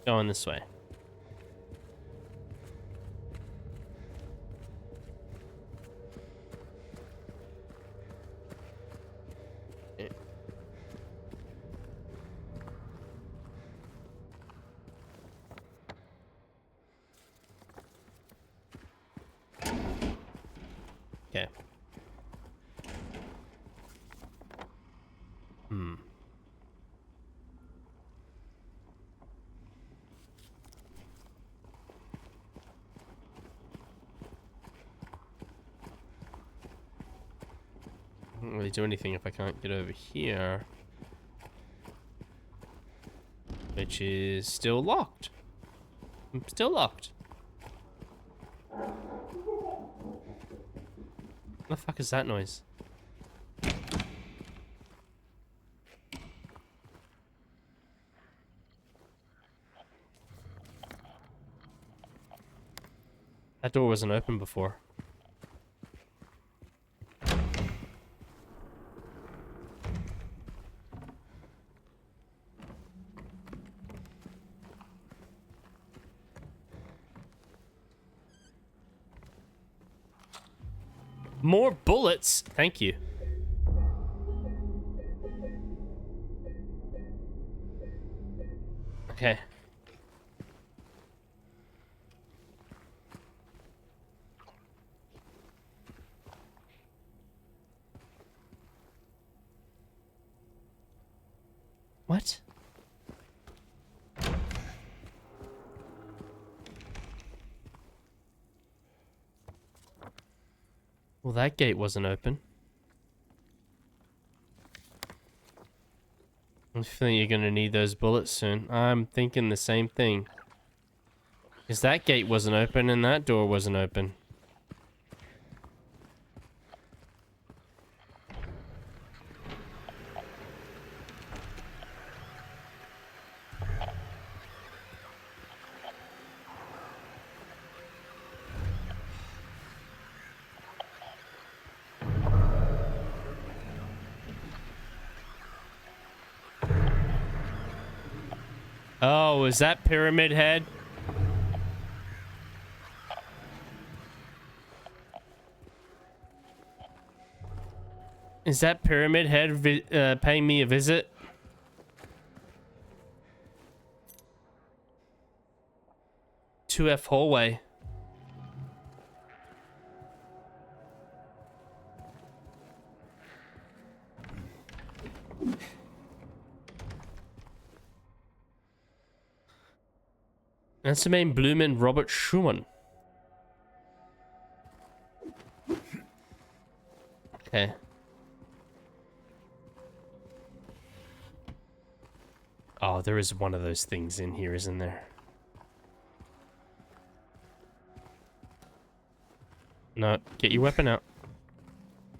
Going this way. Okay. Hmm. Can't really do anything if I can't get over here. Which is still locked. Still locked. What the fuck is that noise? That door wasn't open before. More bullets. Thank you. Okay. What? Well, that gate wasn't open. I think you're gonna need those bullets soon. I'm thinking the same thing. Because that gate wasn't open and that door wasn't open. Oh, is that Pyramid Head? Is that Pyramid Head paying me a visit? F hallway. That's the main Bloomin' Robert Schumann. Okay. Oh, Oh, there is one of those things in here, isn't there? No, get your weapon out.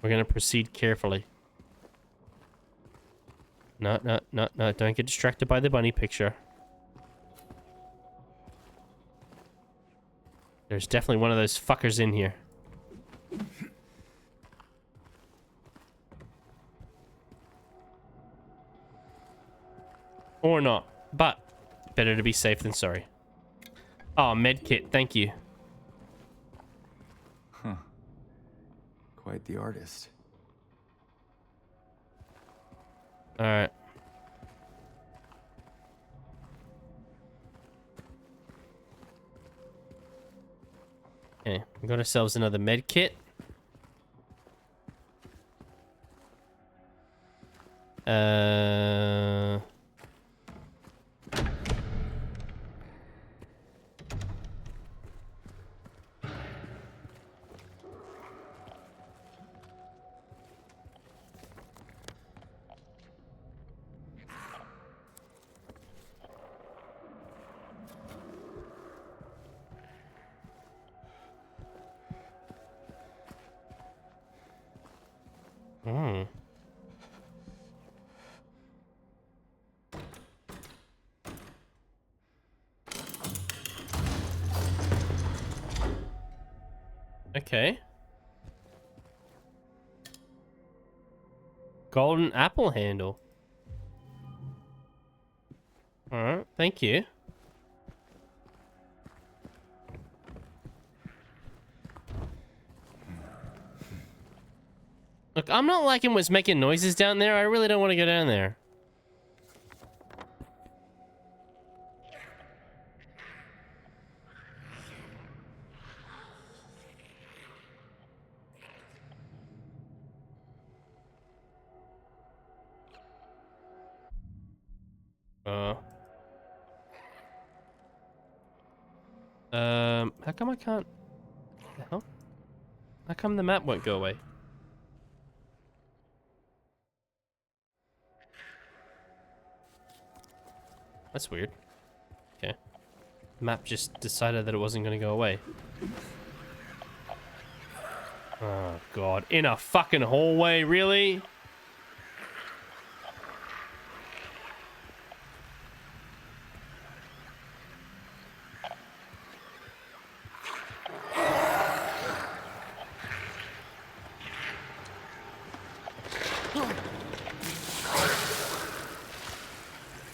We're gonna proceed carefully. No, no, no, no, don't get distracted by the bunny picture. There's definitely one of those fuckers in here. Or not, but better to be safe than sorry. Oh, medkit, thank you. Huh. Quite the artist. Alright. Okay, we got ourselves another medkit. Hmm. Okay. Golden apple handle. Alright, thank you. Look, I'm not liking what's making noises down there. I really don't want to go down there. How come I can't... What the hell? How come the map won't go away? That's weird. Okay. The map just decided that it wasn't going to go away. Oh, God. In a fucking hallway, really?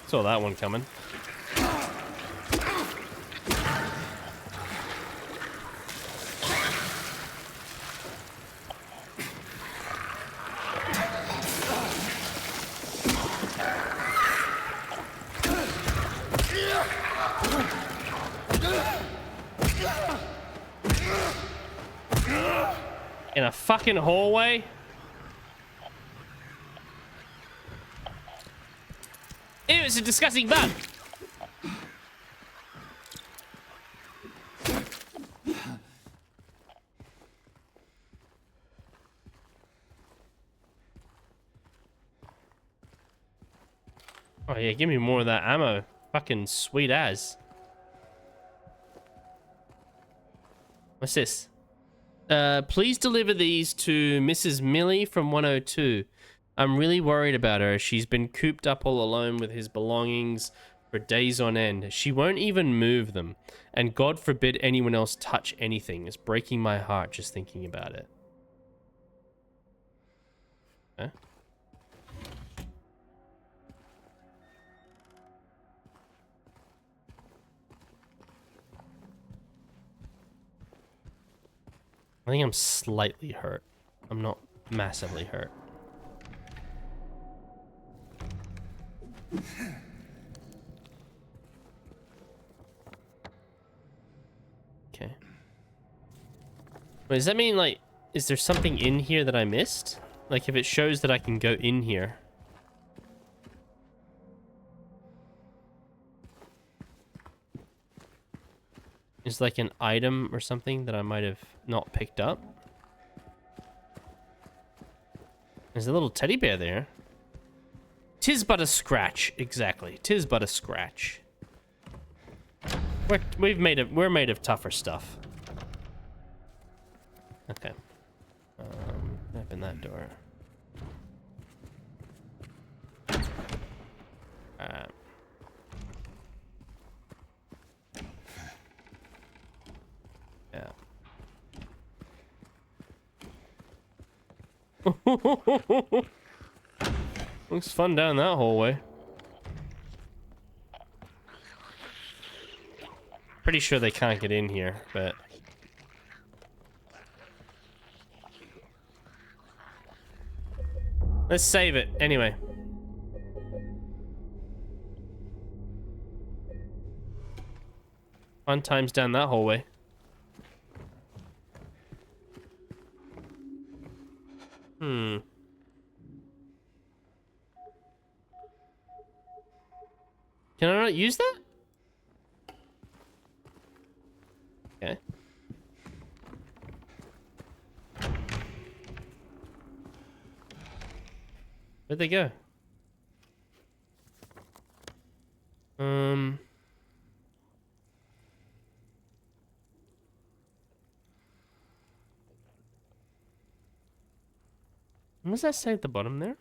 Saw that one coming. In a fucking hallway? Ew, it's a disgusting bug! Oh yeah, give me more of that ammo. Fucking sweet as. What's this? Please deliver these to Mrs. Millie from 102. I'm really worried about her. She's been cooped up all alone with his belongings for days on end. She won't even move them. And God forbid anyone else touch anything. It's breaking my heart just thinking about it. Huh? I think I'm slightly hurt. I'm not massively hurt. Okay. Wait, does that mean, like, is there something in here that I missed? Like, if it shows that I can go in here. Is like an item or something that I might have not picked up? There's a little teddy bear there. 'Tis but a scratch. Exactly. 'Tis but a scratch. We're made of tougher stuff. Okay. Open that door. Yeah. Looks fun down that hallway. Pretty sure they can't get in here, but... Let's save it, anyway. Fun times down that hallway. Hmm. Can I not use that? Okay. Where'd they go? What does that say at the bottom there?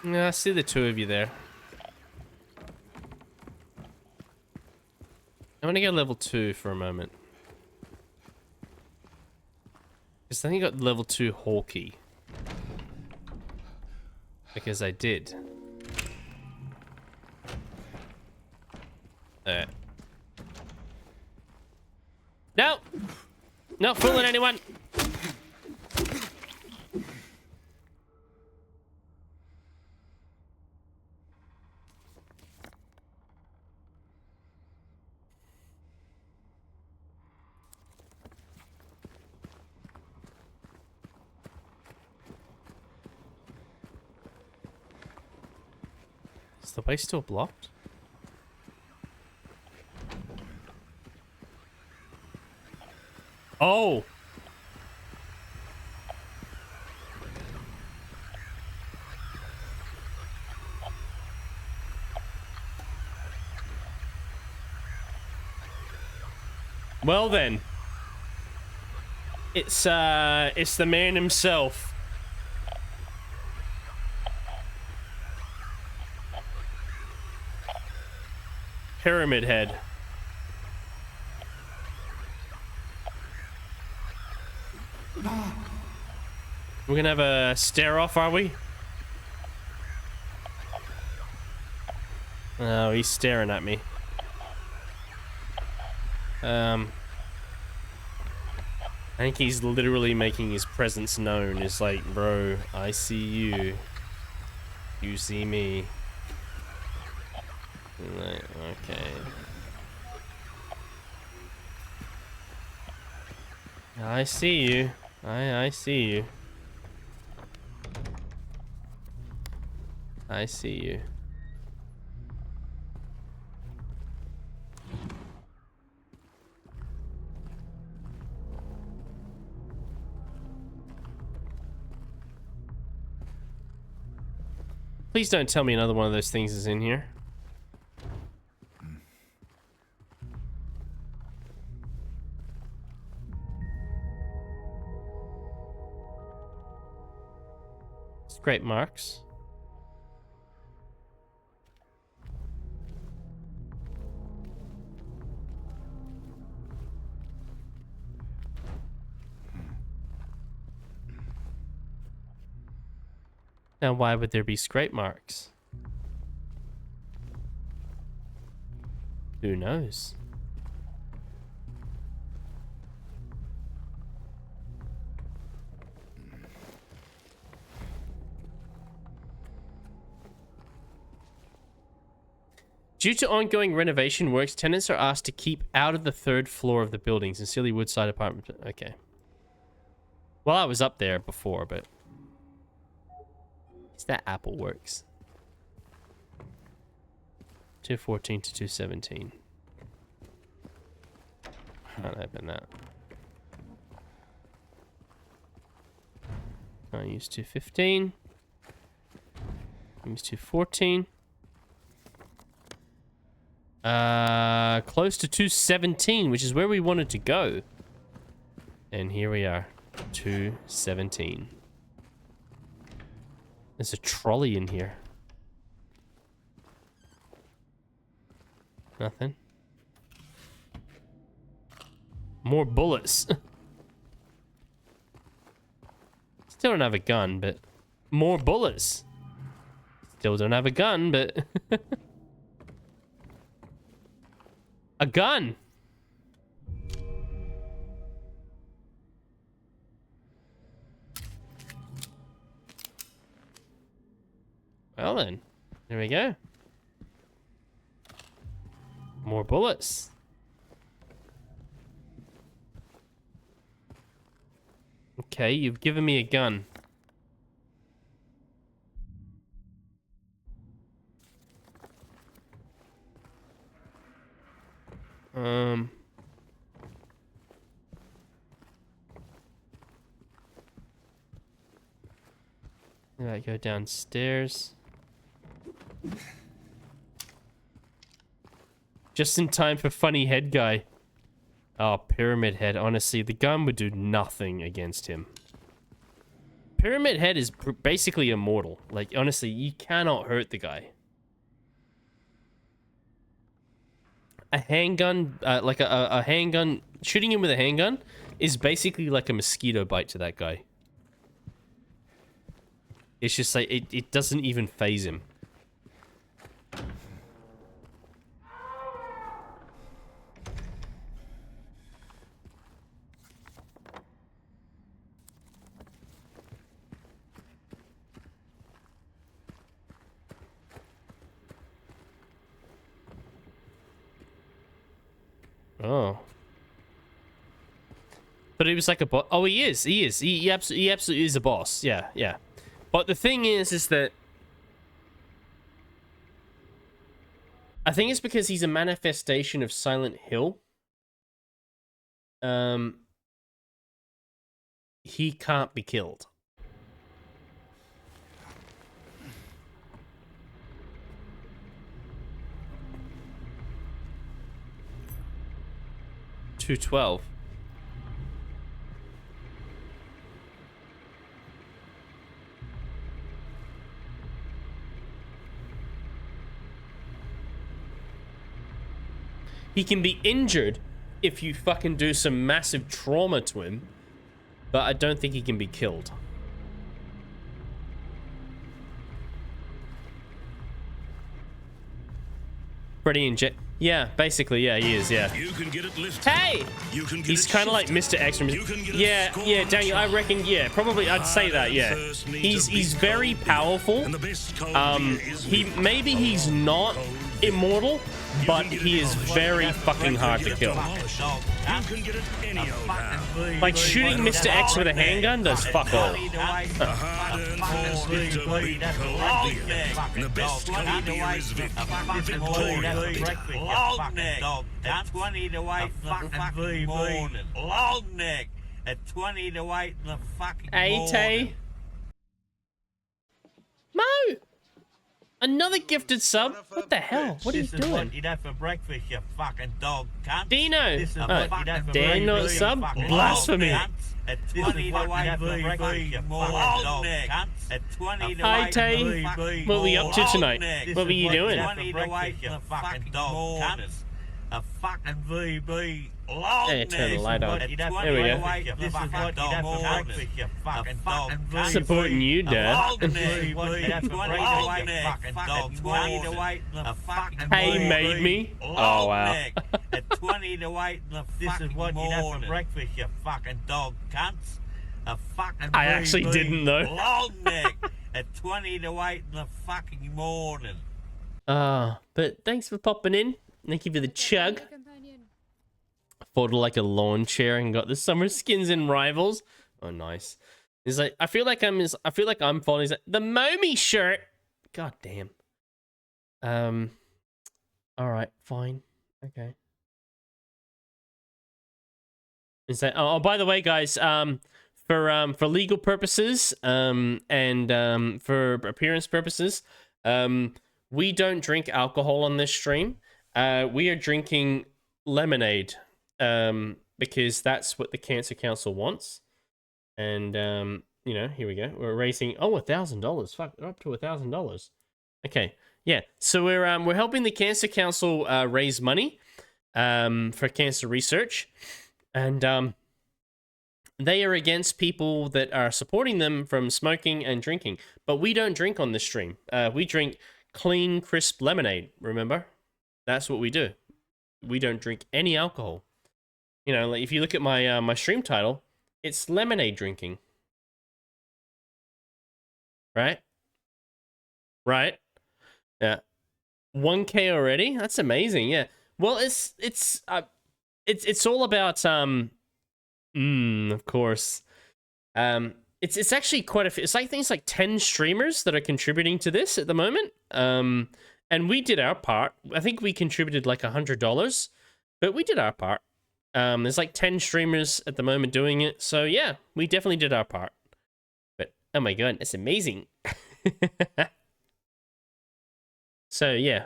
Yeah, I see the two of you there. I'm gonna go level 2 for a moment. Because then you got level 2 hall key. Because I did. No! Not fooling anyone! Is the way still blocked? Oh! Well then. It's the man himself. Pyramid Head. We're gonna have a stare off, are we? Oh, he's staring at me. I think he's literally making his presence known. It's like, bro, I see you. You see me. Like, okay. I see you. I see you. I see you. Please don't tell me another one of those things is in here. Scrape marks. Now, why would there be scrape marks? Who knows? Due to ongoing renovation works, tenants are asked to keep out of the 3rd floor of the building. Sincerely, Woodside Apartment. Okay. Well, I was up there before, but... Is that Apple works? 214 to 217. Can't open that. Can't use 215. Use 214. Close to 217, which is where we wanted to go. And here we are. 217. There's a trolley in here. Nothing. More bullets. Still don't have a gun, but more bullets. Still don't have a gun, but a gun. Well then, there we go. More bullets. Okay, you've given me a gun. I go downstairs. Just in time for funny head guy. Oh, Pyramid Head. Honestly, the gun would do nothing against him. Pyramid Head is basically immortal. Like, honestly, you cannot hurt the guy. A handgun, like a handgun, shooting him with a handgun is basically like a mosquito bite to that guy. It's just like, it doesn't even phase him. Oh. But he was like a boss. Oh, he is. He is. He absolutely is a boss. Yeah, yeah. But the thing is that I think it's because he's a manifestation of Silent Hill. He can't be killed. $212. He can be injured if you fucking do some massive trauma to him, but I don't think he can be killed. Pretty inject. Yeah, basically, yeah, he is, yeah. You can get it lifted. Hey! You can get He's kind of like Mr. X from... Yeah, yeah, Daniel, I reckon, yeah, probably, I'd say that, yeah. He's very powerful. Maybe he's not immortal, but he is very fucking hard to kill. Like, shooting Mr. X with a handgun does fuck all. Long neck at 20 to wait the fucking morning. Long neck at 20 to wait the fucking morning. Mo! Another gifted sub? What the hell? What are you doing? This is what you'd have for breakfast, you fucking dog cunt. Dino! This is what you'd have for Dino breakfast, sub? you fucking Blasphemy. dog cunt. At 20 to wait for breakfast, you fucking dog cunt. At 20 to Hi, wait Tay. What were we up to tonight? What were you doing? 20 to wait for the fucking dog cunt. A fucking VB. Long Hey, turn the light on. There we go. This is what you'd have for breakfast, you fucking dog cunt. Supporting you, Dad. Hey, made me. Oh, wow. At 20 to 8 in the this is what you'd have for breakfast, you fucking dog cunts. A fucking I actually didn't know. Long neck at 20 to 8 in the fucking morning. But thanks for popping in. Thank you for the chug. Folded like a lawn chair and got the summer skins and rivals. Oh, nice. He's like, I feel like I'm folding. He's like, the Momi shirt. God damn. All right, fine. Okay. Is that? Oh, by the way, guys, for legal purposes, and for appearance purposes, we don't drink alcohol on this stream. We are drinking lemonade, because that's what the Cancer Council wants. And you know, here we go. We're raising $1,000. Fuck, we're up to $1,000. Okay, yeah. So we're helping the Cancer Council raise money for cancer research, and they are against people that are supporting them from smoking and drinking. But we don't drink on this stream. We drink clean, crisp lemonade. Remember, that's what we do. We don't drink any alcohol. You know, like if you look at my my stream title, it's lemonade drinking. Right? Right? Yeah. 1K already? That's amazing. Yeah. Well, it's all about of course. It's actually quite a few. It's like things like 10 streamers that are contributing to this at the moment. And we did our part. I think we contributed like $100, but we did our part. There's like 10 streamers at the moment doing it. So yeah, we definitely did our part. But oh my god, it's amazing. So yeah.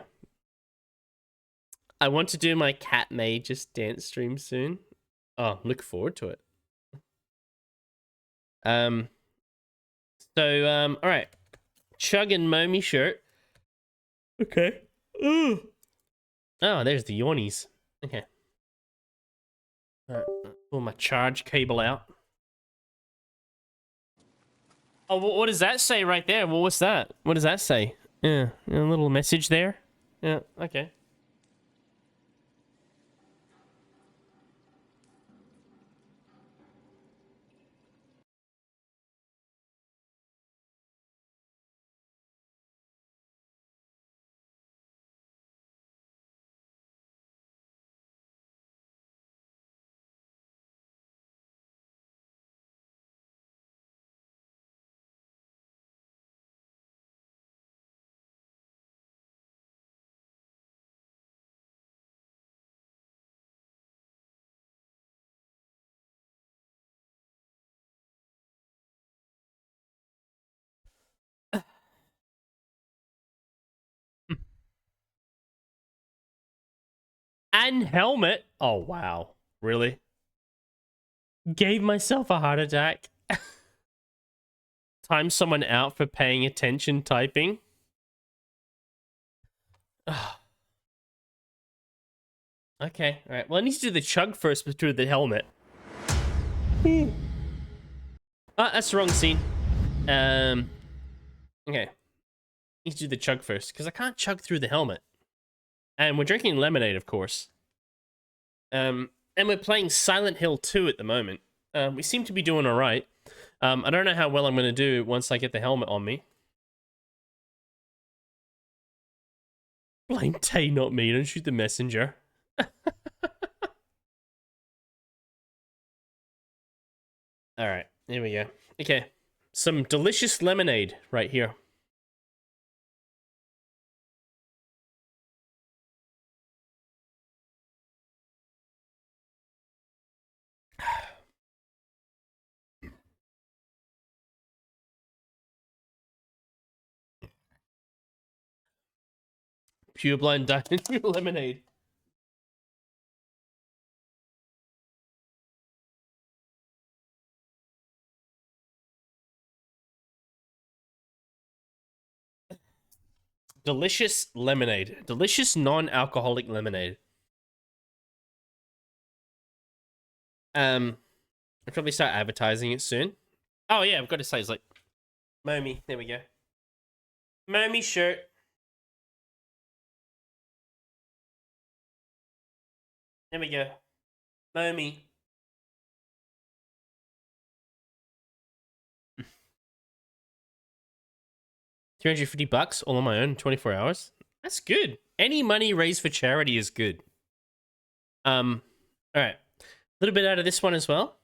I want to do my Cat May Just Dance stream soon. Oh, look forward to it. All right. Chug and Momi shirt. Okay. Ooh. Oh, there's the yawnies. Okay. All right. Pull my charge cable out. Oh, what does that say right there? Well, what's that? What does that say? Yeah, a little message there. Yeah, okay. And helmet. Oh, wow. Really? Gave myself a heart attack. Time someone out for paying attention typing. Okay, alright. Well, I need to do the chug first before the helmet. That's the wrong scene. Okay. Need to do the chug first, because I can't chug through the helmet. And we're drinking lemonade, of course. And we're playing Silent Hill 2 at the moment. We seem to be doing alright. I don't know how well I'm going to do once I get the helmet on me. Blame Tay, not me. Don't shoot the messenger. Alright, here we go. Okay. Some delicious lemonade right here. Pure blind diamond lemonade. Delicious lemonade. Delicious non-alcoholic lemonade. I'll probably start advertising it soon. Oh yeah, I've got to say, it's like Momi. There we go. Momi shirt. There we go. Momi. $350 all on my own, 24 hours. That's good. Any money raised for charity is good. All right. A little bit out of this one as well.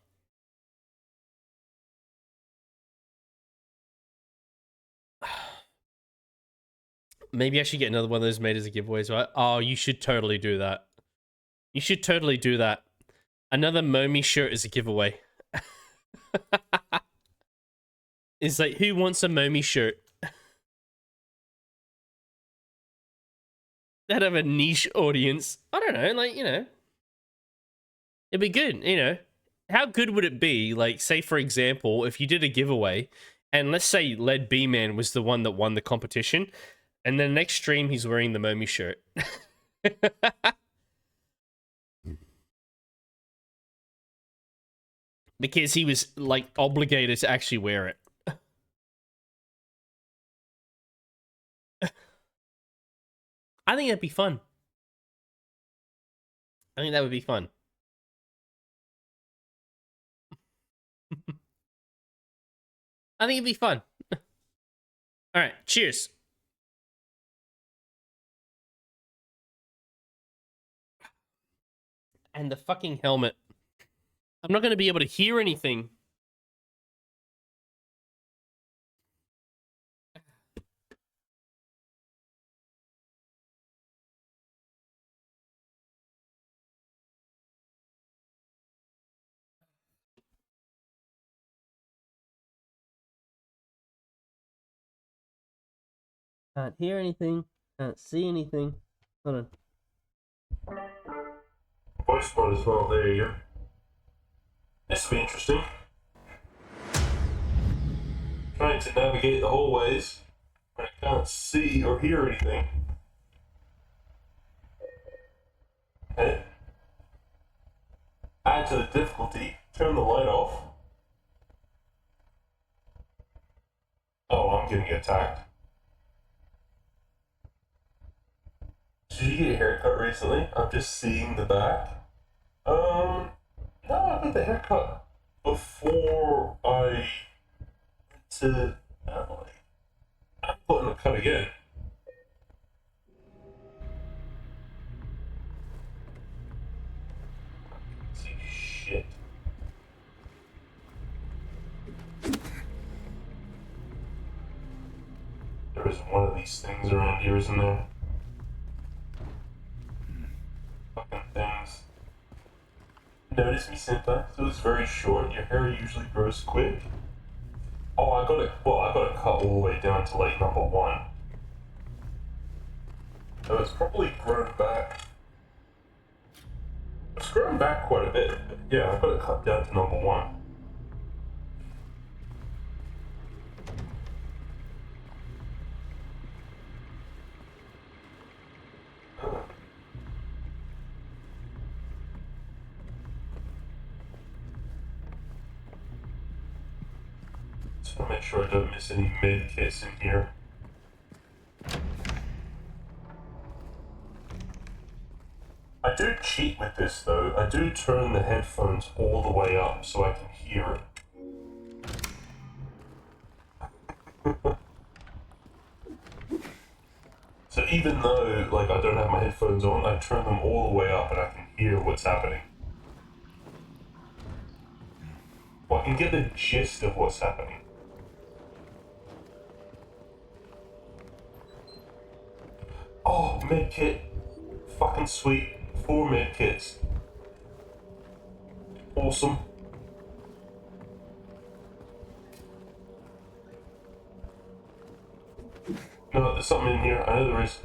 Maybe I should get another one of those made as a giveaway as well. Oh, you should totally do that. You should totally do that. Another Momi shirt is a giveaway. It's like, who wants a Momi shirt? That'd have a niche audience. I don't know, like, you know. It'd be good, you know. How good would it be, like, say, for example, if you did a giveaway, and let's say Led B-Man was the one that won the competition, and then next stream he's wearing the Momi shirt. Because he was, like, obligated to actually wear it. I think that'd be fun. I think that would be fun. I think it'd be fun. Alright, cheers. And the fucking helmet. I'm not going to be able to hear anything. Can't hear anything. Can't see anything. Hold on. Voice mode as well, there you go. This will be interesting. Trying to navigate the hallways when I can't see or hear anything. Okay. Add to the difficulty, turn the light off. Oh, I'm getting attacked. Did you get a haircut recently? I'm just seeing the back. No, I got the haircut before I went to Adelaide. I'm putting the cut again. See shit. There isn't one of these things around here, isn't there? Fucking things. Notice me, Senpai? So it's very short. Your hair usually grows quick. Oh, I got it. Well, I got it cut all the way down to like number 1. So it's probably grown back. It's grown back quite a bit. But yeah, I got it cut down to number 1. Just want to make sure I don't miss any mid kits in here. I do cheat with this though. I do turn the headphones all the way up so I can hear it. So even though like I don't have my headphones on, I turn them all the way up and I can hear what's happening. Well, I can get the gist of what's happening. Oh, mid kit. Fucking sweet. 4 mid kits. Awesome. No, there's something in here. I know there is.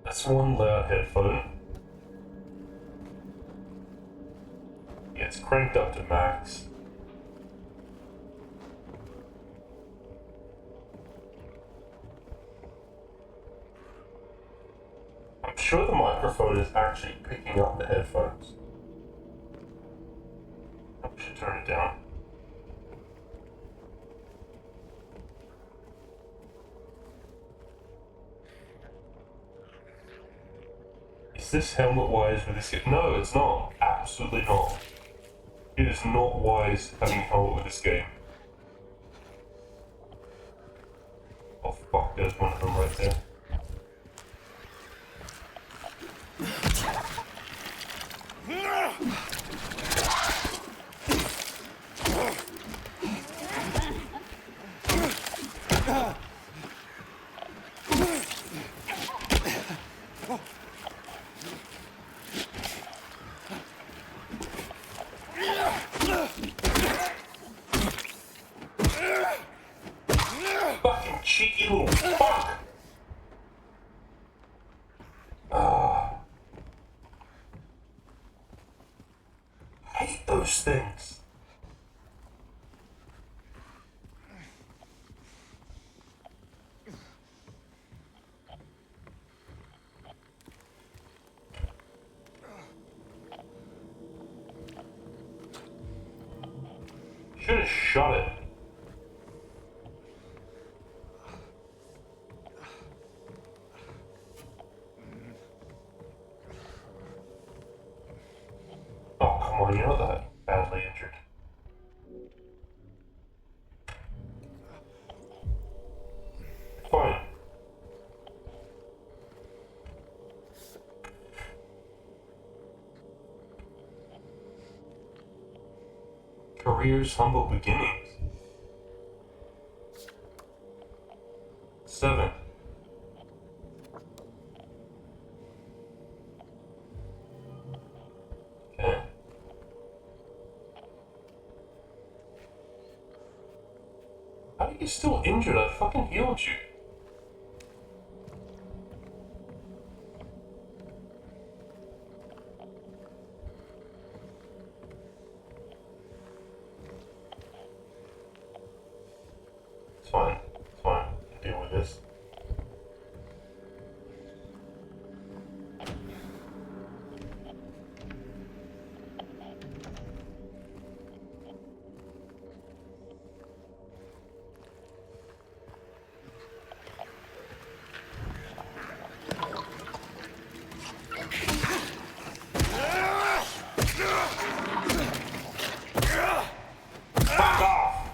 That's one loud headphone. Yeah, it's cranked up to max. I'm sure the microphone is actually picking up the headphones. I should turn it down. Is this helmet wise with this game? No, it's not. Absolutely not. It is not wise having a helmet with this game. Oh fuck, there's one of them right there. accomplish things. Should have shot it. Oh, come on, you're not that badly injured. Fine. Career's humble beginnings. 7. Okay. How are you still injured? I fucking healed you. It's fine. It's fine. I can deal with this. Fuck off!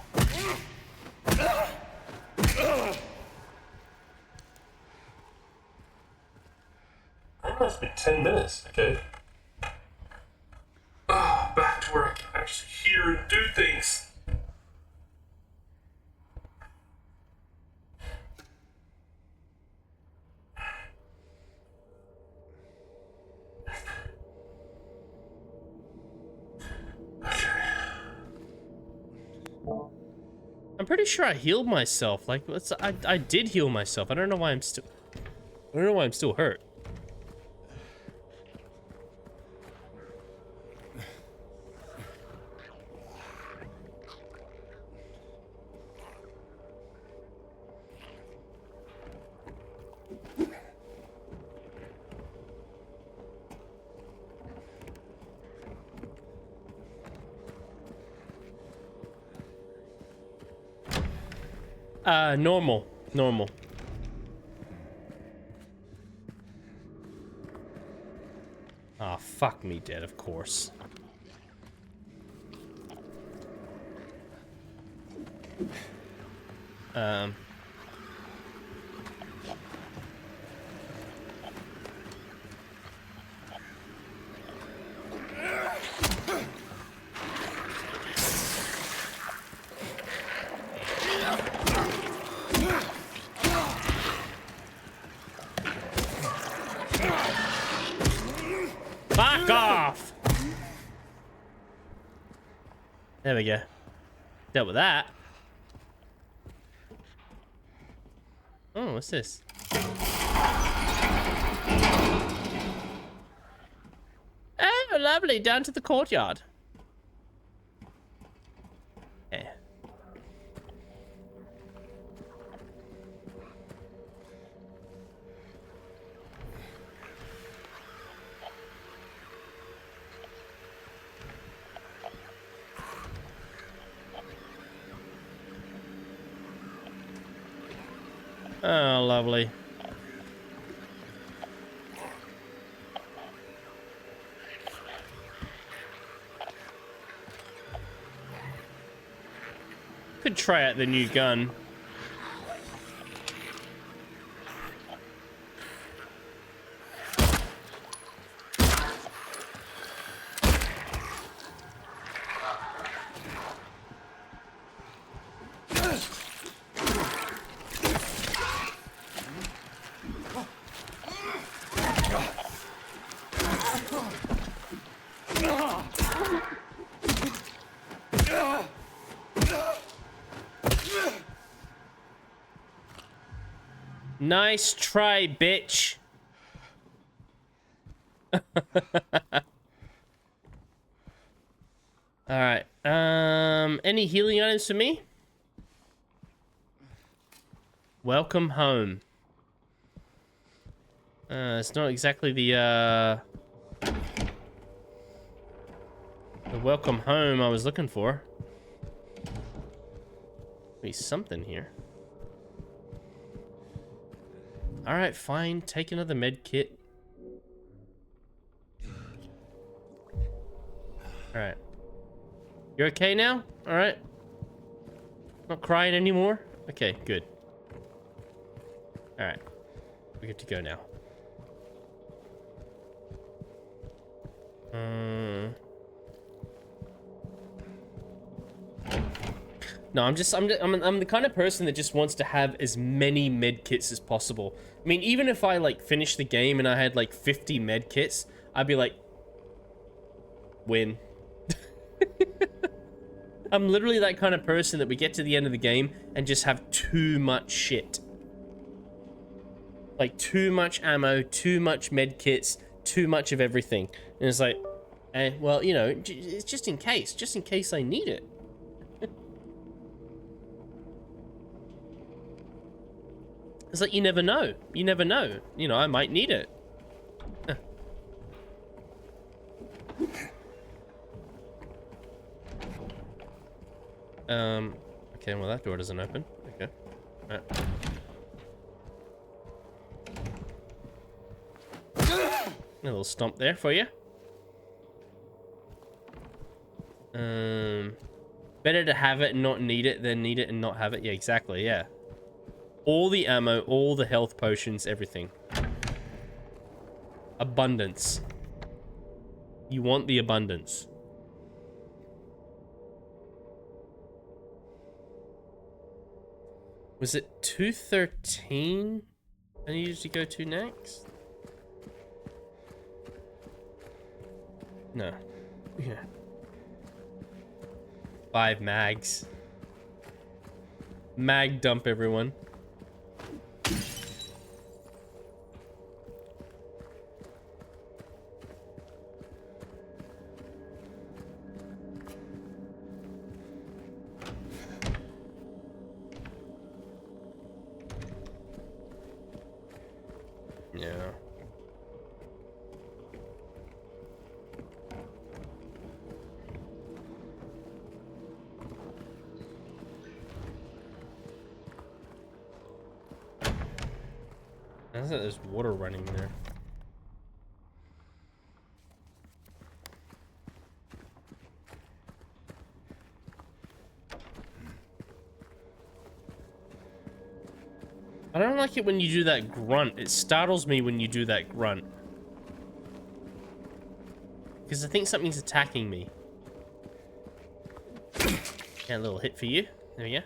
It must be 10 minutes, okay. Back to where I can actually hear and do things. I'm pretty sure I healed myself. Like, I did heal myself. I don't know why I'm still hurt. Normal. Normal. Ah, fuck me dead, of course. Fuck off! There we go. Dealt with that. Oh, what's this? Oh, lovely. Down to the courtyard. Yeah. Oh, lovely. Could try out the new gun. Nice try, bitch. any healing items for me? Welcome home. It's not exactly the welcome home I was looking for. Be something here. Alright, fine. Take another med kit. Alright. You're okay now? Alright. Not crying anymore? Okay, good. Alright. We're good to go now. No, I'm the kind of person that just wants to have as many med kits as possible. I mean, even if I like finished the game and I had like 50 med kits, I'd be like, win. I'm literally that kind of person that we get to the end of the game and just have too much shit. Like too much ammo, too much med kits, too much of everything. And it's like, well, you know, it's just in case I need it. It's like, you never know. You never know. You know, I might need it. Okay, well that door doesn't open. Okay. Alright. A little stomp there for you. Better to have it and not need it than need it and not have it. Yeah, exactly, yeah. All the ammo, all the health potions, everything. Abundance. You want the abundance. Was it 213 I needed to go to next? No. Yeah. 5 mags. Mag dump, everyone. Yeah. There's water running there. I don't like it when you do that grunt. It startles me when you do that grunt. Because I think something's attacking me. Yeah, a little hit for you. There we go.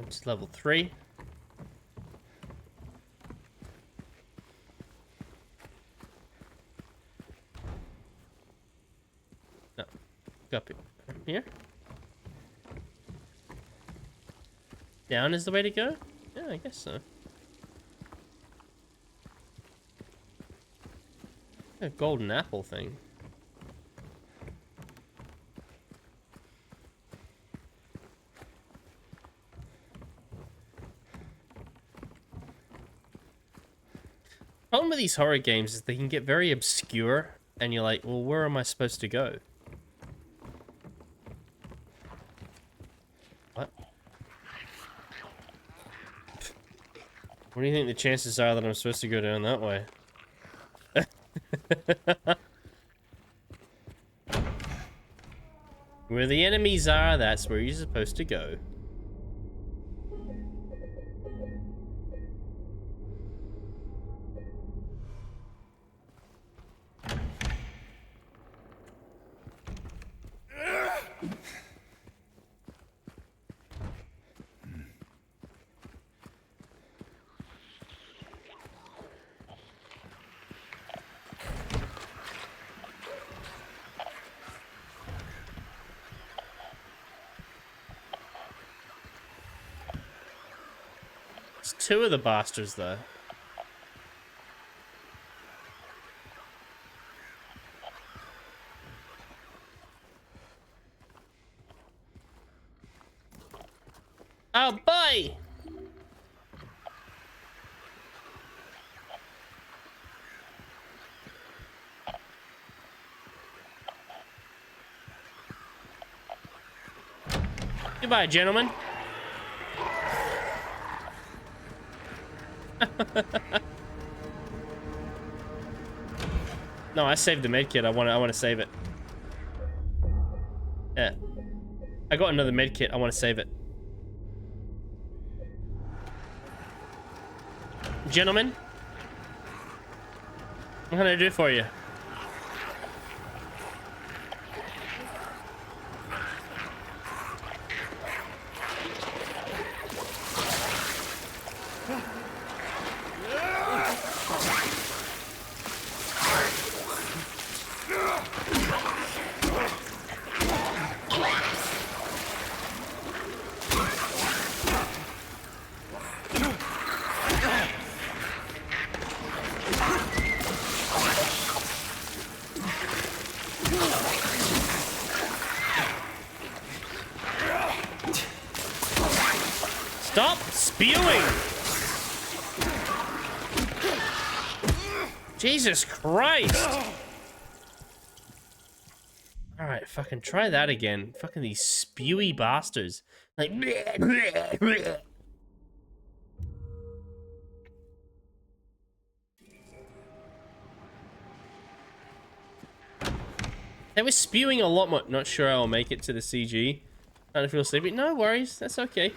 It's level 3. No. Go up here. Down is the way to go? Yeah, I guess so. A golden apple thing. Problem with these horror games is they can get very obscure, and you're like, well, where am I supposed to go? What? What do you think the chances are that I'm supposed to go down that way? Where the enemies are, that's where you're supposed to go. It's two of the bastards, though. Oh, boy! Goodbye, gentlemen. No, I saved the medkit. I want to save it. Yeah. I got another medkit. I want to save it. Gentlemen, what can I do for you? Stop spewing! Jesus Christ! Alright, fucking try that again. Fucking these spewy bastards. Like, they were spewing a lot more. Not sure I'll make it to the CG. I don't feel sleepy. No worries, that's okay.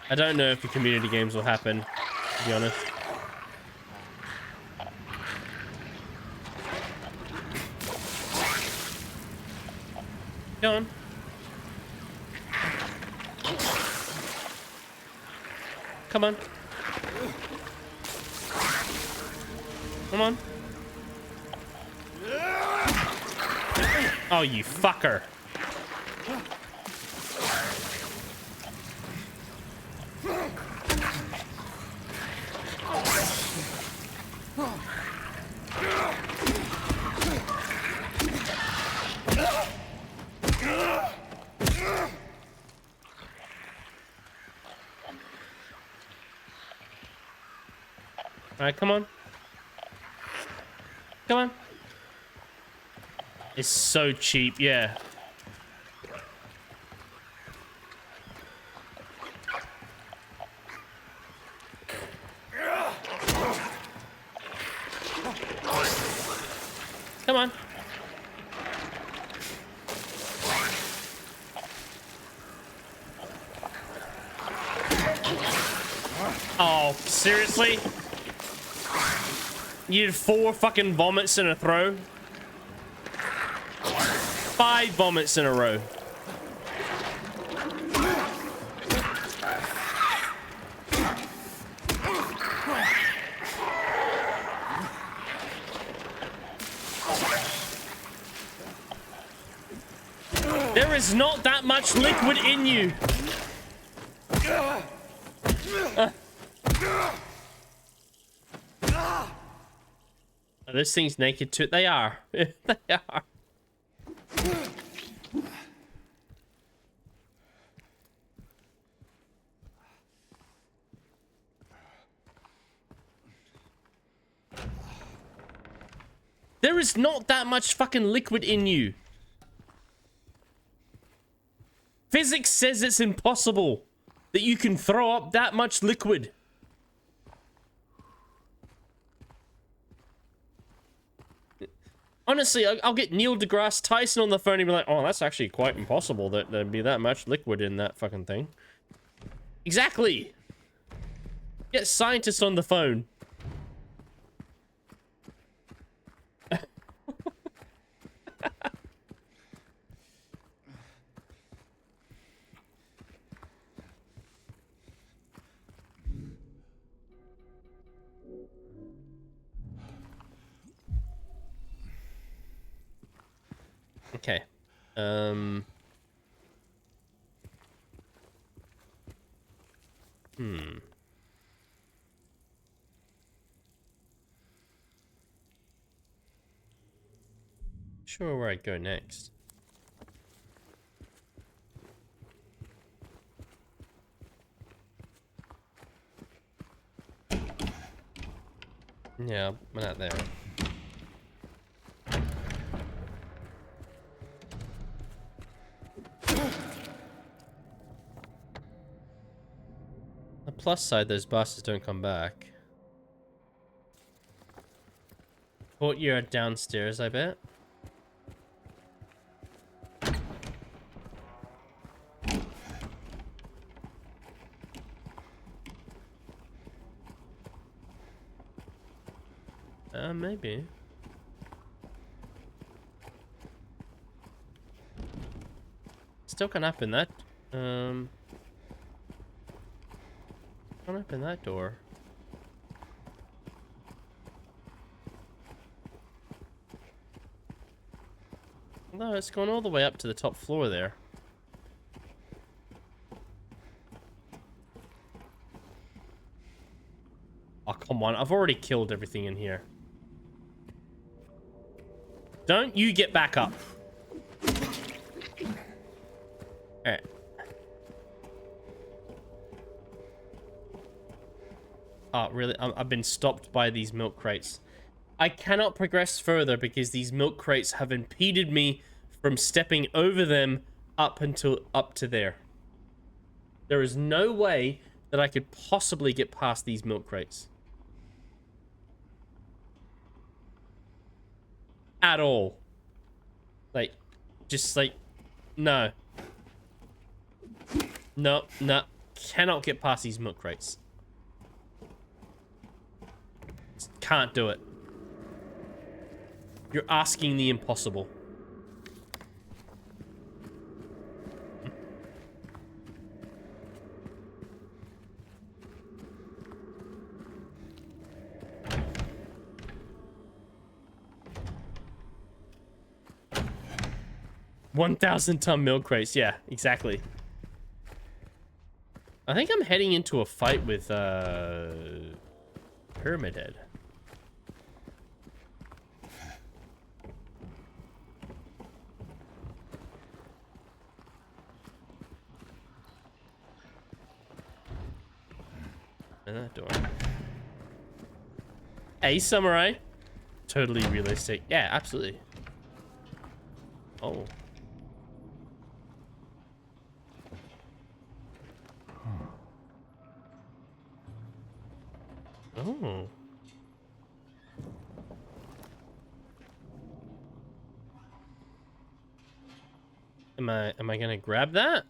I don't know if the community games will happen, to be honest. Go on. Come on. Come on. Oh, you fucker. Alright, come on. Come on. It's so cheap, yeah. Come on. Oh, seriously? You did 4 fucking vomits in a throw? 5 vomits in a row. There is not that much liquid in you. Are those things naked too? They are. They are. There is not that much fucking liquid in you. Physics says it's impossible that you can throw up that much liquid. Honestly, I'll get Neil deGrasse Tyson on the phone and be like, oh, that's actually quite impossible that there'd be that much liquid in that fucking thing. Exactly. Get scientists on the phone. Okay. Sure where I'd go next. Yeah, we're not there. The plus side, those bastards don't come back. Courtyard downstairs, I bet. Maybe. Still can't open that. Can't open that door. No, it's going all the way up to the top floor there. Oh, come on. I've already killed everything in here. Don't you get back up. Alright. Oh, really? I've been stopped by these milk crates. I cannot progress further because these milk crates have impeded me from stepping over them up to there. There is no way that I could possibly get past these milk crates. At all. Like, just like, no. No, no. Cannot get past these milk crates. Just can't do it. You're asking the impossible. $1,000-ton milk crates. Yeah, exactly. I think I'm heading into a fight with Pyramid Head. And that door. Hey, Samurai. Totally realistic. Yeah, absolutely. Oh. Oh. Am I gonna grab that?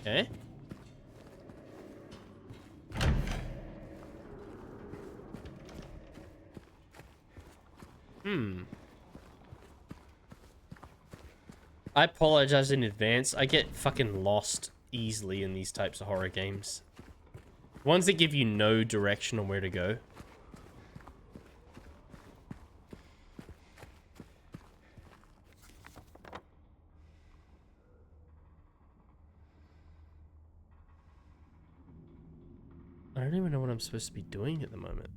Okay. I apologize in advance. I get fucking lost easily in these types of horror games. Ones that give you no direction on where to go. I don't even know what I'm supposed to be doing at the moment.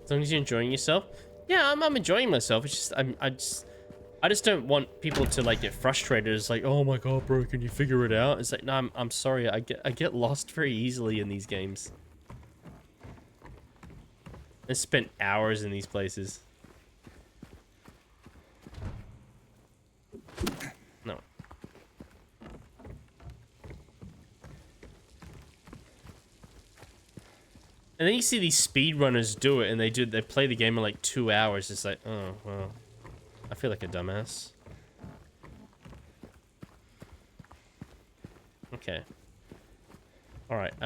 As long as you're enjoying yourself. Yeah, I'm enjoying myself. It's just I just don't want people to like get frustrated. It's like, oh my god, bro, can you figure it out? It's like, no, I'm sorry. I get lost very easily in these games. I spent hours in these places. No. And then you see these speedrunners do it, and they play the game in like 2 hours. It's like, oh well, I feel like a dumbass. Okay. All right. Okay.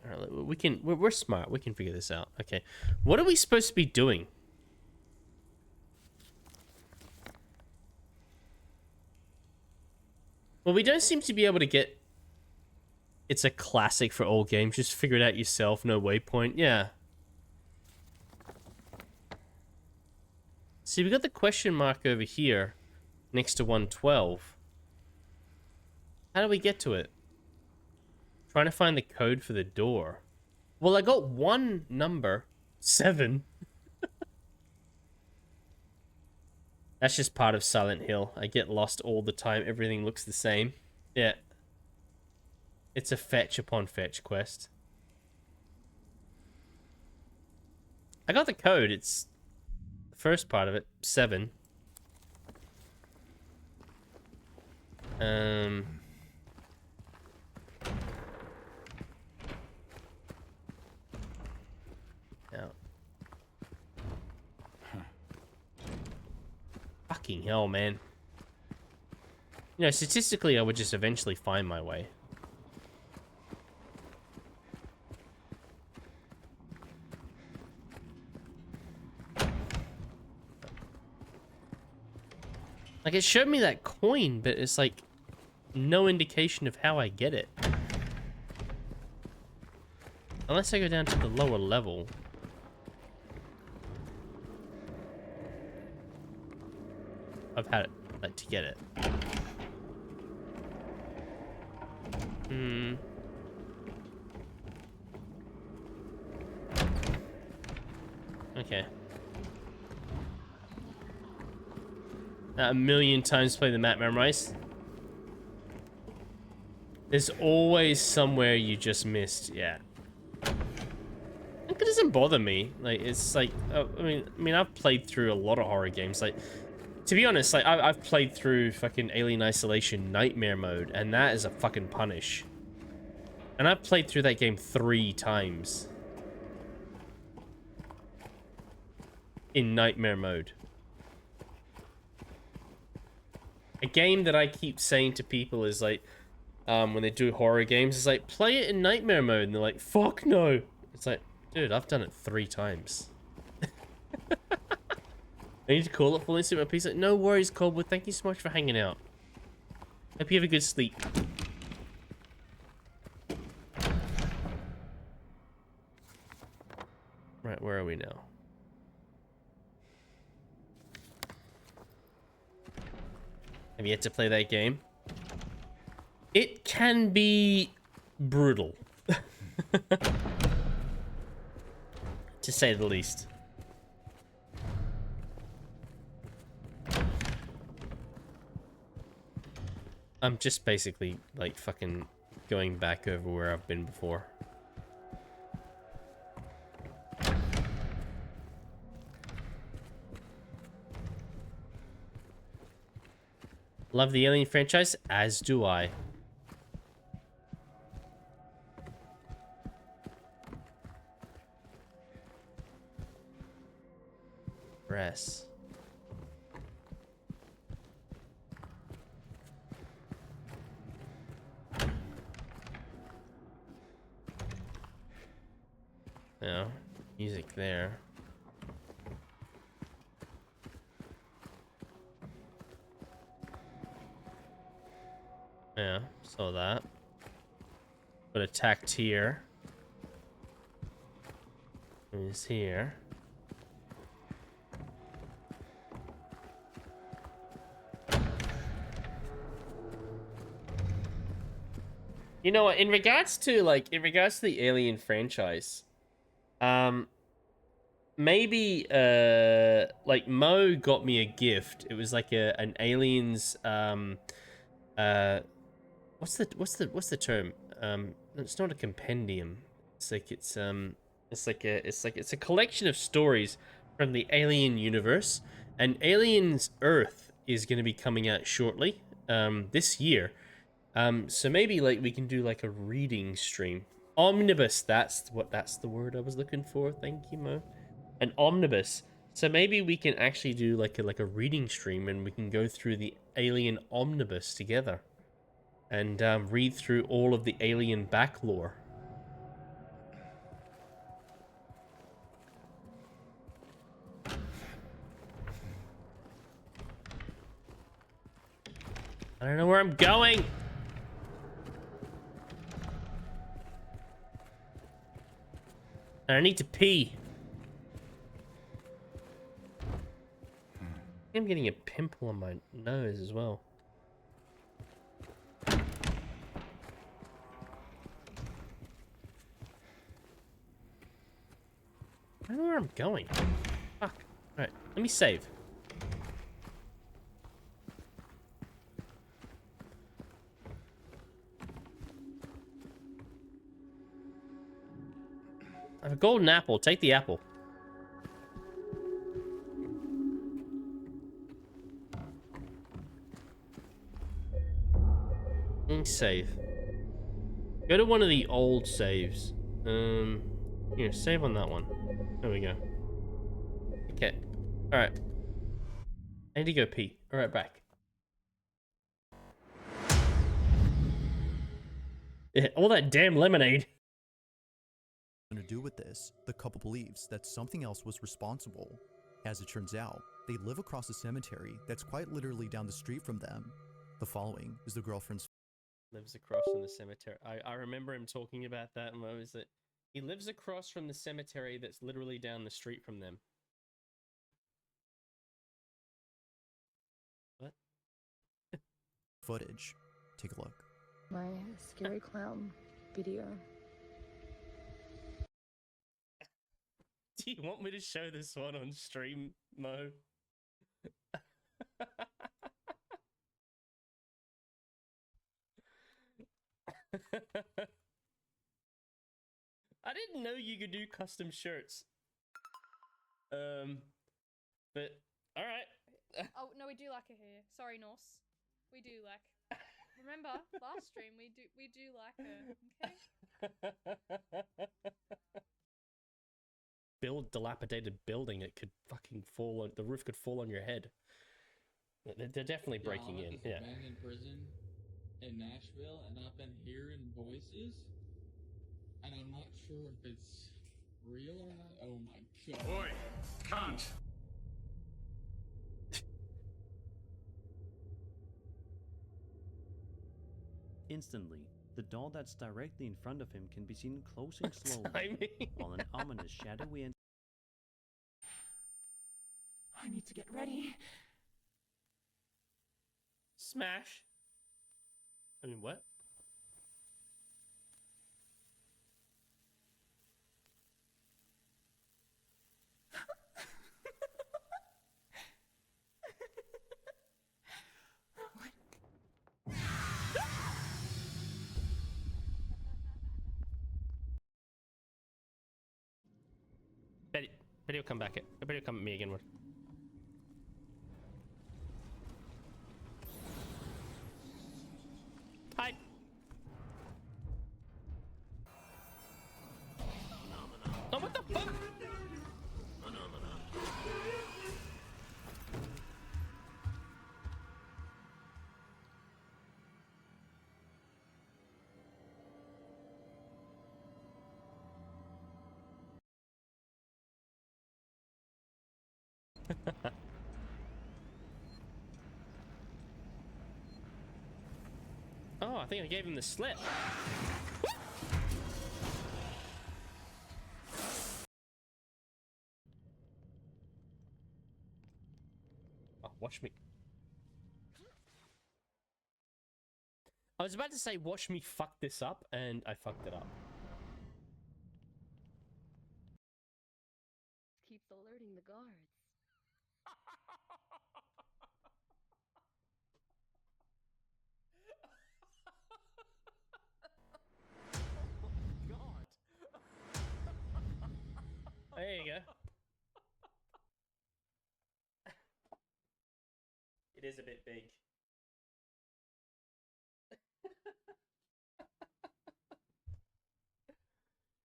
All right. We're smart. We can figure this out. Okay. What are we supposed to be doing? Well, we don't seem to be able to get... It's a classic for all games. Just figure it out yourself. No waypoint. Yeah. See, we got the question mark over here next to 112. How do we get to it? Trying to find the code for the door. Well, I got one number. 7. That's just part of Silent Hill. I get lost all the time. Everything looks the same. Yeah. It's a fetch upon fetch quest. I got the code. It's the first part of it. 7. Now. Fucking hell, man. You know, statistically, I would just eventually find my way. Like, it showed me that coin, but it's like no indication of how I get it. Unless I go down to the lower level. Of how to, like, to get it. Okay. A million times play the map memorized. There's always somewhere you just missed, yeah. It doesn't bother me. Like, it's like, I mean, I've played through a lot of horror games. Like, to be honest, like, I've played through fucking Alien Isolation Nightmare Mode, and that is a fucking punish. And I've played through that game 3 times. In Nightmare Mode. A game that I keep saying to people is like, when they do horror games, it's like, play it in Nightmare Mode, and they're like, fuck no. It's like, dude, I've done it 3 times. I need to call it, fall asleep my piece. Like, no worries, Colwood. Thank you so much for hanging out. Hope you have a good sleep. Right, where are we now? Have you yet to play that game? It can be brutal. To say the least. I'm just basically, like, fucking going back over where I've been before. Love the Alien franchise, as do I. Press. Yeah, music there. Yeah, saw that. But attacked here. Is here. You know what, in regards to the Alien franchise, maybe like Mo got me a gift. It was like an Aliens what's the term? It's not a compendium. It's a collection of stories from the Alien universe, and Aliens Earth is going to be coming out shortly this year. So maybe like we can do like a reading stream. Omnibus, that's the word I was looking for. Thank you, Mo. An omnibus. So maybe we can actually do like a reading stream, and we can go through the Alien Omnibus together. And read through all of the Alien back lore. I don't know where I'm going. And I need to pee. I'm getting a pimple on my nose as well. I don't know where I'm going. Fuck. Alright, let me save. I have a golden apple. Take the apple. Save. Go to one of the old saves. Here, save on that one. There we go. Okay. Alright. I need to go pee. Alright, back. Yeah, all that damn lemonade. To do with this, the couple believes that something else was responsible. As it turns out, they live across a cemetery that's quite literally down the street from them. The following is the girlfriend's Lives across from the cemetery. I remember him talking about that, and what was it? He lives across from the cemetery that's literally down the street from them. What? footage. Take a look. My scary clown video. Do you want me to show this one on stream, Mo? I didn't know you could do custom shirts. But alright. Oh no, we do like her hair. Sorry, Norse. We do like. Remember last stream we do like her. Okay. Dilapidated building. It could fucking fall on the roof. Could fall on your head. They're definitely breaking in. Yeah. Been in prison in Nashville, and I've been hearing voices, and I'm not sure if it's real or not. Oh my god! Boy, cunt. Instantly, the door that's directly in front of him can be seen closing slowly, while an ominous shadowy and I need to get ready. Smash. I mean, what? Bet he'll come back. I bet he'll come at me again. Hi. Oh, what the fuck? Oh, I think I gave him the slip. Oh, watch me. I was about to say, watch me fuck this up, and I fucked it up. Keeps alerting the guards. There you go. It is a bit big.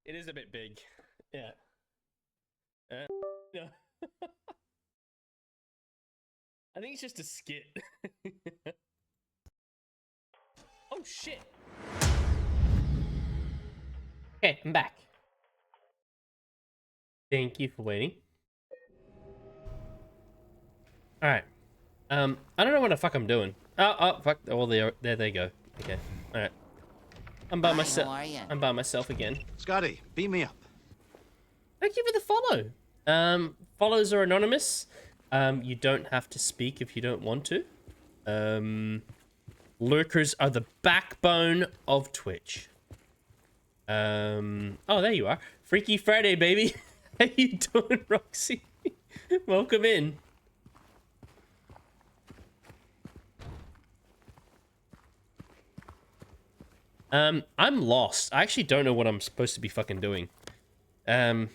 It is a bit big. Yeah. No. I think it's just a skit. Oh shit. Okay, I'm back. Thank you for waiting. Alright. I don't know what the fuck I'm doing. Oh, fuck. Oh, there they go. Okay. Alright. I'm by myself. I'm by myself again. Scotty, beam me up. Thank you for the follow. Follows are anonymous. You don't have to speak if you don't want to. Lurkers are the backbone of Twitch. Oh, there you are. Freaky Friday, baby. How you doing, Roxy? Welcome in. I'm lost. I actually don't know what I'm supposed to be fucking doing. Where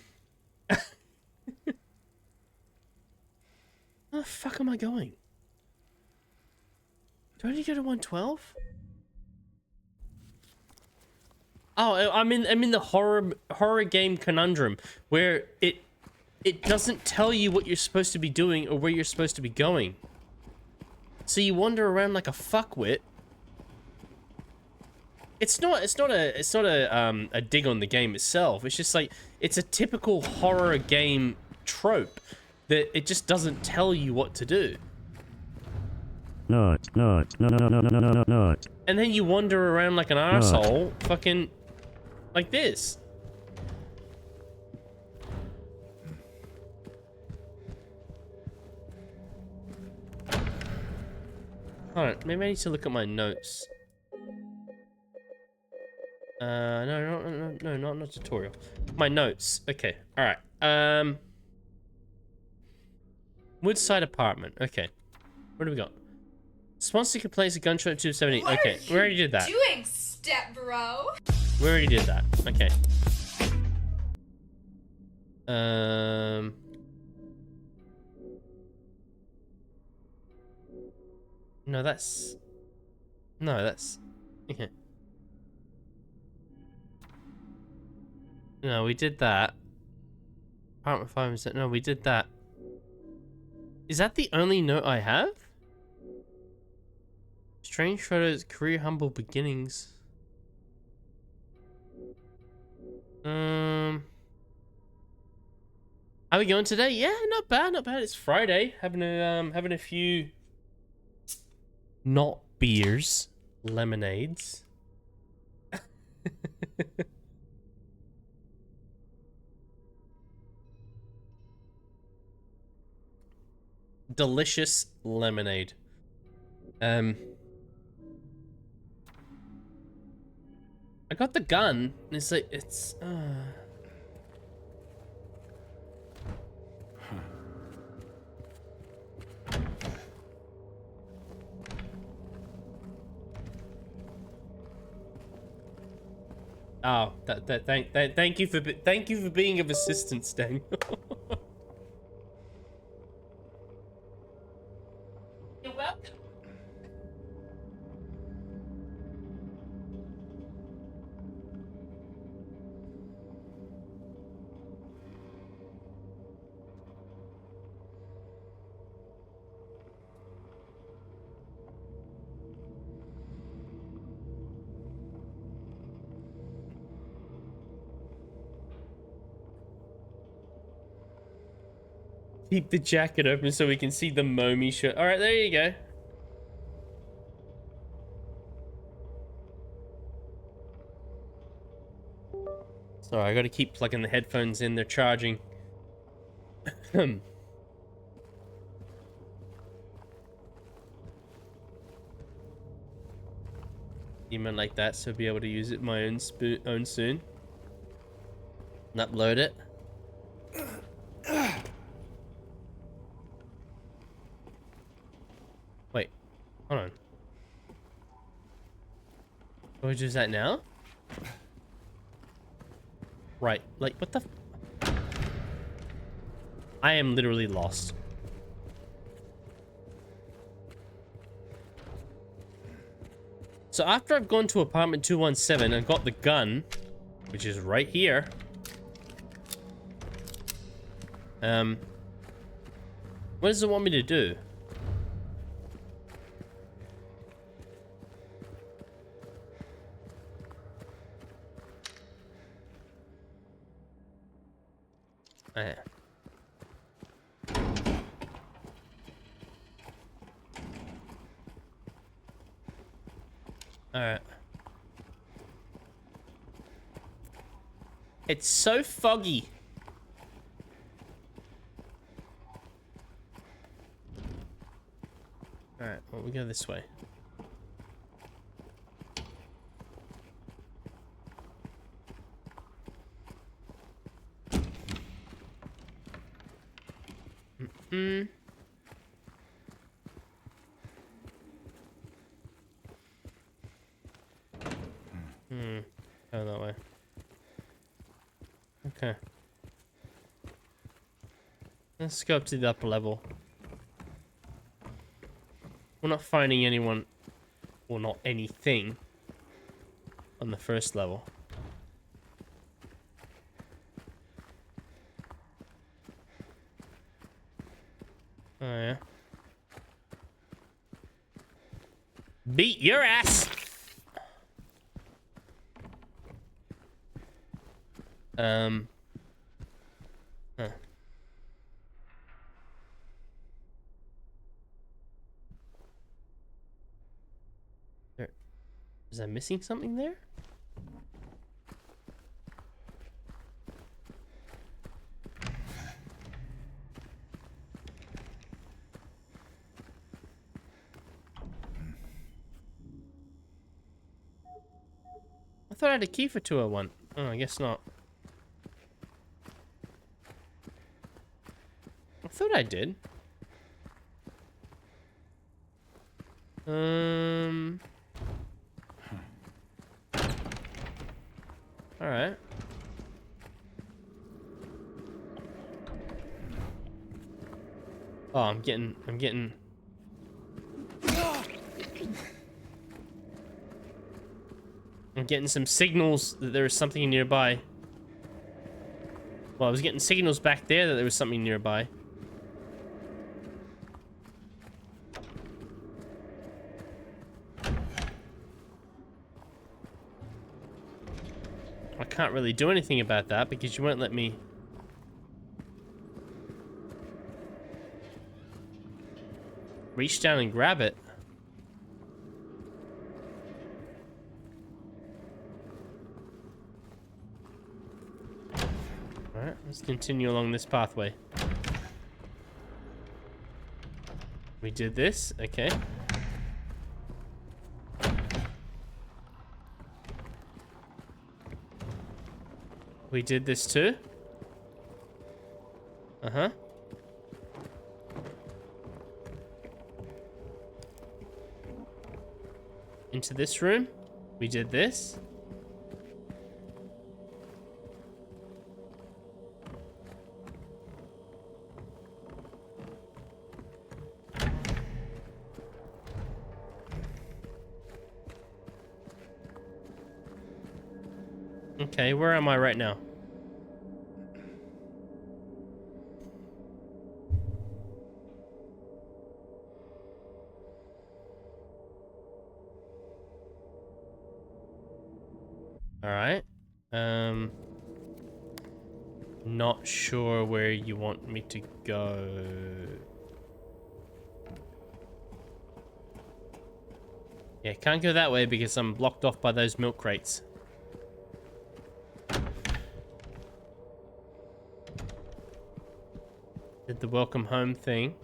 the fuck am I going? Do I need to go to 112? Oh, I'm in the horror game conundrum where it doesn't tell you what you're supposed to be doing or where you're supposed to be going. So you wander around like a fuckwit. It's not a dig on the game itself. It's just like it's a typical horror game trope that it just doesn't tell you what to do. No. And then you wander around like an arsehole, fucking like this. Alright, maybe I need to look at my notes. No, not tutorial. My notes. Okay, alright. Woodside apartment. Okay. What do we got? Sponsor complains a gunshot 270. Okay, we already did that. Doing, step bro. We already did that. Okay. No, that's okay. No, we did that. Apartment 5%. No, we did that. Is that the only note I have? Strange photos, career humble beginnings. How we going today? Yeah, not bad, not bad. It's Friday. Having a few not beers, lemonades. Delicious lemonade. I got the gun. And it's like it's. Oh, thank you for being of assistance, Daniel. You're welcome. Keep the jacket open so we can see the Momi shirt. All right, there you go. Sorry, I gotta keep plugging the headphones in. They're charging. Even like that, so I'll be able to use it my own soon. And upload it. Wait, hold on. Do I do that now? Right, like what the? I am literally lost. So after I've gone to apartment 217 and got the gun, which is right here. What does it want me to do? Alright. It's so foggy. we go this way. Mm-mm. Go that way. Okay. Let's go up to the upper level. We're not finding anyone, or not anything, on the first level. Oh yeah. Beat your ass! Huh. Is I missing something there? I thought I had a key for 201. Oh, I guess not. I thought I did. Alright. Oh, I'm getting some signals that there is something nearby. Well, I was getting signals back there that there was something nearby. I can't really do anything about that because you won't let me. Reach down and grab it. Alright, let's continue along this pathway. We did this, okay. We did this too. Uh-huh. Into this room. We did this. Okay, where am I right now? Alright. Not sure where you want me to go. Yeah, can't go that way because I'm blocked off by those milk crates. Did the welcome home thing.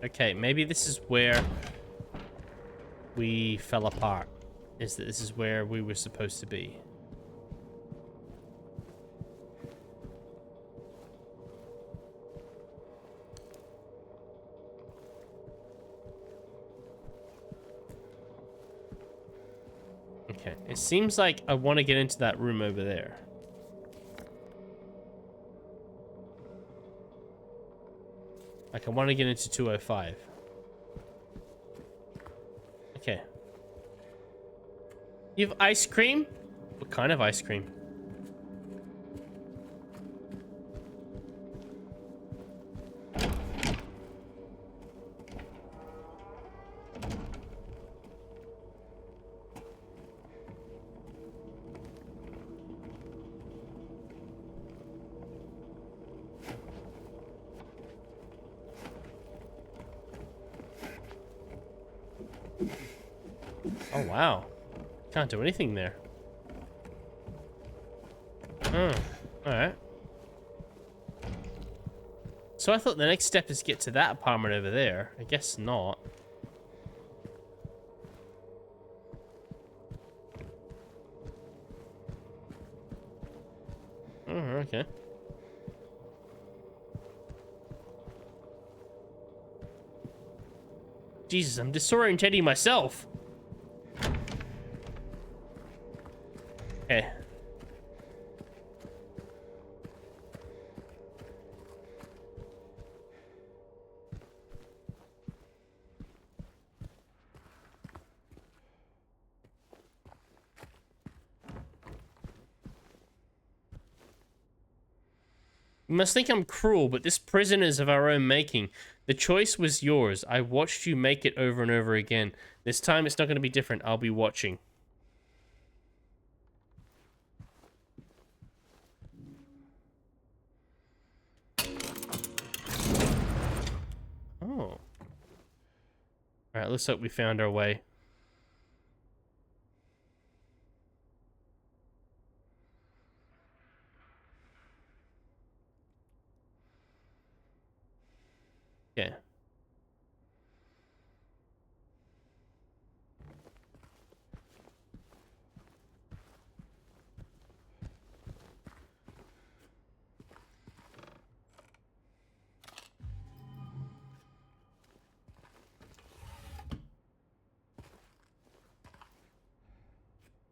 Okay, maybe this is where we fell apart. Is that this is where we were supposed to be. Okay, it seems like I want to get into that room over there. Like I want to get into 205. Okay. You have ice cream? What kind of ice cream? Oh, wow. Can't do anything there. Oh, alright. So I thought the next step is to get to that apartment over there. I guess not. Oh, okay. Jesus, I'm disorientating myself. Okay. You must think I'm cruel, but this prison is of our own making. The choice was yours. I watched you make it over and over again. This time it's not going to be different. I'll be watching. Oh. Alright, looks like we found our way. Yeah.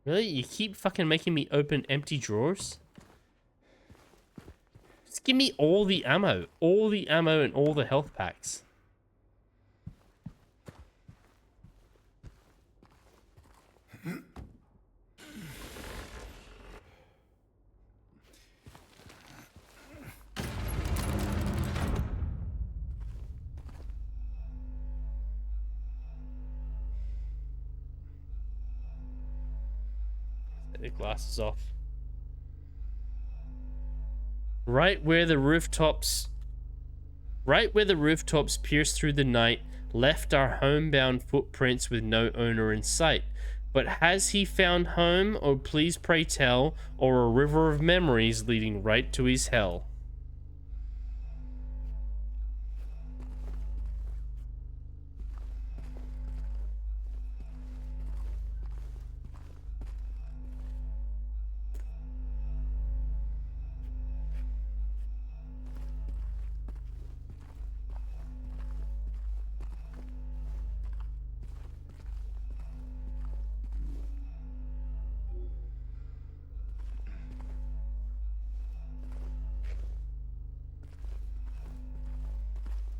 Really? You keep fucking making me open empty drawers? Just give me all the ammo. All the ammo and all the health packs. Take the glasses off. Right where the rooftops pierced through the night, left our homebound footprints with no owner in sight. But has he found home, oh please pray tell, or a river of memories leading right to his hell?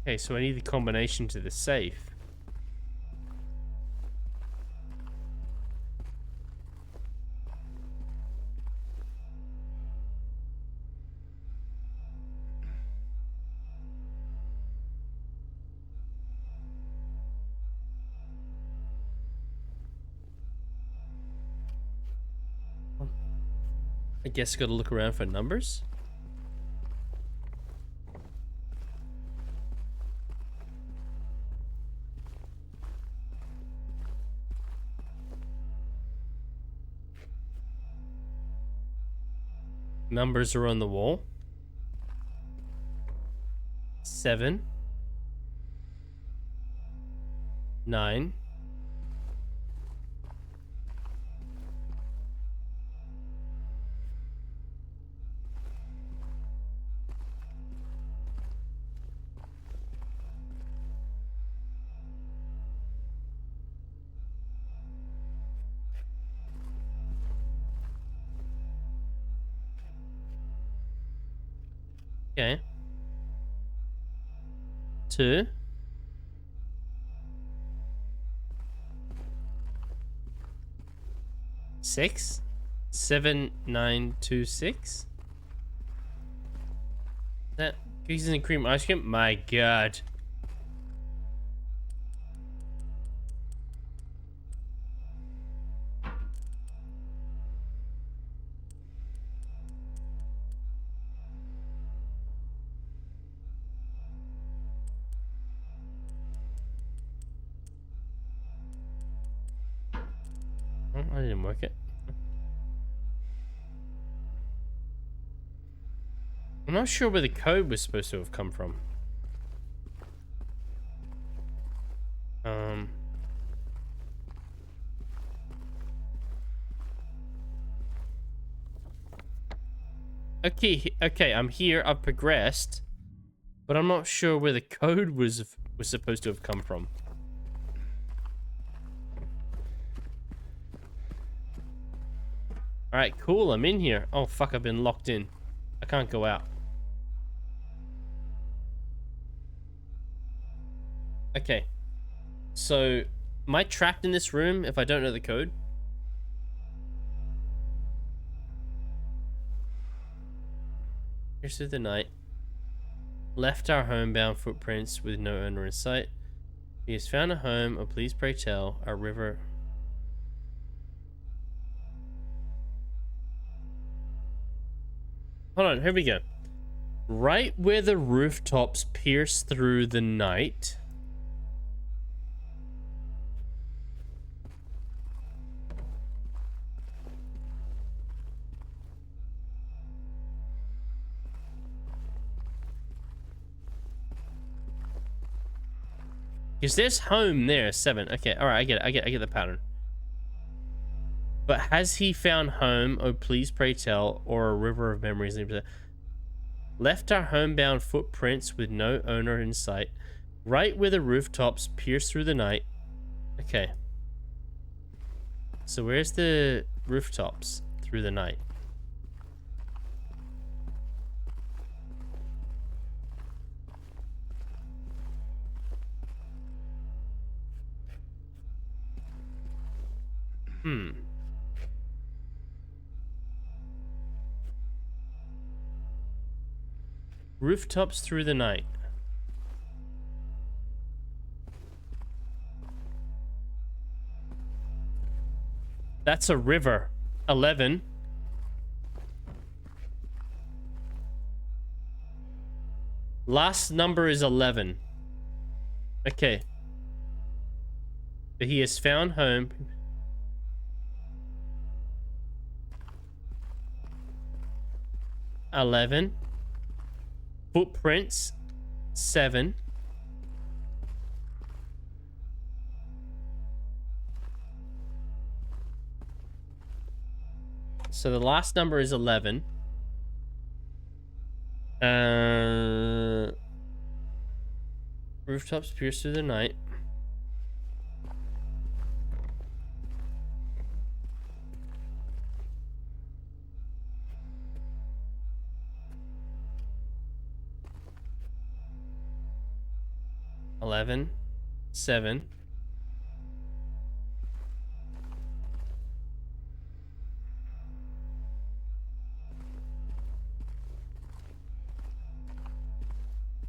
Okay, so I need the combination to the safe. I guess I gotta look around for numbers. Numbers are on the wall. 7, 9, 2, 6, 7, 9, 2, 6. That cookies and cream ice cream? My god. I didn't work it. I'm not sure where the code was supposed to have come from. Okay, I'm here. I've progressed, but I'm not sure where the code was supposed to have come from. All right, cool. I'm in here. Oh fuck! I've been locked in. I can't go out. Okay. So, am I trapped in this room if I don't know the code? Here's through the night. Left our homebound footprints with no owner in sight. He has found a home, or please pray tell, a river. Hold on, here we go. Right where the rooftops pierce through the night. Because there's home there, 7. Okay, alright, I get the pattern. But has he found home, oh please pray tell, or a river of memories? Left our homebound footprints with no owner in sight. Right where the rooftops pierce through the night. Okay. So where's the rooftops through the night? Rooftops through the night. That's a river. 11. Last number is 11. Okay. But he has found home. $11. Footprints. 7. So the last number is 11. Rooftops pierce through the night. $11, 7.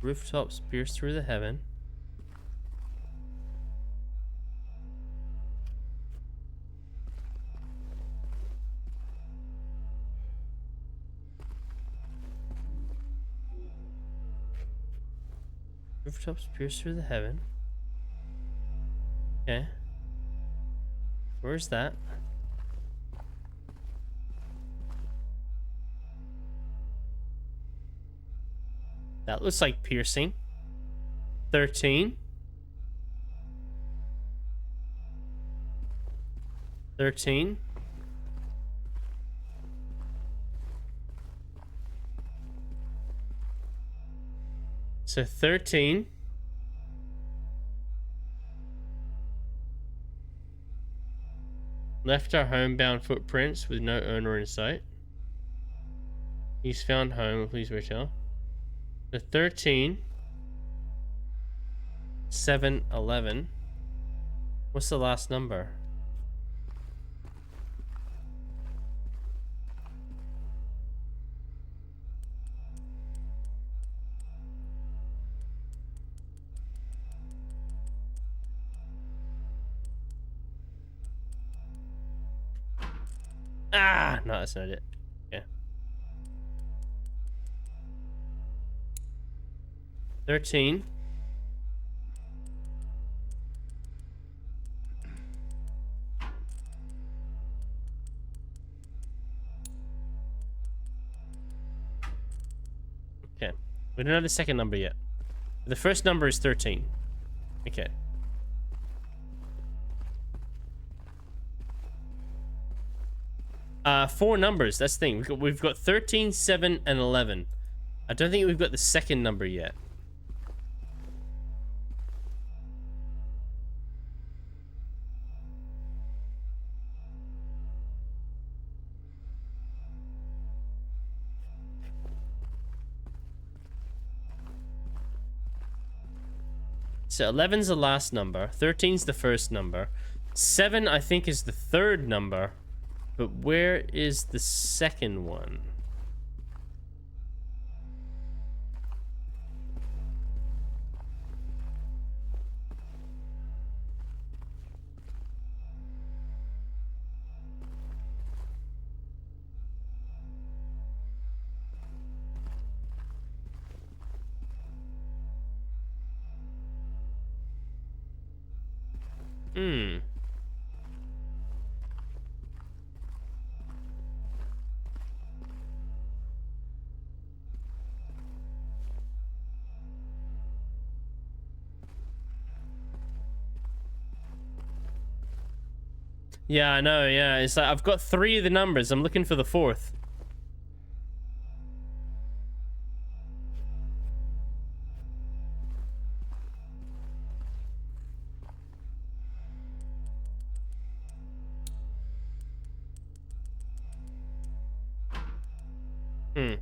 Rooftops pierce through the heaven. Rooftops pierce through the heaven. Okay. Where's that? That looks like piercing. 13. 13. So 13. Left our homebound footprints with no owner in sight. He's found home, please retell. So 13. 7, 11. What's the last number? Ah, no, that's not it. Yeah. 13. Okay. We don't have the second number yet. The first number is 13. Okay. Four numbers. That's the thing. We've got 13, 7, and 11. I don't think we've got the second number yet. So 11's the last number. 13's the first number. 7, I think, is the third number. But where is the second one? Hmm. Yeah, I know, yeah. It's like I've got 3 of the numbers. I'm looking for the 4th. Hmm.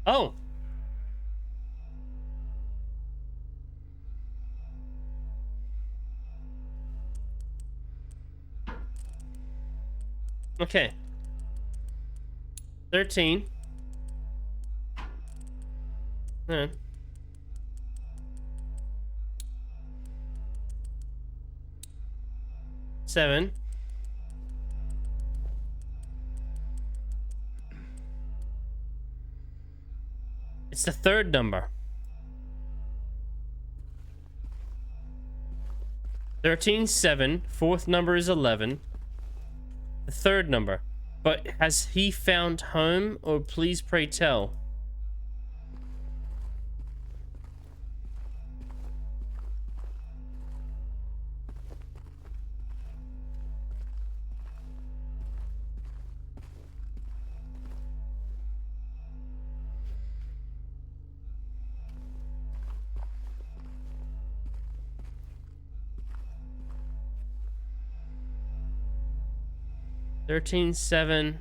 Oh. Okay. 13. Huh. 7. It's the third number. 13, 7. Fourth number is 11. The third number. But has he found home, or please pray tell? Thirteen 7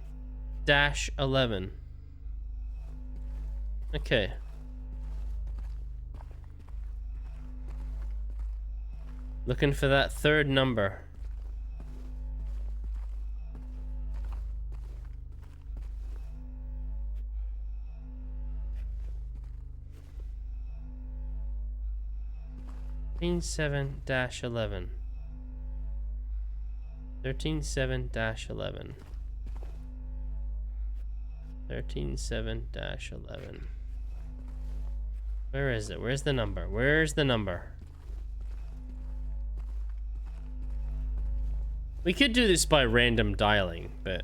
dash 11. Okay. Looking for that third number. Thirteen 7 dash 11. 13 7 dash 11. 13 7 dash 11. Where is it? Where's the number? Where's the number? We could do this by random dialing, but...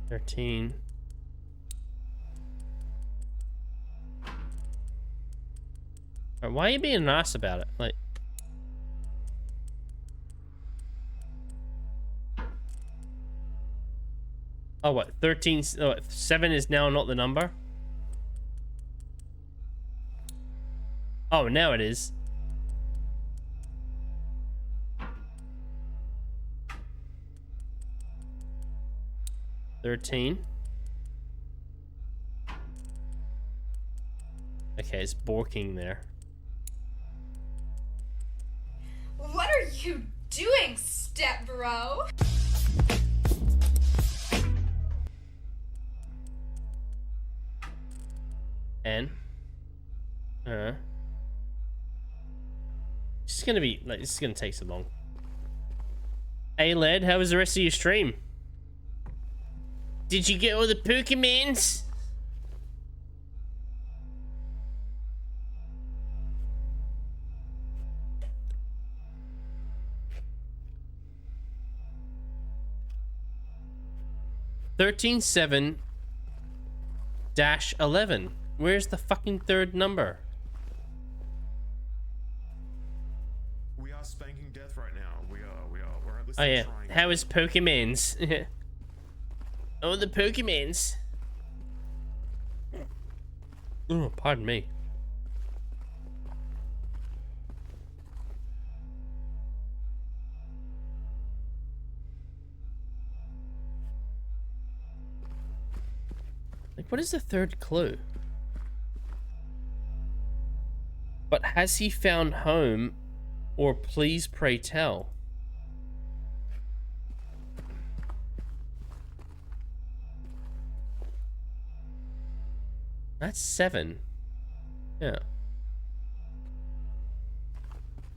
$13. Alright, why are you being nice about it? Like... Oh, what? 13... Oh, 7 is now not the number? Oh, now it is. $13. Okay, it's borking there. What are you doing, step bro? N. It's gonna be like, this is gonna take so long. Hey, lad, how was the rest of your stream? Did you get all the Pokemons? (13-7-11). Where's the fucking third number? We are spanking death right now. We're at least Oh yeah. trying. How is Pokemons? Oh, the Pokemons. Oh, pardon me. Like, what is the third clue? But has he found home, or please pray tell? That's 7. Yeah.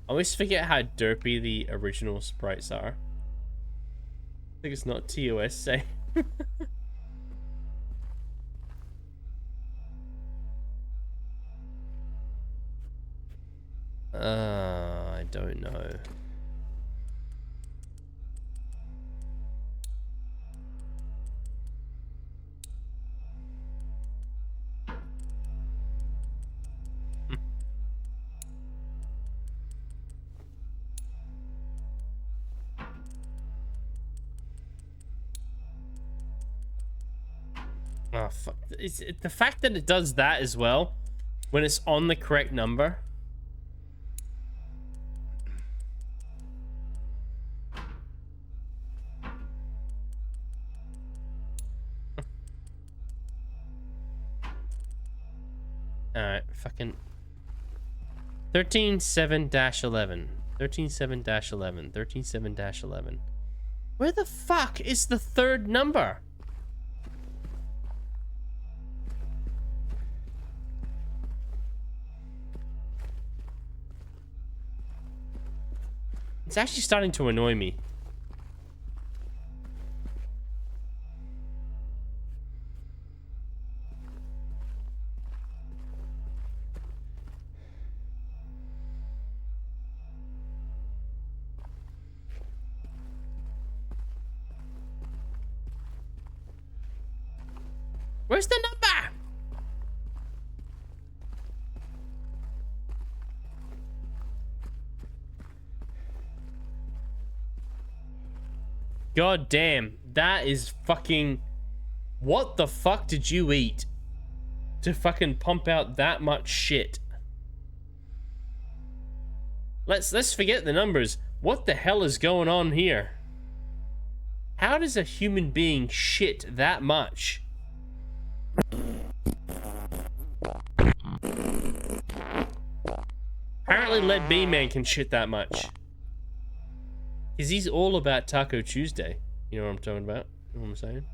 I always forget how derpy the original sprites are. I think it's not TOS say. I don't know. Oh, fuck. The fact that it does that as well, when it's on the correct number. Alright, fucking 13-7-11. 13-7-11. 13-7-11. Where the fuck is the third number? It's actually starting to annoy me. Where's the number? God damn, that is fucking... What the fuck did you eat to fucking pump out that much shit? Let's forget the numbers. What the hell is going on here? How does a human being shit that much? Apparently Lead B-Man can shit that much. Because he's all about Taco Tuesday. You know what I'm talking about? You know what I'm saying?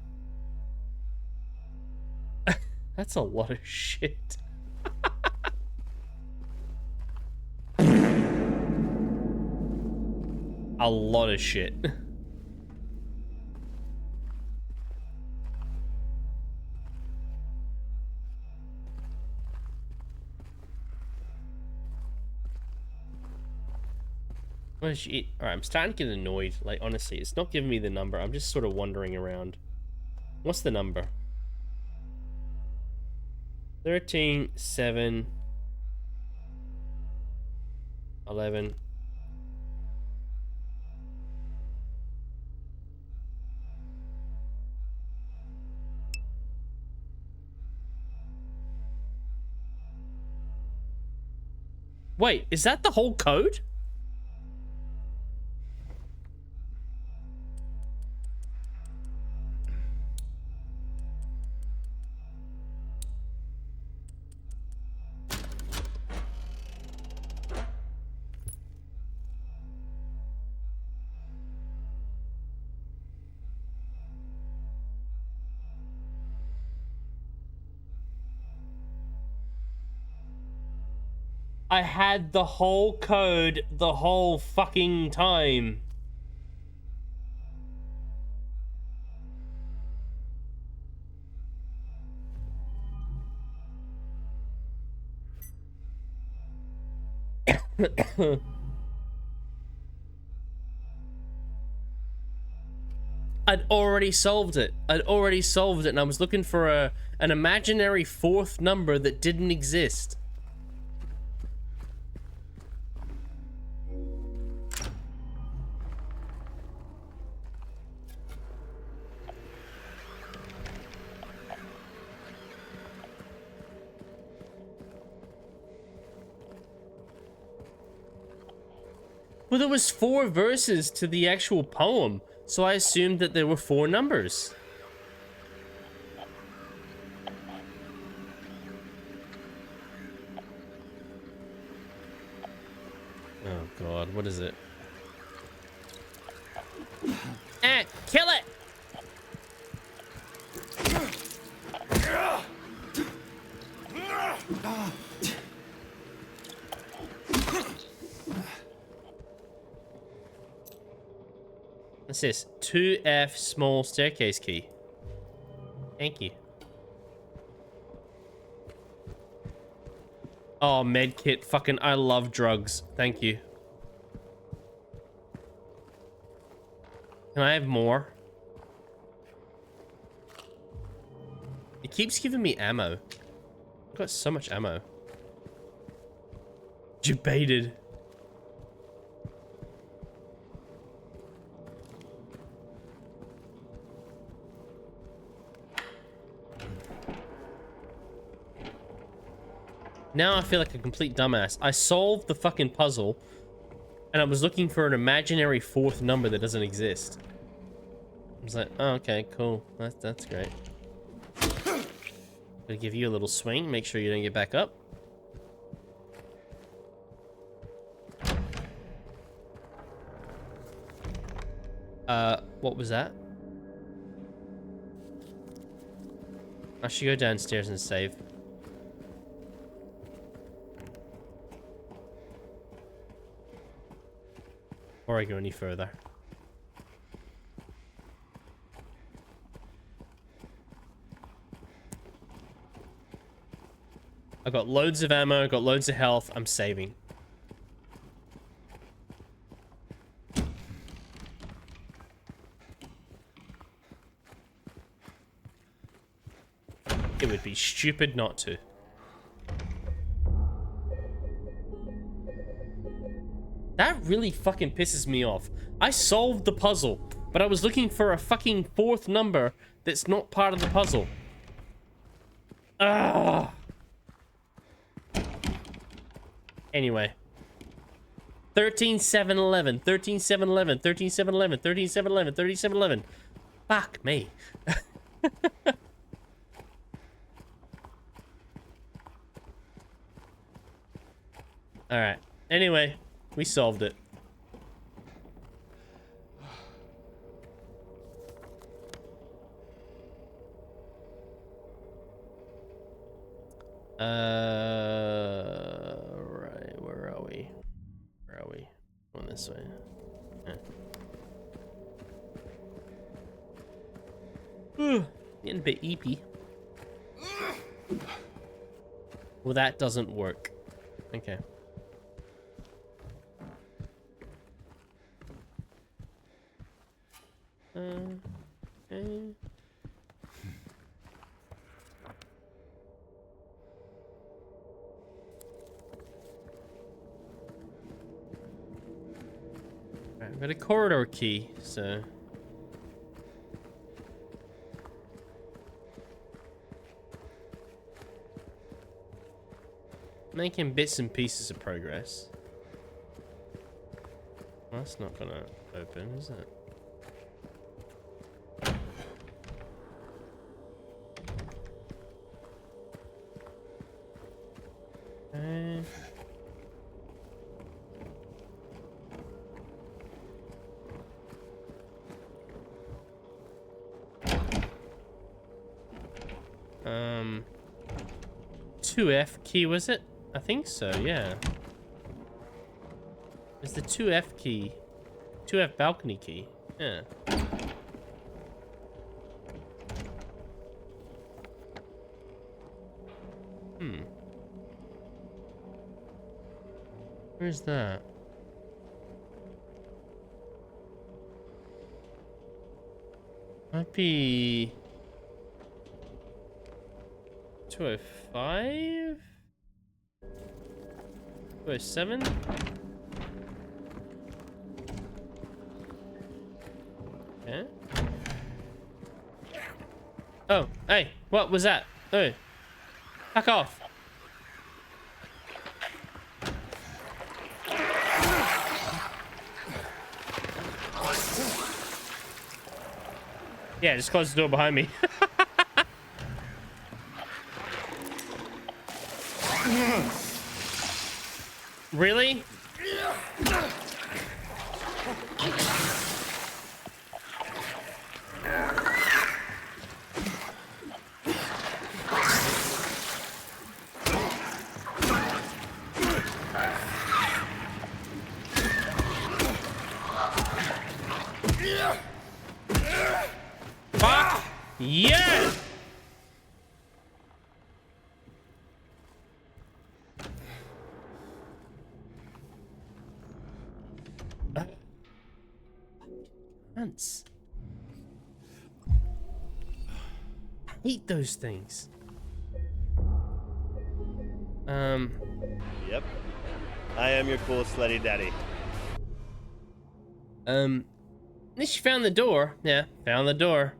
That's a lot of shit. A lot of shit. What did you eat? Alright, I'm starting to get annoyed. Like, honestly, it's not giving me the number. I'm just sort of wandering around. What's the number? 13-7-11. Wait, is that the whole code? I had the whole code the whole fucking time. I'd already solved it. I'd already solved it, and I was looking for an imaginary fourth number that didn't exist. Well, there was 4 verses to the actual poem, so I assumed that there were 4 numbers. Oh god, what is it? Kill it! What's this? 2F small staircase key. Thank you. Oh, medkit. Fucking, I love drugs. Thank you. Can I have more? It keeps giving me ammo. I've got so much ammo. Debated. Now I feel like a complete dumbass. I solved the fucking puzzle, and I was looking for an imaginary fourth number that doesn't exist. I was like, oh, okay, cool. That's great. Gonna give you a little swing, make sure you don't get back up. What was that? I should go downstairs and save. Before I go any further. I got loads of ammo, I got loads of health, I'm saving. It would be stupid not to. That really fucking pisses me off. I solved the puzzle, but I was looking for a fucking fourth number that's not part of the puzzle. Ah. Anyway. 13, 7, 11. 13, 7, 11. 13, 7, 11. 13, 7, 11. 13, 7, 11. Fuck me. Alright. Anyway, we solved it. Right, where are we? Where are we? Going this way. Getting a bit eepy. Well, that doesn't work. Okay. Okay. Right, I've got a corridor key, so... Making bits and pieces of progress. Well, that's not gonna open, is it? Okay. Um, 2F key, was it? I think so, yeah. It's the 2F key. 2F balcony key. Yeah. Where's that? Might be 205? 207? Yeah. Oh, hey, what was that? Oh, fuck off. Yeah, just close the door behind me. Really? Fuck yeah! Ants. I hate those things. Yep. I am your cool slutty daddy. At least you found the door. Yeah, found the door.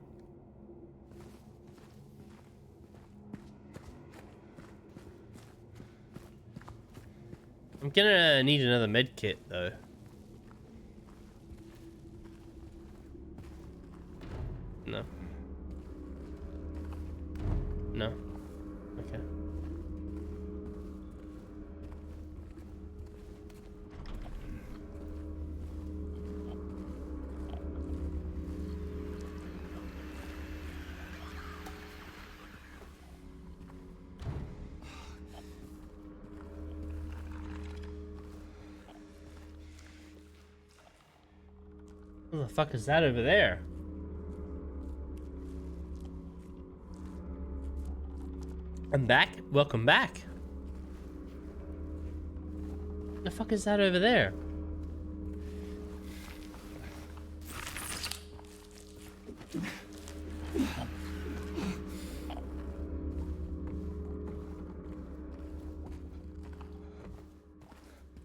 I'm gonna need another med kit though. No. No. Okay. What the fuck is that over there? I'm back. Welcome back. What the fuck is that over there?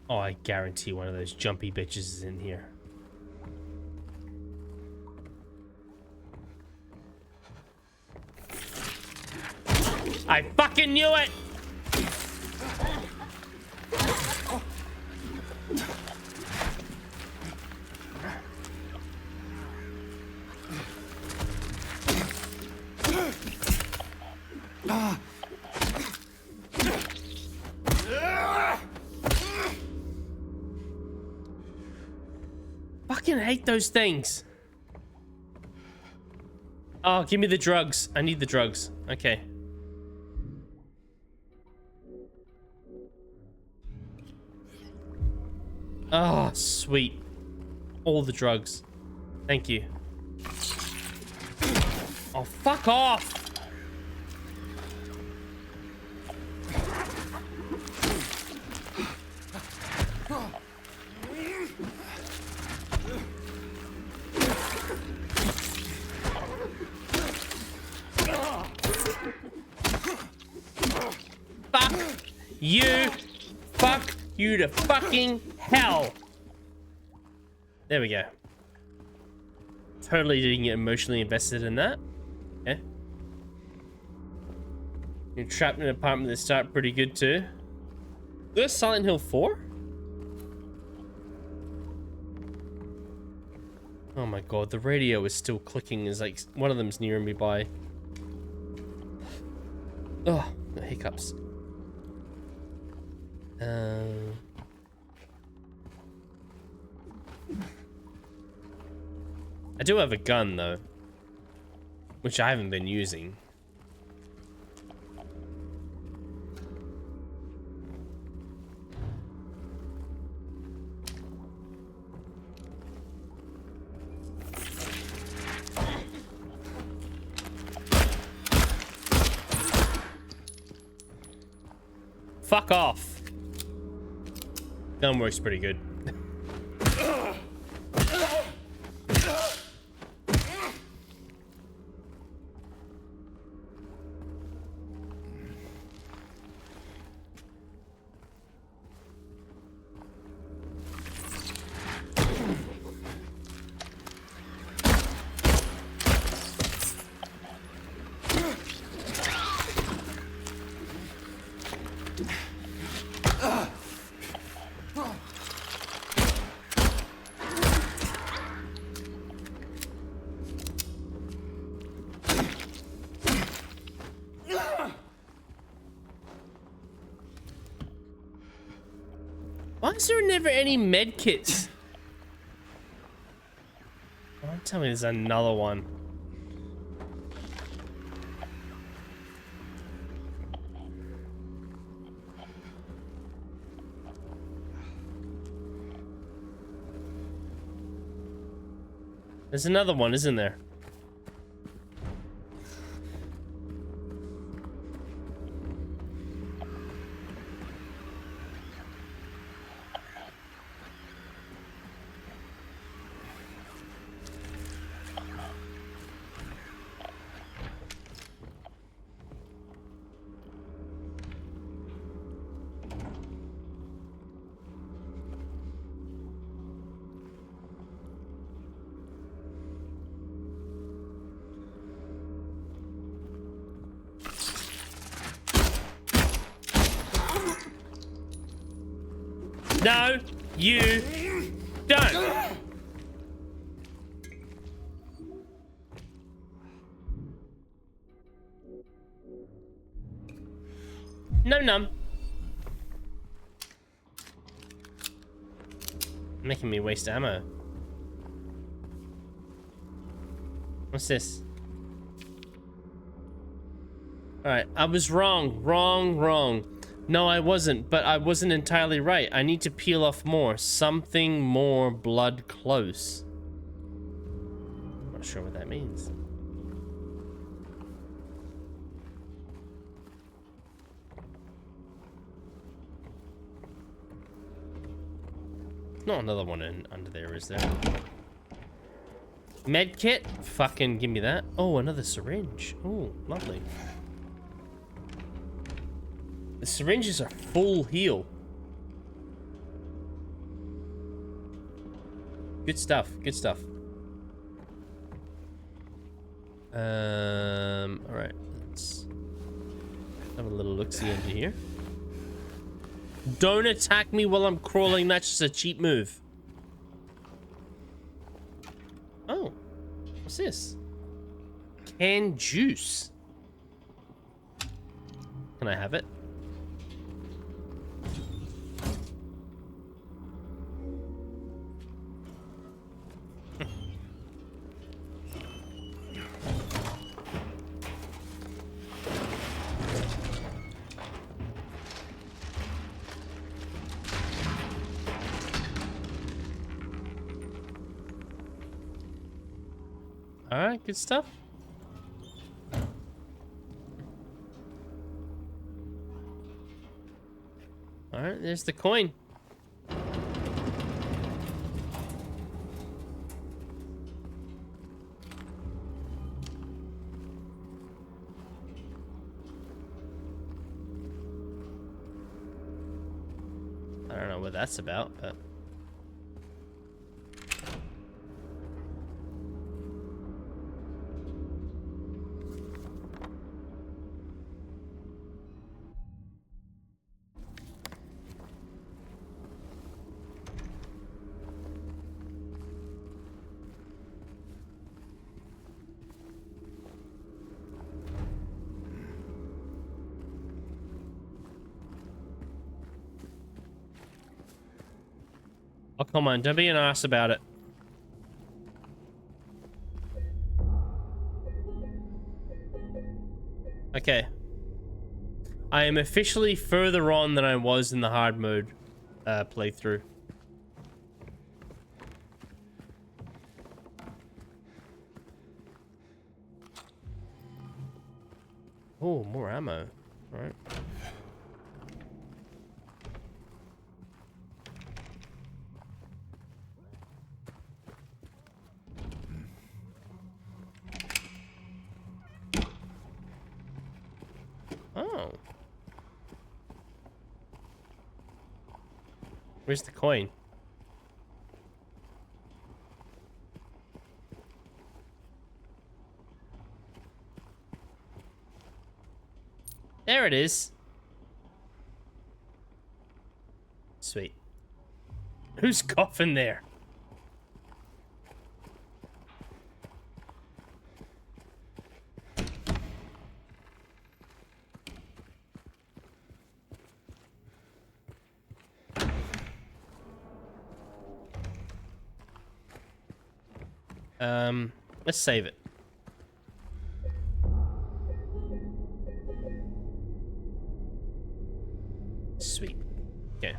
Oh, I guarantee one of those jumpy bitches is in here. I fucking knew it! Fucking hate those things. Oh, give me the drugs. I need the drugs. Okay. Oh, sweet. All the drugs. Thank you. Oh, fuck off! Fuck you! Fuck you to fucking hell! There we go. Totally didn't get emotionally invested in that. Okay. You're trapped in an apartment that started pretty good too. There's Silent Hill 4? Oh my god, the radio is still clicking as like one of them's near me by. Oh, the hiccups. I do have a gun though, which I haven't been using. Fuck off. Gun works pretty good. Why is there never any med kits? Don't tell me there's another one. There's another one, isn't there? No, you don't. Num. Making me waste ammo. What's this? Alright, I was wrong. No, I wasn't, but I wasn't entirely right. I need to peel off more. Something more blood close. Not sure what that means. Not another one under there, is there? Med kit? Fucking give me that. Oh, another syringe. Oh, lovely. The syringes are full heal. Good stuff. Good stuff. Alright. Let's have a little look-see under here. Don't attack me while I'm crawling. That's just a cheap move. Oh. What's this? Canned juice. Can I have it? Alright, good stuff. Alright, there's the coin. I don't know what that's about, but... Oh, come on, don't be an ass about it. Okay. I am officially further on than I was in the hard mode playthrough. Oh, more ammo. All right. Where's the coin? There it is. Sweet. Who's coughing there? Let's save it. Sweet. Okay.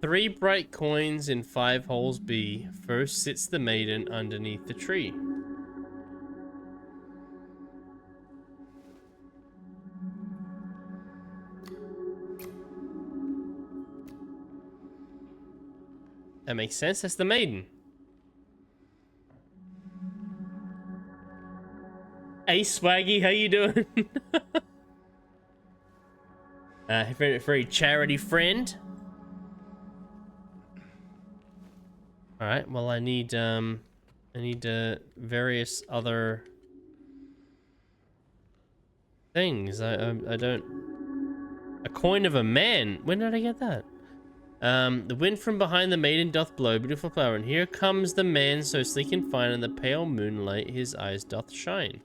Three bright coins in 5 holes B. First sits the maiden underneath the tree. That makes sense. That's the maiden. Hey, Swaggy, how you doing? Very charity friend. All right. Well, I need various other things. I don't. A coin of a man. When did I get that? The wind from behind the maiden doth blow, beautiful flower, and here comes the man so sleek and fine, in the pale moonlight his eyes doth shine.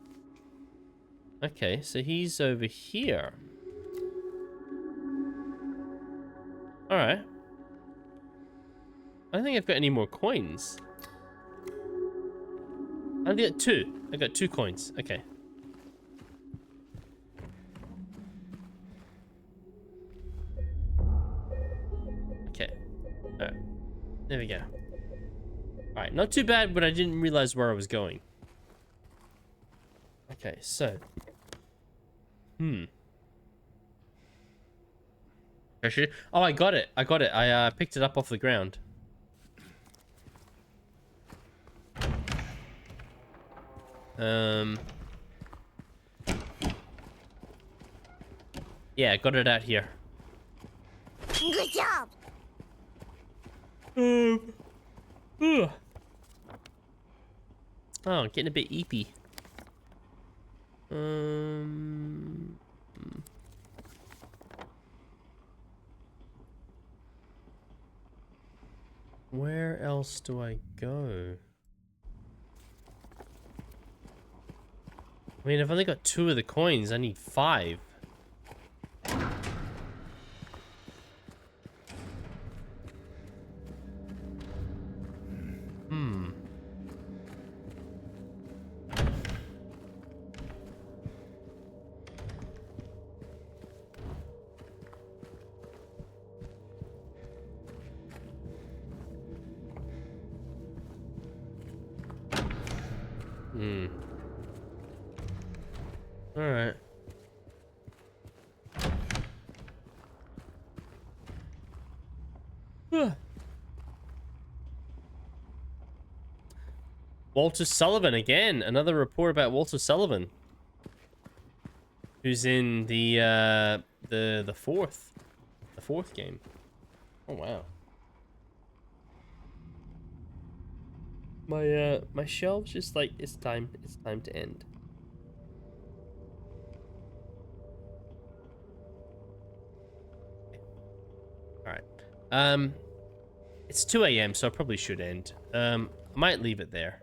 Okay, so he's over here. Alright. I don't think I've got any more coins. I've got 2. I got 2 coins. Okay. Okay. Alright. There we go. Alright, not too bad, but I didn't realize where I was going. Okay, so. Oh, I got it. I got it. I picked it up off the ground. Yeah, I got it out here. Good job. Oh, getting a bit eepy. Where else do I go? I mean, I've only got 2 of the coins. I need 5. Alright. Walter Sullivan again. Another report about Walter Sullivan, who's in the fourth game. Oh wow. My shelves just like it's time to end. All right. It's 2 a.m. so I probably should end. I might leave it there.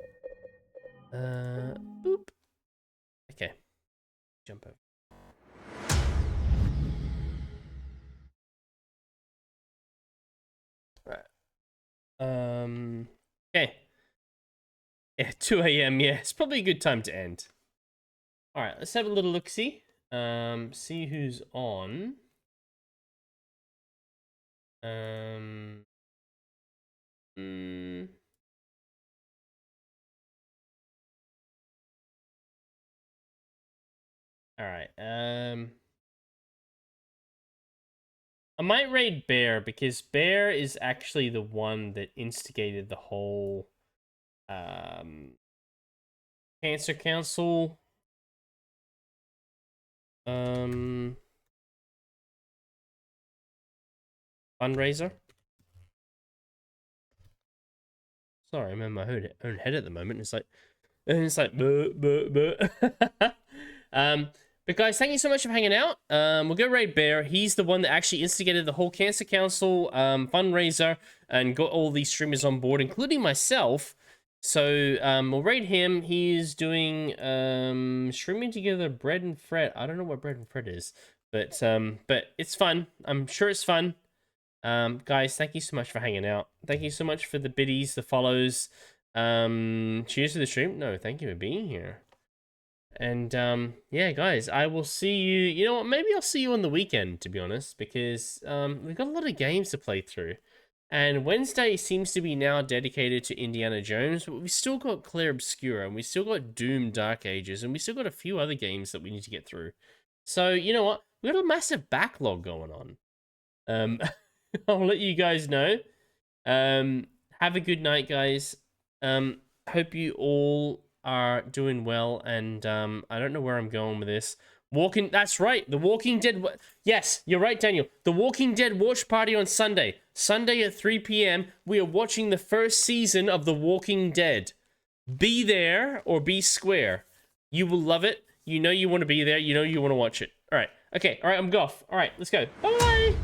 Boop. Okay. Jump over. Right. Okay. Yeah, 2 a.m. Yeah, it's probably a good time to end. All right, let's have a little look-see. See who's on. All right. I'm I might raid Bear because Bear is actually the one that instigated the whole Cancer Council fundraiser. Sorry, I'm in my own head at the moment. It's like but guys, thank you so much for hanging out. We'll go raid Bear. He's the one that actually instigated the whole Cancer Council fundraiser and got all these streamers on board, including myself. So we'll raid him. He's doing streaming together Bread and Fred. I don't know what Bread and Fred is, but it's fun. I'm sure it's fun. Guys, thank you so much for hanging out. Thank you so much for the biddies, the follows. Cheers to the stream. No, thank you for being here. And yeah, guys, I will see you. You know what? Maybe I'll see you on the weekend, to be honest, because we've got a lot of games to play through. And Wednesday seems to be now dedicated to Indiana Jones, but we've still got Clair Obscura, and we still got Doom Dark Ages, and we still got a few other games that we need to get through. So, you know what? We've got a massive backlog going on. I'll let you guys know. Have a good night, guys. Hope you all are doing well, and I don't know where I'm going with this. That's right, The Walking Dead. Yes, you're right, Daniel. The Walking Dead watch party on Sunday. Sunday at 3 p.m. We are watching the first season of The Walking Dead. Be there or be square. You will love it. You know you want to be there. You know you want to watch it. All right. Okay. All right. I'm off. All right. Let's go. Bye.